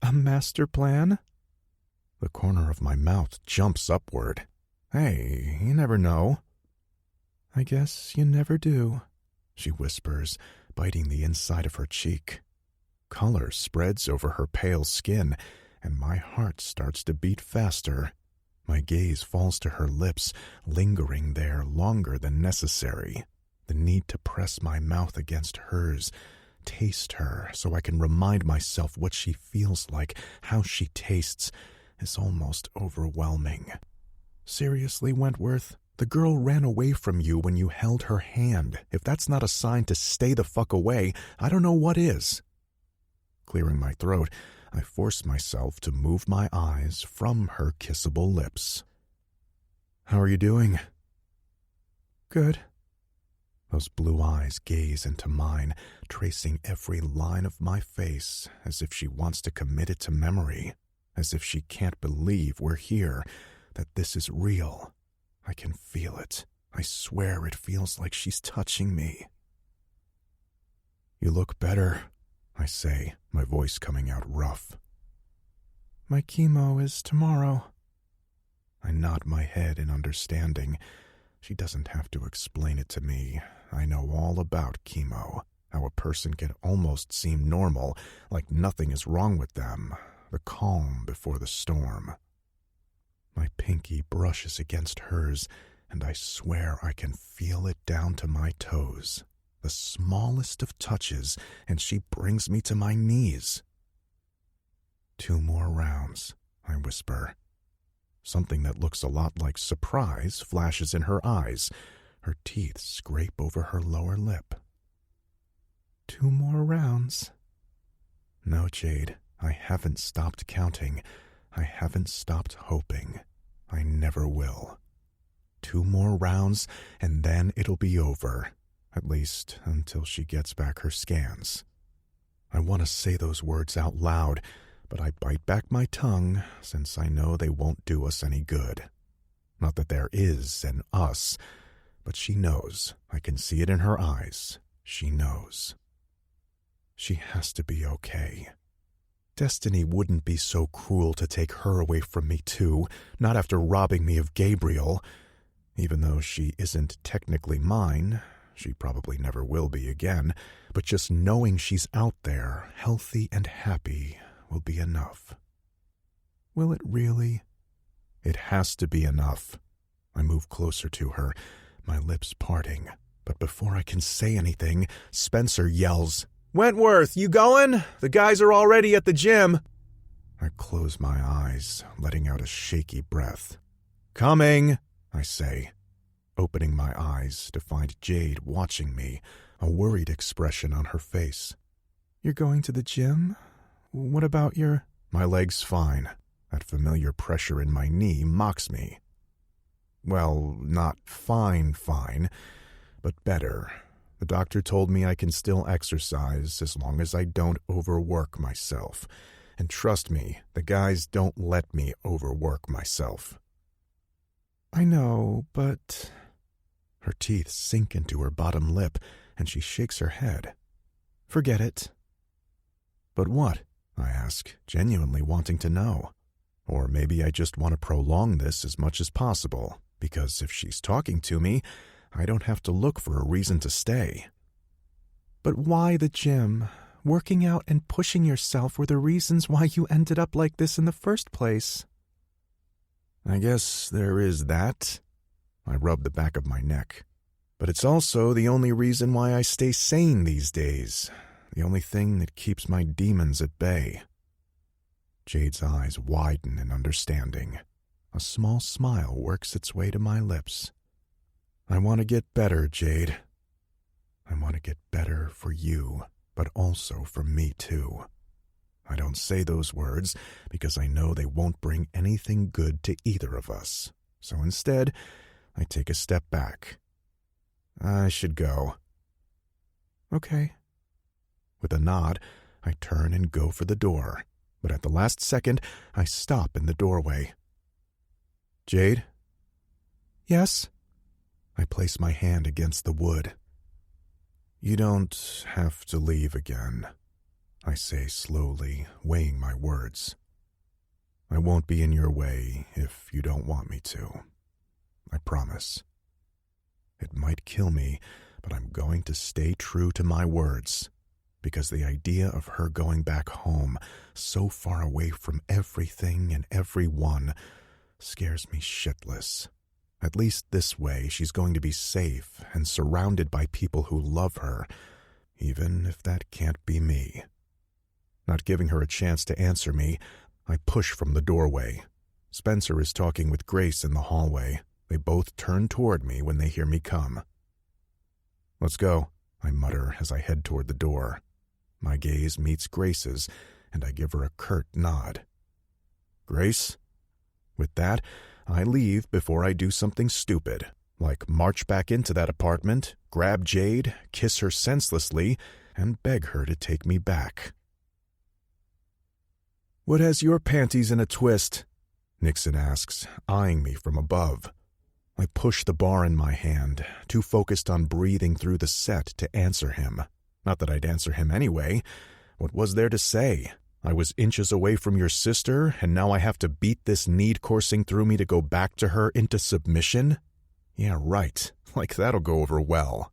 A master plan? The corner of my mouth jumps upward. Hey, you never know. I guess you never do, she whispers, biting the inside of her cheek. Color spreads over her pale skin, and my heart starts to beat faster. My gaze falls to her lips, lingering there longer than necessary. The need to press my mouth against hers, taste her so I can remind myself what she feels like, how she tastes, is almost overwhelming. Seriously, Wentworth? The girl ran away from you when you held her hand. If that's not a sign to stay the fuck away, I don't know what is. Clearing my throat, I force myself to move my eyes from her kissable lips. How are you doing? Good. Those blue eyes gaze into mine, tracing every line of my face as if she wants to commit it to memory, as if she can't believe we're here, that this is real. I can feel it. I swear it feels like she's touching me. You look better, I say, my voice coming out rough. My chemo is tomorrow. I nod my head in understanding. She doesn't have to explain it to me. I know all about chemo, how a person can almost seem normal, like nothing is wrong with them, the calm before the storm. My pinky brushes against hers, and I swear I can feel it down to my toes. The smallest of touches, and she brings me to my knees. 2 more rounds, I whisper. Something that looks a lot like surprise flashes in her eyes. Her teeth scrape over her lower lip. 2 more rounds. No, Jade, I haven't stopped counting. I haven't stopped hoping. I never will. 2 more rounds, and then it'll be over. At least until she gets back her scans. I want to say those words out loud, but I bite back my tongue since I know they won't do us any good. Not that there is an us, but she knows. I can see it in her eyes. She knows. She has to be okay. Destiny wouldn't be so cruel to take her away from me too, not after robbing me of Gabriel. Even though she isn't technically mine, she probably never will be again, but just knowing she's out there, healthy and happy, will be enough. Will it really? It has to be enough. I move closer to her, my lips parting, but before I can say anything, Spencer yells, "Wentworth, you going? The guys are already at the gym." I close my eyes, letting out a shaky breath. "Coming," I say, opening my eyes to find Jade watching me, a worried expression on her face. "You're going to the gym? What about your—" "My leg's fine." That familiar pressure in my knee mocks me. Well, not fine, but better. The doctor told me I can still exercise as long as I don't overwork myself. And trust me, the guys don't let me overwork myself. I know, but... Her teeth sink into her bottom lip, and she shakes her head. Forget it. But what? I ask, genuinely wanting to know. Or maybe I just want to prolong this as much as possible, because if she's talking to me, I don't have to look for a reason to stay. But why the gym? Working out and pushing yourself were the reasons why you ended up like this in the first place. I guess there is that. I rub the back of my neck. But it's also the only reason why I stay sane these days. The only thing that keeps my demons at bay. Jade's eyes widen in understanding. A small smile works its way to my lips. I want to get better, Jade. I want to get better for you, but also for me too. I don't say those words because I know they won't bring anything good to either of us. So instead, I take a step back. I should go. Okay. With a nod, I turn and go for the door, but at the last second, I stop in the doorway. Jade? Yes? I place my hand against the wood. You don't have to leave again, I say slowly, weighing my words. I won't be in your way if you don't want me to. I promise. It might kill me, but I'm going to stay true to my words, because the idea of her going back home, so far away from everything and everyone, scares me shitless. At least this way she's going to be safe and surrounded by people who love her, even if that can't be me. Not giving her a chance to answer me, I push from the doorway. Spencer is talking with Grace in the hallway. They both turn toward me when they hear me come. Let's go, I mutter as I head toward the door. My gaze meets Grace's, and I give her a curt nod. Grace? With that, I leave before I do something stupid, like march back into that apartment, grab Jade, kiss her senselessly, and beg her to take me back. What has your panties in a twist? Nixon asks, eyeing me from above. I push the bar in my hand, too focused on breathing through the set to answer him. Not that I'd answer him anyway. What was there to say? I was inches away from your sister, and now I have to beat this need coursing through me to go back to her into submission? Yeah, right. Like that'll go over well.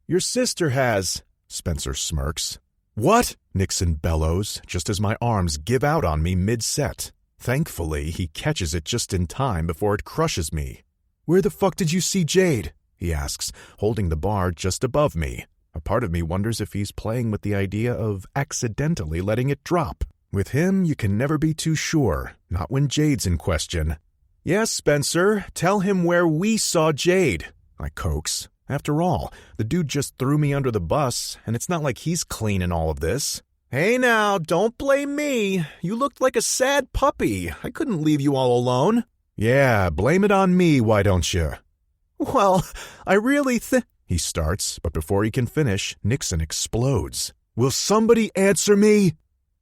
Your sister has, Spencer smirks. What? Nixon bellows, just as my arms give out on me mid-set. Thankfully, he catches it just in time before it crushes me. Where the fuck did you see Jade? He asks, holding the bar just above me. A part of me wonders if he's playing with the idea of accidentally letting it drop. With him, you can never be too sure, not when Jade's in question. Yes, Spencer, tell him where we saw Jade, I coax. After all, the dude just threw me under the bus, and it's not like he's clean in all of this. Hey now, don't blame me. You looked like a sad puppy. I couldn't leave you all alone. Yeah, blame it on me, why don't you? Well, I really he starts, but before he can finish, Nixon explodes. Will somebody answer me?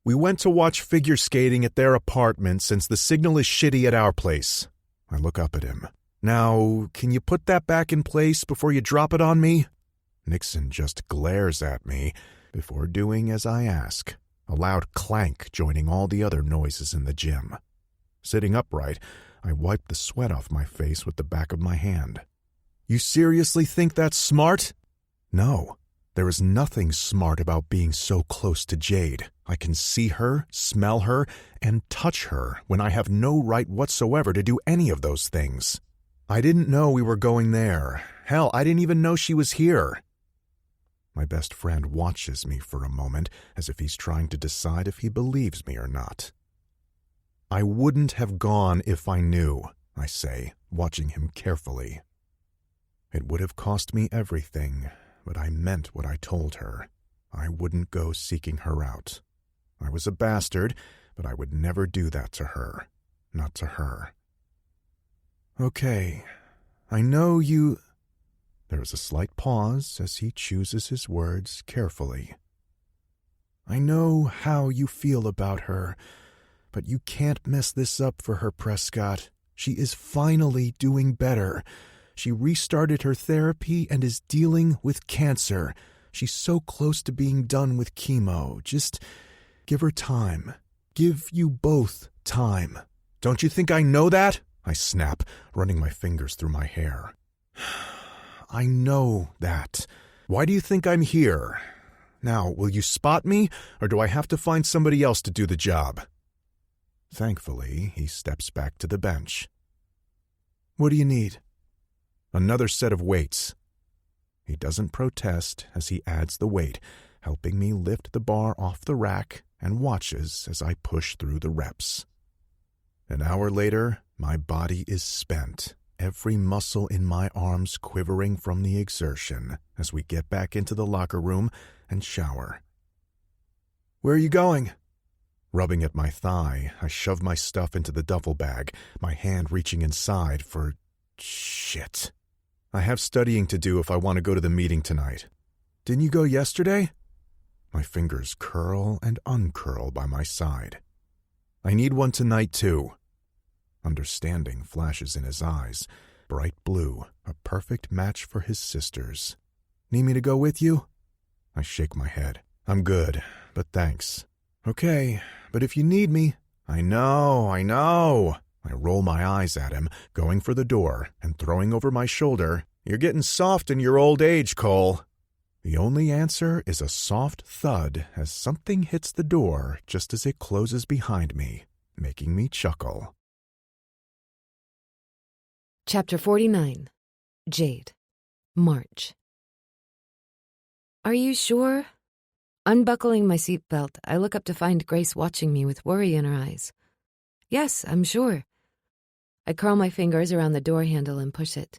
We went to watch figure skating at their apartment since the signal is shitty at our place. I look up at him. Now, can you put that back in place before you drop it on me? Nixon just glares at me before doing as I ask, a loud clank joining all the other noises in the gym. Sitting upright, I wipe the sweat off my face with the back of my hand. You seriously think that's smart? No. There is nothing smart about being so close to Jade. I can see her, smell her, and touch her when I have no right whatsoever to do any of those things. I didn't know we were going there. Hell, I didn't even know she was here. My best friend watches me for a moment as if he's trying to decide if he believes me or not. I wouldn't have gone if I knew, I say, watching him carefully. It would have cost me everything, but I meant what I told her. I wouldn't go seeking her out. I was a bastard, but I would never do that to her. Not to her. Okay, I know you... There is a slight pause as he chooses his words carefully. I know how you feel about her, but you can't mess this up for her, Prescott. She is finally doing better. She restarted her therapy and is dealing with cancer. She's so close to being done with chemo. Just give her time. give you both time. Don't you think I know that? I snap, running my fingers through my hair. I know that. Why do you think I'm here? Now, will you spot me, or do I have to find somebody else to do the job? Thankfully, he steps back to the bench. What do you need? Another set of weights. He doesn't protest as he adds the weight, helping me lift the bar off the rack and watches as I push through the reps. An hour later, my body is spent, every muscle in my arms quivering from the exertion as we get back into the locker room and shower. Where are you going? Rubbing at my thigh, I shove my stuff into the duffel bag, my hand reaching inside for shit. I have studying to do if I want to go to the meeting tonight. Didn't you go yesterday? My fingers curl and uncurl by my side. I need one tonight, too. Understanding flashes in his eyes, bright blue, a perfect match for his sister's. Need me to go with you? I shake my head. I'm good, but thanks. Okay, but if you need me, I know. I roll my eyes at him, going for the door, and throwing over my shoulder, You're getting soft in your old age, Cole. The only answer is a soft thud as something hits the door just as it closes behind me, making me chuckle. Chapter 49. Jade. March. Are you sure? Unbuckling my seatbelt, I look up to find Grace watching me with worry in her eyes. Yes, I'm sure. I curl my fingers around the door handle and push it.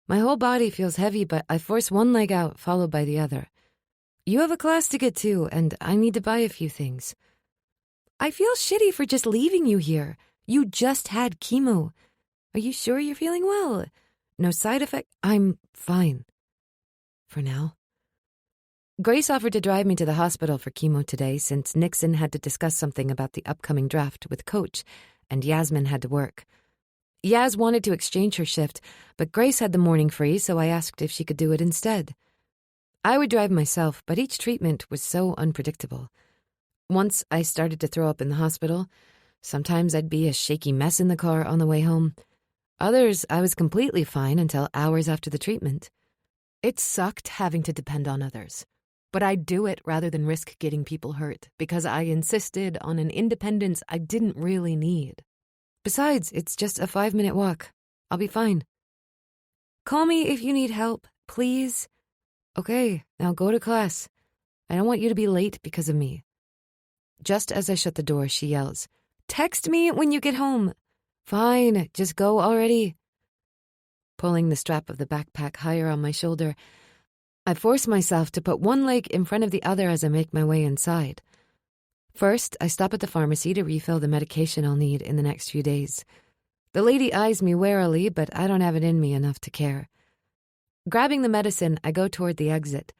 My whole body feels heavy, but I force one leg out, followed by the other. You have a class to get to, and I need to buy a few things. I feel shitty for just leaving you here. You just had chemo. Are you sure you're feeling well? No side effect? I'm fine. For now. Grace offered to drive me to the hospital for chemo today since Nixon had to discuss something about the upcoming draft with Coach, and Yasmin had to work. Yaz wanted to exchange her shift, but Grace had the morning free, so I asked if she could do it instead. I would drive myself, but each treatment was so unpredictable. Once I started to throw up in the hospital. Sometimes I'd be a shaky mess in the car on the way home. Others, I was completely fine until hours after the treatment. It sucked having to depend on others. But I'd do it rather than risk getting people hurt, because I insisted on an independence I didn't really need. Besides, it's just a 5-minute walk. I'll be fine. Call me if you need help, please. Okay, now go to class. I don't want you to be late because of me. Just as I shut the door, she yells, "Text me when you get home." Fine, just go already. Pulling the strap of the backpack higher on my shoulder, I force myself to put one leg in front of the other as I make my way inside. First, I stop at the pharmacy to refill the medication I'll need in the next few days. The lady eyes me warily, but I don't have it in me enough to care. Grabbing the medicine, I go toward the exit.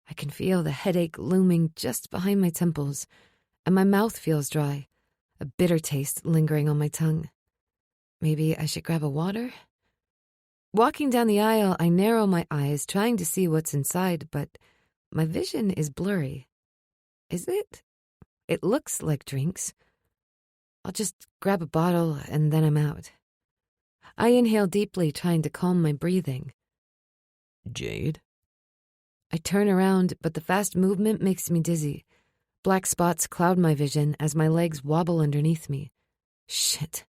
I can feel the headache looming just behind my temples, and my mouth feels dry, a bitter taste lingering on my tongue. Maybe I should grab a water? Walking down the aisle, I narrow my eyes, trying to see what's inside, but my vision is blurry. Is it? It looks like drinks. I'll just grab a bottle and then I'm out. I inhale deeply, trying to calm my breathing. Jade? I turn around, but the fast movement makes me dizzy. Black spots cloud my vision as my legs wobble underneath me. Shit.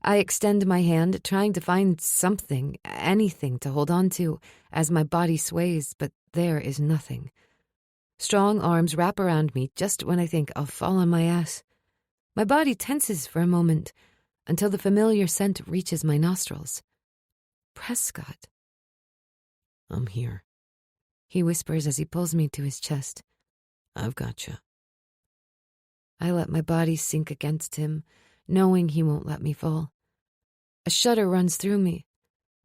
I extend my hand, trying to find something, anything to hold on to as my body sways, but there is nothing. Strong arms wrap around me just when I think I'll fall on my ass. My body tenses for a moment until the familiar scent reaches my nostrils. Prescott. I'm here. He whispers as he pulls me to his chest. I've got you. I let my body sink against him, knowing he won't let me fall. A shudder runs through me.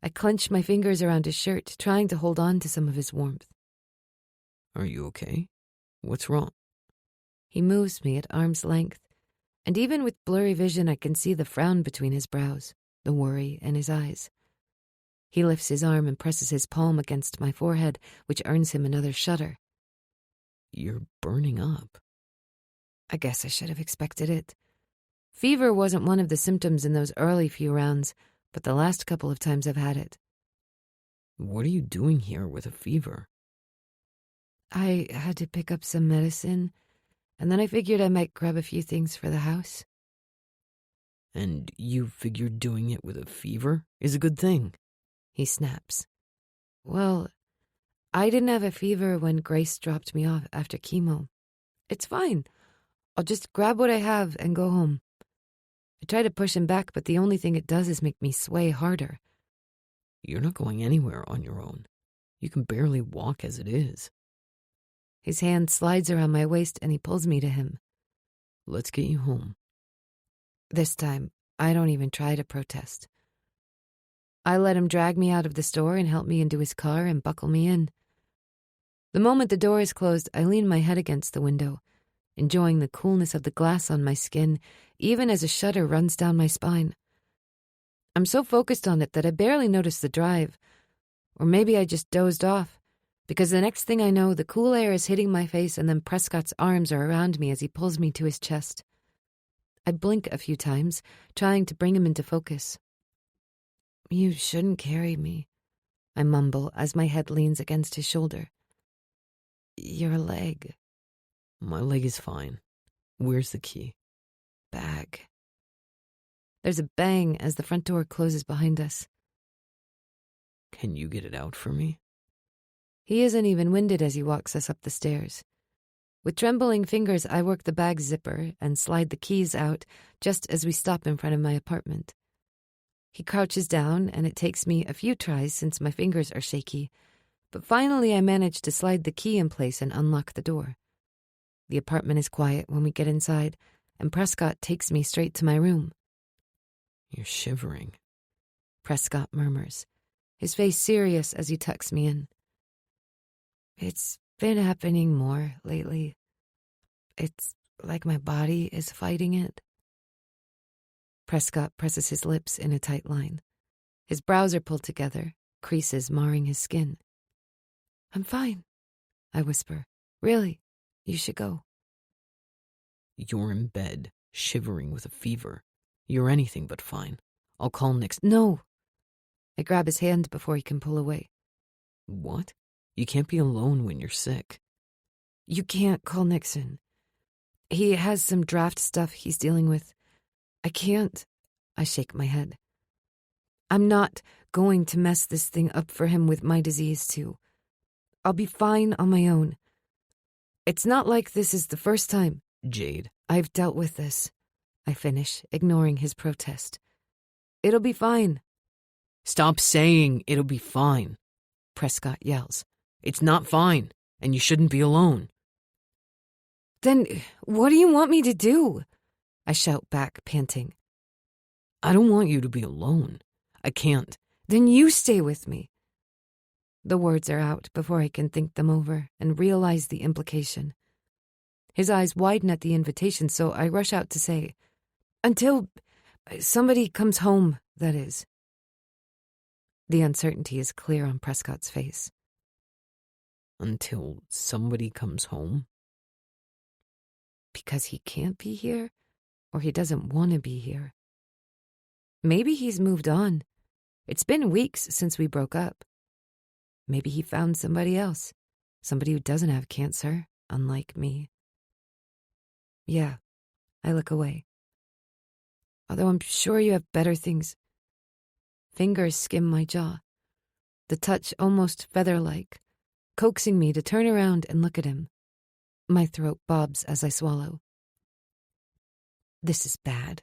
I clench my fingers around his shirt, trying to hold on to some of his warmth. Are you okay? What's wrong? He moves me at arm's length, and even with blurry vision I can see the frown between his brows, the worry in his eyes. He lifts his arm and presses his palm against my forehead, which earns him another shudder. You're burning up. I guess I should have expected it. Fever wasn't one of the symptoms in those early few rounds, but the last couple of times I've had it. What are you doing here with a fever? I had to pick up some medicine, and then I figured I might grab a few things for the house. And you figured doing it with a fever is a good thing? He snaps. Well, I didn't have a fever when Grace dropped me off after chemo. It's fine. I'll just grab what I have and go home. I try to push him back, but the only thing it does is make me sway harder. You're not going anywhere on your own. You can barely walk as it is. His hand slides around my waist and he pulls me to him. Let's get you home. This time, I don't even try to protest. I let him drag me out of the store and help me into his car and buckle me in. The moment the door is closed, I lean my head against the window, enjoying the coolness of the glass on my skin, even as a shudder runs down my spine. I'm so focused on it that I barely notice the drive. Or maybe I just dozed off, because the next thing I know, the cool air is hitting my face and then Prescott's arms are around me as he pulls me to his chest. I blink a few times, trying to bring him into focus. You shouldn't carry me, I mumble as my head leans against his shoulder. Your leg. My leg is fine. Where's the key? Bag. There's a bang as the front door closes behind us. Can you get it out for me? He isn't even winded as he walks us up the stairs. With trembling fingers, I work the bag zipper and slide the keys out just as we stop in front of my apartment. He crouches down, and it takes me a few tries since my fingers are shaky, but finally I manage to slide the key in place and unlock the door. The apartment is quiet when we get inside, and Prescott takes me straight to my room. You're shivering, Prescott murmurs, his face serious as he tucks me in. It's been happening more lately. It's like my body is fighting it. Prescott presses his lips in a tight line. His brows are pulled together, creases marring his skin. I'm fine, I whisper. Really, you should go. You're in bed, shivering with a fever. You're anything but fine. I'll call Nick's. No. I grab his hand before he can pull away. What? You can't be alone when you're sick. You can't call Nixon. He has some draft stuff he's dealing with. I can't. I shake my head. I'm not going to mess this thing up for him with my disease, too. I'll be fine on my own. It's not like this is the first time. Jade. I've dealt with this, I finish, ignoring his protest. It'll be fine. Stop saying it'll be fine, Prescott yells. It's not fine, and you shouldn't be alone. Then what do you want me to do? I shout back, panting. I don't want you to be alone. I can't. Then you stay with me. The words are out before I can think them over and realize the implication. His eyes widen at the invitation, so I rush out to say, until somebody comes home, that is. The uncertainty is clear on Prescott's face. Until somebody comes home? Because he can't be here, or he doesn't want to be here. Maybe he's moved on. It's been weeks since we broke up. Maybe he found somebody else, somebody who doesn't have cancer, unlike me. Yeah, I look away. Although I'm sure you have better things. Fingers skim my jaw, the touch almost feather-like, coaxing me to turn around and look at him. My throat bobs as I swallow. This is bad.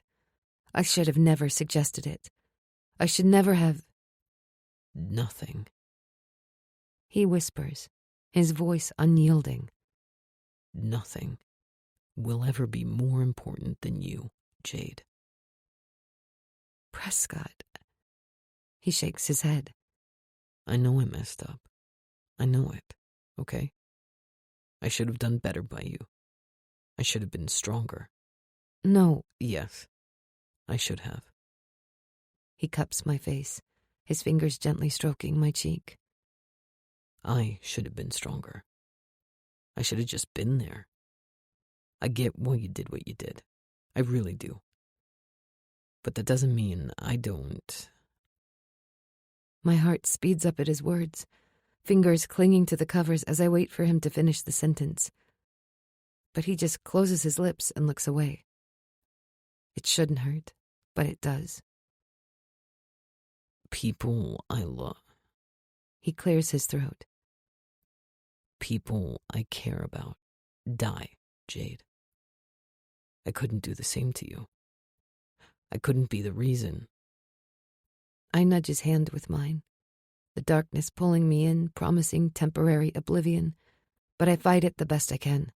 I should have never suggested it. I should never have. Nothing. He whispers, his voice unyielding. Nothing will ever be more important than you, Jade. Prescott. He shakes his head. I know I messed up. I know it, okay? I should have done better by you. I should have been stronger. No. Yes, I should have. He cups my face, his fingers gently stroking my cheek. I should have been stronger. I should have just been there. I get why you did what you did. I really do. But that doesn't mean I don't. My heart speeds up at his words, fingers clinging to the covers as I wait for him to finish the sentence. But he just closes his lips and looks away. It shouldn't hurt, but it does. People I love. He clears his throat. People I care about die, Jade. I couldn't do the same to you. I couldn't be the reason. I nudge his hand with mine, the darkness pulling me in, promising temporary oblivion, but I fight it the best I can.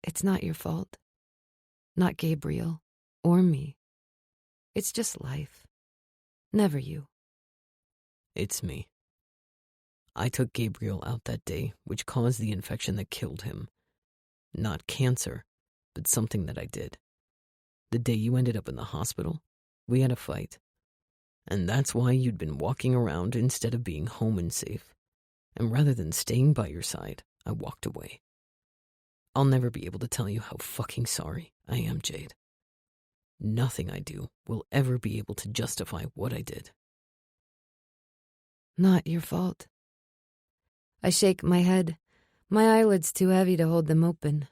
It's not your fault. Not Gabriel or me. It's just life. Never you. It's me. I took Gabriel out that day, which caused the infection that killed him. Not cancer, but something that I did. The day you ended up in the hospital, we had a fight. And that's why you'd been walking around instead of being home and safe. And rather than staying by your side, I walked away. I'll never be able to tell you how fucking sorry I am, Jade. Nothing I do will ever be able to justify what I did. Not your fault. I shake my head, my eyelids too heavy to hold them open.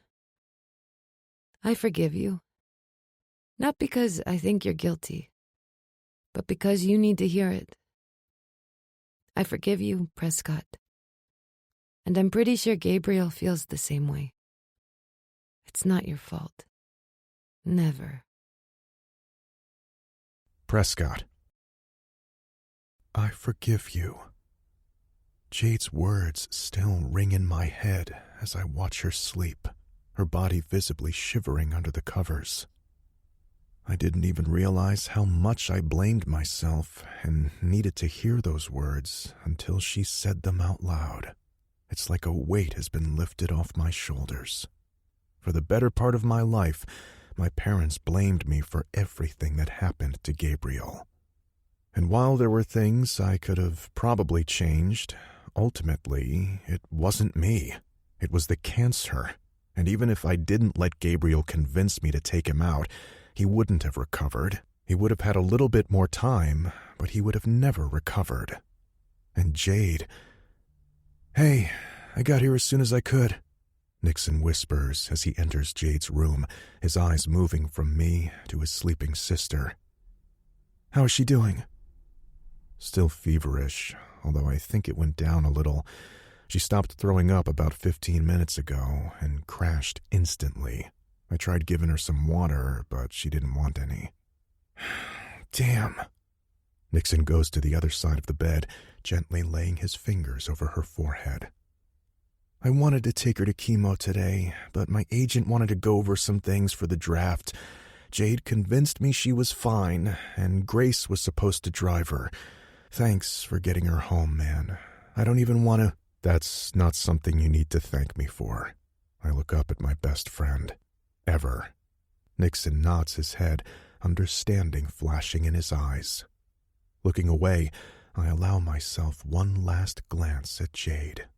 I forgive you. Not because I think you're guilty, but because you need to hear it. I forgive you, Prescott. And I'm pretty sure Gabriel feels the same way. It's not your fault. Never. Prescott. I forgive you. Jade's words still ring in my head as I watch her sleep, her body visibly shivering under the covers. I didn't even realize how much I blamed myself and needed to hear those words until she said them out loud. It's like a weight has been lifted off my shoulders. For the better part of my life, my parents blamed me for everything that happened to Gabriel. And while there were things I could have probably changed, ultimately, it wasn't me. It was the cancer. And even if I didn't let Gabriel convince me to take him out, he wouldn't have recovered. He would have had a little bit more time, but he would have never recovered. And Jade... "Hey, I got here as soon as I could," Nixon whispers as he enters Jade's room, his eyes moving from me to his sleeping sister. "How is she doing?" "Still feverish, although I think it went down a little. She stopped throwing up about 15 minutes ago and crashed instantly. I tried giving her some water, but she didn't want any." "Damn." Nixon goes to the other side of the bed, gently laying his fingers over her forehead. "I wanted to take her to chemo today, but my agent wanted to go over some things for the draft. Jade convinced me she was fine, and Grace was supposed to drive her. Thanks for getting her home, man. I don't even want to..." "That's not something you need to thank me for." I look up at my best friend. "Ever." Nixon nods his head, understanding flashing in his eyes. Looking away, I allow myself one last glance at Jade.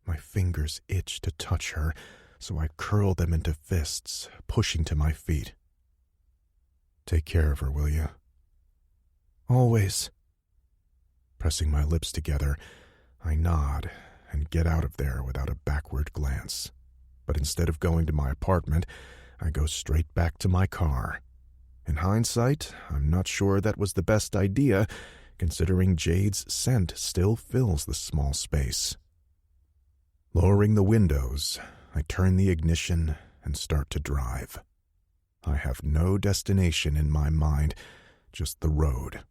My fingers itch to touch her, so I curl them into fists, pushing to my feet. "Take care of her, will you?" "Always." Pressing my lips together, I nod and get out of there without a backward glance. But instead of going to my apartment, I go straight back to my car. In hindsight, I'm not sure that was the best idea, considering Jade's scent still fills the small space. Lowering the windows, I turn the ignition and start to drive. I have no destination in my mind, just the road.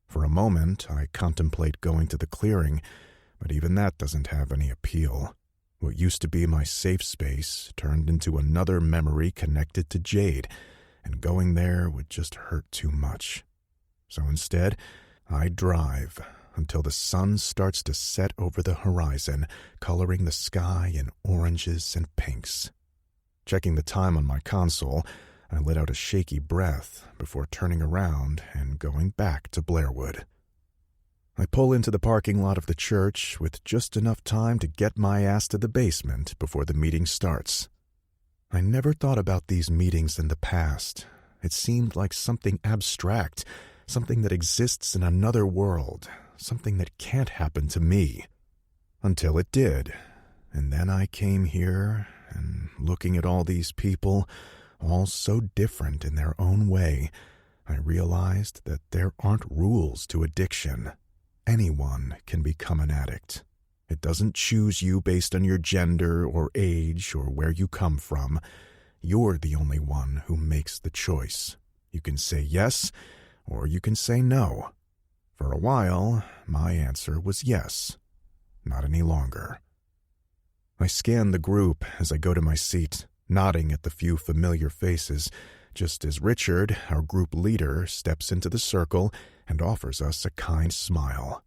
For a moment, I contemplate going to the clearing, but even that doesn't have any appeal. What used to be my safe space turned into another memory connected to Jade, and going there would just hurt too much. So instead, I drive until the sun starts to set over the horizon, coloring the sky in oranges and pinks. Checking the time on my console, I let out a shaky breath before turning around and going back to Blairwood. I pull into the parking lot of the church with just enough time to get my ass to the basement before the meeting starts. I never thought about these meetings in the past. It seemed like something abstract, something that exists in another world, something that can't happen to me. Until it did. And then I came here, and looking at all these people, all so different in their own way, I realized that there aren't rules to addiction. Anyone can become an addict. It doesn't choose you based on your gender or age or where you come from. You're the only one who makes the choice. You can say yes, or you can say no. For a while, my answer was yes. Not any longer. I scan the group as I go to my seat, nodding at the few familiar faces, just as Richard, our group leader, steps into the circle and offers us a kind smile.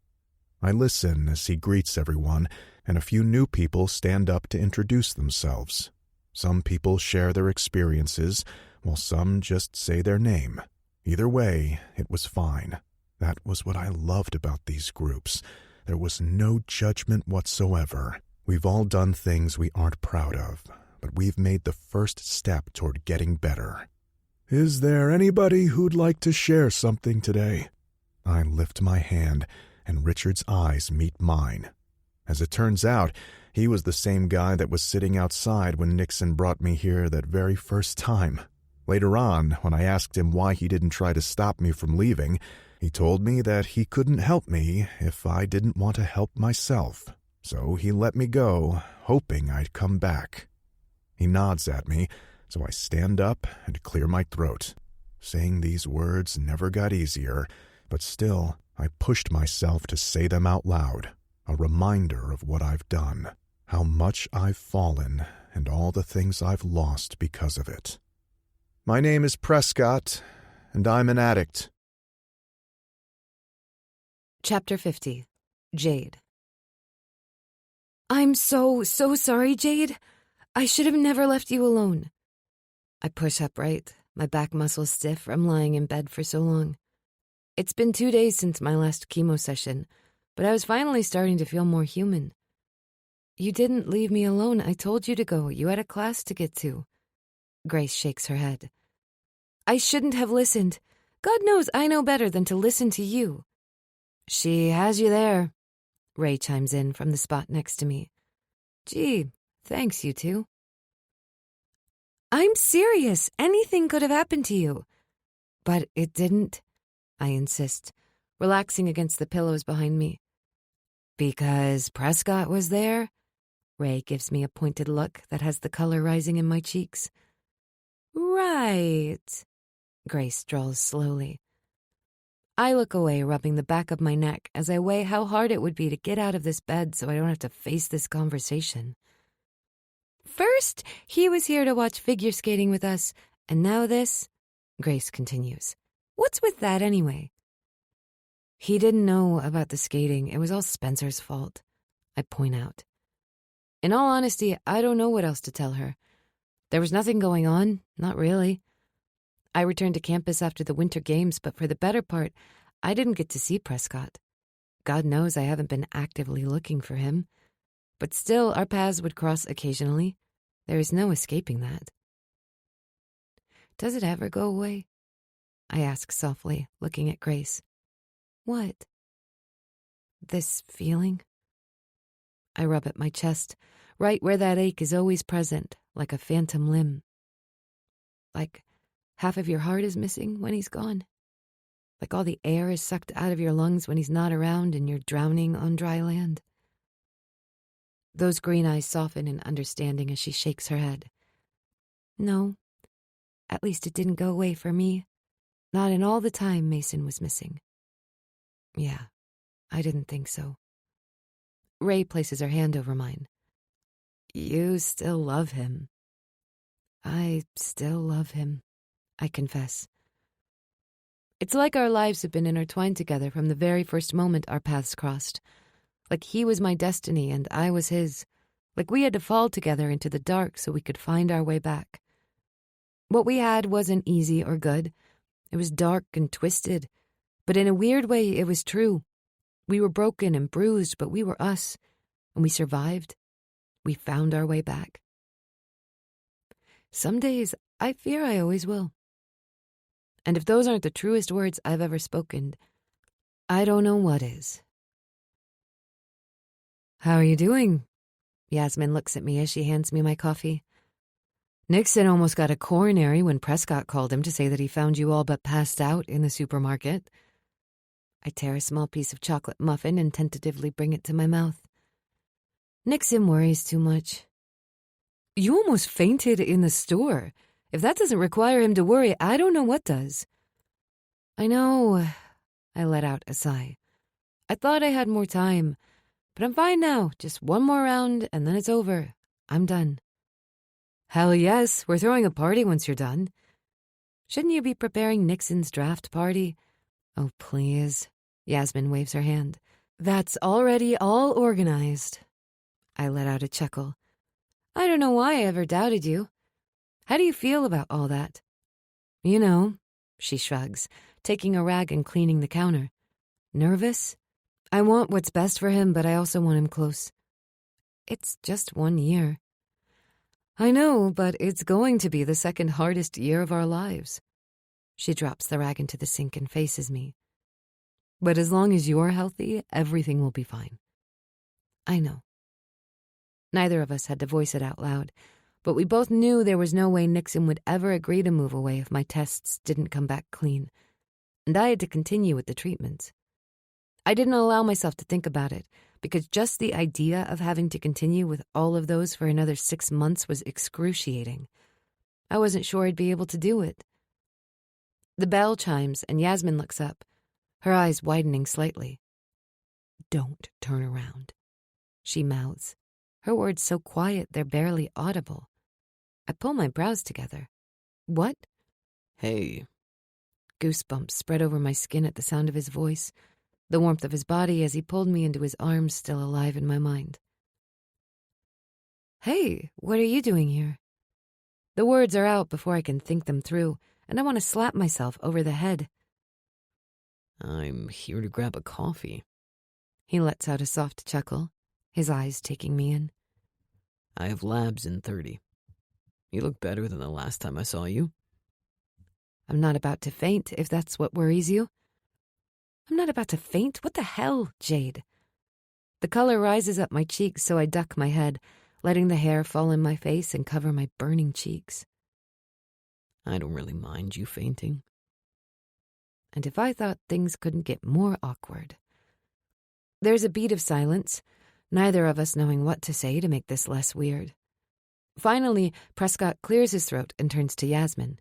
I listen as he greets everyone, and a few new people stand up to introduce themselves. Some people share their experiences, while some just say their name. Either way, it was fine. That was what I loved about these groups. There was no judgment whatsoever. We've all done things we aren't proud of, but we've made the first step toward getting better. Is there anybody who'd like to share something today? I lift my hand, and Richard's eyes meet mine. As it turns out, he was the same guy that was sitting outside when Nixon brought me here that very first time. Later on, when I asked him why he didn't try to stop me from leaving, he told me that he couldn't help me if I didn't want to help myself. So he let me go, hoping I'd come back. He nods at me, so I stand up and clear my throat. Saying these words never got easier, but still, I pushed myself to say them out loud, a reminder of what I've done, how much I've fallen, and all the things I've lost because of it. My name is Prescott, and I'm an addict. Chapter 50. Jade. I'm so sorry, Jade. I should have never left you alone. I push upright, my back muscles stiff from lying in bed for so long. It's been 2 days since my last chemo session, but I was finally starting to feel more human. You didn't leave me alone. I told you to go. You had a class to get to. Grace shakes her head. I shouldn't have listened. God knows I know better than to listen to you. She has you there. Ray chimes in from the spot next to me. Gee, thanks, you two. I'm serious. Anything could have happened to you. But it didn't, I insist, relaxing against the pillows behind me. Because Prescott was there? Ray gives me a pointed look that has the color rising in my cheeks. Right. Grace drawls slowly. I look away, rubbing the back of my neck as I weigh how hard it would be to get out of this bed so I don't have to face this conversation. First, he was here to watch figure skating with us, and now this, Grace continues. What's with that anyway? He didn't know about the skating. It was all Spencer's fault, I point out. In all honesty, I don't know what else to tell her. There was nothing going on, not really. I returned to campus after the winter games, but for the better part, I didn't get to see Prescott. God knows I haven't been actively looking for him. But still, our paths would cross occasionally. There is no escaping that. Does it ever go away? I ask softly, looking at Grace. What? This feeling? I rub at my chest, right where that ache is always present, like a phantom limb. Like half of your heart is missing when he's gone. Like all the air is sucked out of your lungs when he's not around and you're drowning on dry land. Those green eyes soften in understanding as she shakes her head. No, at least it didn't go away for me. Not in all the time Mason was missing. Yeah, I didn't think so. Ray places her hand over mine. You still love him. I still love him, I confess. It's like our lives have been intertwined together from the very first moment our paths crossed. Like he was my destiny and I was his. Like we had to fall together into the dark so we could find our way back. What we had wasn't easy or good. It was dark and twisted. But in a weird way, it was true. We were broken and bruised, but we were us. And we survived. We found our way back. Some days, I fear I always will. And if those aren't the truest words I've ever spoken, I don't know what is. How are you doing? Yasmin looks at me as she hands me my coffee. Nixon almost got a coronary when Prescott called him to say that he found you all but passed out in the supermarket. I tear a small piece of chocolate muffin and tentatively bring it to my mouth. Nixon worries too much. You almost fainted in the store. If that doesn't require him to worry, I don't know what does. I know. I let out a sigh. I thought I had more time, but I'm fine now. Just one more round, and then it's over. I'm done. Hell yes, we're throwing a party once you're done. Shouldn't you be preparing Nixon's draft party? Oh, please. Yasmin waves her hand. That's already all organized. I let out a chuckle. I don't know why I ever doubted you. How do you feel about all that? You know, she shrugs, taking a rag and cleaning the counter. Nervous? I want what's best for him, but I also want him close. It's just 1 year. I know, but it's going to be the second hardest year of our lives. She drops the rag into the sink and faces me. But as long as you're healthy, everything will be fine. I know. Neither of us had to voice it out loud, but we both knew there was no way Nixon would ever agree to move away if my tests didn't come back clean, and I had to continue with the treatments. I didn't allow myself to think about it, because just the idea of having to continue with all of those for another 6 months was excruciating. I wasn't sure I'd be able to do it. The bell chimes, and Yasmin looks up, her eyes widening slightly. Don't turn around, she mouths, her words so quiet they're barely audible. I pull my brows together. What? Hey. Goosebumps spread over my skin at the sound of his voice, the warmth of his body as he pulled me into his arms still alive in my mind. Hey, what are you doing here? The words are out before I can think them through, and I want to slap myself over the head. I'm here to grab a coffee. He lets out a soft chuckle, his eyes taking me in. I have labs in 30. You look better than the last time I saw you. I'm not about to faint, if that's what worries you. I'm not about to faint? What the hell, Jade? The color rises up my cheeks, so I duck my head, letting the hair fall in my face and cover my burning cheeks. I don't really mind you fainting. And if I thought things couldn't get more awkward. There's a beat of silence, neither of us knowing what to say to make this less weird. Finally, Prescott clears his throat and turns to Yasmin.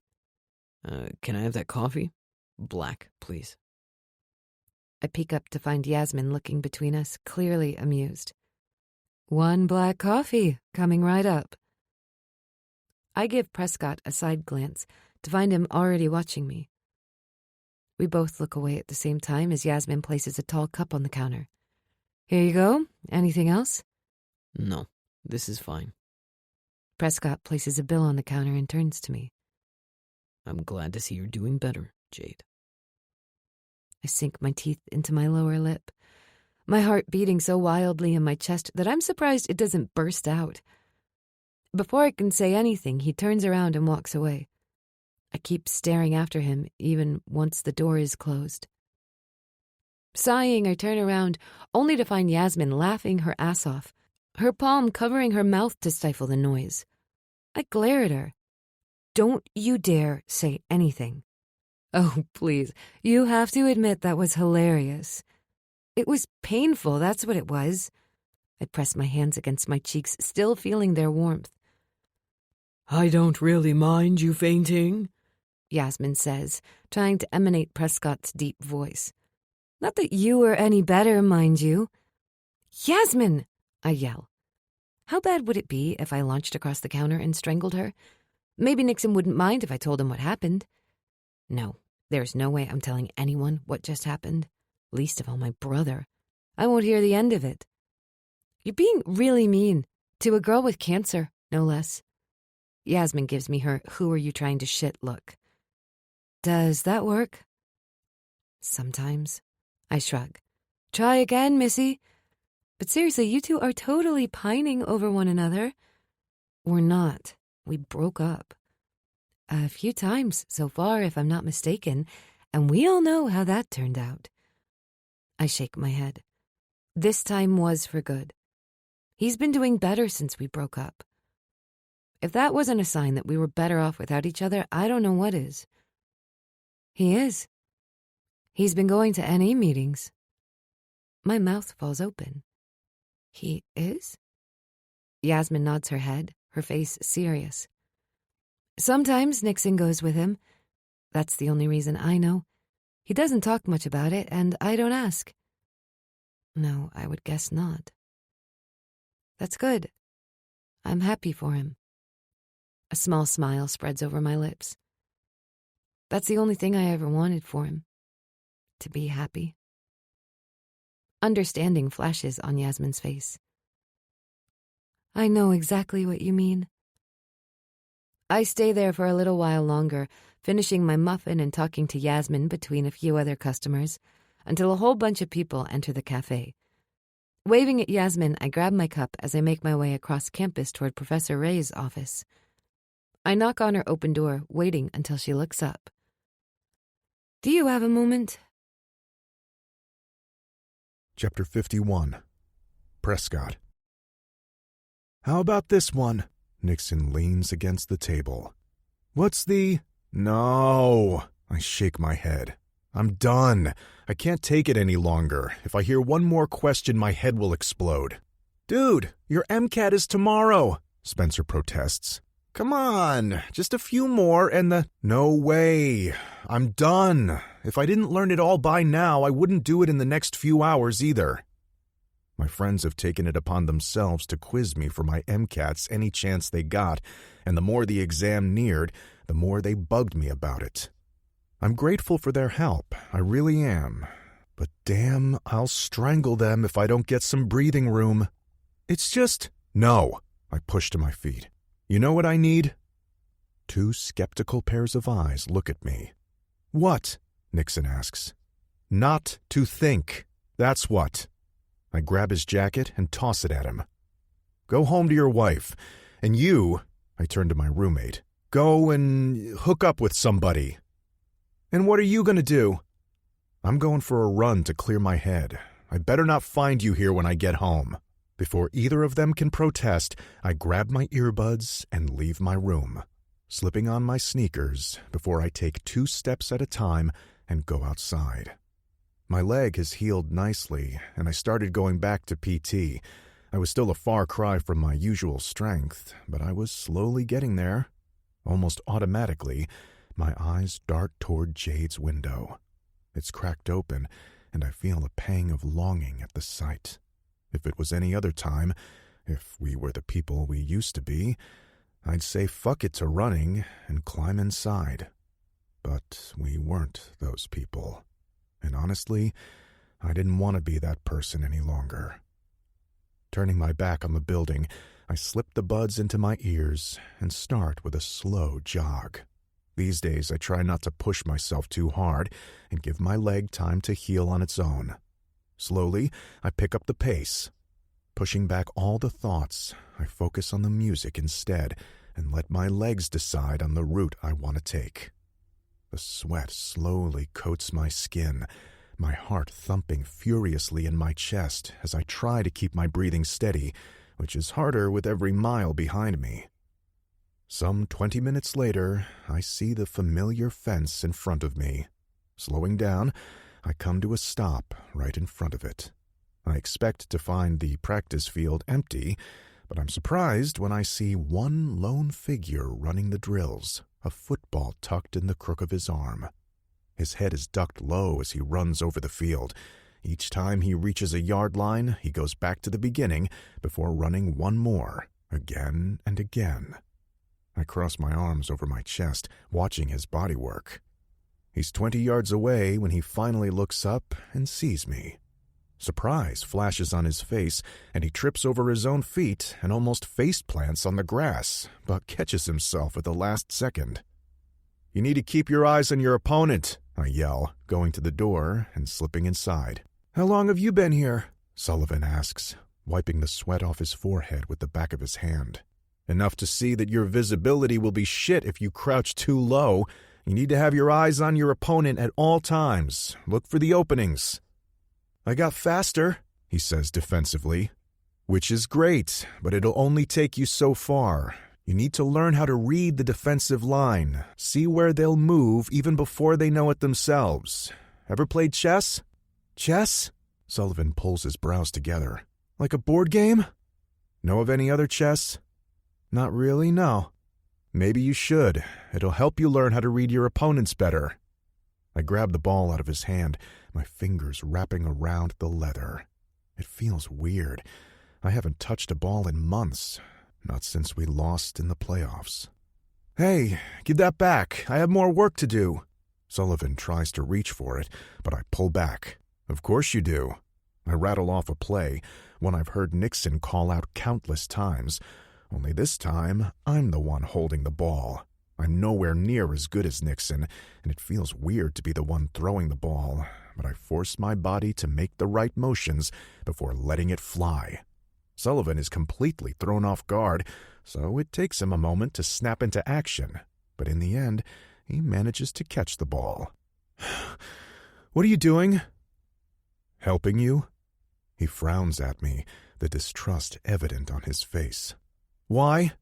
Can I have that coffee? Black, please. I peek up to find Yasmin looking between us, clearly amused. 1 black coffee, coming right up. I give Prescott a side glance to find him already watching me. We both look away at the same time as Yasmin places a tall cup on the counter. Here you go. Anything else? No, this is fine. Prescott places a bill on the counter and turns to me. I'm glad to see you're doing better, Jade. I sink my teeth into my lower lip, my heart beating so wildly in my chest that I'm surprised it doesn't burst out. Before I can say anything, he turns around and walks away. I keep staring after him, even once the door is closed. Sighing, I turn around, only to find Yasmin laughing her ass off, her palm covering her mouth to stifle the noise. I glare at her. Don't you dare say anything. Oh, please, you have to admit that was hilarious. It was painful, that's what it was. I press my hands against my cheeks, still feeling their warmth. I don't really mind you fainting, Yasmin says, trying to emanate Prescott's deep voice. Not that you were any better, mind you. Yasmin! I yell. How bad would it be if I launched across the counter and strangled her? Maybe Nixon wouldn't mind if I told him what happened. No, there's no way I'm telling anyone what just happened, least of all my brother. I won't hear the end of it. You're being really mean, to a girl with cancer, no less. Yasmin gives me her "who are you trying to shit" look. Does that work? Sometimes. I shrug. Try again, Missy. But seriously, you two are totally pining over one another. We're not. We broke up. A few times so far, if I'm not mistaken, and we all know how that turned out. I shake my head. This time was for good. He's been doing better since we broke up. If that wasn't a sign that we were better off without each other, I don't know what is. He is. He's been going to NA meetings. My mouth falls open. He is? Yasmin nods her head, her face serious. Sometimes Nixon goes with him. That's the only reason I know. He doesn't talk much about it, and I don't ask. No, I would guess not. That's good. I'm happy for him. A small smile spreads over my lips. That's the only thing I ever wanted for him. To be happy. Understanding flashes on Yasmin's face. I know exactly what you mean. I stay there for a little while longer, finishing my muffin and talking to Yasmin between a few other customers, until a whole bunch of people enter the cafe. Waving at Yasmin, I grab my cup as I make my way across campus toward Professor Ray's office. I knock on her open door, waiting until she looks up. Do you have a moment? Chapter 51. Prescott. How about this one? Nixon leans against the table. What's the... No. I shake my head. I'm done. I can't take it any longer. If I hear one more question, my head will explode. Dude, your MCAT is tomorrow, Spencer protests. Come on, just a few more and the... No way. I'm done. If I didn't learn it all by now, I wouldn't do it in the next few hours either. My friends have taken it upon themselves to quiz me for my MCATs any chance they got, and the more the exam neared, the more they bugged me about it. I'm grateful for their help, I really am. But damn, I'll strangle them if I don't get some breathing room. It's just... No, I push to my feet. You know what I need? Two skeptical pairs of eyes look at me. What? Nixon asks. Not to think. That's what. I grab his jacket and toss it at him. Go home to your wife. And you, I turn to my roommate, go and hook up with somebody. And what are you going to do? I'm going for a run to clear my head. I better not find you here when I get home. Before either of them can protest, I grab my earbuds and leave my room, slipping on my sneakers before I take 2 steps at a time and go outside. My leg has healed nicely, and I started going back to PT. I was still a far cry from my usual strength, but I was slowly getting there. Almost automatically, my eyes dart toward Jade's window. It's cracked open, and I feel a pang of longing at the sight. If it was any other time, if we were the people we used to be, I'd say fuck it to running and climb inside. But we weren't those people. And honestly, I didn't want to be that person any longer. Turning my back on the building, I slip the buds into my ears and start with a slow jog. These days, I try not to push myself too hard and give my leg time to heal on its own. Slowly, I pick up the pace. Pushing back all the thoughts, I focus on the music instead and let my legs decide on the route I want to take. The sweat slowly coats my skin, my heart thumping furiously in my chest as I try to keep my breathing steady, which is harder with every mile behind me. Some 20 minutes later, I see the familiar fence in front of me. Slowing down, I come to a stop right in front of it. I expect to find the practice field empty, but I'm surprised when I see one lone figure running the drills, a football tucked in the crook of his arm. His head is ducked low as he runs over the field. Each time he reaches a yard line, he goes back to the beginning before running one more, again and again. I cross my arms over my chest, watching his body work. He's 20 yards away when he finally looks up and sees me. Surprise flashes on his face, and he trips over his own feet and almost face plants on the grass, but catches himself at the last second. You need to keep your eyes on your opponent, I yell, going to the door and slipping inside. How long have you been here? Sullivan asks, wiping the sweat off his forehead with the back of his hand. Enough to see that your visibility will be shit if you crouch too low. You need to have your eyes on your opponent at all times. Look for the openings. I got faster, he says defensively. Which is great, but it'll only take you so far. You need to learn how to read the defensive line, see where they'll move even before they know it themselves. Ever played chess? Chess? Sullivan pulls his brows together. Like a board game? Know of any other chess? Not really, no. Maybe you should. It'll help you learn how to read your opponents better. I grab the ball out of his hand, my fingers wrapping around the leather. It feels weird. I haven't touched a ball in months, not since we lost in the playoffs. Hey, give that back. I have more work to do. Sullivan tries to reach for it, but I pull back. Of course you do. I rattle off a play, one I've heard Nixon call out countless times. Only this time, I'm the one holding the ball. I'm nowhere near as good as Nixon, and it feels weird to be the one throwing the ball, but I force my body to make the right motions before letting it fly. Sullivan is completely thrown off guard, so it takes him a moment to snap into action, but in the end, he manages to catch the ball. What are you doing? Helping you? He frowns at me, the distrust evident on his face. Why?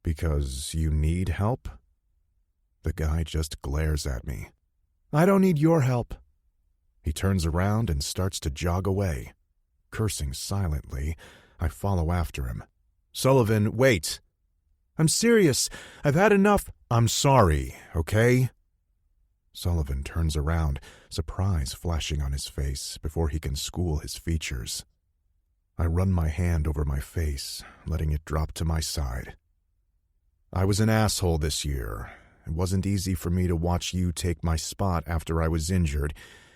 Because you need help? The guy just glares at me. I don't need your help. He turns around and starts to jog away. Cursing silently, I follow after him. Sullivan, wait. I'm serious. I've had enough. I'm sorry, okay? Sullivan turns around, surprise flashing on his face before he can school his features. I run my hand over my face, letting it drop to my side. I was an asshole this year. It wasn't easy for me to watch you take my spot after I was injured,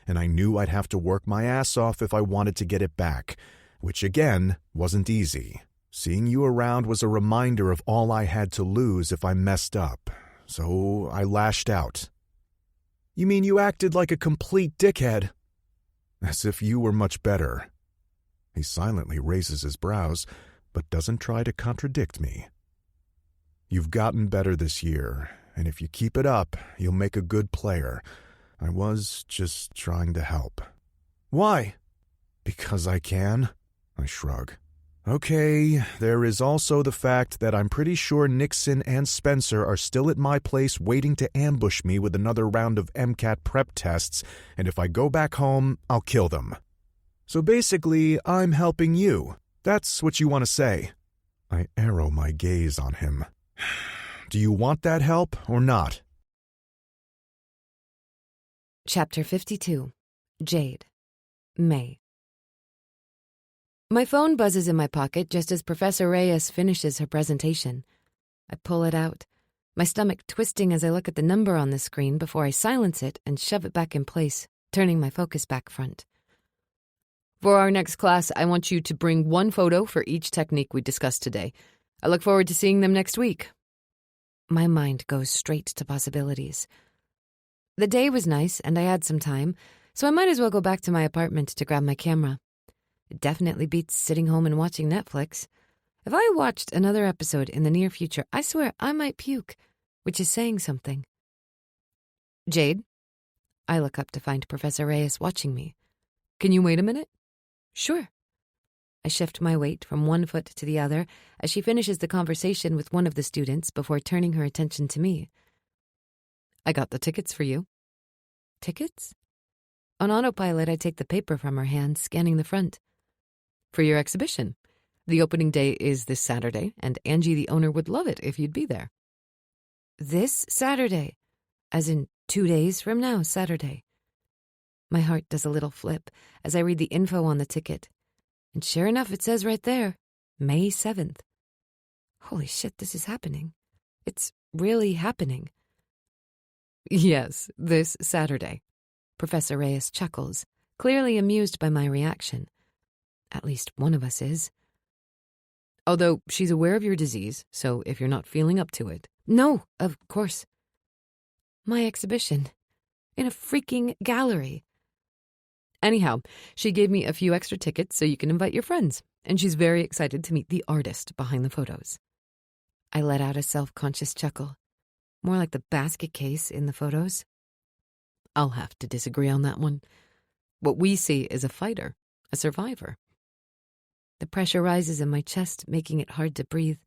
and I knew I'd have to work my ass off if I wanted to get it back, which again wasn't easy. Seeing you around was a reminder of all I had to lose if I messed up, so I lashed out. You mean you acted like a complete dickhead? As if you were much better. He silently raises his brows, but doesn't try to contradict me. You've gotten better this year, and if you keep it up, you'll make a good player. I was just trying to help. Why? Because I can, I shrug. Okay, there is also the fact that I'm pretty sure Nixon and Spencer are still at my place waiting to ambush me with another round of MCAT prep tests, and if I go back home, I'll kill them. So basically, I'm helping you. That's what you want to say. I arrow my gaze on him. Do you want that help or not? Chapter 52. Jade. May. My phone buzzes in my pocket just as Professor Reyes finishes her presentation. I pull it out, my stomach twisting as I look at the number on the screen before I silence it and shove it back in place, turning my focus back front. For our next class, I want you to bring one photo for each technique we discussed today. I look forward to seeing them next week. My mind goes straight to possibilities. The day was nice, and I had some time, so I might as well go back to my apartment to grab my camera. It definitely beats sitting home and watching Netflix. If I watched another episode in the near future, I swear I might puke, which is saying something. Jade? I look up to find Professor Reyes watching me. Can you wait a minute? Sure. I shift my weight from one foot to the other as she finishes the conversation with one of the students before turning her attention to me. I got the tickets for you. Tickets? On autopilot, I take the paper from her hand, scanning the front. For your exhibition. The opening day is this Saturday, and Angie, the owner, would love it if you'd be there. This Saturday? As in 2 days from now, Saturday. My heart does a little flip as I read the info on the ticket. And sure enough, it says right there, May 7th. Holy shit, this is happening. It's really happening. Yes, this Saturday. Professor Reyes chuckles, clearly amused by my reaction. At least one of us is. Although she's aware of your disease, so if you're not feeling up to it. No, of course. My exhibition. In a freaking gallery. Anyhow, she gave me a few extra tickets so you can invite your friends, and she's very excited to meet the artist behind the photos. I let out a self-conscious chuckle, more like the basket case in the photos. I'll have to disagree on that one. What we see is a fighter, a survivor. The pressure rises in my chest, making it hard to breathe,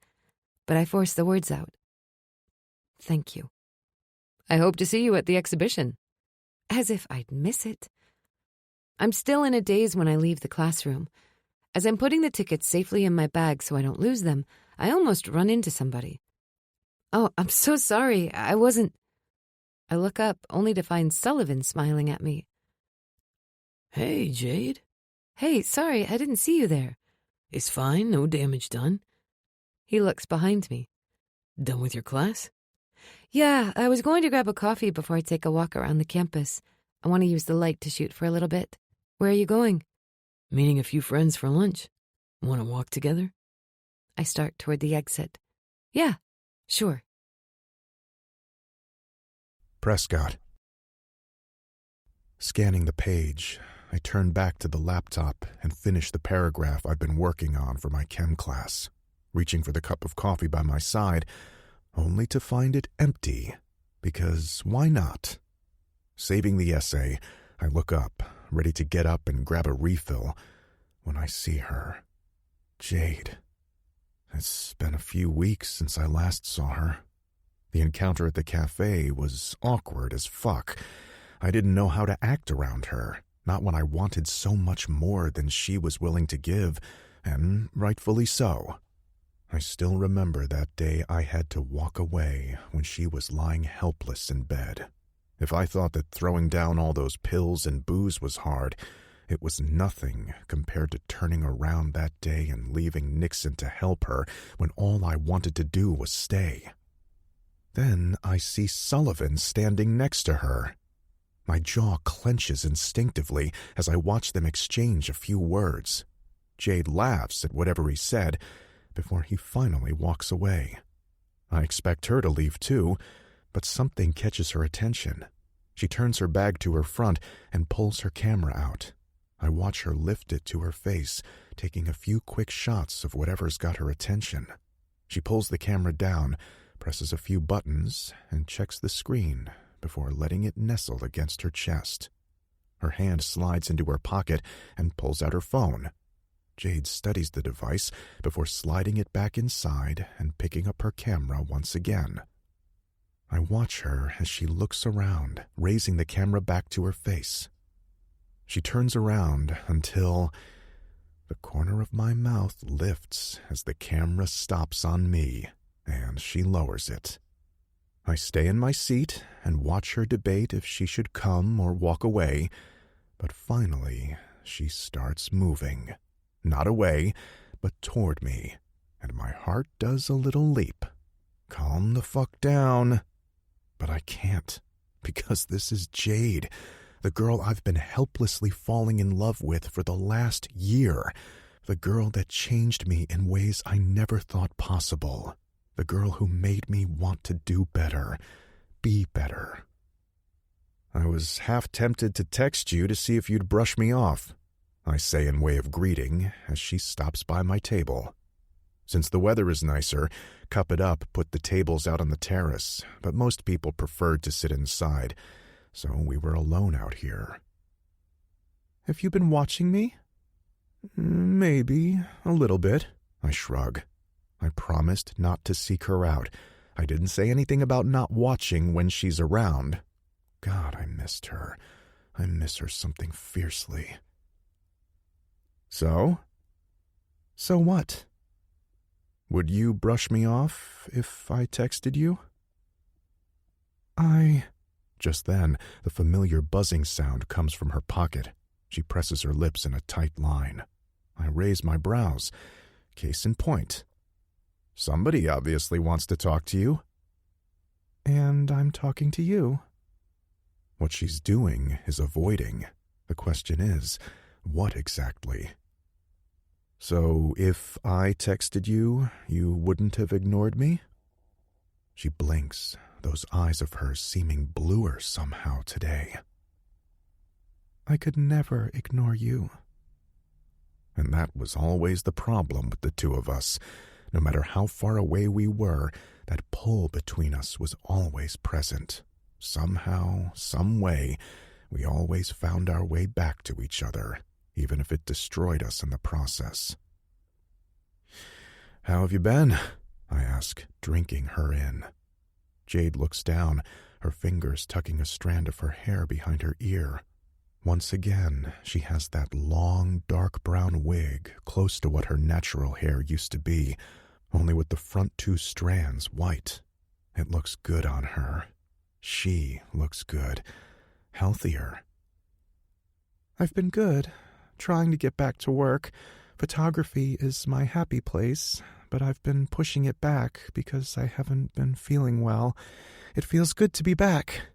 but I force the words out. Thank you. I hope to see you at the exhibition. As if I'd miss it. I'm still in a daze when I leave the classroom. As I'm putting the tickets safely in my bag so I don't lose them, I almost run into somebody. Oh, I'm so sorry. I wasn't... I look up, only to find Sullivan smiling at me. Hey, Jade. Hey, sorry, I didn't see you there. It's fine, no damage done. He looks behind me. Done with your class? Yeah, I was going to grab a coffee before I take a walk around the campus. I want to use the light to shoot for a little bit. Where are you going? Meeting a few friends for lunch. Want to walk together? I start toward the exit. Yeah, sure. Prescott. Scanning the page, I turn back to the laptop and finish the paragraph I've been working on for my chem class, reaching for the cup of coffee by my side, only to find it empty, because why not? Saving the essay, I look up, ready to get up and grab a refill, when I see her. Jade. It's been a few weeks since I last saw her. The encounter at the cafe was awkward as fuck. I didn't know how to act around her, not when I wanted so much more than she was willing to give, and rightfully so. I still remember that day I had to walk away when she was lying helpless in bed. If I thought that throwing down all those pills and booze was hard, it was nothing compared to turning around that day and leaving Nixon to help her when all I wanted to do was stay. Then I see Sullivan standing next to her. My jaw clenches instinctively as I watch them exchange a few words. Jade laughs at whatever he said before he finally walks away. I expect her to leave too, but something catches her attention. She turns her bag to her front and pulls her camera out. I watch her lift it to her face, taking a few quick shots of whatever's got her attention. She pulls the camera down, presses a few buttons, and checks the screen before letting it nestle against her chest. Her hand slides into her pocket and pulls out her phone. Jade studies the device before sliding it back inside and picking up her camera once again. I watch her as she looks around, raising the camera back to her face. She turns around until the corner of my mouth lifts as the camera stops on me, and she lowers it. I stay in my seat and watch her debate if she should come or walk away, but finally she starts moving. Not away, but toward me, and my heart does a little leap. Calm the fuck down. But I can't, because this is Jade, the girl I've been helplessly falling in love with for the last year, the girl that changed me in ways I never thought possible, the girl who made me want to do better, be better. I was half tempted to text you to see if you'd brush me off, I say in way of greeting as she stops by my table. Since the weather is nicer, Cup It Up put the tables out on the terrace, but most people preferred to sit inside, so we were alone out here. Have you been watching me? Maybe, a little bit, I shrug. I promised not to seek her out. I didn't say anything about not watching when she's around. God, I missed her. I miss her something fiercely. So? So what? Would you brush me off if I texted you? Just then, the familiar buzzing sound comes from her pocket. She presses her lips in a tight line. I raise my brows. Case in point. Somebody obviously wants to talk to you. And I'm talking to you. What she's doing is avoiding. The question is, what exactly? So if I texted you, you wouldn't have ignored me? She blinks, those eyes of hers seeming bluer somehow today. I could never ignore you. And that was always the problem with the two of us. No matter how far away we were, that pull between us was always present. Somehow, some way, we always found our way back to each other, even if it destroyed us in the process. "How have you been?" I ask, drinking her in. Jade looks down, her fingers tucking a strand of her hair behind her ear. Once again, she has that long, dark brown wig close to what her natural hair used to be, only with the front 2 strands white. It looks good on her. She looks good. Healthier. "I've been good, trying to get back to work. Photography is my happy place, but I've been pushing it back because I haven't been feeling well. It feels good to be back."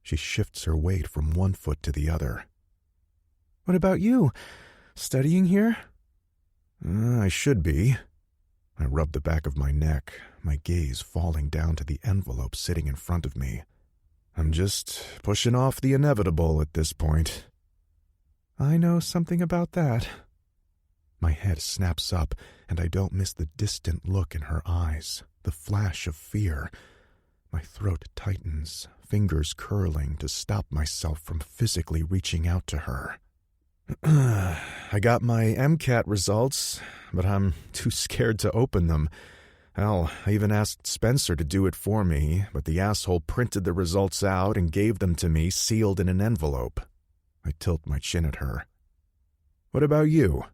She shifts her weight from one foot to the other. "What about you? Studying here?" I should be." I rub the back of my neck, my gaze falling down to the envelope sitting in front of me. "I'm just pushing off the inevitable at this point." "I know something about that." My head snaps up, and I don't miss the distant look in her eyes, the flash of fear. My throat tightens, fingers curling to stop myself from physically reaching out to her. "I got my MCAT results, but I'm too scared to open them. Hell, I even asked Spencer to do it for me, but the asshole printed the results out and gave them to me sealed in an envelope." I tilt my chin at her. "What about you?"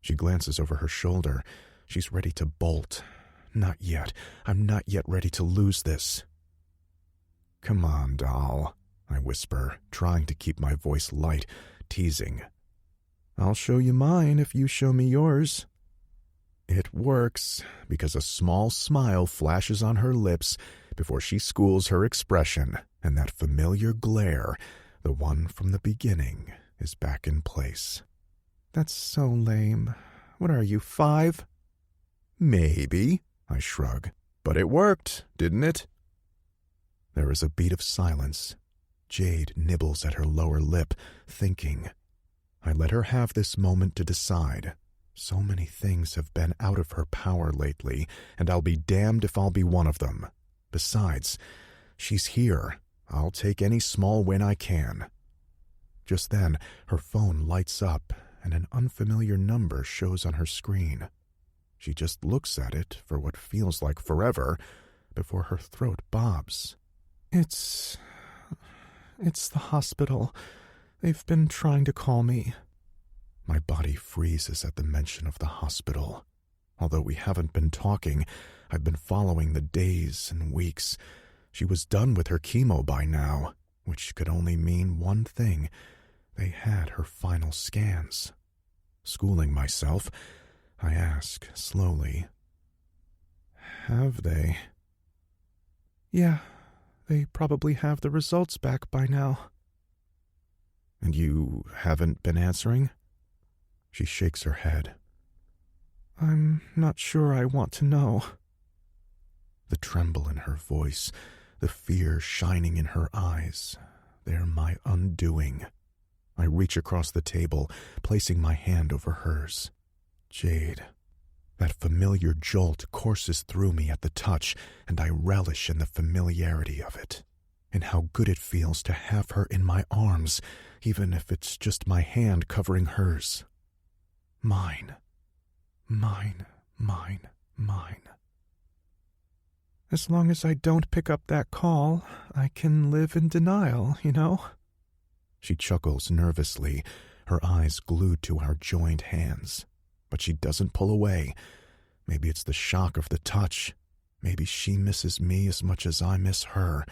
She glances over her shoulder. She's ready to bolt. "Not yet. I'm not yet ready to lose this." "Come on, doll," I whisper, trying to keep my voice light, teasing. "I'll show you mine if you show me yours." It works, because a small smile flashes on her lips before she schools her expression, and that familiar glare, the one from the beginning, is back in place. "That's so lame. What are you, 5? "Maybe," I shrug. "But it worked, didn't it?" There is a beat of silence. Jade nibbles at her lower lip, thinking. I let her have this moment to decide. So many things have been out of her power lately, and I'll be damned if I'll be one of them. Besides, she's here. I'll take any small win I can. Just then, her phone lights up, and an unfamiliar number shows on her screen. She just looks at it for what feels like forever before her throat bobs. It's the hospital. They've been trying to call me." My body freezes at the mention of the hospital. Although we haven't been talking, I've been following the days and weeks. She was done with her chemo by now, which could only mean one thing. They had her final scans. Schooling myself, I ask slowly, "Have they?" "Yeah, they probably have the results back by now." "And you haven't been answering?" She shakes her head. "I'm not sure I want to know." The tremble in her voice, the fear shining in her eyes, they're my undoing. I reach across the table, placing my hand over hers. Jade. That familiar jolt courses through me at the touch, and I relish in the familiarity of it, in how good it feels to have her in my arms, even if it's just my hand covering hers. Mine. Mine, mine, mine. As long as I don't pick up that call, I can live in denial, you know? She chuckles nervously, her eyes glued to our joined hands. But she doesn't pull away. Maybe it's the shock of the touch. Maybe she misses me as much as I miss her.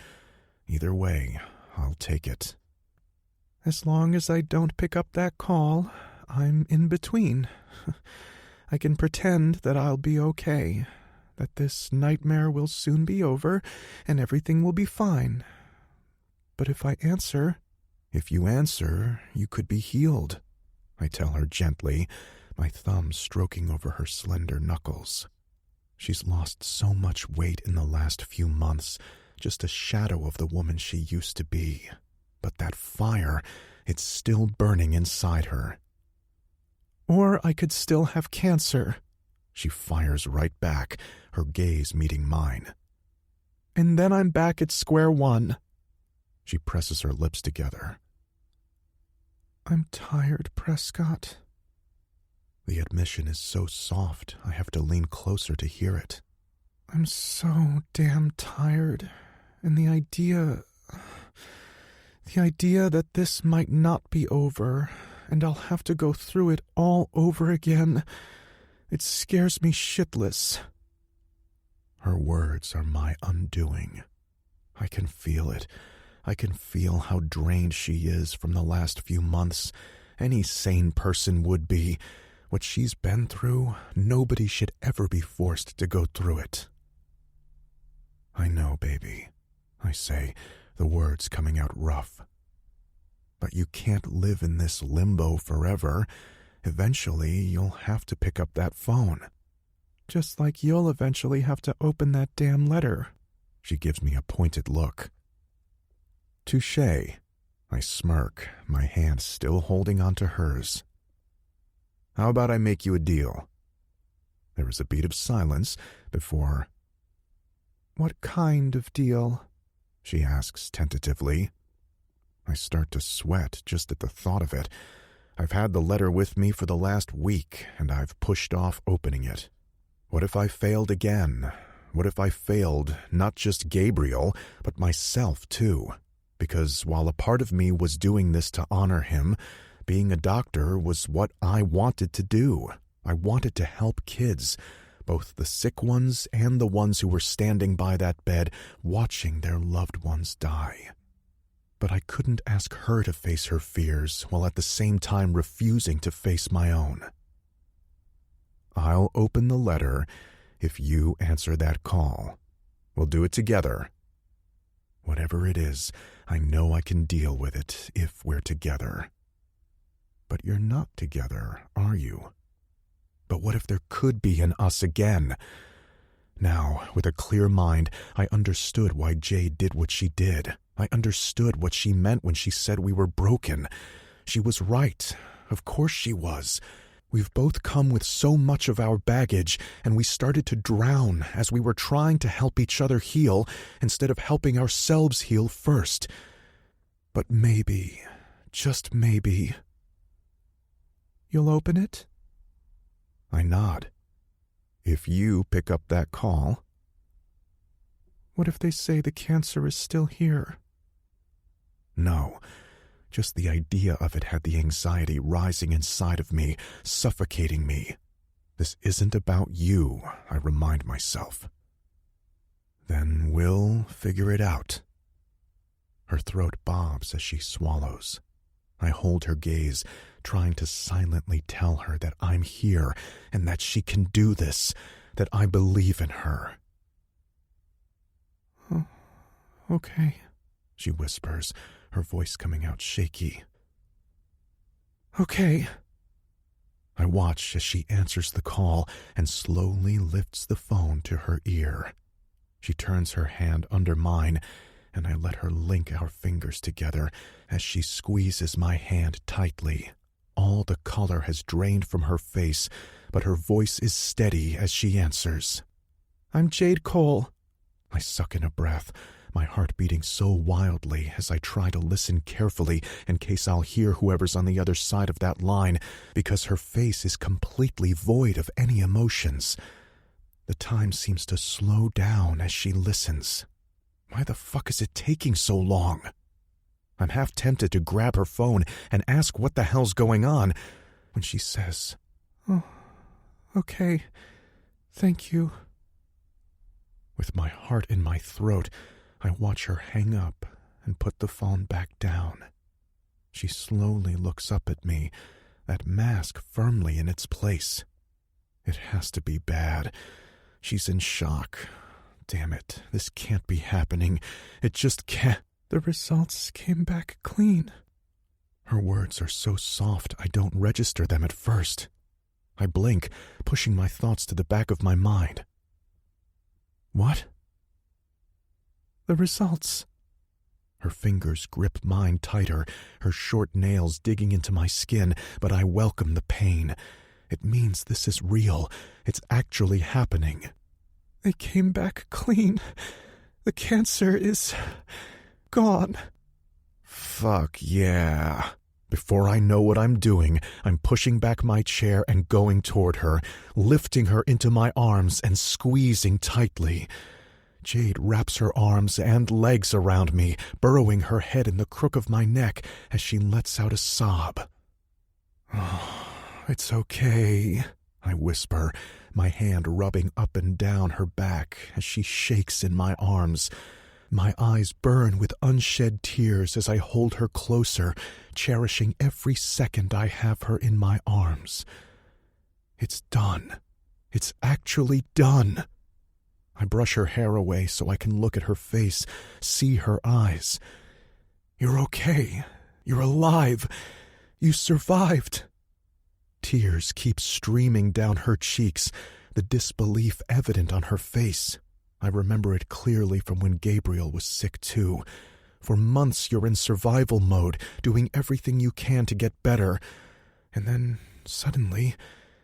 Either way, I'll take it. As long as I don't pick up that call, I'm in between. I can pretend that I'll be okay, that this nightmare will soon be over and everything will be fine. But if you answer, you could be healed, I tell her gently, my thumb stroking over her slender knuckles. She's lost so much weight in the last few months, just a shadow of the woman she used to be. But that fire, it's still burning inside her. Or I could still have cancer. She fires right back, her gaze meeting mine. And then I'm back at square one. She presses her lips together. I'm tired, Prescott. The admission is so soft, I have to lean closer to hear it. I'm so damn tired, and the idea that this might not be over, and I'll have to go through it all over again, it scares me shitless. Her words are my undoing. I can feel it. I can feel how drained she is from the last few months. Any sane person would be. What she's been through, nobody should ever be forced to go through it. I know, baby, I say, the words coming out rough. But you can't live in this limbo forever. Eventually, you'll have to pick up that phone. Just like you'll eventually have to open that damn letter. She gives me a pointed look. Touché. I smirk, my hand still holding onto hers. How about I make you a deal? There is a beat of silence before... What kind of deal? She asks tentatively. I start to sweat just at the thought of it. I've had the letter with me for the last week, and I've pushed off opening it. What if I failed again? What if I failed not just Gabriel, but myself too? Because while a part of me was doing this to honor him, being a doctor was what I wanted to do. I wanted to help kids, both the sick ones and the ones who were standing by that bed, watching their loved ones die. But I couldn't ask her to face her fears while at the same time refusing to face my own. I'll open the letter if you answer that call. We'll do it together. Whatever it is, I know I can deal with it if we're together. But you're not together, are you? But what if there could be an us again? Now, with a clear mind, I understood why Jade did what she did. I understood what she meant when she said we were broken. She was right. Of course she was. We've both come with so much of our baggage, and we started to drown as we were trying to help each other heal instead of helping ourselves heal first. But maybe, just maybe... You'll open it? I nod. If you pick up that call. What if they say the cancer is still here? No. Just the idea of it had the anxiety rising inside of me, suffocating me. This isn't about you, I remind myself. Then we'll figure it out. Her throat bobs as she swallows. I hold her gaze, trying to silently tell her that I'm here and that she can do this, that I believe in her. Oh, okay, she whispers, her voice coming out shaky. Okay. I watch as she answers the call and slowly lifts the phone to her ear. She turns her hand under mine, and I let her link our fingers together as she squeezes my hand tightly. All the color has drained from her face, but her voice is steady as she answers. I'm Jade Cole. I suck in a breath, my heart beating so wildly as I try to listen carefully in case I'll hear whoever's on the other side of that line, because her face is completely void of any emotions. The time seems to slow down as she listens. Why the fuck is it taking so long? I'm half tempted to grab her phone and ask what the hell's going on when she says, "Oh, okay, thank you." With my heart in my throat, I watch her hang up and put the phone back down. She slowly looks up at me, that mask firmly in its place. It has to be bad. She's in shock. Damn it, this can't be happening. It just can't. The results came back clean. Her words are so soft I don't register them at first. I blink, pushing my thoughts to the back of my mind. What? The results. Her fingers grip mine tighter, her short nails digging into my skin, but I welcome the pain. It means this is real. It's actually happening. They came back clean. The cancer is gone. Fuck yeah. Before I know what I'm doing, I'm pushing back my chair and going toward her, lifting her into my arms and squeezing tightly. Jade wraps her arms and legs around me, burrowing her head in the crook of my neck as she lets out a sob. Oh, it's okay, I whisper, my hand rubbing up and down her back as she shakes in my arms. My eyes burn with unshed tears as I hold her closer, cherishing every second I have her in my arms. It's done. It's actually done. I brush her hair away so I can look at her face, see her eyes. You're okay. You're alive. You survived. Tears keep streaming down her cheeks, the disbelief evident on her face. I remember it clearly from when Gabriel was sick too. For months you're in survival mode, doing everything you can to get better. And then, suddenly,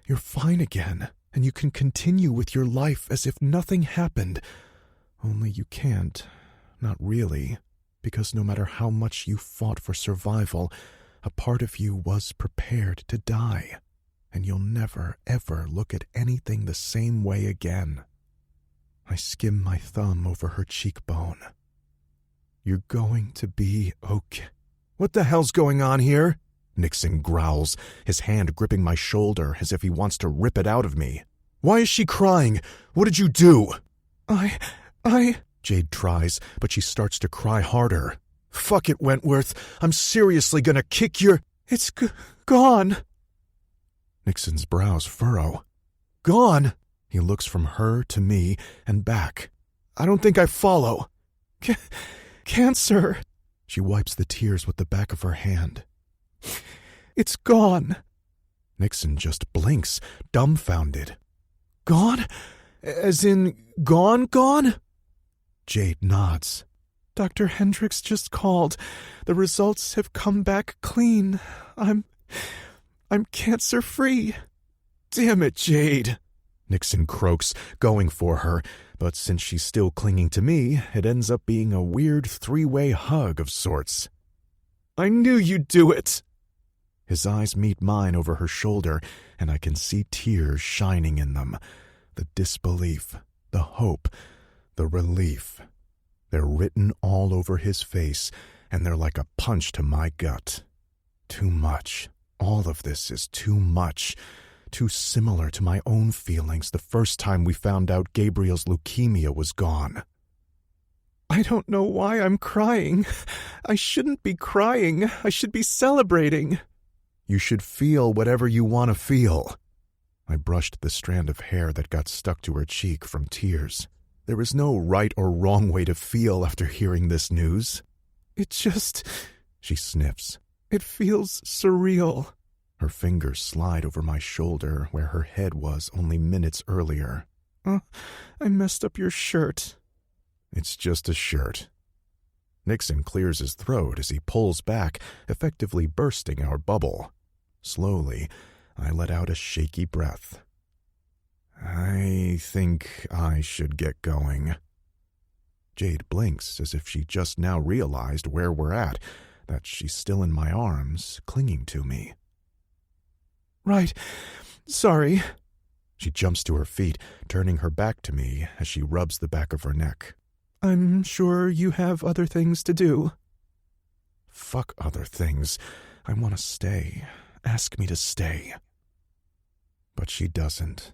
you're fine again, and you can continue with your life as if nothing happened. Only you can't. Not really. Because no matter how much you fought for survival, a part of you was prepared to die. And you'll never, ever look at anything the same way again. I skim my thumb over her cheekbone. You're going to be okay. What the hell's going on here? Nixon growls, his hand gripping my shoulder as if he wants to rip it out of me. Why is she crying? What did you do? Jade tries, but she starts to cry harder. Fuck it, Wentworth. I'm seriously gonna kick your... It's gone. Nixon's brows furrow. Gone? He looks from her to me and back. I don't think I follow. Cancer. She wipes the tears with the back of her hand. It's gone. Nixon just blinks, dumbfounded. Gone? As in gone? Jade nods. Dr. Hendricks just called. The results have come back clean. I'm cancer-free. Damn it, Jade. Nixon croaks, going for her, but since she's still clinging to me, it ends up being a weird three-way hug of sorts. I knew you'd do it! His eyes meet mine over her shoulder, and I can see tears shining in them. The disbelief, the hope, the relief. They're written all over his face, and they're like a punch to my gut. Too much. All of this is too much. Too similar to my own feelings the first time we found out Gabriel's leukemia was gone. I don't know why I'm crying. I shouldn't be crying. I should be celebrating. You should feel whatever you want to feel. I brushed the strand of hair that got stuck to her cheek from tears. There is no right or wrong way to feel after hearing this news. It just... She sniffs. It feels surreal. Her fingers slide over my shoulder where her head was only minutes earlier. I messed up your shirt. It's just a shirt. Nixon clears his throat as he pulls back, effectively bursting our bubble. Slowly, I let out a shaky breath. I think I should get going. Jade blinks as if she just now realized where we're at, that she's still in my arms, clinging to me. Right. Sorry. She jumps to her feet, turning her back to me as she rubs the back of her neck. I'm sure you have other things to do. Fuck other things. I want to stay. Ask me to stay. But she doesn't.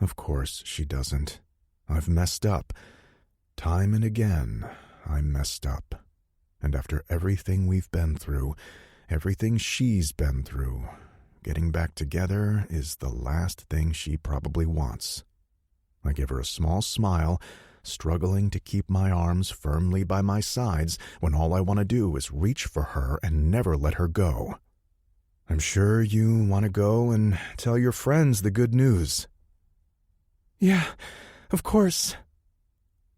Of course she doesn't. I've messed up. Time and again, I messed up. And after everything we've been through, everything she's been through, getting back together is the last thing she probably wants. I give her a small smile, struggling to keep my arms firmly by my sides when all I want to do is reach for her and never let her go. I'm sure you want to go and tell your friends the good news. Yeah, of course.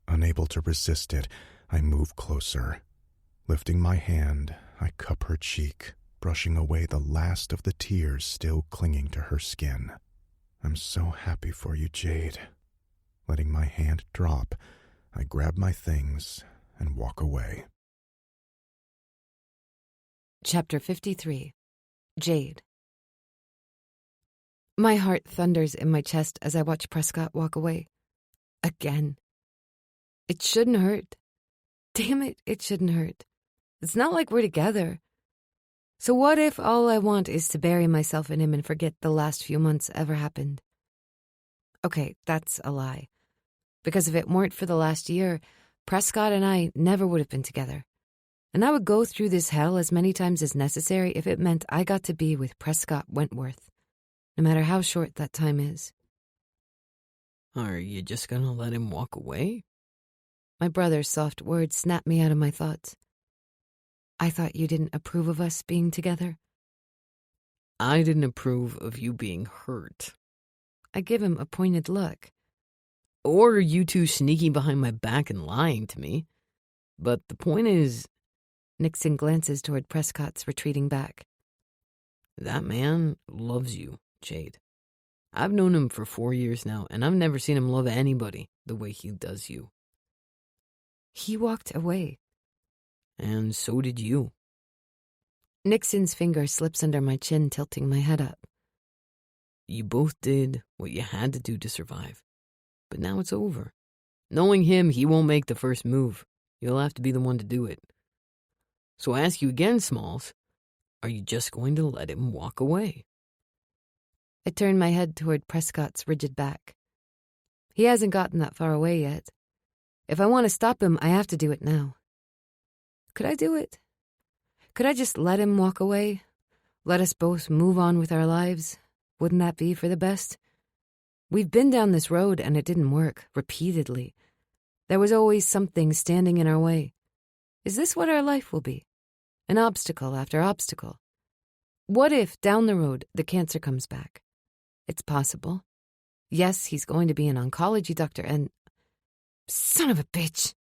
Unable to resist it, I move closer. Lifting my hand, I cup her cheek, brushing away the last of the tears still clinging to her skin. I'm so happy for you, Jade. Letting my hand drop, I grab my things and walk away. Chapter 53. Jade. My heart thunders in my chest as I watch Prescott walk away. Again. It shouldn't hurt. Damn it, it shouldn't hurt. It's not like we're together. So what if all I want is to bury myself in him and forget the last few months ever happened? Okay, that's a lie. Because if it weren't for the last year, Prescott and I never would have been together. And I would go through this hell as many times as necessary if it meant I got to be with Prescott Wentworth, no matter how short that time is. Are you just gonna let him walk away? My brother's soft words snapped me out of my thoughts. I thought you didn't approve of us being together. I didn't approve of you being hurt. I give him a pointed look. Or you two sneaking behind my back and lying to me. But the point is, Nixon glances toward Prescott's retreating back. that man loves you, Jade. I've known him for 4 years now, and I've never seen him love anybody the way he does you. He walked away. And so did you. Nixon's finger slips under my chin, tilting my head up. You both did what you had to do to survive. But now it's over. Knowing him, he won't make the first move. You'll have to be the one to do it. So I ask you again, Smalls, are you just going to let him walk away? I turn my head toward Prescott's rigid back. He hasn't gotten that far away yet. If I want to stop him, I have to do it now. Could I do it? Could I just let him walk away? Let us both move on with our lives? Wouldn't that be for the best? We've been down this road and it didn't work, repeatedly. There was always something standing in our way. Is this what our life will be? An obstacle after obstacle. What if, down the road, the cancer comes back? It's possible. Yes, he's going to be an oncology doctor and... Son of a bitch!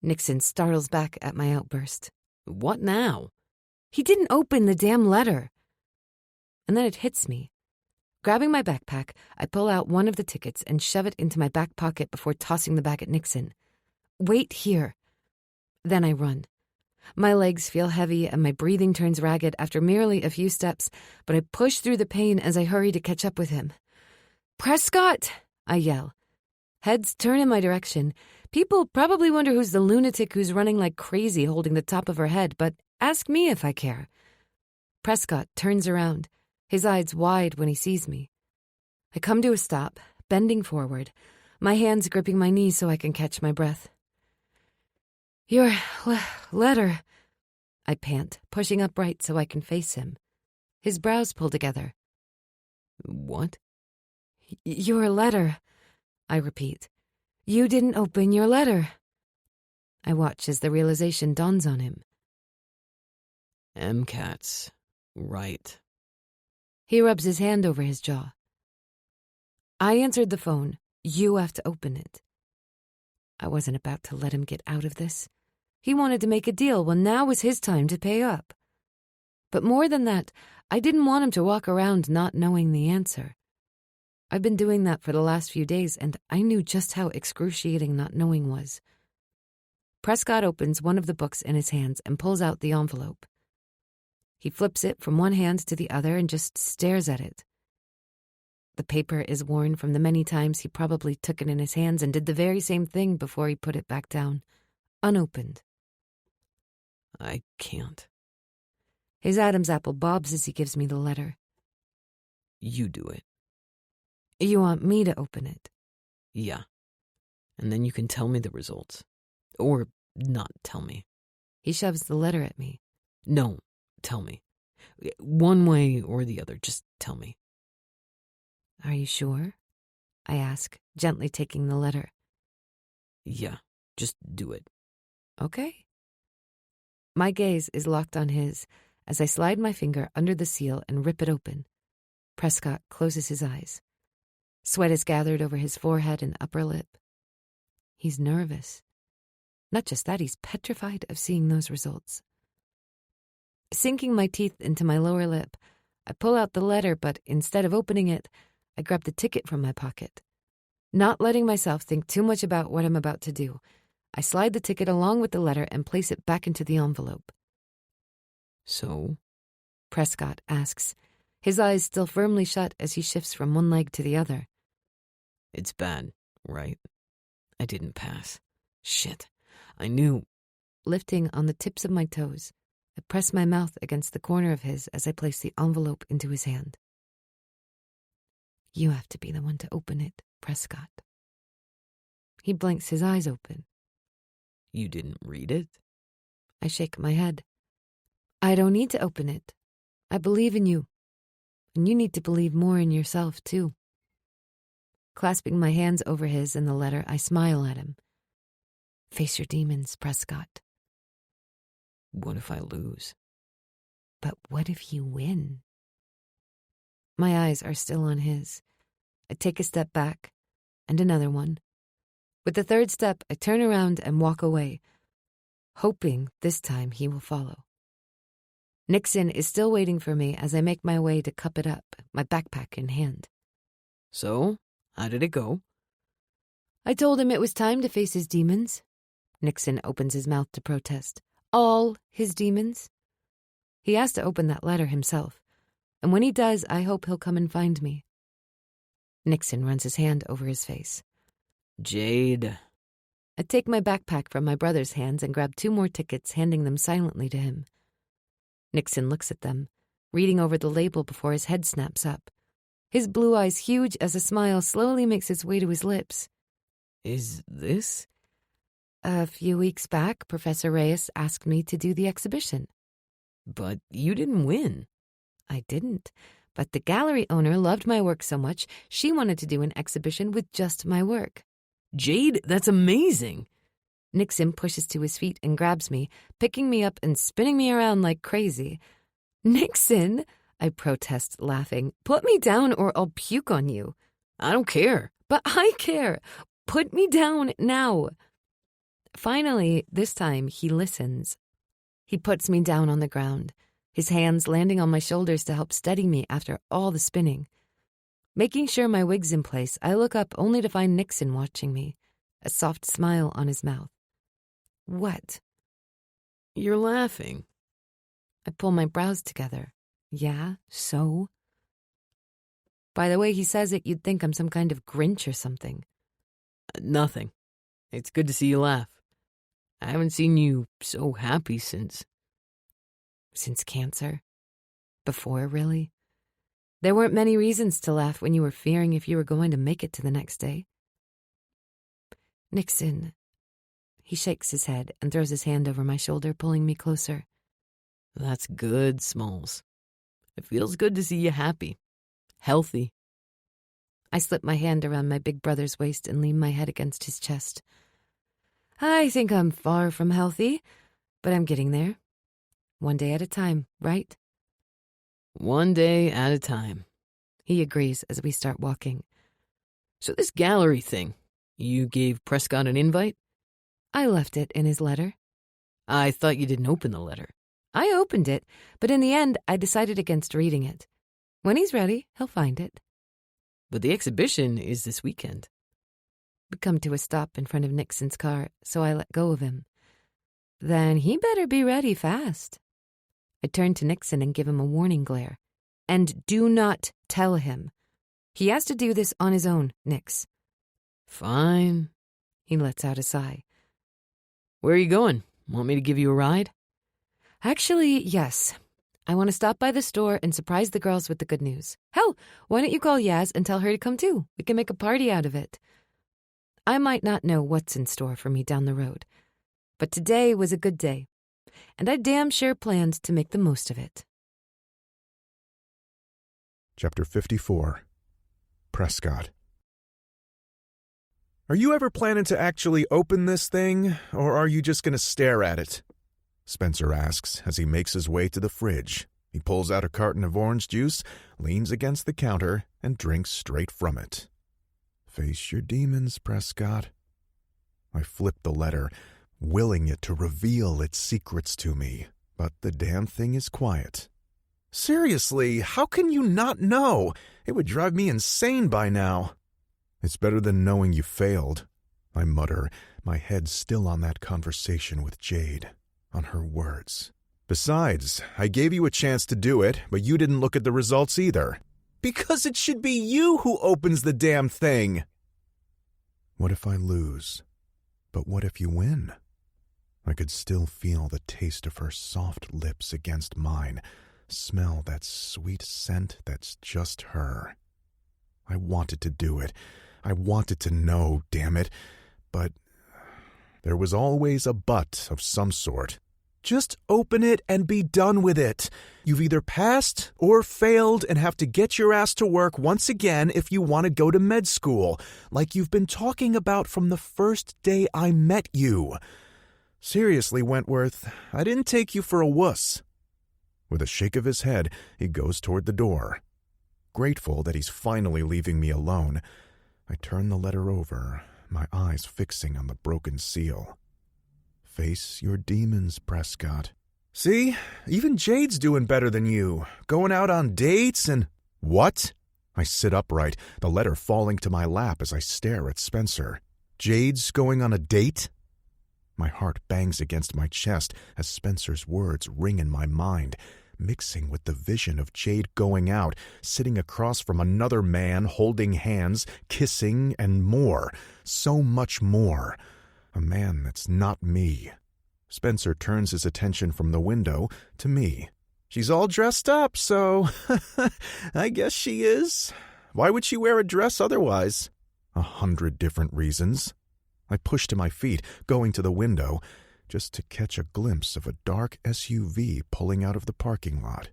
Nixon startles back at my outburst. What now? He didn't open the damn letter. And then it hits me. Grabbing my backpack, I pull out one of the tickets and shove it into my back pocket before tossing the bag at Nixon. Wait here. Then I run. My legs feel heavy and my breathing turns ragged after merely a few steps, but I push through the pain as I hurry to catch up with him. Prescott! I yell. Heads turn in my direction. People probably wonder who's the lunatic who's running like crazy holding the top of her head, but ask me if I care. Prescott turns around, his eyes wide when he sees me. I come to a stop, bending forward, my hands gripping my knees so I can catch my breath. Your letter, I pant, pushing upright so I can face him. His brows pull together. What? Your letter, I repeat. You didn't open your letter. I watch as the realization dawns on him. MCAT's right. He rubs his hand over his jaw. I answered the phone. You have to open it. I wasn't about to let him get out of this. He wanted to make a deal. Well, now was his time to pay up. But more than that, I didn't want him to walk around not knowing the answer. I've been doing that for the last few days, and I knew just how excruciating not knowing was. Prescott opens one of the books in his hands and pulls out the envelope. He flips it from one hand to the other and just stares at it. The paper is worn from the many times he probably took it in his hands and did the very same thing before he put it back down, unopened. I can't. His Adam's apple bobs as he gives me the letter. You do it. You want me to open it? Yeah. And then you can tell me the results. Or not tell me. He shoves the letter at me. No, tell me. One way or the other, just tell me. Are you sure? I ask, gently taking the letter. Yeah, just do it. Okay. My gaze is locked on his as I slide my finger under the seal and rip it open. Prescott closes his eyes. Sweat is gathered over his forehead and upper lip. He's nervous. Not just that, he's petrified of seeing those results. Sinking my teeth into my lower lip, I pull out the letter, but instead of opening it, I grab the ticket from my pocket. Not letting myself think too much about what I'm about to do, I slide the ticket along with the letter and place it back into the envelope. So? Prescott asks, his eyes still firmly shut as he shifts from one leg to the other. It's bad, right? I didn't pass. Shit. I knew. Lifting on the tips of my toes, I press my mouth against the corner of his as I place the envelope into his hand. You have to be the one to open it, Prescott. He blinks his eyes open. You didn't read it? I shake my head. I don't need to open it. I believe in you. And you need to believe more in yourself, too. Clasping my hands over his and the letter, I smile at him. Face your demons, Prescott. What if I lose? But what if you win? My eyes are still on his. I take a step back, and another one. With the third step, I turn around and walk away, hoping this time he will follow. Nixon is still waiting for me as I make my way to cup it up, my backpack in hand. So, how did it go? I told him it was time to face his demons. Nixon opens his mouth to protest. All his demons. He has to open that letter himself, and when he does, I hope he'll come and find me. Nixon runs his hand over his face. Jade. I take my backpack from my brother's hands and grab 2 more tickets, handing them silently to him. Nixon looks at them, reading over the label before his head snaps up. His blue eyes, huge as a smile, slowly makes its way to his lips. Is this? A few weeks back, Professor Reyes asked me to do the exhibition. But you didn't win. I didn't, but the gallery owner loved my work so much, she wanted to do an exhibition with just my work. Jade, that's amazing. Nixon pushes to his feet and grabs me, picking me up and spinning me around like crazy. Nixon, I protest, laughing. Put me down or I'll puke on you. I don't care. But I care. Put me down now. Finally, this time, he listens. He puts me down on the ground, his hands landing on my shoulders to help steady me after all the spinning. Making sure my wig's in place, I look up only to find Nixon watching me, a soft smile on his mouth. What? You're laughing. I pull my brows together. Yeah, so? By the way he says it, you'd think I'm some kind of Grinch or something. Nothing. It's good to see you laugh. I haven't seen you so happy since... Since cancer? Before, really? There weren't many reasons to laugh when you were fearing if you were going to make it to the next day. Nixon. He shakes his head and throws his hand over my shoulder, pulling me closer. That's good, Smalls. It feels good to see you happy. Healthy. I slip my hand around my big brother's waist and lean my head against his chest. I think I'm far from healthy, but I'm getting there. One day at a time, right? One day at a time. He agrees as we start walking. So this gallery thing, you gave Prescott an invite? I left it in his letter. I thought you didn't open the letter. I opened it, but in the end, I decided against reading it. When he's ready, he'll find it. But the exhibition is this weekend. We come to a stop in front of Nixon's car, so I let go of him. Then he better be ready fast. I turn to Nixon and give him a warning glare. And do not tell him. He has to do this on his own, Nix. Fine. He lets out a sigh. Where are you going? Want me to give you a ride? Actually, yes. I want to stop by the store and surprise the girls with the good news. Hell, why don't you call Yaz and tell her to come too? We can make a party out of it. I might not know what's in store for me down the road, but today was a good day, and I damn sure planned to make the most of it. Chapter 54. Prescott. Are you ever planning to actually open this thing, or are you just going to stare at it? Spencer asks as he makes his way to the fridge. He pulls out a carton of orange juice, leans against the counter, and drinks straight from it. Face your demons, Prescott. I flip the letter, willing it to reveal its secrets to me, but the damn thing is quiet. Seriously, how can you not know? It would drive me insane by now. It's better than knowing you failed, I mutter, my head still on that conversation with Jade, on her words. Besides, I gave you a chance to do it, but you didn't look at the results either. Because it should be you who opens the damn thing. What if I lose? But what if you win? I could still feel the taste of her soft lips against mine, smell that sweet scent that's just her. I wanted to do it. I wanted to know, damn it. But there was always a but of some sort. Just open it and be done with it. You've either passed or failed and have to get your ass to work once again if you want to go to med school, like you've been talking about from the first day I met you. Seriously, Wentworth, I didn't take you for a wuss. With a shake of his head, he goes toward the door. Grateful that he's finally leaving me alone, I turn the letter over, my eyes fixing on the broken seal. Face your demons, Prescott. See? Even Jade's doing better than you. Going out on dates and... What? I sit upright, the letter falling to my lap as I stare at Spencer. Jade's going on a date? My heart bangs against my chest as Spencer's words ring in my mind, mixing with the vision of Jade going out, sitting across from another man, holding hands, kissing, and more. So much more. A man that's not me. Spencer turns his attention from the window to me. She's all dressed up, so I guess she is. Why would she wear a dress otherwise? 100 different reasons. I push to my feet, going to the window, just to catch a glimpse of a dark SUV pulling out of the parking lot.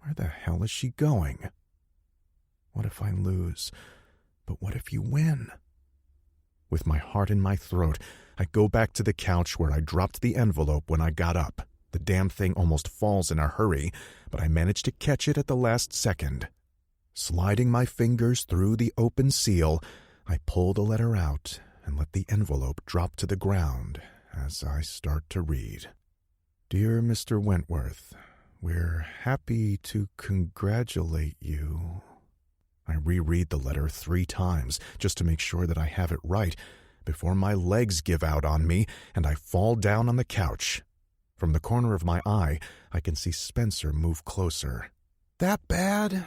Where the hell is she going? What if I lose? But what if you win? With my heart in my throat, I go back to the couch where I dropped the envelope when I got up. The damn thing almost falls in a hurry, but I manage to catch it at the last second. Sliding my fingers through the open seal, I pull the letter out and let the envelope drop to the ground as I start to read. Dear Mr. Wentworth, we're happy to congratulate you. I reread the letter 3 times just to make sure that I have it right before my legs give out on me and I fall down on the couch. From the corner of my eye, I can see Spencer move closer. That bad?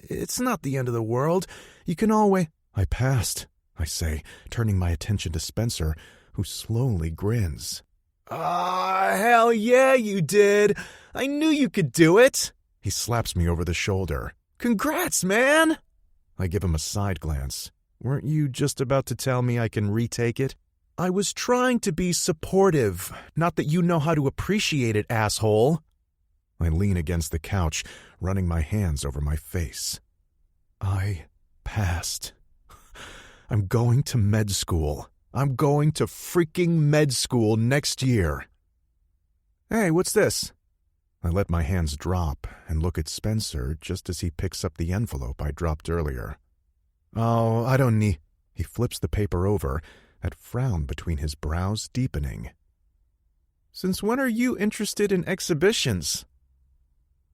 It's not the end of the world. You can always... I passed, I say, turning my attention to Spencer, who slowly grins. Ah, hell yeah, you did. I knew you could do it. He slaps me over the shoulder. Congrats, man! I give him a side glance. Weren't you just about to tell me I can retake it? I was trying to be supportive, not that you know how to appreciate it, asshole. I lean against the couch, running my hands over my face. I passed. I'm going to med school. I'm going to freaking med school next year. Hey, what's this? I let my hands drop and look at Spencer just as he picks up the envelope I dropped earlier. Oh, I don't need... He flips the paper over, that frown between his brows deepening. Since when are you interested in exhibitions?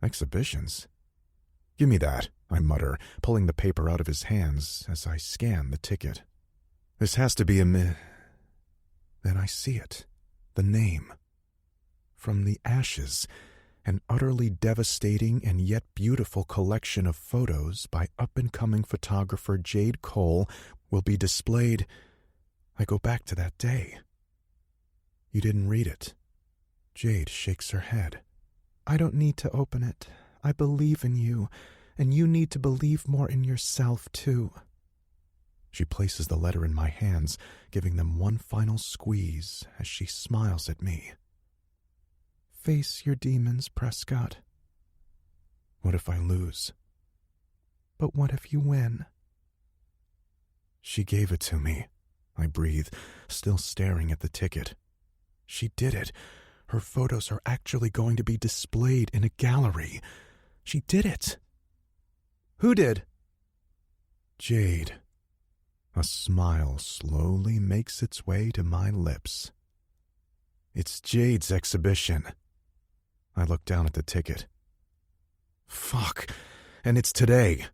Exhibitions? Give me that, I mutter, pulling the paper out of his hands as I scan the ticket. This has to be a Then I see it. The name. From the Ashes, an utterly devastating and yet beautiful collection of photos by up-and-coming photographer Jade Cole will be displayed. I go back to that day. You didn't read it. Jade shakes her head. I don't need to open it. I believe in you, and you need to believe more in yourself, too. She places the letter in my hands, giving them one final squeeze as she smiles at me. Face your demons, Prescott. What if I lose? But what if you win? She gave it to me. I breathe, still staring at the ticket. She did it. Her photos are actually going to be displayed in a gallery. She did it. Who did? Jade. A smile slowly makes its way to my lips. It's Jade's exhibition. I look down at the ticket. Fuck. And it's today.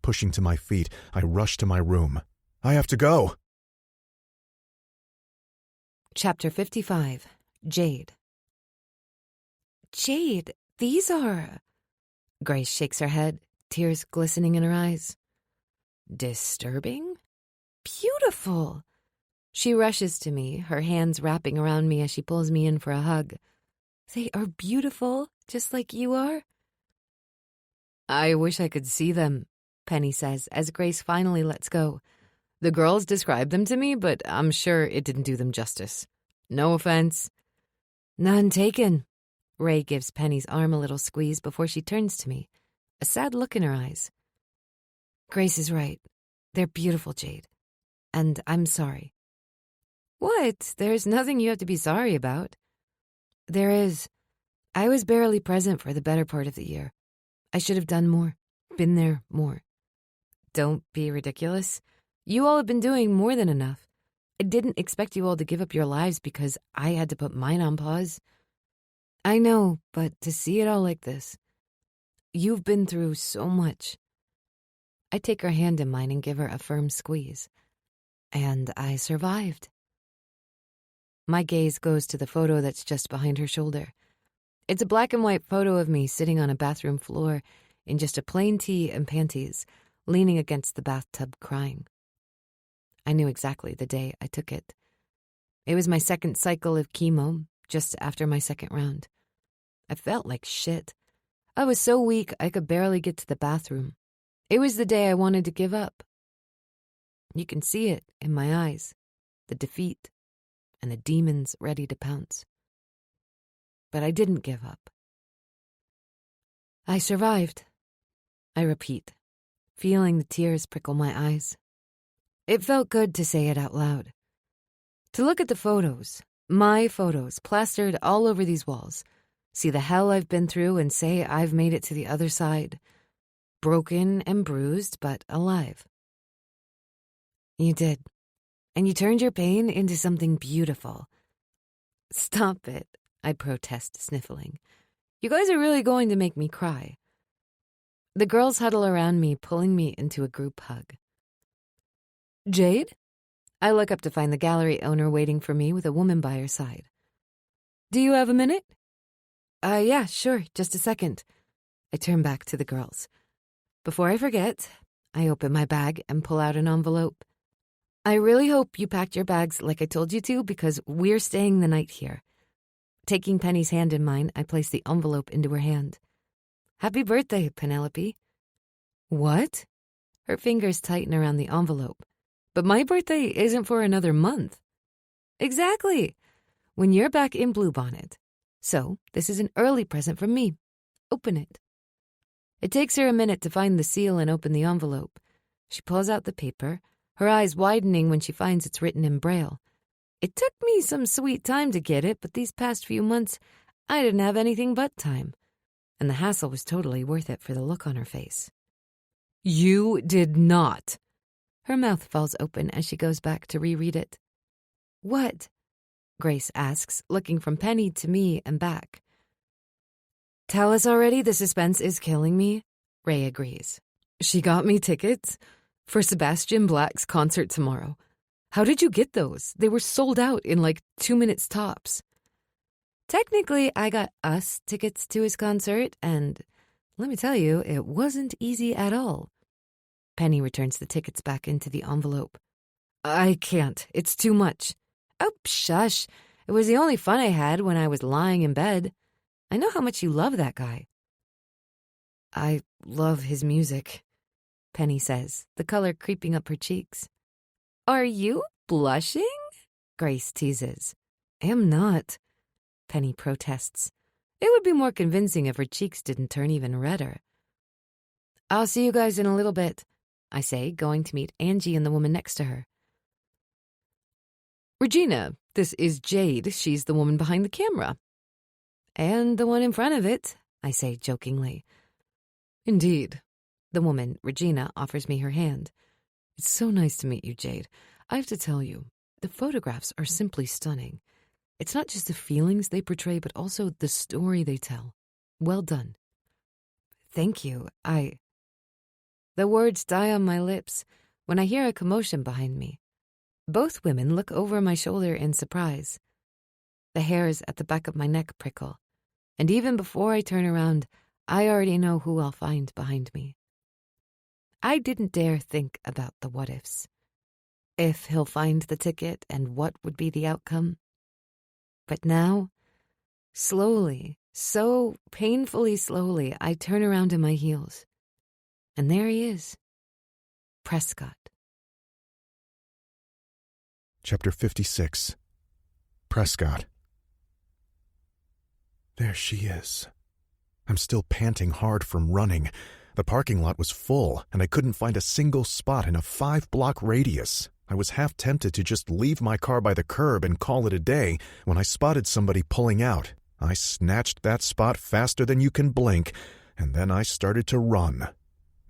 Pushing to my feet, I rush to my room. I have to go. Chapter 55. Jade. Jade, these are... Grace shakes her head, tears glistening in her eyes. Disturbing? Beautiful. She rushes to me, her hands wrapping around me as she pulls me in for a hug. They are beautiful, just like you are. I wish I could see them, Penny says, as Grace finally lets go. The girls described them to me, but I'm sure it didn't do them justice. No offense. None taken. Ray gives Penny's arm a little squeeze before she turns to me, a sad look in her eyes. Grace is right. They're beautiful, Jade. And I'm sorry. What? There's nothing you have to be sorry about. There is. I was barely present for the better part of the year. I should have done more, been there more. Don't be ridiculous. You all have been doing more than enough. I didn't expect you all to give up your lives because I had to put mine on pause. I know, but to see it all like this, you've been through so much. I take her hand in mine and give her a firm squeeze. And I survived. My gaze goes to the photo that's just behind her shoulder. It's a black and white photo of me sitting on a bathroom floor in just a plain tee and panties, leaning against the bathtub crying. I knew exactly the day I took it. It was my second cycle of chemo, just after my second round. I felt like shit. I was so weak I could barely get to the bathroom. It was the day I wanted to give up. You can see it in my eyes, the defeat, and the demons ready to pounce. But I didn't give up. I survived. I repeat, feeling the tears prickle my eyes. It felt good to say it out loud. To look at the photos, my photos, plastered all over these walls, see the hell I've been through and say I've made it to the other side. Broken and bruised, but alive. You did. And you turned your pain into something beautiful. Stop it, I protest, sniffling. You guys are really going to make me cry. The girls huddle around me, pulling me into a group hug. Jade? I look up to find the gallery owner waiting for me with a woman by her side. Do you have a minute? Yeah, sure, just a second. I turn back to the girls. Before I forget, I open my bag and pull out an envelope. I really hope you packed your bags like I told you to because we're staying the night here. Taking Penny's hand in mine, I place the envelope into her hand. Happy birthday, Penelope. What? Her fingers tighten around the envelope. But my birthday isn't for another month. Exactly. When you're back in Bluebonnet. So, this is an early present from me. Open it. It takes her a minute to find the seal and open the envelope. She pulls out the paper, her eyes widening when she finds it's written in Braille. It took me some sweet time to get it, but these past few months, I didn't have anything but time. And the hassle was totally worth it for the look on her face. You did not. Her mouth falls open as she goes back to reread it. What? Grace asks, looking from Penny to me and back. Tell us already, the suspense is killing me. Ray agrees. She got me tickets for Sebastian Black's concert tomorrow. How did you get those? They were sold out in like 2 minutes tops. Technically, I got us tickets to his concert, and let me tell you, it wasn't easy at all. Penny returns the tickets back into the envelope. I can't. It's too much. Oh, shush. It was the only fun I had when I was lying in bed. I know how much you love that guy. I love his music, Penny says, the color creeping up her cheeks. Are you blushing? Grace teases. Am not, Penny protests. It would be more convincing if her cheeks didn't turn even redder. I'll see you guys in a little bit, I say, going to meet Angie and the woman next to her. Regina, this is Jade. She's the woman behind the camera. And the one in front of it, I say jokingly. Indeed. The woman, Regina, offers me her hand. It's so nice to meet you, Jade. I have to tell you, the photographs are simply stunning. It's not just the feelings they portray, but also the story they tell. Well done. Thank you. The words die on my lips when I hear a commotion behind me. Both women look over my shoulder in surprise. The hairs at the back of my neck prickle, and even before I turn around, I already know who I'll find behind me. I didn't dare think about the what-ifs. If he'll find the ticket and what would be the outcome. But now, slowly, so painfully slowly, I turn around in my heels. And there he is, Prescott. Chapter 56. Prescott. There she is. I'm still panting hard from running. The parking lot was full, and I couldn't find a single spot in a 5-block radius. I was half tempted to just leave my car by the curb and call it a day when I spotted somebody pulling out. I snatched that spot faster than you can blink, and then I started to run.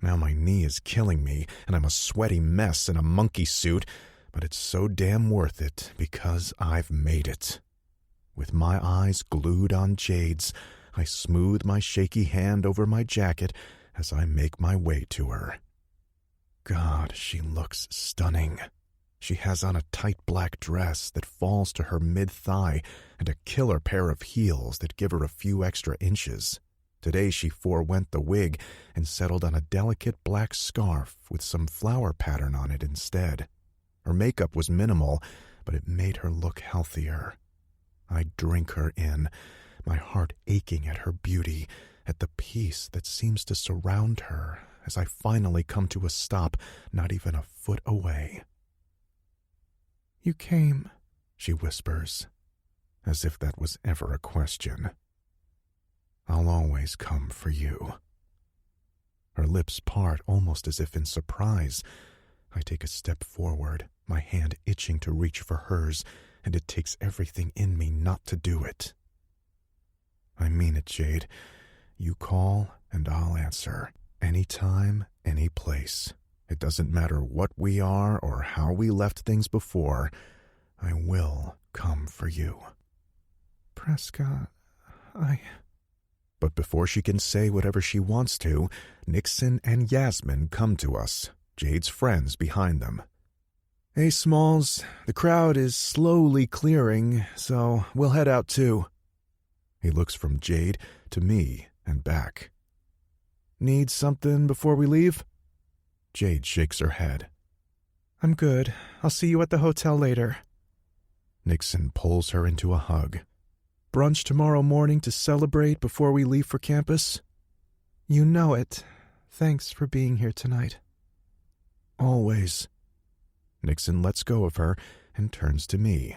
Now my knee is killing me, and I'm a sweaty mess in a monkey suit, but it's so damn worth it because I've made it. With my eyes glued on Jade's, I smooth my shaky hand over my jacket as I make my way to her. God, she looks stunning. She has on a tight black dress that falls to her mid-thigh and a killer pair of heels that give her a few extra inches. Today she forewent the wig and settled on a delicate black scarf with some flower pattern on it instead. Her makeup was minimal, but it made her look healthier. I drink her in, my heart aching at her beauty, at the peace that seems to surround her as I finally come to a stop not even a foot away. "You came," she whispers, as if that was ever a question. "I'll always come for you." Her lips part almost as if in surprise. I take a step forward, my hand itching to reach for hers, and it takes everything in me not to do it. "I mean it, Jade. You call, and I'll answer. Anytime, any place. It doesn't matter what we are or how we left things before. I will come for you." "Prescott, But before she can say whatever she wants to, Nixon and Yasmin come to us, Jade's friends behind them. "Hey, Smalls, the crowd is slowly clearing, so we'll head out too." He looks from Jade to me and back. "Need something before we leave?" Jade shakes her head. "I'm good. I'll see you at the hotel later." Nixon pulls her into a hug. "Brunch tomorrow morning to celebrate before we leave for campus?" "You know it. Thanks for being here tonight." "Always." Nixon lets go of her and turns to me.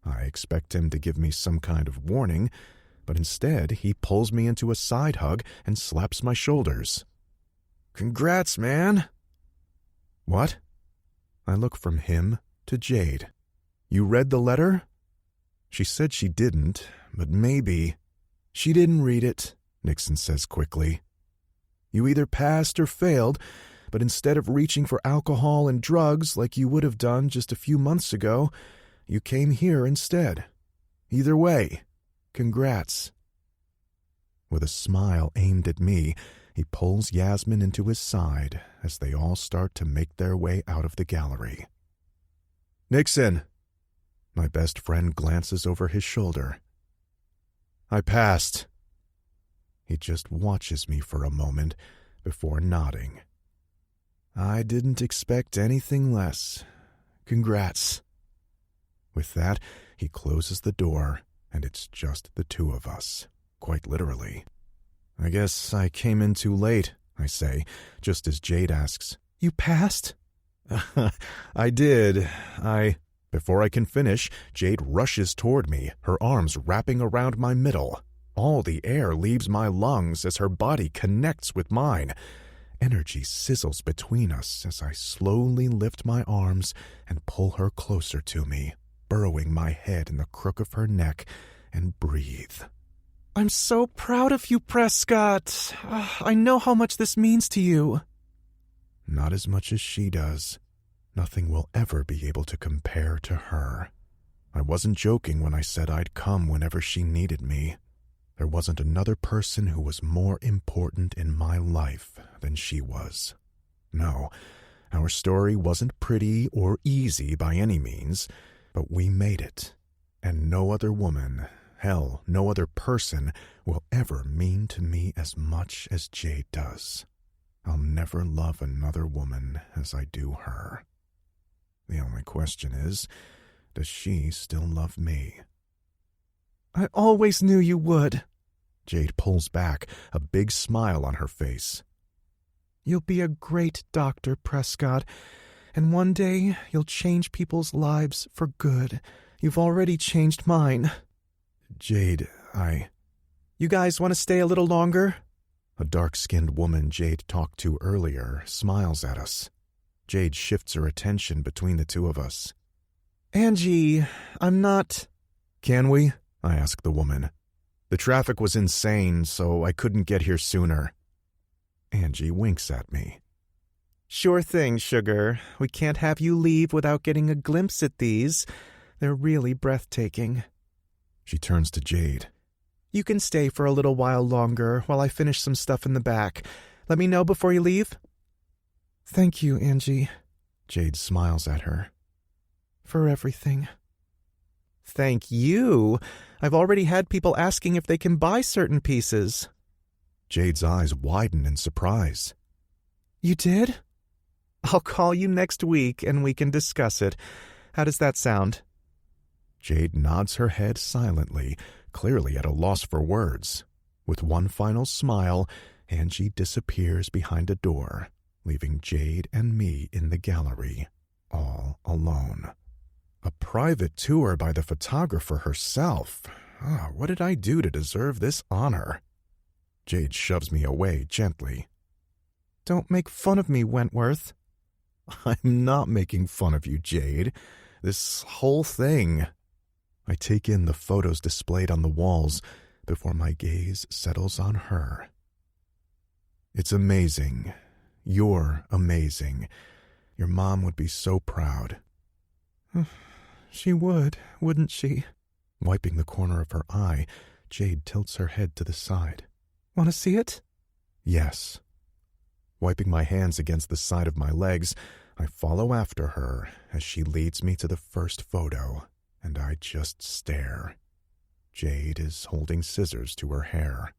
I expect him to give me some kind of warning, but instead he pulls me into a side hug and slaps my shoulders. "Congrats, man." "What?" I look from him to Jade. "You read the letter?" She said she didn't, but maybe. "She didn't read it," Nixon says quickly. "You either passed or failed, but instead of reaching for alcohol and drugs like you would have done just a few months ago, you came here instead. Either way, congrats." With a smile aimed at me, he pulls Yasmin into his side as they all start to make their way out of the gallery. "Nixon!" My best friend glances over his shoulder. "I passed." He just watches me for a moment before nodding. "I didn't expect anything less. Congrats." With that, he closes the door, and it's just the two of us, quite literally. "I guess I came in too late," I say, just as Jade asks, "You passed?" "I did. Before I can finish, Jade rushes toward me, her arms wrapping around my middle. All the air leaves my lungs as her body connects with mine. Energy sizzles between us as I slowly lift my arms and pull her closer to me, burrowing my head in the crook of her neck, and breathe. "I'm so proud of you, Prescott. I know how much this means to you." Not as much as she does. Nothing will ever be able to compare to her. I wasn't joking when I said I'd come whenever she needed me. There wasn't another person who was more important in my life than she was. No, our story wasn't pretty or easy by any means, but we made it. And no other woman, hell, no other person will ever mean to me as much as Jade does. I'll never love another woman as I do her. The only question is, does she still love me? I always knew you would. Jade pulls back, a big smile on her face. You'll be a great doctor, Prescott, and one day you'll change people's lives for good. You've already changed mine. Jade, You guys want to stay a little longer? A dark-skinned woman Jade talked to earlier smiles at us. Jade shifts her attention between the two of us. Angie, I'm not... Can we? I asked the woman. The traffic was insane, so I couldn't get here sooner. Angie winks at me. Sure thing, sugar. We can't have you leave without getting a glimpse at these. They're really breathtaking. She turns to Jade. You can stay for a little while longer while I finish some stuff in the back. Let me know before you leave. Thank you, Angie. Jade smiles at her. For everything. Thank you. I've already had people asking if they can buy certain pieces. Jade's eyes widen in surprise. You did? I'll call you next week and we can discuss it. How does that sound? Jade nods her head silently, clearly at a loss for words. With one final smile, Angie disappears behind a door, leaving Jade and me in the gallery, all alone. A private tour by the photographer herself. What did I do to deserve this honor? Jade shoves me away gently. Don't make fun of me, Wentworth. I'm not making fun of you, Jade. This whole thing. I take in the photos displayed on the walls before my gaze settles on her. It's amazing. You're amazing. Your mom would be so proud. She would, wouldn't she? Wiping the corner of her eye, Jade tilts her head to the side. Want to see it? Yes. Wiping my hands against the side of my legs, I follow after her as she leads me to the first photo, and I just stare. Jade is holding scissors to her hair.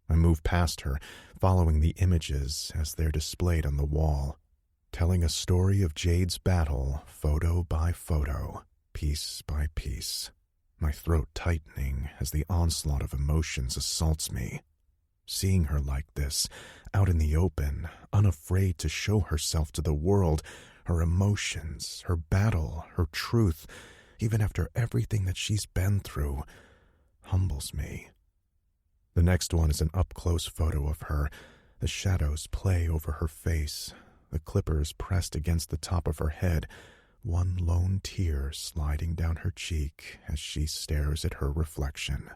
I move past her, following the images as they're displayed on the wall, telling a story of Jade's battle, photo by photo, piece by piece, my throat tightening as the onslaught of emotions assaults me. Seeing her like this, out in the open, unafraid to show herself to the world, her emotions, her battle, her truth, even after everything that she's been through, humbles me. The next one is an up-close photo of her. The shadows play over her face, the clippers pressed against the top of her head, one lone tear sliding down her cheek as she stares at her reflection.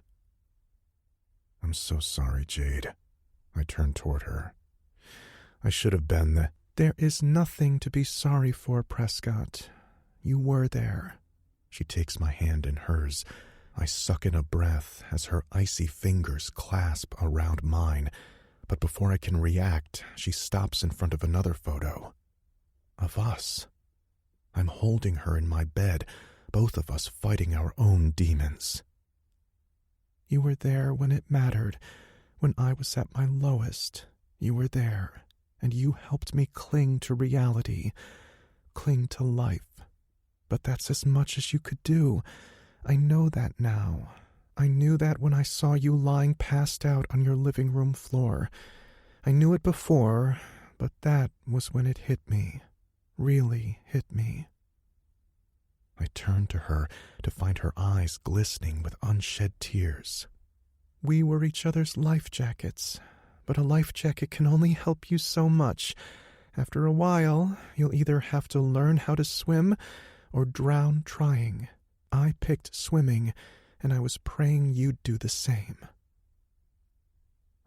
I'm so sorry, Jade. I turn toward her. I should have been the... There is nothing to be sorry for, Prescott. You were there. She takes my hand in hers. I suck in a breath as her icy fingers clasp around mine, but before I can react, she stops in front of another photo. Of us. I'm holding her in my bed, both of us fighting our own demons. You were there when it mattered. When I was at my lowest, you were there, and you helped me cling to reality, cling to life. But that's as much as you could do. I know that now. I knew that when I saw you lying passed out on your living room floor. I knew it before, but that was when it hit me. Really hit me. I turned to her to find her eyes glistening with unshed tears. We were each other's life jackets, but a life jacket can only help you so much. After a while, you'll either have to learn how to swim or drown trying. I picked swimming, and I was praying you'd do the same.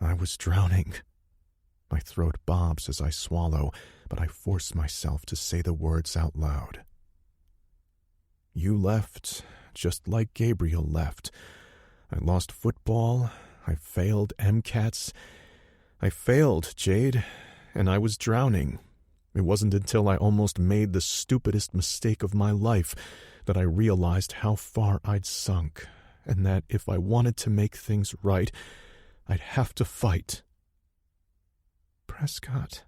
I was drowning. My throat bobs as I swallow, but I force myself to say the words out loud. You left just like Gabriel left. I lost football. I failed MCATs. I failed, Jade, and I was drowning. It wasn't until I almost made the stupidest mistake of my life that I realized how far I'd sunk, and that if I wanted to make things right, I'd have to fight. Prescott.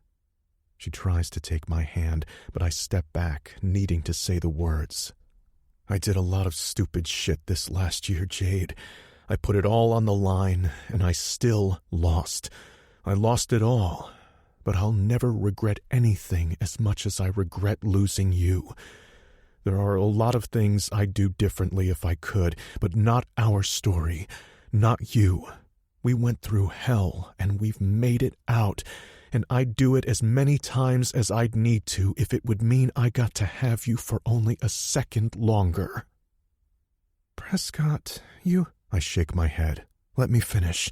She tries to take my hand, but I step back, needing to say the words. I did a lot of stupid shit this last year, Jade. I put it all on the line, and I still lost. I lost it all, but I'll never regret anything as much as I regret losing you. There are a lot of things I'd do differently if I could, but not our story, not you. We went through hell, and we've made it out, and I'd do it as many times as I'd need to if it would mean I got to have you for only a second longer. Prescott, you... I shake my head. Let me finish.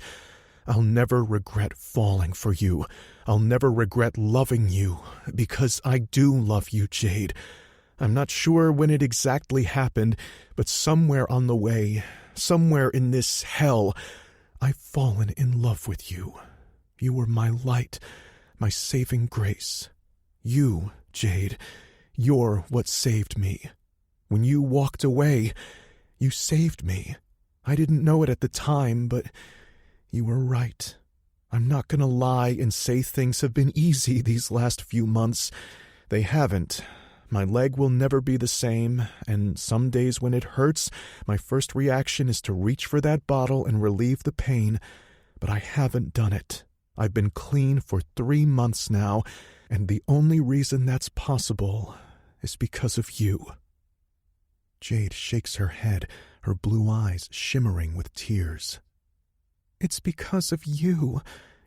I'll never regret falling for you. I'll never regret loving you, because I do love you, Jade. I'm not sure when it exactly happened, but somewhere on the way, somewhere in this hell, I've fallen in love with you. You were my light, my saving grace. You, Jade, you're what saved me. When you walked away, you saved me. I didn't know it at the time, but you were right. I'm not going to lie and say things have been easy these last few months. They haven't. My leg will never be the same, and some days when it hurts, my first reaction is to reach for that bottle and relieve the pain, but I haven't done it. I've been clean for 3 months now, and the only reason that's possible is because of you. Jade shakes her head, her blue eyes shimmering with tears. It's because of you.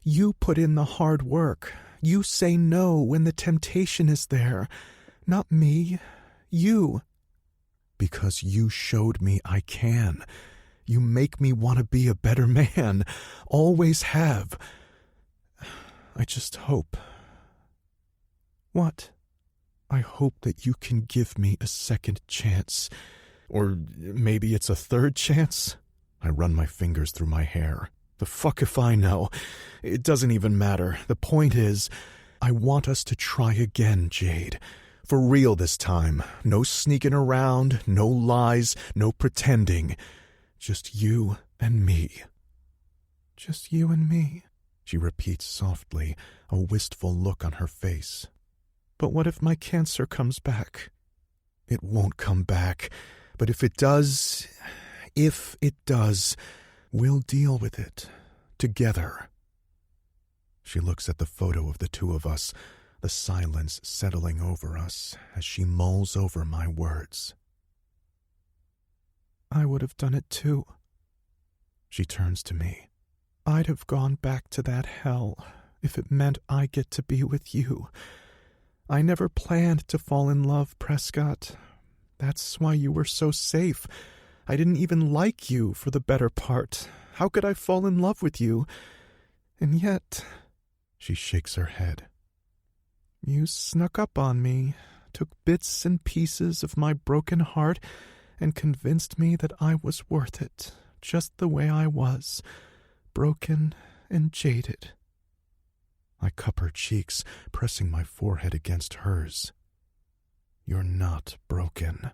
You put in the hard work. You say no when the temptation is there. Not me. You. Because you showed me I can. You make me want to be a better man. Always have. I just hope. What? I hope that you can give me a second chance. Or maybe it's a third chance? I run my fingers through my hair. The fuck if I know. It doesn't even matter. The point is, I want us to try again, Jade. For real this time. No sneaking around, no lies, no pretending. Just you and me. Just you and me, she repeats softly, a wistful look on her face. But what if my cancer comes back? It won't come back. But if it does, we'll deal with it. Together. She looks at the photo of the two of us, the silence settling over us as she mulls over my words. I would have done it too. She turns to me. I'd have gone back to that hell if it meant I get to be with you. I never planned to fall in love, Prescott. That's why you were so safe. I didn't even like you for the better part. How could I fall in love with you? And yet, she shakes her head. You snuck up on me, took bits and pieces of my broken heart, and convinced me that I was worth it, just the way I was, broken and jaded. I cup her cheeks, pressing my forehead against hers. You're not broken.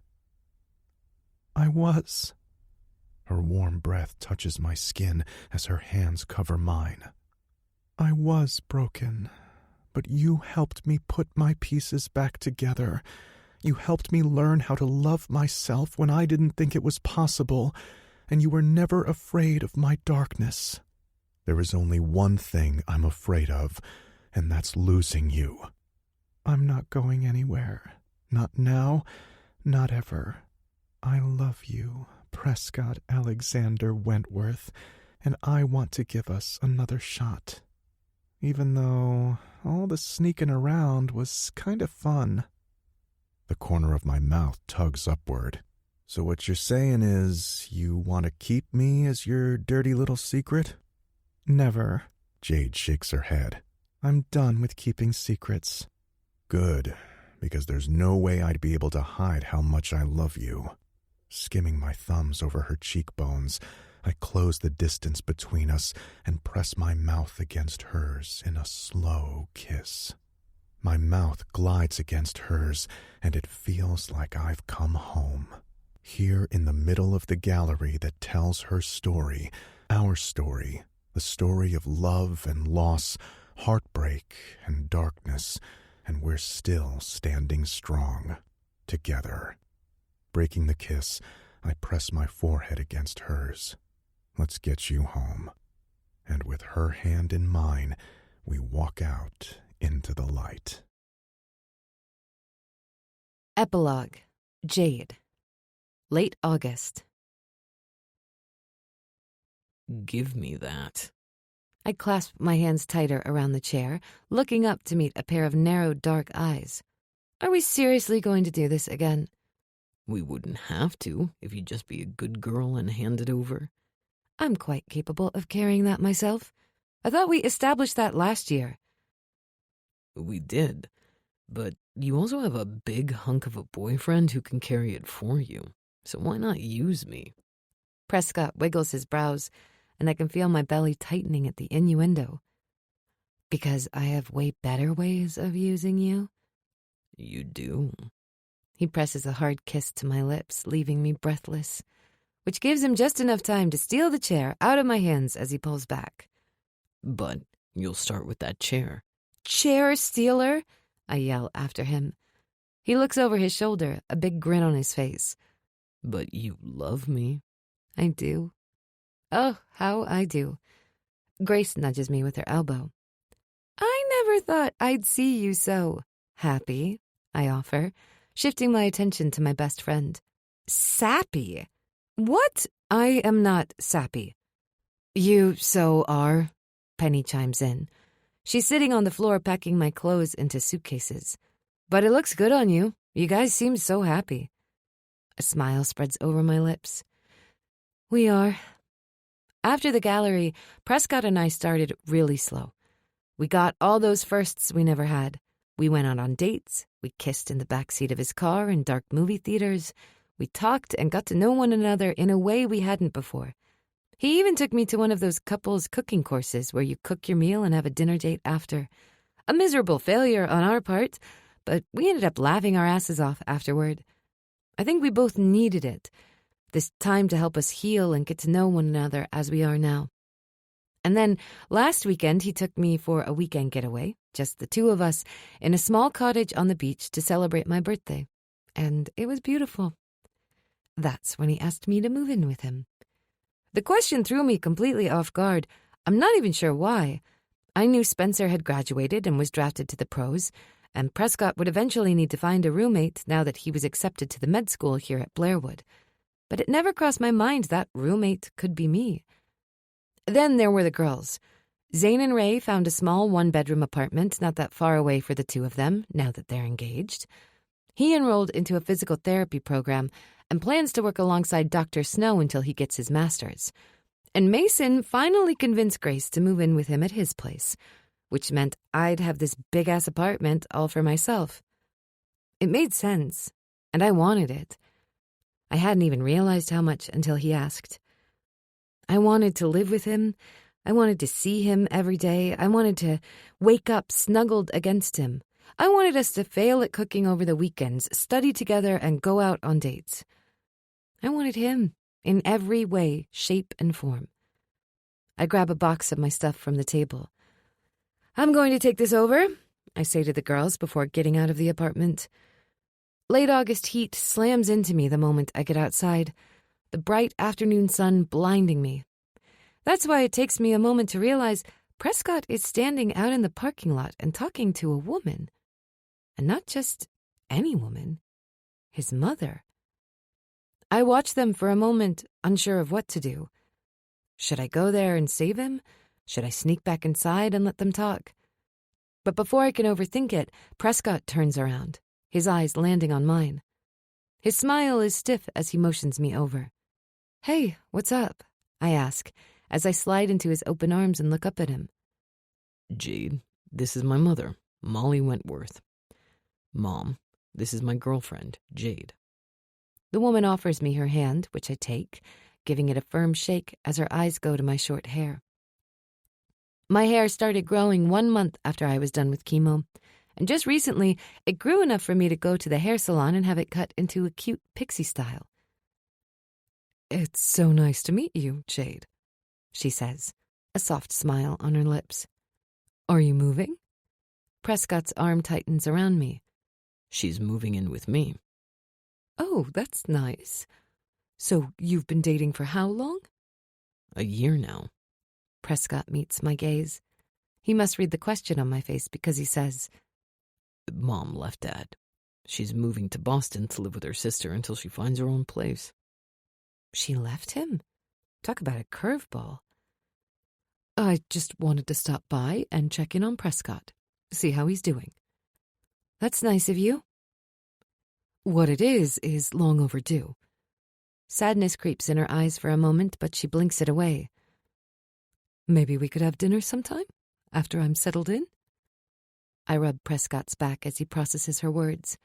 I was. Her warm breath touches my skin as her hands cover mine. I was broken, but you helped me put my pieces back together. You helped me learn how to love myself when I didn't think it was possible, and you were never afraid of my darkness. There is only one thing I'm afraid of, and that's losing you. I'm not going anywhere. Not now, not ever. I love you, Prescott Alexander Wentworth, and I want to give us another shot. Even though all the sneaking around was kind of fun. The corner of my mouth tugs upward. So what you're saying is you want to keep me as your dirty little secret? Never. Jade shakes her head. I'm done with keeping secrets. Good. Because there's no way I'd be able to hide how much I love you. Skimming my thumbs over her cheekbones, I close the distance between us and press my mouth against hers in a slow kiss. My mouth glides against hers, and it feels like I've come home. Here in the middle of the gallery that tells her story, our story, the story of love and loss, heartbreak and darkness, and we're still standing strong, together. Breaking the kiss, I press my forehead against hers. Let's get you home. And with her hand in mine, we walk out into the light. Epilogue. Jade. Late August. Give me that. I clasped my hands tighter around the chair, looking up to meet a pair of narrow, dark eyes. Are we seriously going to do this again? We wouldn't have to if you'd just be a good girl and hand it over. I'm quite capable of carrying that myself. I thought we established that last year. We did, but you also have a big hunk of a boyfriend who can carry it for you, so why not use me? Prescott wiggles his brows, and I can feel my belly tightening at the innuendo. Because I have way better ways of using you? You do. He presses a hard kiss to my lips, leaving me breathless, which gives him just enough time to steal the chair out of my hands as he pulls back. But you'll start with that chair. Chair stealer? I yell after him. He looks over his shoulder, a big grin on his face. But you love me. I do. Oh, how I do. Grace nudges me with her elbow. I never thought I'd see you so happy, I offer, shifting my attention to my best friend. Sappy? What? I am not sappy. You so are, Penny chimes in. She's sitting on the floor packing my clothes into suitcases. But it looks good on you. You guys seem so happy. A smile spreads over my lips. We are. After the gallery, Prescott and I started really slow. We got all those firsts we never had. We went out on dates. We kissed in the backseat of his car in dark movie theaters. We talked and got to know one another in a way we hadn't before. He even took me to one of those couples cooking courses where you cook your meal and have a dinner date after. A miserable failure on our part, but we ended up laughing our asses off afterward. I think we both needed it, this time to help us heal and get to know one another as we are now. And then last weekend he took me for a weekend getaway, just the two of us, in a small cottage on the beach to celebrate my birthday. And it was beautiful. That's when he asked me to move in with him. The question threw me completely off guard. I'm not even sure why. I knew Spencer had graduated and was drafted to the pros, and Prescott would eventually need to find a roommate now that he was accepted to the med school here at Blairwood. But it never crossed my mind that roommate could be me. Then there were the girls. Zane and Ray found a small one-bedroom apartment not that far away for the two of them, now that they're engaged. He enrolled into a physical therapy program and plans to work alongside Dr. Snow until he gets his master's. And Mason finally convinced Grace to move in with him at his place, which meant I'd have this big-ass apartment all for myself. It made sense, and I wanted it. I hadn't even realized how much until he asked. I wanted to live with him. I wanted to see him every day. I wanted to wake up snuggled against him. I wanted us to fail at cooking over the weekends, study together, and go out on dates. I wanted him in every way, shape, and form. I grab a box of my stuff from the table. I'm going to take this over, I say to the girls before getting out of the apartment. Late August heat slams into me the moment I get outside, the bright afternoon sun blinding me. That's why it takes me a moment to realize Prescott is standing out in the parking lot and talking to a woman. And not just any woman, his mother. I watch them for a moment, unsure of what to do. Should I go there and save him? Should I sneak back inside and let them talk? But before I can overthink it, Prescott turns around, his eyes landing on mine. His smile is stiff as he motions me over. Hey, what's up? I ask, as I slide into his open arms and look up at him. Jade, this is my mother, Molly Wentworth. Mom, this is my girlfriend, Jade. The woman offers me her hand, which I take, giving it a firm shake as her eyes go to my short hair. My hair started growing 1 month after I was done with chemo, and just recently it grew enough for me to go to the hair salon and have it cut into a cute pixie style. "It's so nice to meet you, Jade," she says, a soft smile on her lips. "Are you moving?" Prescott's arm tightens around me. She's moving in with me. "Oh, that's nice. So you've been dating for how long?" A year now. Prescott meets my gaze. He must read the question on my face because he says, Mom left Dad. She's moving to Boston to live with her sister until she finds her own place. "She left him? Talk about a curveball." "I just wanted to stop by and check in on Prescott, see how he's doing." "That's nice of you." What it is long overdue. Sadness creeps in her eyes for a moment, but she blinks it away. "Maybe we could have dinner sometime, after I'm settled in?" I rub Prescott's back as he processes her words.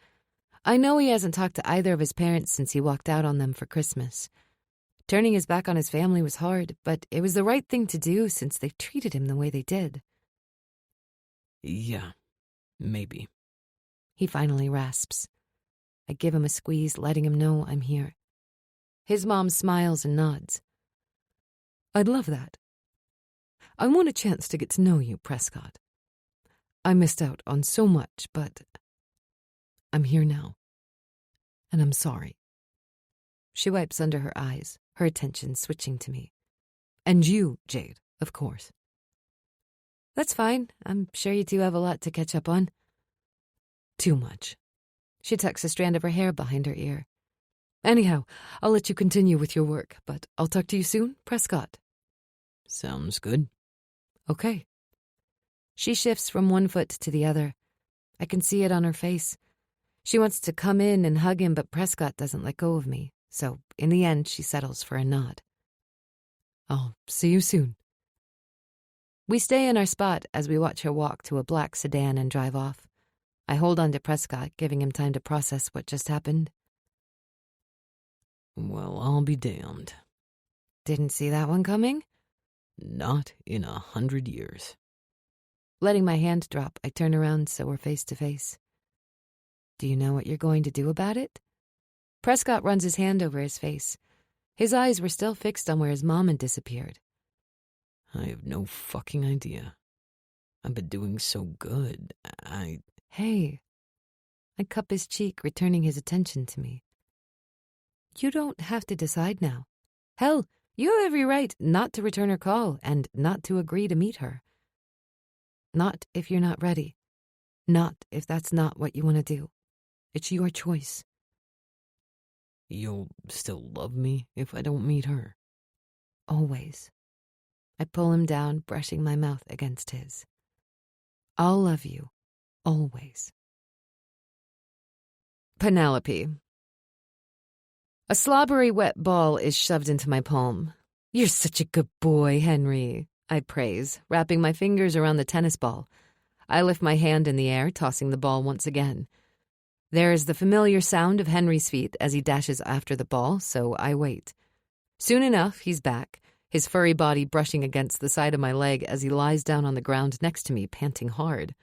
I know he hasn't talked to either of his parents since he walked out on them for Christmas. Turning his back on his family was hard, but it was the right thing to do since they treated him the way they did. Yeah, maybe. He finally rasps. I give him a squeeze, letting him know I'm here. His mom smiles and nods. "I'd love that. I want a chance to get to know you, Prescott. I missed out on so much, but I'm here now. And I'm sorry." She wipes under her eyes, her attention switching to me. "And you, Jade, of course." "That's fine. I'm sure you two have a lot to catch up on." "Too much." She tucks a strand of her hair behind her ear. "Anyhow, I'll let you continue with your work, but I'll talk to you soon, Prescott." Sounds good. "Okay." She shifts from one foot to the other. I can see it on her face. She wants to come in and hug him, but Prescott doesn't let go of me. So, in the end, she settles for a nod. "I'll see you soon." We stay in our spot as we watch her walk to a black sedan and drive off. I hold on to Prescott, giving him time to process what just happened. Well, I'll be damned. Didn't see that one coming? Not in 100 years. Letting my hand drop, I turn around so we're face to face. "Do you know what you're going to do about it?" Prescott runs his hand over his face. His eyes were still fixed on where his mom had disappeared. I have no fucking idea. I've been doing so good. Hey. I cup his cheek, returning his attention to me. "You don't have to decide now. Hell, you have every right not to return her call and not to agree to meet her. Not if you're not ready. Not if that's not what you want to do. It's your choice." You'll still love me if I don't meet her? Always. I pull him down, brushing my mouth against his. I'll love you. Always. Penelope. A slobbery wet ball is shoved into my palm. "You're such a good boy, Henry," I praise, wrapping my fingers around the tennis ball. I lift my hand in the air, tossing the ball once again. There is the familiar sound of Henry's feet as he dashes after the ball, so I wait. Soon enough, he's back, his furry body brushing against the side of my leg as he lies down on the ground next to me, panting hard.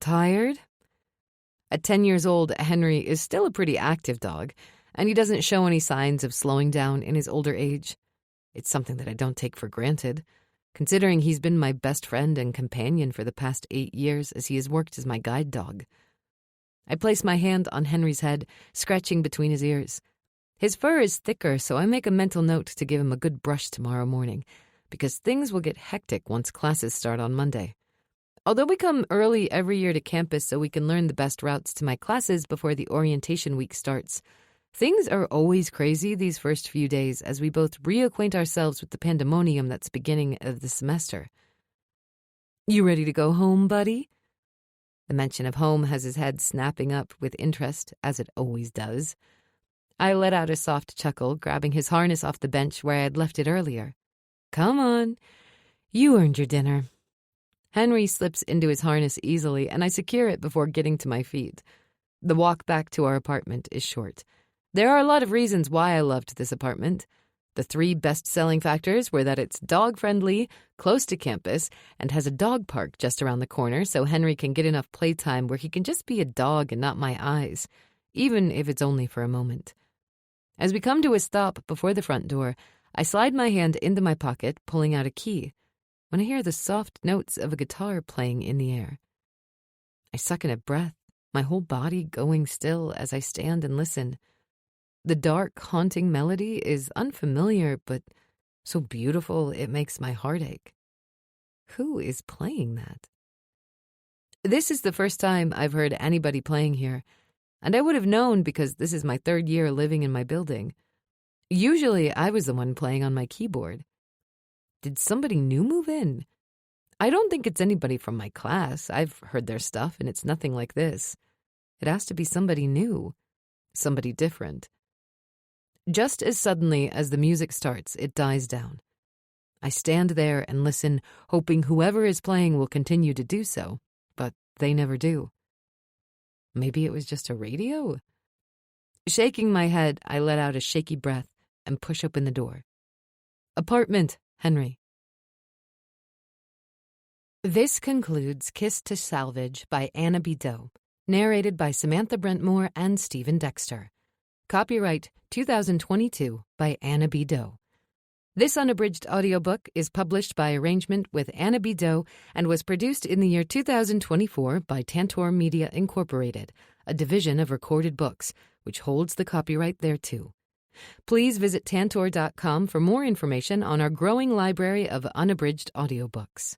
Tired? At 10 years old, Henry is still a pretty active dog, and he doesn't show any signs of slowing down in his older age. It's something that I don't take for granted, considering he's been my best friend and companion for the past 8 years as he has worked as my guide dog. I place my hand on Henry's head, scratching between his ears. His fur is thicker, so I make a mental note to give him a good brush tomorrow morning, because things will get hectic once classes start on Monday. Although we come early every year to campus so we can learn the best routes to my classes before the orientation week starts, things are always crazy these first few days as we both reacquaint ourselves with the pandemonium that's beginning of the semester. "You ready to go home, buddy?" The mention of home has his head snapping up with interest, as it always does. I let out a soft chuckle, grabbing his harness off the bench where I had left it earlier. "Come on. You earned your dinner." Henry slips into his harness easily, and I secure it before getting to my feet. The walk back to our apartment is short. There are a lot of reasons why I loved this apartment. The 3 best-selling factors were that it's dog-friendly, close to campus, and has a dog park just around the corner so Henry can get enough playtime where he can just be a dog and not my eyes, even if it's only for a moment. As we come to a stop before the front door, I slide my hand into my pocket, pulling out a key, when I hear the soft notes of a guitar playing in the air. I suck in a breath, my whole body going still as I stand and listen. The dark, haunting melody is unfamiliar, but so beautiful it makes my heart ache. Who is playing that? This is the first time I've heard anybody playing here, and I would have known because this is my 3rd year living in my building. Usually, I was the one playing on my keyboard. Did somebody new move in? I don't think it's anybody from my class. I've heard their stuff, and it's nothing like this. It has to be somebody new, somebody different. Just as suddenly as the music starts, it dies down. I stand there and listen, hoping whoever is playing will continue to do so, but they never do. Maybe it was just a radio? Shaking my head, I let out a shaky breath and push open the door. Apartment, Henry. This concludes Kiss to Salvage by Anna B. Doe, narrated by Samantha Brentmore and Stephen Dexter. Copyright 2022 by Anna B. Doe. This unabridged audiobook is published by arrangement with Anna B. Doe and was produced in the year 2024 by Tantor Media Incorporated, a division of Recorded Books, which holds the copyright thereto. Please visit tantor.com for more information on our growing library of unabridged audiobooks.